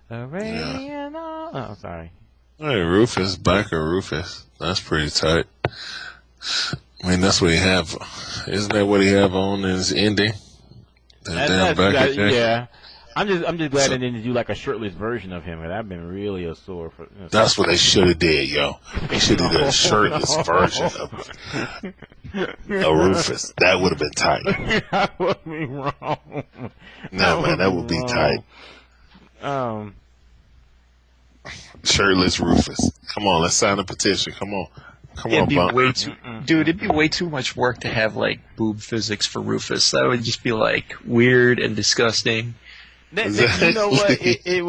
Arabian. Yeah. Oh, sorry. Hey, Rufus, Biker Rufus. That's pretty tight. I mean, that's what he have. Isn't that what he have on in his ending? Yeah. I'm just glad they didn't do like a shirtless version of him. That'd been really a sore. That's what they should have did, yo. They should have did a shirtless version of Rufus. That would have been tight. That would be wrong. No, man, that would be tight. Shirtless Rufus. Come on, let's sign a petition. Come on. It'd be it'd be way too much work to have like boob physics for Rufus. That would just be like weird and disgusting. You know what? It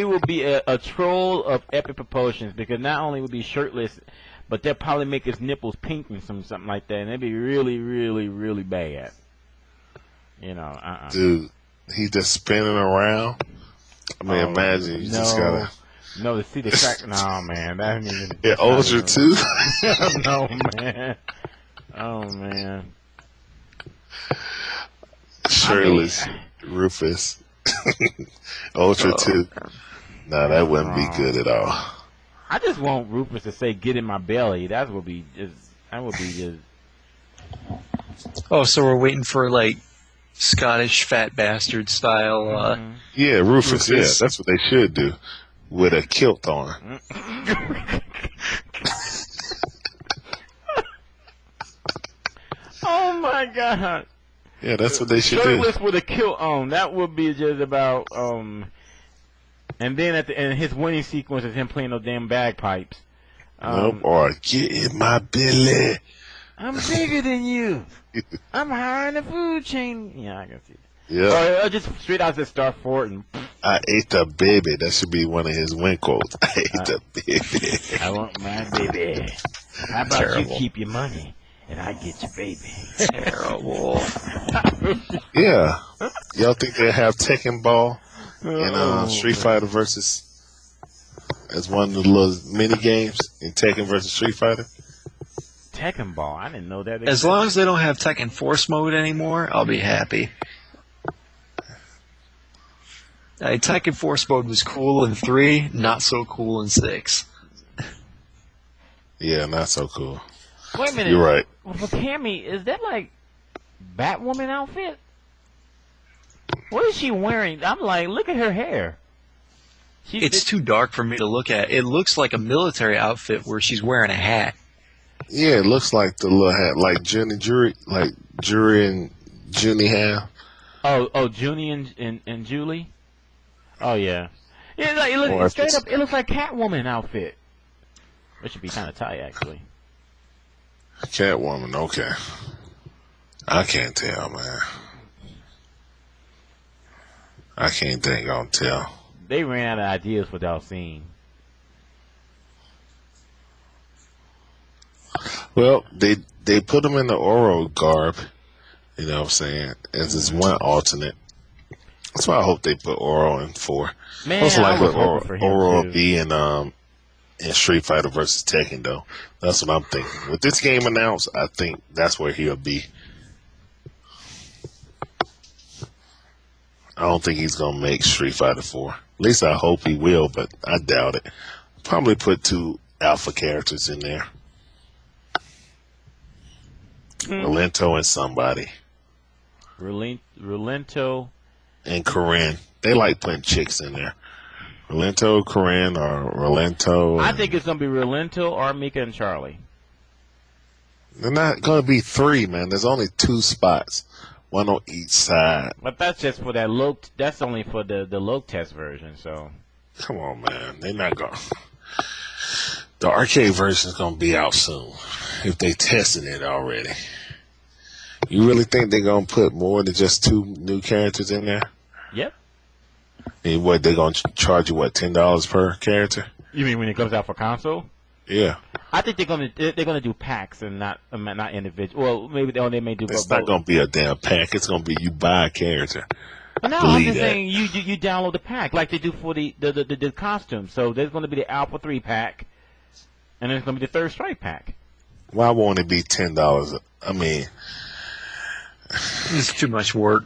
would be a troll of epic proportions, because not only would be shirtless, but they'll probably make his nipples pink and something like that, and it'd be really, really, really bad. Dude, he's just spinning around. I mean, imagine you just gotta. No, to see the crack. No, man, that ain't even. Yeah, Ultra too. No, man. Oh man. Shirtless Rufus. Ultra 2. No, that wouldn't be good at all. I just want Rufus to say, "Get in my belly." That would be just. Oh, so we're waiting for like Scottish fat bastard style. Yeah, Rufus. Yeah, that's what they should do with a kilt on. Oh my God. Yeah, that's what they should Shirtless with a kilt on. That would be just about And then and his winning sequence is him playing those damn bagpipes. Or get in my belly. I'm bigger than you. I'm higher in the food chain. Yeah, I can see that. Yeah. Or just straight out to Star Fort and. I ate the baby. That should be one of his win quotes. I ate the baby. I want my baby. How about Terrible. you keep your money and I get your baby? Terrible. Yeah. Y'all think they have Tekken Ball in Street Fighter versus as one of the little mini games in Tekken versus Street Fighter? Tekken Ball. I didn't know that. As long as they don't have Tekken Force mode anymore, I'll be happy. Tekken Force mode was cool in 3, not so cool in 6. Yeah, not so cool. Wait a minute. You're right. Well, for Cammy, is that like Batwoman outfit? What is she wearing? I'm like, look at her hair. It's too dark for me to look at. It looks like a military outfit where she's wearing a hat. Yeah, it looks like the little hat, like Jury and Junie have. Oh, Junie and Julie. Oh yeah. Yeah, it looks straight up. It looks like Catwoman outfit. It should be kind of tight, actually. Catwoman, okay. I can't tell, man. I can't think I'll tell. They ran out of ideas without seeing. Well, they put them in the Oro garb, you know what I'm saying, as this one alternate. That's why I hope they put Oro in 4. Man, Most likely Oro will too. be in Street Fighter versus Tekken, though. That's what I'm thinking. With this game announced, I think that's where he'll be. I don't think he's going to make Street Fighter 4. At least I hope he will, but I doubt it. Probably put 2 alpha characters in there. Rolento and somebody. Rolento. And Corinne. They like putting chicks in there. Rolento, Corinne, or Rolento. I think it's going to be Rolento or Mika and Charlie. They're not going to be 3, man. There's only 2 spots. One on each side. But that's just for that low. That's only for the low test version. So. Come on, man. They're not going. The arcade version is going to be out soon. If they tested it already. You really think they're going to put more than just 2 new characters in there? Yep. And what, they're going to charge you, what, $10 per character? You mean when it comes out for console? Yeah. I think they're gonna do packs and not individual. Well, maybe they may do. It's not gonna be a damn pack. It's gonna be you buy a character. But no, I'm just saying you download the pack like they do for the costumes. So there's gonna be the Alpha 3 pack, and there's gonna be the Third Strike pack. Why won't it be $10? I mean, It's too much work.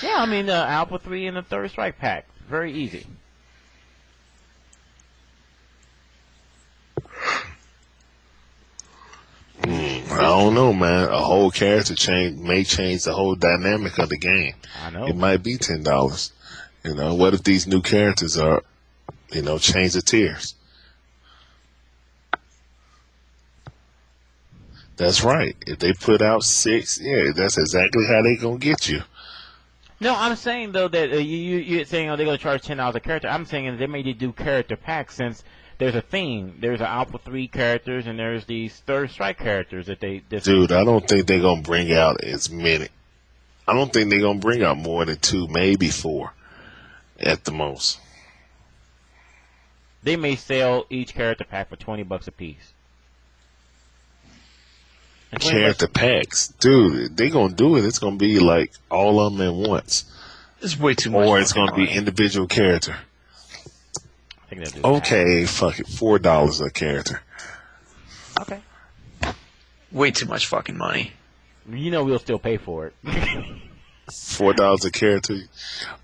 Yeah, I mean the Alpha 3 and the Third Strike pack, very easy. I don't know, man. A whole character change may change the whole dynamic of the game. I know. It might be $10. You know, what if these new characters are, you know, change the tiers? That's right. If they put out 6, yeah, that's exactly how they gonna get you. No, I'm saying though that you're saying they're gonna charge $10 a character. I'm saying they may do character packs since there's a theme. There's an Alpha 3 characters and there's these Third Strike characters that they. Dude, I don't think they're gonna bring out as many. I don't think they're gonna bring out more than 2, maybe 4, at the most. They may sell each character pack for $20 a piece. And $20 Character packs, dude. They gonna do it. It's gonna be like all of them at once, It's way too much. or it's gonna be money. individual character. I think they'll do Okay, fuck it, $4 a character. packs. Okay. Way too much fucking money. You know we'll still pay for it. $4 a character.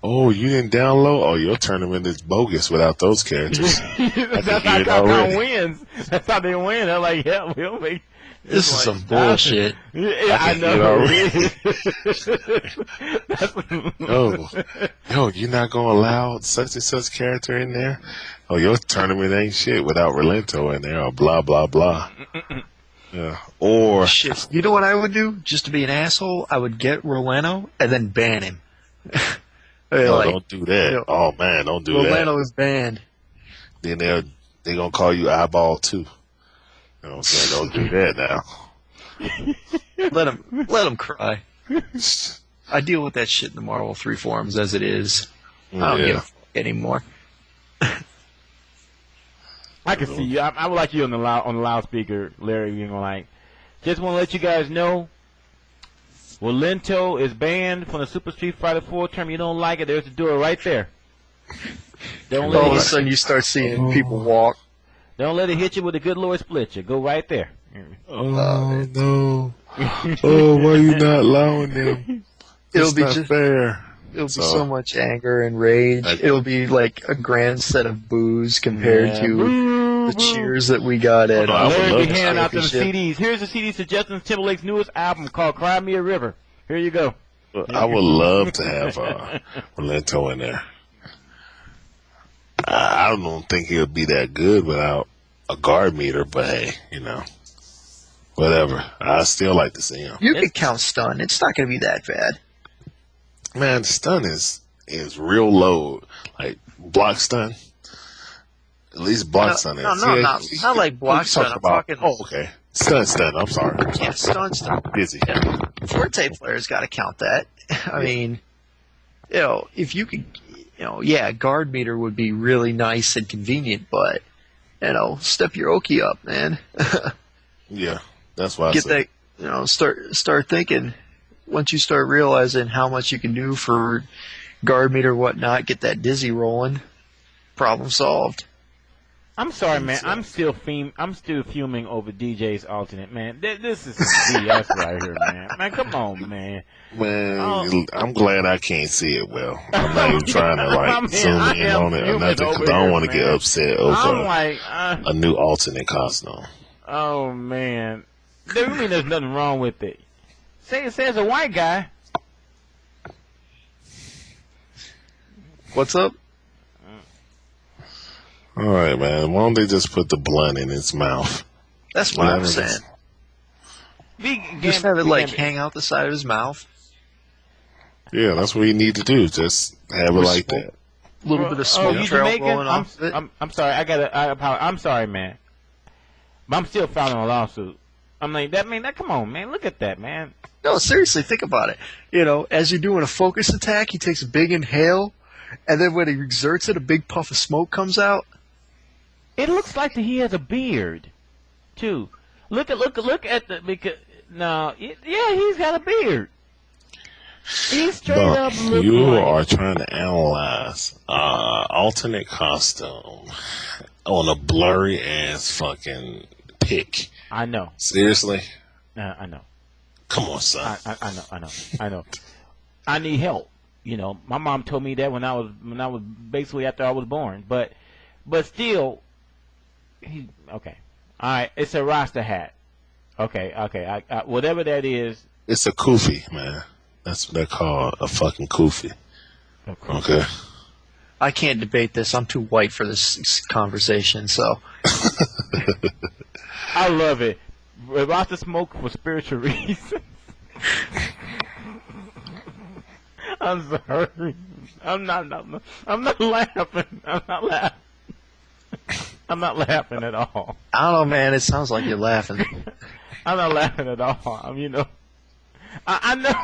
Oh, you didn't download? Oh, your tournament is bogus without those characters. That's how hear it Capcom already. wins. That's how they win. They're like, yeah, we'll make. This is some bullshit. Yeah, I can know. Yo, you're not gonna allow such and such character in there? Oh, your tournament ain't shit without Rolento in there, or blah blah blah. Yeah. Or Shit. You know what I would do? Just to be an asshole, I would get Roleno and then ban him. No, don't do that. Oh man, don't do Rolando that. is banned. Then they're gonna call you eyeball too. You know what I'm saying? Don't do that now. Let him cry. I deal with that shit in the Marvel 3 forums as it is. I don't give a fuck anymore. I can see you. I would like you on the loudspeaker, Larry. You know, like, just want to let you guys know, Walento is banned from the Super Street Fighter 4 tournament. You don't like it? There's a door right there. Don't let All of a sudden, you start seeing people walk. Don't let it hit you with a good Lord split you. Go right there. Oh no! Oh, why are you not allowing them? It'll be not just fair. It'll be so much anger and rage. It'll be like a grand set of boos compared to the cheers that we got at. Larry be handing out them CDs. Here's the CD suggestions. Timberlake's newest album called "Cry Me a River." Here you go. I would love to have Walento in there. I don't think he'll be that good without a guard meter, but hey, whatever. I still like to see him. You can count stun. It's not going to be that bad. Man, stun is real low. Like block stun. At least block stun is. Not like block stun. I'm talking. Oh, okay. Stun. I'm sorry. Yeah, stun. Busy. Yeah. Forte players got to count that. I mean, if you could, guard meter would be really nice and convenient, but step your Oki up, man. Yeah, that's why get that. Start thinking. Once you start realizing how much you can do for guard meter, whatnot, get that dizzy rolling. Problem solved. I'm sorry, man. I'm still fuming over DJ's alternate, man. This is some BS right here, man. Man, come on, man. Man, I'm glad I can't see it well. I'm not even trying to zoom in on it or nothing because I don't want to get upset over a new alternate costume. Oh man, you mean there's nothing wrong with it? Say it says a white guy. What's up? All right, man. Why don't they just put the blunt in his mouth? That's what I'm saying. Just have it hang out the side of his mouth. Yeah, that's what you need to do. Just have it like that. A little bit of smoke trail rolling off it. I'm sorry. I'm sorry, man. But I'm still filing a lawsuit. I'm like that, man. Come on, man. Look at that, man. No, seriously, think about it. As you're doing a focus attack, he takes a big inhale, and then when he exerts it, a big puff of smoke comes out. It looks like he has a beard, too. Look at the he's got a beard. He's straight up looking you are trying to analyze alternate costume on a blurry ass fucking pic. I know. Seriously? I know. Come on, son. I know. I need help. My mom told me that when I was basically after I was born. But still, okay. All right, it's a Rasta hat. Okay. I whatever that is. It's a kufi, man. That's what they call a fucking kufi. Okay. I can't debate this. I'm too white for this conversation, so. I love it. Rasta smoke for spiritual reasons. I'm sorry. I'm not laughing. I'm not laughing at all. I don't know, man. It sounds like you're laughing. I'm not laughing at all. I know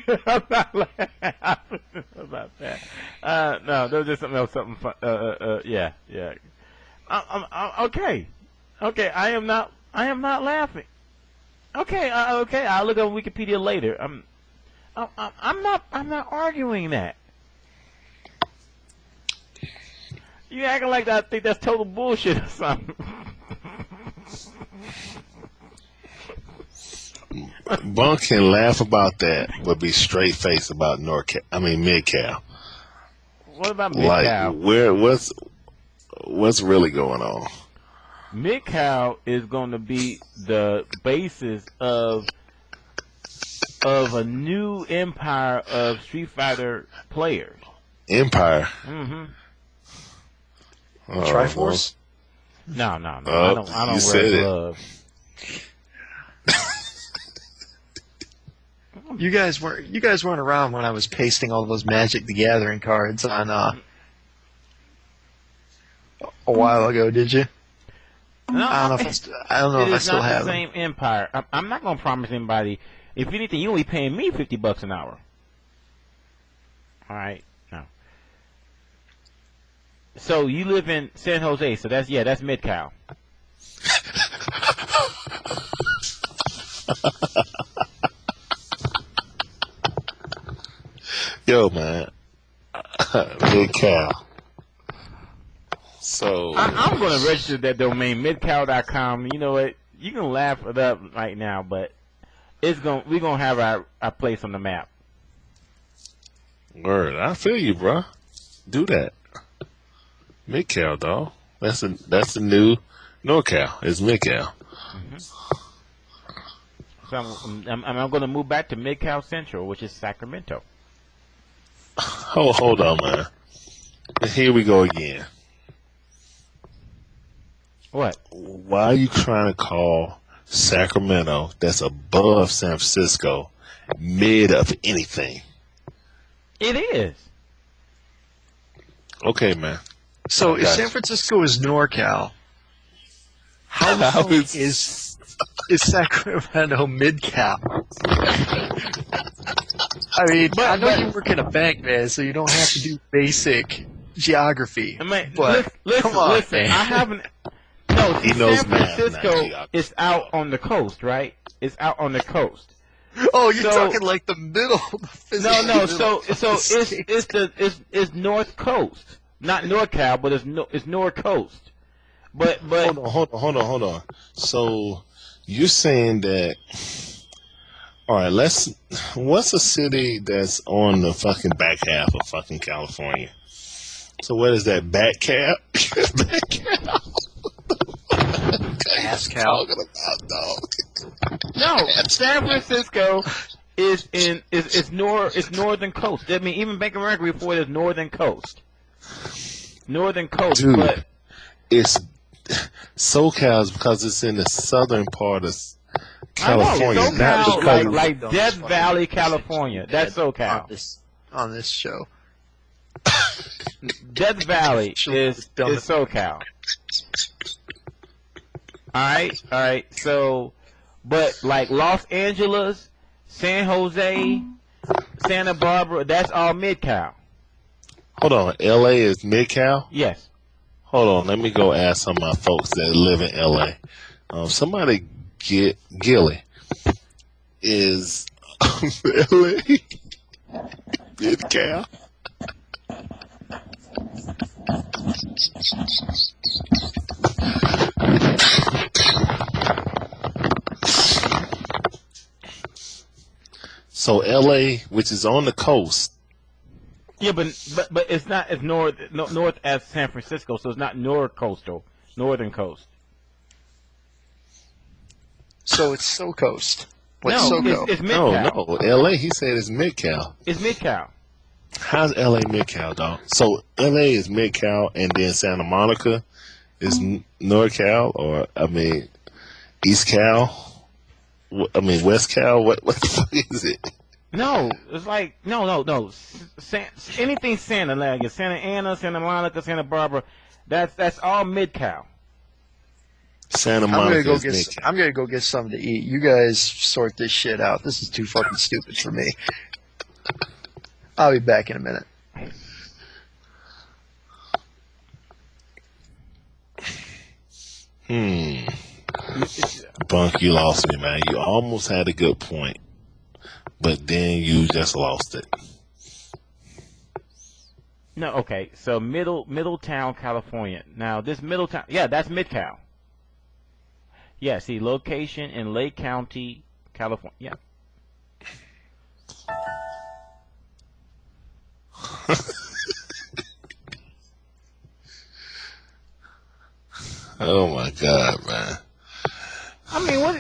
I'm not laughing about that. No, there was just something else. Something fun. Yeah. Okay. I am not laughing. Okay. I'll look on Wikipedia later. I'm not arguing that. You acting like I think that's total bullshit or something. Bunk can laugh about that, but be straight faced about mid-cal. What about mid-cal? What's really going on? Mid-cal is going to be the basis of a new empire of Street Fighter players. Empire? Mm-hmm. Triforce? No. I don't wear gloves. You guys weren't around when I was pasting all those Magic the Gathering cards on a while ago, did you? No, I don't know if I still have it is not the same empire. I'm not going to promise anybody. If anything, you'll be paying me $50 an hour. All right. No. So you live in San Jose. So that's mid-cal. Yo, man. Mid-cal. So I'm going to register that domain, midcal.com. You know what? You can laugh it up right now, but we're going to have our place on the map. Word, I feel you, bro. Do that. Mid-cal, dog. That's the new NorCal. It's mid-cal. Mm-hmm. So I'm going to move back to Mid-Cal Central, which is Sacramento. Hold on, man. Here we go again. What? Why are you trying to call Sacramento, that's above San Francisco, mid of anything? It is. Okay, man. So if San Francisco is NorCal, how is Sacramento mid-cal? I mean, I know you work in a bank, man, so you don't have to do basic geography. I mean, but come on, man. I haven't. No, He knows San math, Francisco not is out on the coast, right? It's out on the coast. Oh, you're talking like the middle. No. So it's North Coast, not NorCal, but it's North Coast. But Hold on. So you're saying that? All right, what's a city that's on the fucking back half of fucking California? So what is that? Back cap? Back cap? Ass cow. Talking about, dog. no, San Francisco is northern coast. I mean, even Bank of America before is northern coast. Northern coast, Dude, but it's SoCal is because it's in the southern part of California, I know, not SoCal, because like Death Valley, California. That's SoCal. On this show. Death Valley is SoCal. All right. So, but like Los Angeles, San Jose, Santa Barbara, that's all mid-cal. Hold on, LA is mid-cal? Yes. Hold on, let me go ask some of my folks that live in LA. Somebody get Gilly. Is LA mid-cal? So LA, which is on the coast. Yeah, but it's not as north as San Francisco, so it's not northern coast. So it's SoCoast. No, SoCo? it's mid-cal. No, LA, he said it's mid-cal. It's mid-cal. How's LA mid-cal, dog? So LA is mid-cal, and then Santa Monica is NorCal, or East Cal? West Cal? What the fuck is it? No, it's like no. Anything Santa, like Santa Ana, Santa Monica, Santa Barbara, that's all mid-cal. Santa Monica is mid-cal. I'm gonna go get something to eat. You guys sort this shit out. This is too fucking stupid for me. I'll be back in a minute. Bunk, you lost me, man. You almost had a good point, but then you just lost it. No, okay. So Middletown, California. Now this Middletown, yeah, that's mid-cal. Yeah, see, location in Lake County, California. Yeah. Oh my God, man. I mean, what?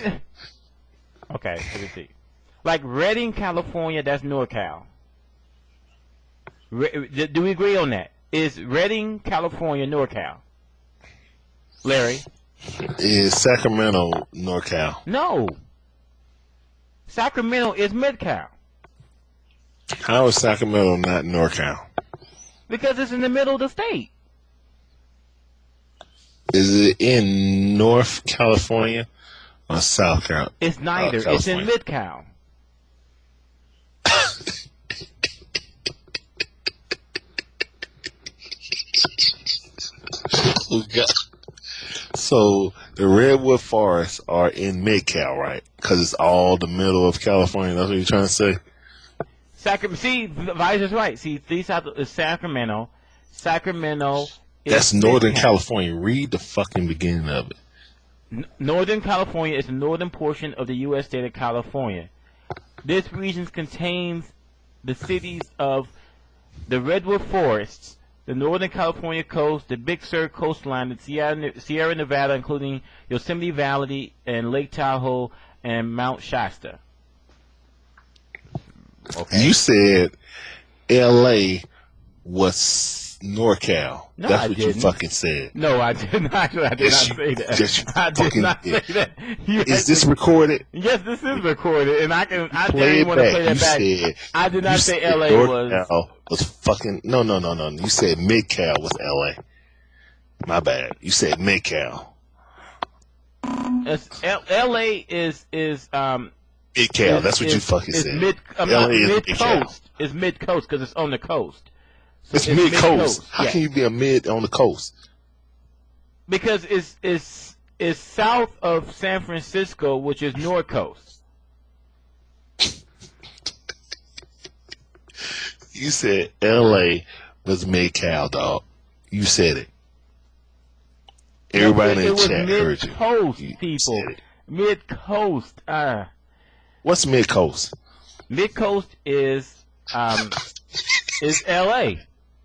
Okay, let me see. Like Redding, California, that's NorCal. Do we agree on that? Is Redding, California, NorCal? Larry? Is Sacramento NorCal? No. Sacramento is mid-cal. How is Sacramento not NorCal? Because it's in the middle of the state. Is it in North California or South Carolina? It's neither. It's in Mid-Cal. So the redwood forests are in Mid-Cal, right? Because it's all the middle of California. That's what you're trying to say? See, Visor's right. See, South is Sacramento. Sacramento is That's Northern Mid-Cal. California. Read the fucking beginning of it. Northern California is the northern portion of the U.S. state of California. This region contains the cities of the Redwood Forests, the Northern California coast, the Big Sur coastline, the Sierra Nevada, including Yosemite Valley and Lake Tahoe and Mount Shasta. Okay. You said L.A. was NorCal. No, That's I what didn't. you fucking said. No, I did not. I did Yes, not say that. yes, you I did fucking not did. say that. Is this recorded? Yes, this is recorded, and I Play didn't it want to back. play that You back. said I did not you say said L.A. NorCal was fucking no. You said Mid-Cal was L.A. My bad. You said Mid-Cal. L.A. is Mid-Cal. That's what you fucking said. LA is Mid-Cal. Mid-coast. It's mid-coast because it's on the coast. So It's mid-coast. How yeah. can you be a mid on the coast? Because it's south of San Francisco, which is north coast. You said L.A. was Mid-Cal, dog. You said it. Everybody in the chat heard you. Mid-coast, You people. said it. Mid-coast. What's mid-coast? Mid-coast is L.A.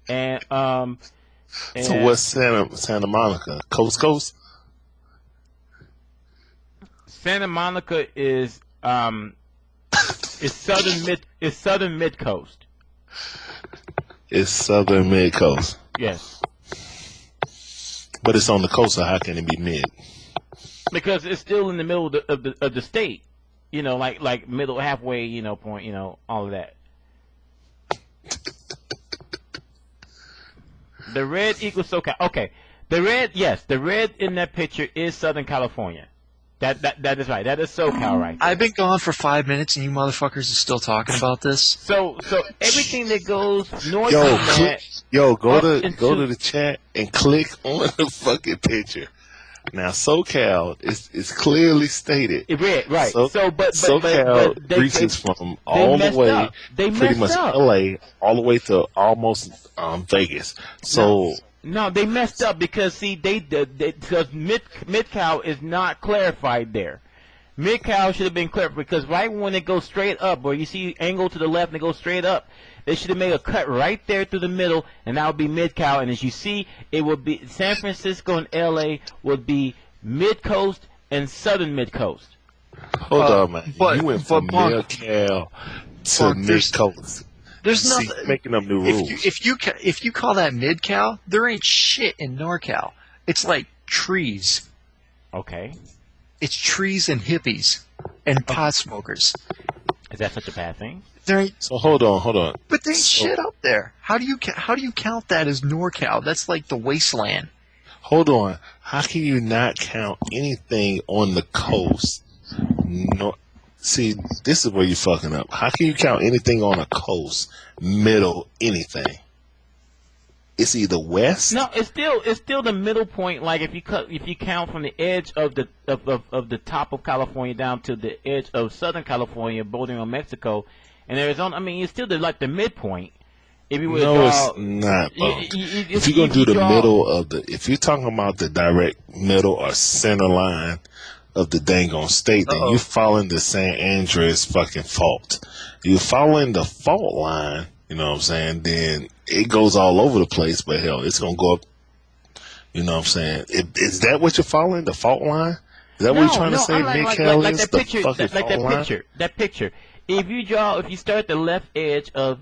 And So what's Santa Monica? Coast? Santa Monica is southern mid-coast. It's southern mid-coast. Yes. But it's on the coast, so how can it be mid? Because it's still in the middle of the state. You know, like middle, halfway, point, all of that. The red equals SoCal. Okay. The red in that picture is Southern California. That is right. That is SoCal right there. I've been gone for 5 minutes and you motherfuckers are still talking about this. So everything that goes north of that. Go to into- the chat and click on the fucking picture. Now SoCal is clearly stated. Red, right. So, SoCal reaches from all the way, pretty much LA, all the way to almost Vegas. So no, they messed up because see because Mid-Cal is not clarified there. Mid-Cal should have been clarified because right when it goes straight up, or you see angle to the left and it goes straight up, they should have made a cut right there through the middle, and that would be Mid-Cal. And as you see, it would be San Francisco and LA would be mid-coast and southern mid-coast. hold on, man. You went from Mid-Cal to mid-coast. There's See, nothing making up new rules. If you call that Mid-Cal, there ain't shit in NorCal. It's like trees. Okay. It's trees and hippies and pot smokers. Is that such a bad thing? There ain't, So hold on. but there ain't shit up there. How do you count that as NorCal? That's like the wasteland. Hold on. How can you not count anything on the coast? No. See, this is where you're fucking up. How can you count anything on a coast, middle, anything? It's either west. No, it's still the middle point. Like if you count from the edge of the top of California down to the edge of Southern California, bordering on Mexico and Arizona. I mean, it's still like the midpoint. If you No, it's not. If you're gonna do the middle of if you're talking about the direct middle or center line of the dang on state, then you're following the San Andreas fucking fault. You're following the fault line, you know what I'm saying? Then it goes all over the place, but hell, it's gonna go up. You know what I'm saying? Is that what you're following? The fault line? Is that what you're trying to say? Mid-Cal is that the picture, fucking fault line? That picture. If you start at the left edge at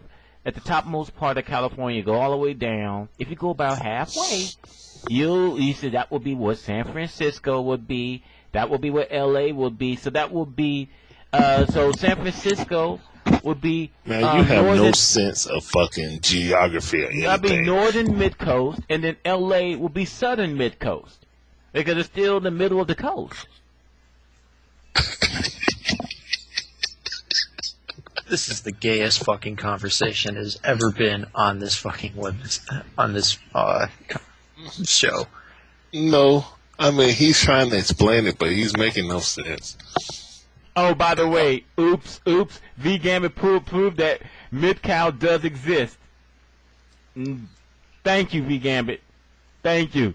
the topmost part of California, go all the way down. If you go about halfway, you see that would be what San Francisco would be. That would be what LA would be. So that would be so San Francisco would be Man, you have no northern. sense of fucking geography or That'd be anything. northern mid-coast, and then L.A. would be southern mid-coast because it's still in the middle of the coast. This is the gayest fucking conversation has ever been on this fucking show. No, I mean he's trying to explain it, but he's making no sense. Oh, by the way, oops, V Gambit proved that Mid-Cal does exist. Thank you, V Gambit. Thank you,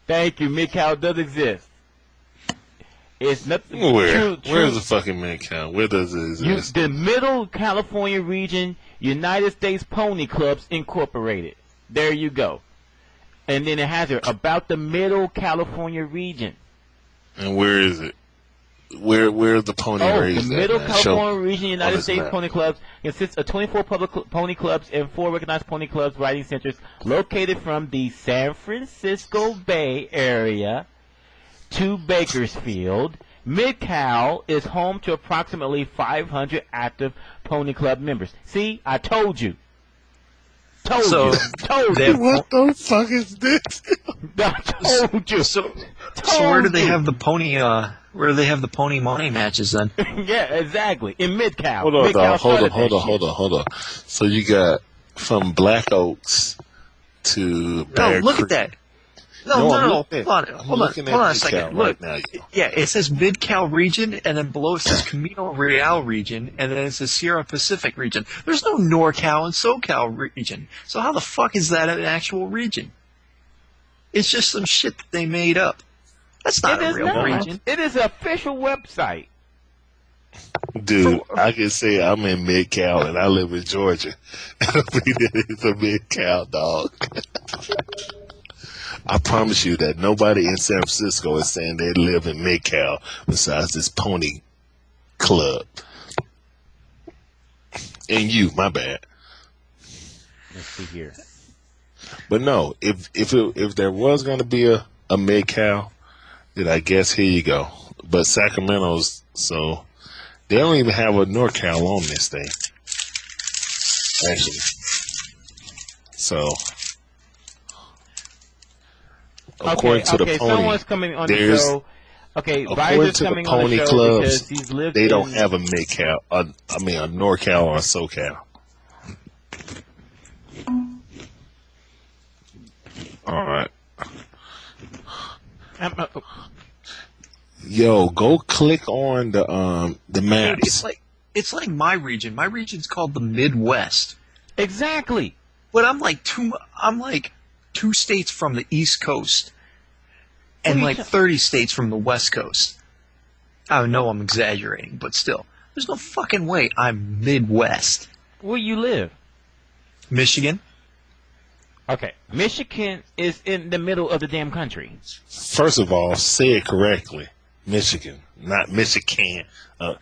Mid-Cal does exist. It's nothing. Where? True. Where's the fucking Mid-Cal? Where does it exist? The Middle California region, United States Pony Clubs Incorporated. There you go. And then it has it about the Middle California region. And where is it? Where's the pony race? The Middle man? California region, United this States map. Pony Clubs consists of 24 public pony clubs and 4 recognized pony clubs riding centers located from the San Francisco Bay Area to Bakersfield. Mid-Cal is home to approximately 500 active pony club members. See, I told you. Told you. What the fuck is this? I told you. So where do they have the pony? Where do they have the pony money matches then? Yeah, exactly. In Mid-Cal. Hold on, Mid-Cal dog. Hold started that on. So you got from Black Oaks to Bear Look Creek. at that. No. Hold on a second. Look, right now. yeah, it says Mid-Cal region, and then below it says Camino Real region, and then it says Sierra Pacific region. There's no NorCal and SoCal region. So how the fuck is that an actual region? It's just some shit that they made up. That's not a real region. It is an official website. Dude, I can say I'm in Mid-Cal and I live in Georgia. It's a Mid-Cal, dog. I promise you that nobody in San Francisco is saying they live in Mid-Cal besides this pony club. And you, my bad. Let's see here. But no, if there was going to be a Mid-Cal, then I guess here you go. But Sacramento's, so they don't even have a NorCal on this thing. Actually. So, according to the pony, someone's coming on the show. Okay, according to the coming on pony the show clubs, because he's lived they don't in- have a Mid-Cal, a NorCal or a SoCal. All right. Yo, go click on the Dude, maps. it's like my region. My region's called the Midwest. Exactly. But I'm like two states from the East Coast, and like 30 states from the West Coast. I know I'm exaggerating, but still, there's no fucking way I'm Midwest. Where you live? Michigan. Okay, Michigan is in the middle of the damn country. First of all, say it correctly. Michigan, not Michigan. I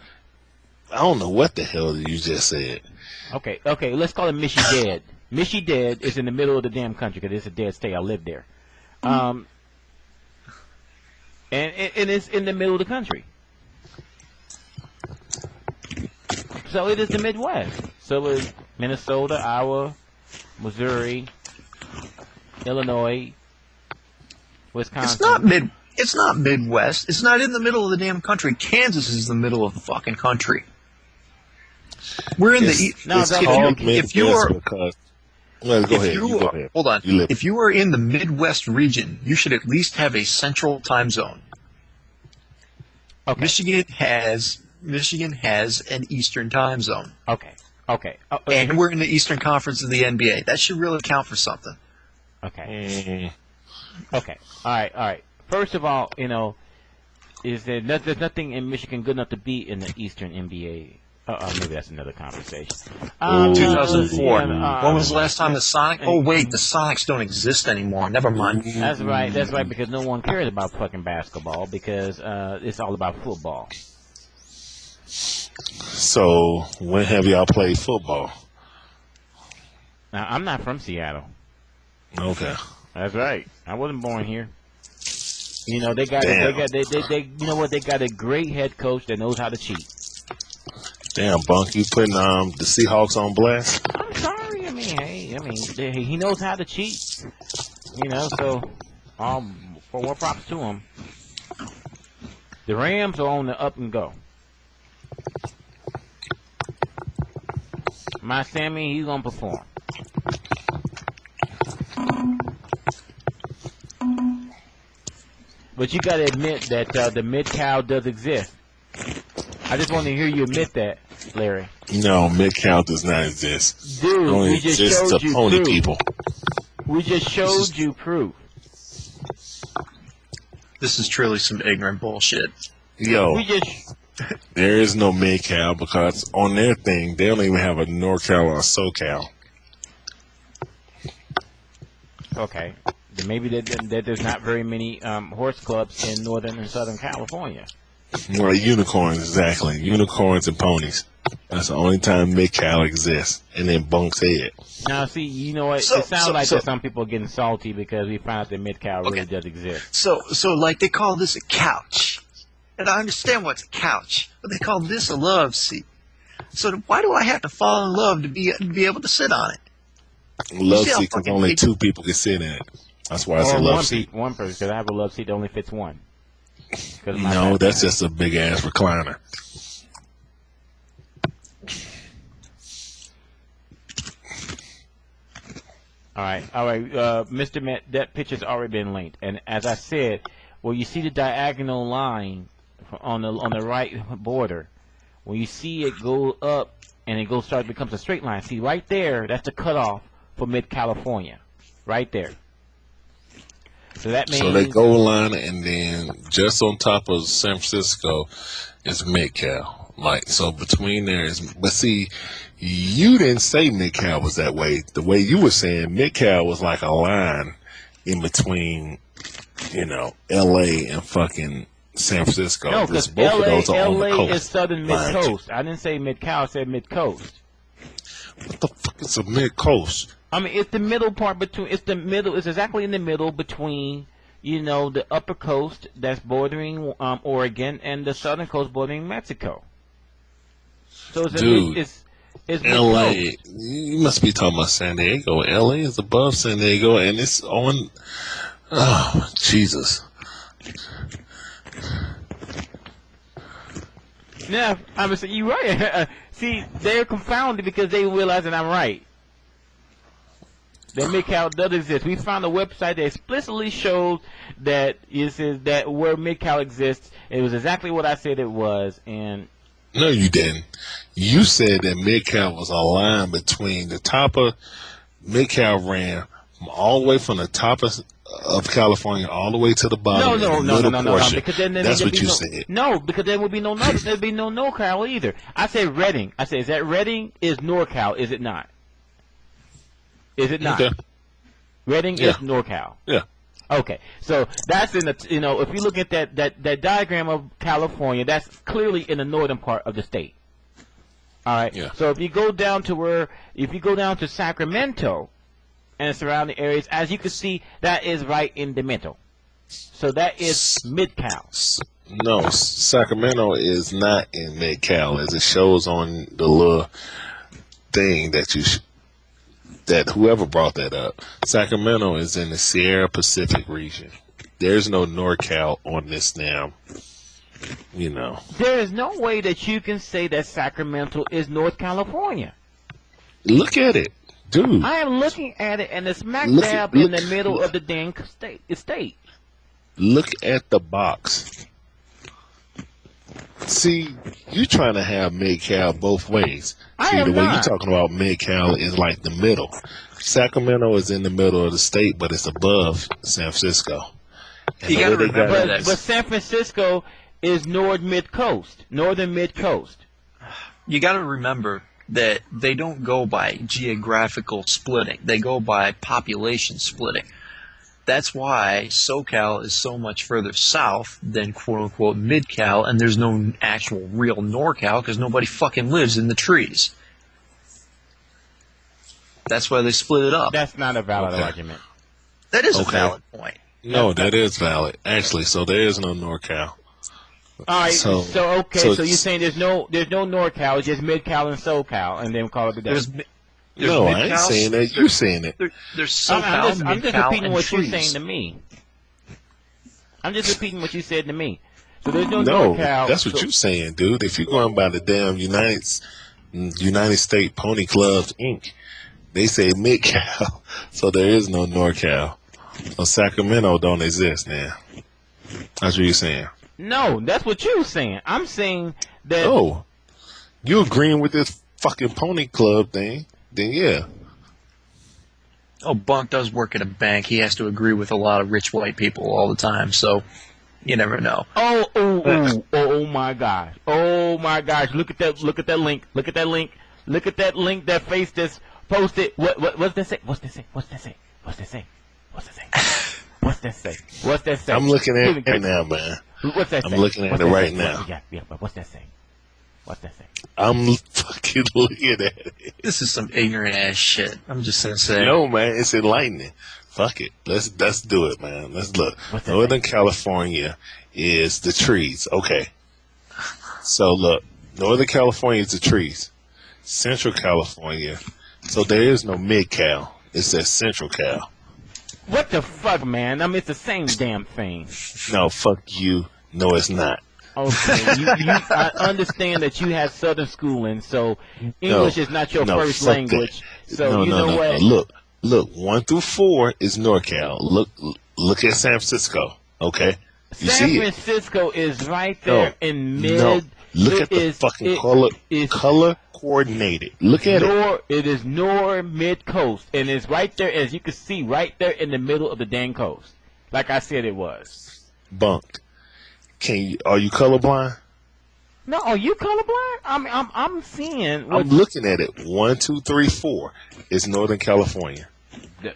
don't know what the hell you just said. Okay, let's call it Michigan. Michigan is in the middle of the damn country because it's a dead state. I live there. And it's in the middle of the country. So it is the Midwest. So it's Minnesota, Iowa, Missouri, Illinois, Wisconsin. It's not Midwest. It's not in the middle of the damn country. Kansas is the middle of the fucking country. We're in the No, it's that's called if you Midwest are because. Well, go ahead. You go ahead. Hold on. You live. If you are in the Midwest region, you should at least have a central time zone. Okay. Michigan has an Eastern time zone. Okay. And we're in the Eastern Conference of the NBA. That should really count for something. Okay. Okay. All right. First of all, is there's nothing in Michigan good enough to be in the Eastern NBA? Maybe that's another conversation. 2004. When When was the last time the Sonics? Oh wait, the Sonics don't exist anymore. Never mind. That's right. Because no one cares about fucking basketball because it's all about football. So, when have y'all played football? Now, I'm not from Seattle. Okay. That's right. I wasn't born here. They got Damn. they got a great head coach that knows how to cheat. Damn, Bunk, you putting the Seahawks on blast? I'm sorry. He knows how to cheat. So for more props to him. The Rams are on the up and go. My Sammy, he's gonna perform. But you gotta admit that the mid-cow does exist. I just want to hear you admit that, Larry. No, mid-cow does not exist. Dude, it only we just exists showed to you pony proof. people. We just showed you proof. This is truly some ignorant bullshit. Yo, We just there is no mid-cow because on their thing, they don't even have a NorCal or a SoCal. okay. Then maybe that there's not very many horse clubs in Northern and Southern California. Well, unicorns, exactly. Unicorns and ponies. That's the only time mid-cow exists. And then Bunk's head. Now, see, you know what? It sounds like that some people are getting salty because we found out that mid-cow really does exist. So like they call this a couch, and I understand what's a couch, but they call this a love seat. So why do I have to fall in love to be able to sit on it? Love see how seat because fucking only people- 2 people can sit in it. That's why it's Or a love seat. one person, because I have a love seat that only fits one. No, that's just a big-ass recliner. All right, Mr. Met, that picture's already been linked, and as I said, well, you see the diagonal line on the right border. When you see it go up and it becomes a straight line. See right there, that's the cutoff for Mid California, right there. So that means So they goal line, and then just on top of San Francisco is Mid-Cal. Like, so between there is, but see, you didn't say Mid-Cal was that way. The way you were saying Mid-Cal was like a line in between, LA and fucking San Francisco. no, because both of those are on the LA coast. is Southern Mid Coast. I didn't say Mid Cal, I said Mid Coast. What the fuck is a Mid-Coast? I mean, it's the middle part between. It's exactly in the middle between, the upper coast that's bordering Oregon and the southern coast bordering Mexico. So it's LA, you must be talking about San Diego. LA is above San Diego, and it's on. Oh, Jesus. Yeah, I'm saying you're right. See, they're confounded because they realize that I'm right. That Mid-Cal does exist. We found a website that explicitly shows that it says that where Mid-Cal exists, it was exactly what I said it was, and No, you didn't. You said that Mid-Cal was a line between the top of Mid-Cal ran all the way from the top of California all the way to the bottom. No, because then That's what there'd be you no, said. No, because there would be no there'd be no NorCal either. I said Redding. I said, is that Redding is NorCal? Is it not? Is it not? Okay. Redding is NorCal. Yeah. Okay, so that's in the if you look at that diagram of California, that's clearly in the northern part of the state. All right. Yeah. So if you go down to Sacramento and surrounding areas, as you can see, that is right in the middle. So that is Mid-Cal. No, Sacramento is not in Mid-Cal, as it shows on the little thing that that whoever brought that up. Sacramento is in the Sierra Pacific region. There's no NorCal on this now. There is no way that you can say that Sacramento is North California. Look at it, dude. I am looking at it, and it's smack dab in the middle of the dang state. Look at the box. See, you trying to have Mid-Cal both ways. I See, am the way not. you're talking about Mid-Cal is like the middle. Sacramento is in the middle of the state, but it's above San Francisco. And You the gotta way they remember got that. But San Francisco is northern mid coast. You got to remember that they don't go by geographical splitting. They go by population splitting. That's why SoCal is so much further south than quote-unquote Mid-Cal, and there's no actual real NorCal because nobody fucking lives in the trees. That's why they split it up. That's not a valid Okay. argument. That is a Okay. valid point. No, that is valid. Actually, so there is no NorCal. All right. So So you're saying there's no NorCal, it's just MidCal and SoCal, and then call it a day. There's no, I ain't mid-cal, saying that. You're saying it. There's SoCal, I'm just mid-cal, repeating and what trees. you're saying to me. I'm just repeating what you said to me. So there's no No, NorCal. that's what you're saying, dude. If you're going by the damn United States Pony Clubs Inc., they say mid-cal, so there is no NorCal. So Sacramento don't exist now. That's what you're saying. No, that's what you're saying. I'm saying that. Oh, you agreeing with this fucking Pony Club thing? Then yeah. Oh, Bunk does work at a bank. He has to agree with a lot of rich white people all the time, so you never know. Oh my gosh. Oh my gosh. Look at that link. Look at that link. Look at that link that face this posted. What's that say? What's that say? What's that say? What's that say? What's that say? What's that say? What's that say? I'm looking at it now, man. What's that say? I'm looking at it right now. Yeah, but what's that say? What's that say? I'm fucking looking at it. This is some ignorant ass shit. I'm just gonna say. No, man, it's enlightening. Fuck it. Let's do it, man. Let's look. Northern California is the trees. Okay. So look, Northern California is the trees. Central California. So there is no mid-cal. It says Central Cal. What the fuck, man? I mean, it's the same damn thing. No, fuck you. No, it's not. Okay, I understand that you had Southern schooling, so English is not your first language. That. So you know what? Look, 1 through 4 is NorCal. Look at San Francisco. Okay, you San see Francisco is right there in mid. No, look at the fucking color coordinated. Look at it. It is mid coast, and it's right there, as you can see, right there in the middle of the dang coast. Like I said, it was. Bunk. Are you colorblind? No, are you colorblind? I'm seeing. I'm looking at it. 1, 2, 3, 4 is Northern California.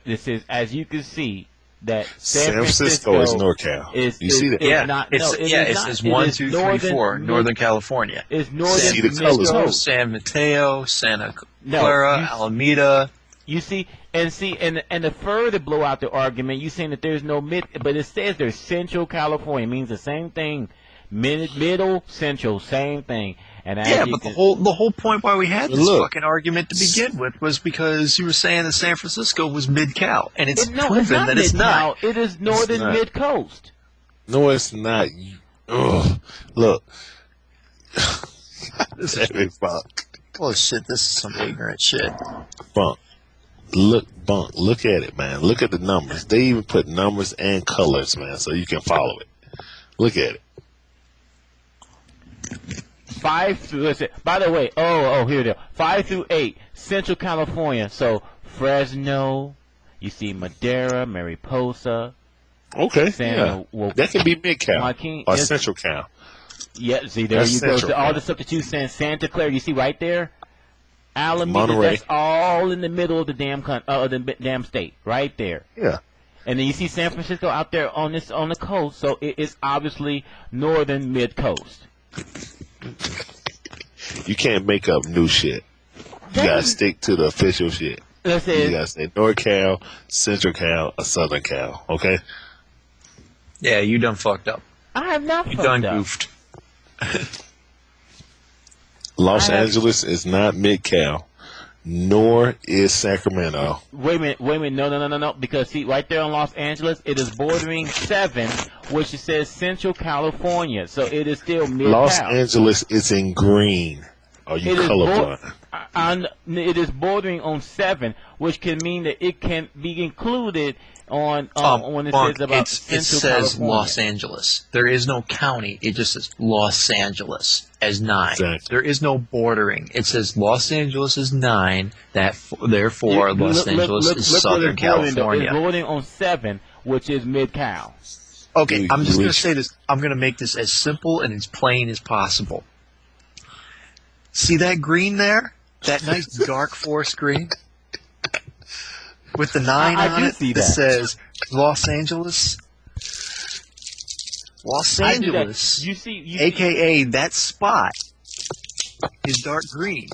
This is, as you can see, that San Francisco is NorCal. You see that? It says 1, 2, 3, 4, Northern California. It's northern. See the colors. San Mateo, Santa Clara, Alameda. You see, and the further blow out the argument, you saying that there's no mid, but it says there's Central California. It means the same thing. Middle, Central, same thing. And but the whole point why we had this fucking argument to begin with was because you were saying that San Francisco was mid-cal, and it's proven that it's not. It is northern mid-coast. No, it's not. Ugh. Look. This is Bunk. Oh shit! This is some ignorant shit. Bunk. Look at it, man. Look at the numbers. They even put numbers and colors, man, so you can follow it. Look at it. 5 through, by the way, here it is. 5 through 8, Central California. So Fresno, you see Madera, Mariposa. Okay, that can be mid-cal or Central Cal. Yeah, see, there you go. So all the stuff that you saying, Santa Clara, you see right there? Alameda, Monterey. That's all in the middle of the damn state, right there. Yeah. And then you see San Francisco out there on the coast, so it is obviously northern mid-coast. You can't make up new shit. You gotta stick to the official shit. You gotta say NorCal, Central Cal, or Southern Cal. Okay? Yeah, you done fucked up. I have not fucked up. You done goofed. Los Angeles is not mid-cal, nor is Sacramento. Wait a minute, no. Because see, right there in Los Angeles, it is bordering 7, which it says Central California. So it is still mid-cal. Los Angeles is in green. Are you colorblind? It is bordering on 7, which can mean that it can be included on when it says about Central it says California. Los Angeles. There is no county. It just says Los Angeles as 9. Exactly. There is no bordering. It says Los Angeles is 9. Therefore, Los Angeles is Southern California. It's bordering on 7, which is mid-cal. Okay, I'm just going to say this. I'm going to make this as simple and as plain as possible. See that green there? That nice dark forest green? With the 9 on it that says Los Angeles. Los Angeles, you see, a.k.a. that spot, is dark green.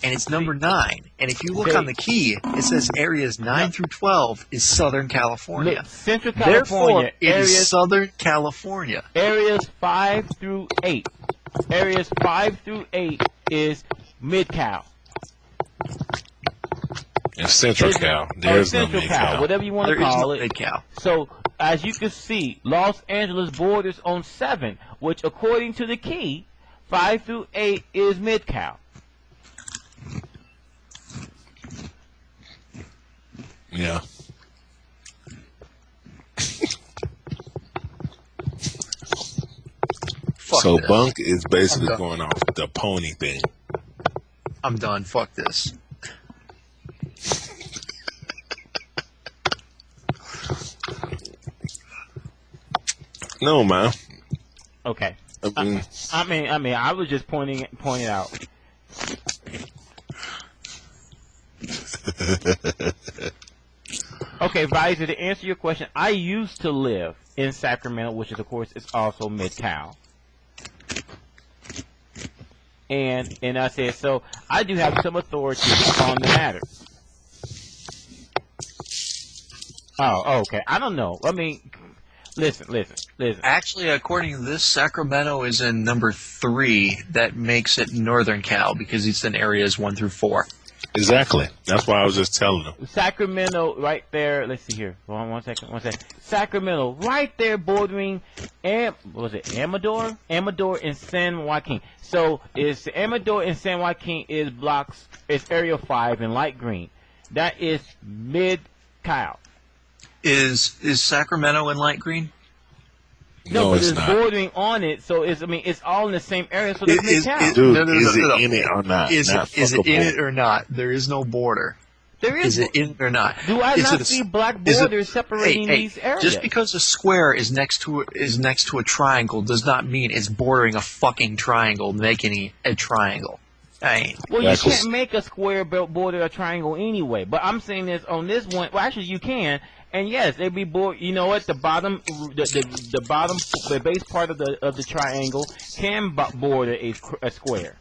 and it's number 9. And if you look on the key, it says areas 9 through 12 is Southern California. Look, Central California. Therefore, it is Southern California. Areas 5 through 8. Areas 5 through 8 is Mid-Cal. It's Central Cal. There's no Central Mid-Cal. Cal, whatever you want to There is call no it. Mid-Cal. So, as you can see, Los Angeles borders on 7, which according to the key, 5 through 8 is Mid-Cal. Yeah. So this. Bunk is basically going off the pony thing. I'm done. Fuck this. No, man. Okay. I mean, I was just pointing out. Okay, Visor, to answer your question, I used to live in Sacramento, which is, of course, is also Mid-Cal. And I said, so I do have some authority on the matter. Oh, okay. I don't know. I mean, listen. Actually, according to this, Sacramento is in number 3. That makes it Northern Cal because it's in areas 1 through 4. exactly. That's why I was just telling them. Sacramento, right there. Let's see here. One second. Sacramento, right there, bordering. Was it Amador? Amador and San Joaquin. So it's Amador and San Joaquin is blocks. It's area 5 in light green. That is Mid-Cal. Is Sacramento in light green? No, but it's it's not. bordering on it, so it's all in the same area, so that's Mid-Cal. Dude, No. is it in it or not? Is Not it in fuckable. it or not? There is no border. There Is it in or not? Do I Is not it a- see black is it- borders separating hey, these areas? Just because a square is next to a triangle does not mean it's bordering a fucking triangle, making it a triangle. Well, Yeah, you 'cause- can't make a square border a triangle anyway. But I'm saying this on this one. Well, actually, you can. And yes, they be bored. You know what? The bottom, the bottom, the base part of the triangle can border a square.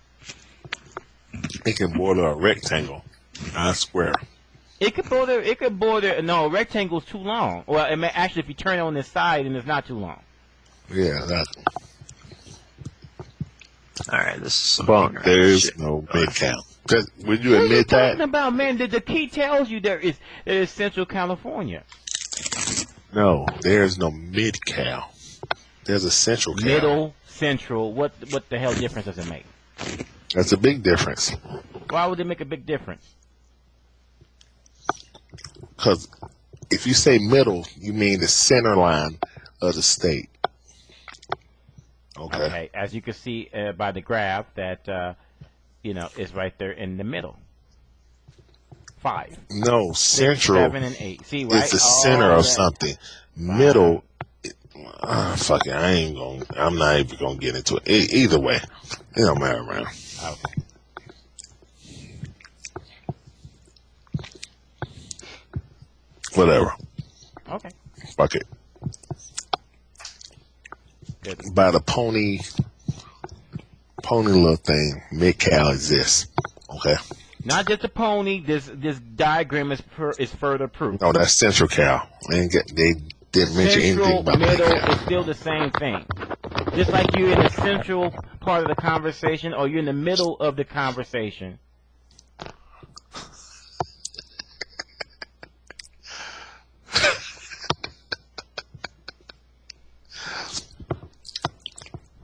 It can border a rectangle, not a square. It could border. No, a rectangle's too long. Well, it may, actually, if you turn it on this side, and it's not too long. Yeah, exactly. All right, this is some Bunk, ignorant there is shit. no Mid-Cal. Would you What are you admit talking that? about, man? The key tells you there is Central California. No, there's no Mid-Cal. There's a Central Cal. Middle, Central. What the hell difference does it make? That's a big difference. Why would it make a big difference? Because if you say middle, you mean the center line of the state. Okay. Okay, as you can see by the graph, that is right there in the middle. 5, No, 6, central 7, and 8. See, right? is the center All of that. something. Middle, fuck it, I'm not even gonna get into it. Either way, it don't matter, man. Okay. Whatever. Okay. Fuck it. Good. By the pony little thing, Mid-Cal exists. Okay. Not just a pony. This diagram is further proof. No, that's Central Cal. They didn't mention anything Central, about middle Mid-Cal. is still the same thing. Just like you're in the central part of the conversation, or you're in the middle of the conversation.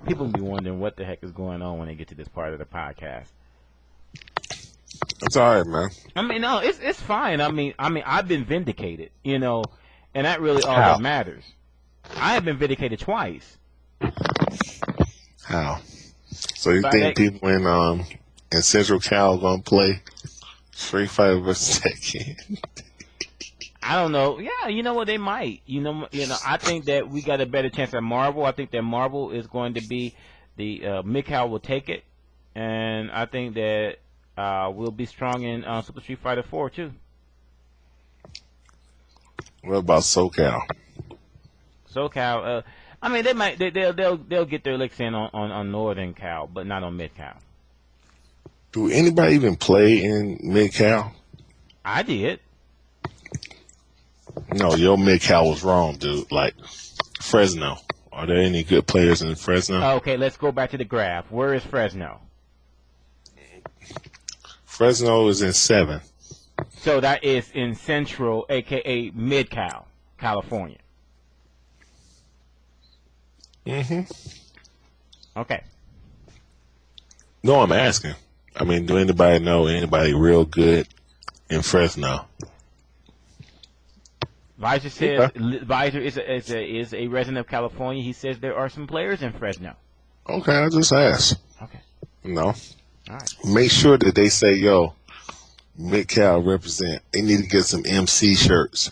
People be wondering what the heck is going on when they get to this part of the podcast. It's all right, man. I mean, no, it's fine. I mean, I've been vindicated, and that's really all How? that matters. I have been vindicated twice. How? So you But think people in Central Cal gonna play Street Fighter vs. Tekken? I don't know. Yeah, you know what? They might. I think that we got a better chance at Marvel. I think that Marvel is going to be the Mid-Cal will take it, and I think that we'll be strong in Super Street Fighter 4 too. What about SoCal? SoCal, I mean, they might. They'll get their licks in on Northern Cal, but not on Mid-Cal. Do anybody even play in Mid-Cal? I did. No, your Mid-Cal was wrong, dude. Like, Fresno. Are there any good players in Fresno? Okay, let's go back to the graph. Where is Fresno? Fresno is in 7. So that is in Central, a.k.a. Mid-Cal, California. Mm-hmm. Okay. No, I'm asking. I mean, do anybody know anybody real good in Fresno? Visor says Visor is a resident of California. He says there are some players in Fresno. Okay, I just asked. Okay. No. All right. Make sure that they say, yo, Mid-Cal represent. They need to get some MC shirts.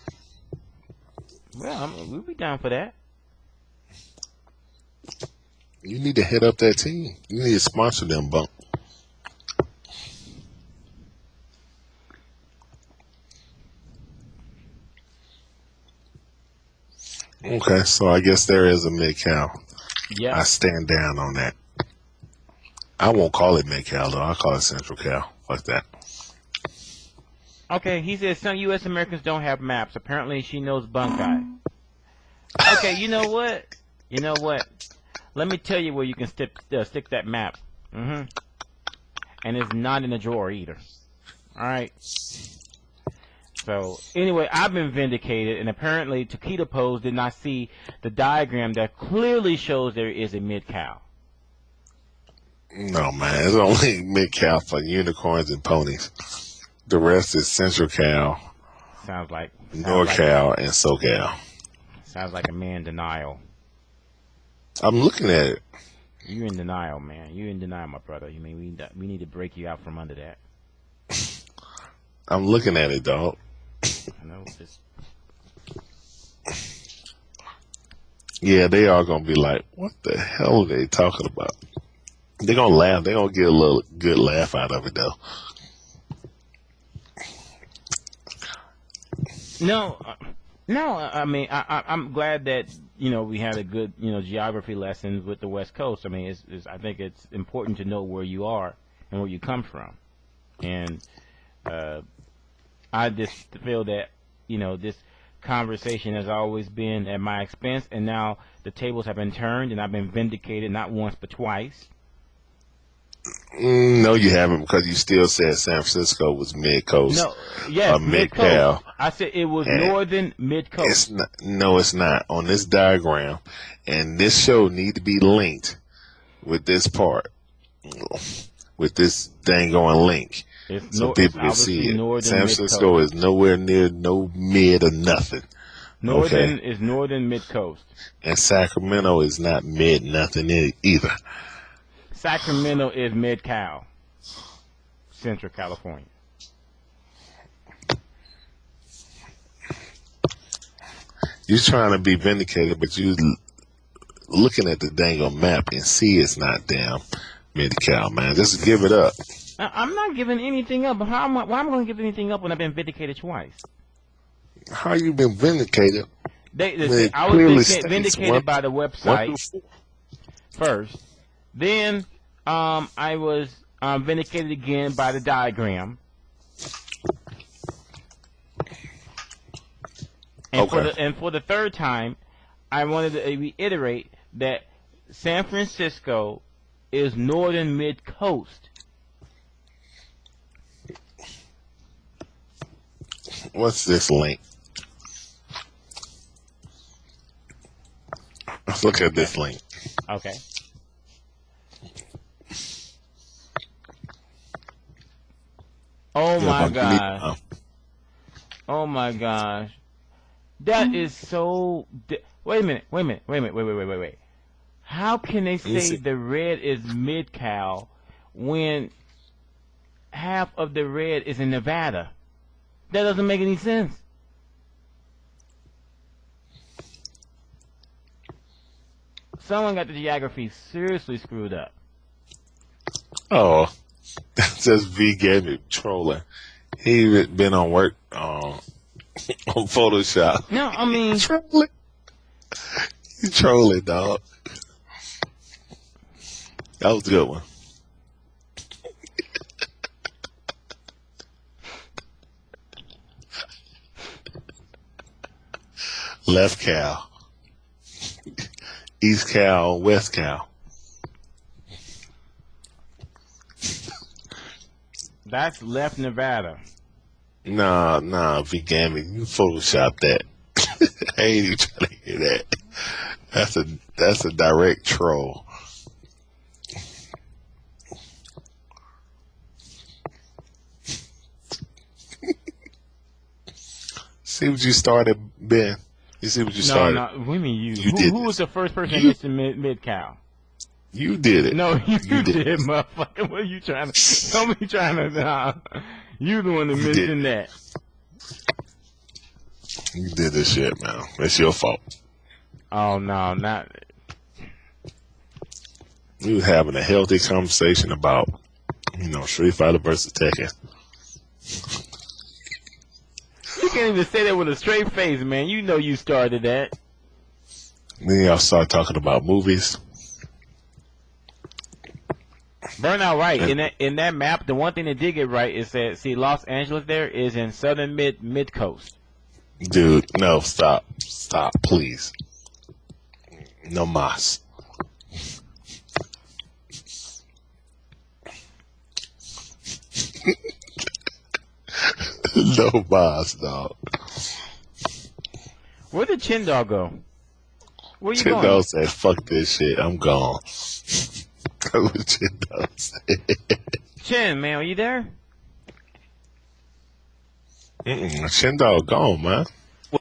Well, we'll be down for that. You need to head up that team. You need to sponsor them, Bunk. Okay, so I guess there is a Mid-Cal. Yeah. I stand down on that. I won't call it Mid-Cal, though. I'll call it Central Cal. Fuck that. Okay, he says some U.S. Americans don't have maps. Apparently, she knows Bunkei. Okay, you know what? You know what? Let me tell you where you can stick that map. Mm-hmm. And it's not in a drawer either. All right. So anyway, I've been vindicated, and apparently Taquito Pose did not see the diagram that clearly shows there is a Mid-Cal. No, man. It's only Mid-Cal for unicorns and ponies. The rest is Central Cal, Sounds like NorCal, and SoCal. Sounds like a man in denial. I'm looking at it. You in denial, man. You in denial, my brother. You mean we need to break you out from under that. I'm looking at it, dog. I know. Just Yeah, they are going to be like, what the hell are they talking about? They're going to laugh. They're going to get a little good laugh out of it, though. no. I mean, I'm glad that we had a good geography lessons with the West Coast. I mean, I think it's important to know where you are and where you come from, and I just feel that this conversation has always been at my expense, and now the tables have been turned, and I've been vindicated not once but twice. No, you haven't, because you still said San Francisco was mid-coast. No, yes, Mid-Cal. mid-coast. I said it was northern mid-coast. It's not, no, it's not. On this diagram, and this show need to be linked with this part, with this dang going link, so people can see it. San Francisco is nowhere near no mid or nothing. Northern is northern mid-coast. And Sacramento is not mid nothing either. Sacramento is Mid-Cal, Central California. You're trying to be vindicated, but you looking at the dang on map and see it's not damn Mid-Cal, man. Just give it up. I'm not giving anything up. Why am I going to give anything up when I've been vindicated twice? How you been vindicated? I was vindicated by the website first. Then I was vindicated again by the diagram. And for the third time, I wanted to reiterate that San Francisco is northern mid-coast. What's this link? Let's look at this link. Okay. Oh my gosh. Oh my gosh. That is so... Wait a minute. How can they say the red is Mid-Cal when half of the red is in Nevada? That doesn't make any sense. Someone got the geography seriously screwed up. Oh, that's just V Gaming trolling. He been on work on Photoshop. No, I mean trolling. You trolling, dog. That was a good one. Left Cal. East Cal, West Cal. That's left Nevada. Nah, Vegamic. You Photoshop that. I ain't even trying to hear that. That's a direct troll. See what you started, Ben? You see what you started? No, what do you mean you? Did Who was the first person to mention Mid-Cal? You did it. No, you did, motherfucker. What are you trying to? Don't be trying to. You the one that mentioned that. You did this shit, man. It's your fault. Oh no, not. We was having a healthy conversation about, Street Fighter versus Tekken. You can't even say that with a straight face, man. You know you started that. Then y'all start talking about movies. Burnout right. In that map, the one thing they did get right is that Los Angeles there is in southern mid coast. Dude, no, stop, please. No mas. No mas, dog. Where did Chindogg go? Where you Chindogg going? said, "Fuck this shit, I'm gone." That's what Chindogg said. Chin, man, are you there? Chindogg gone, man.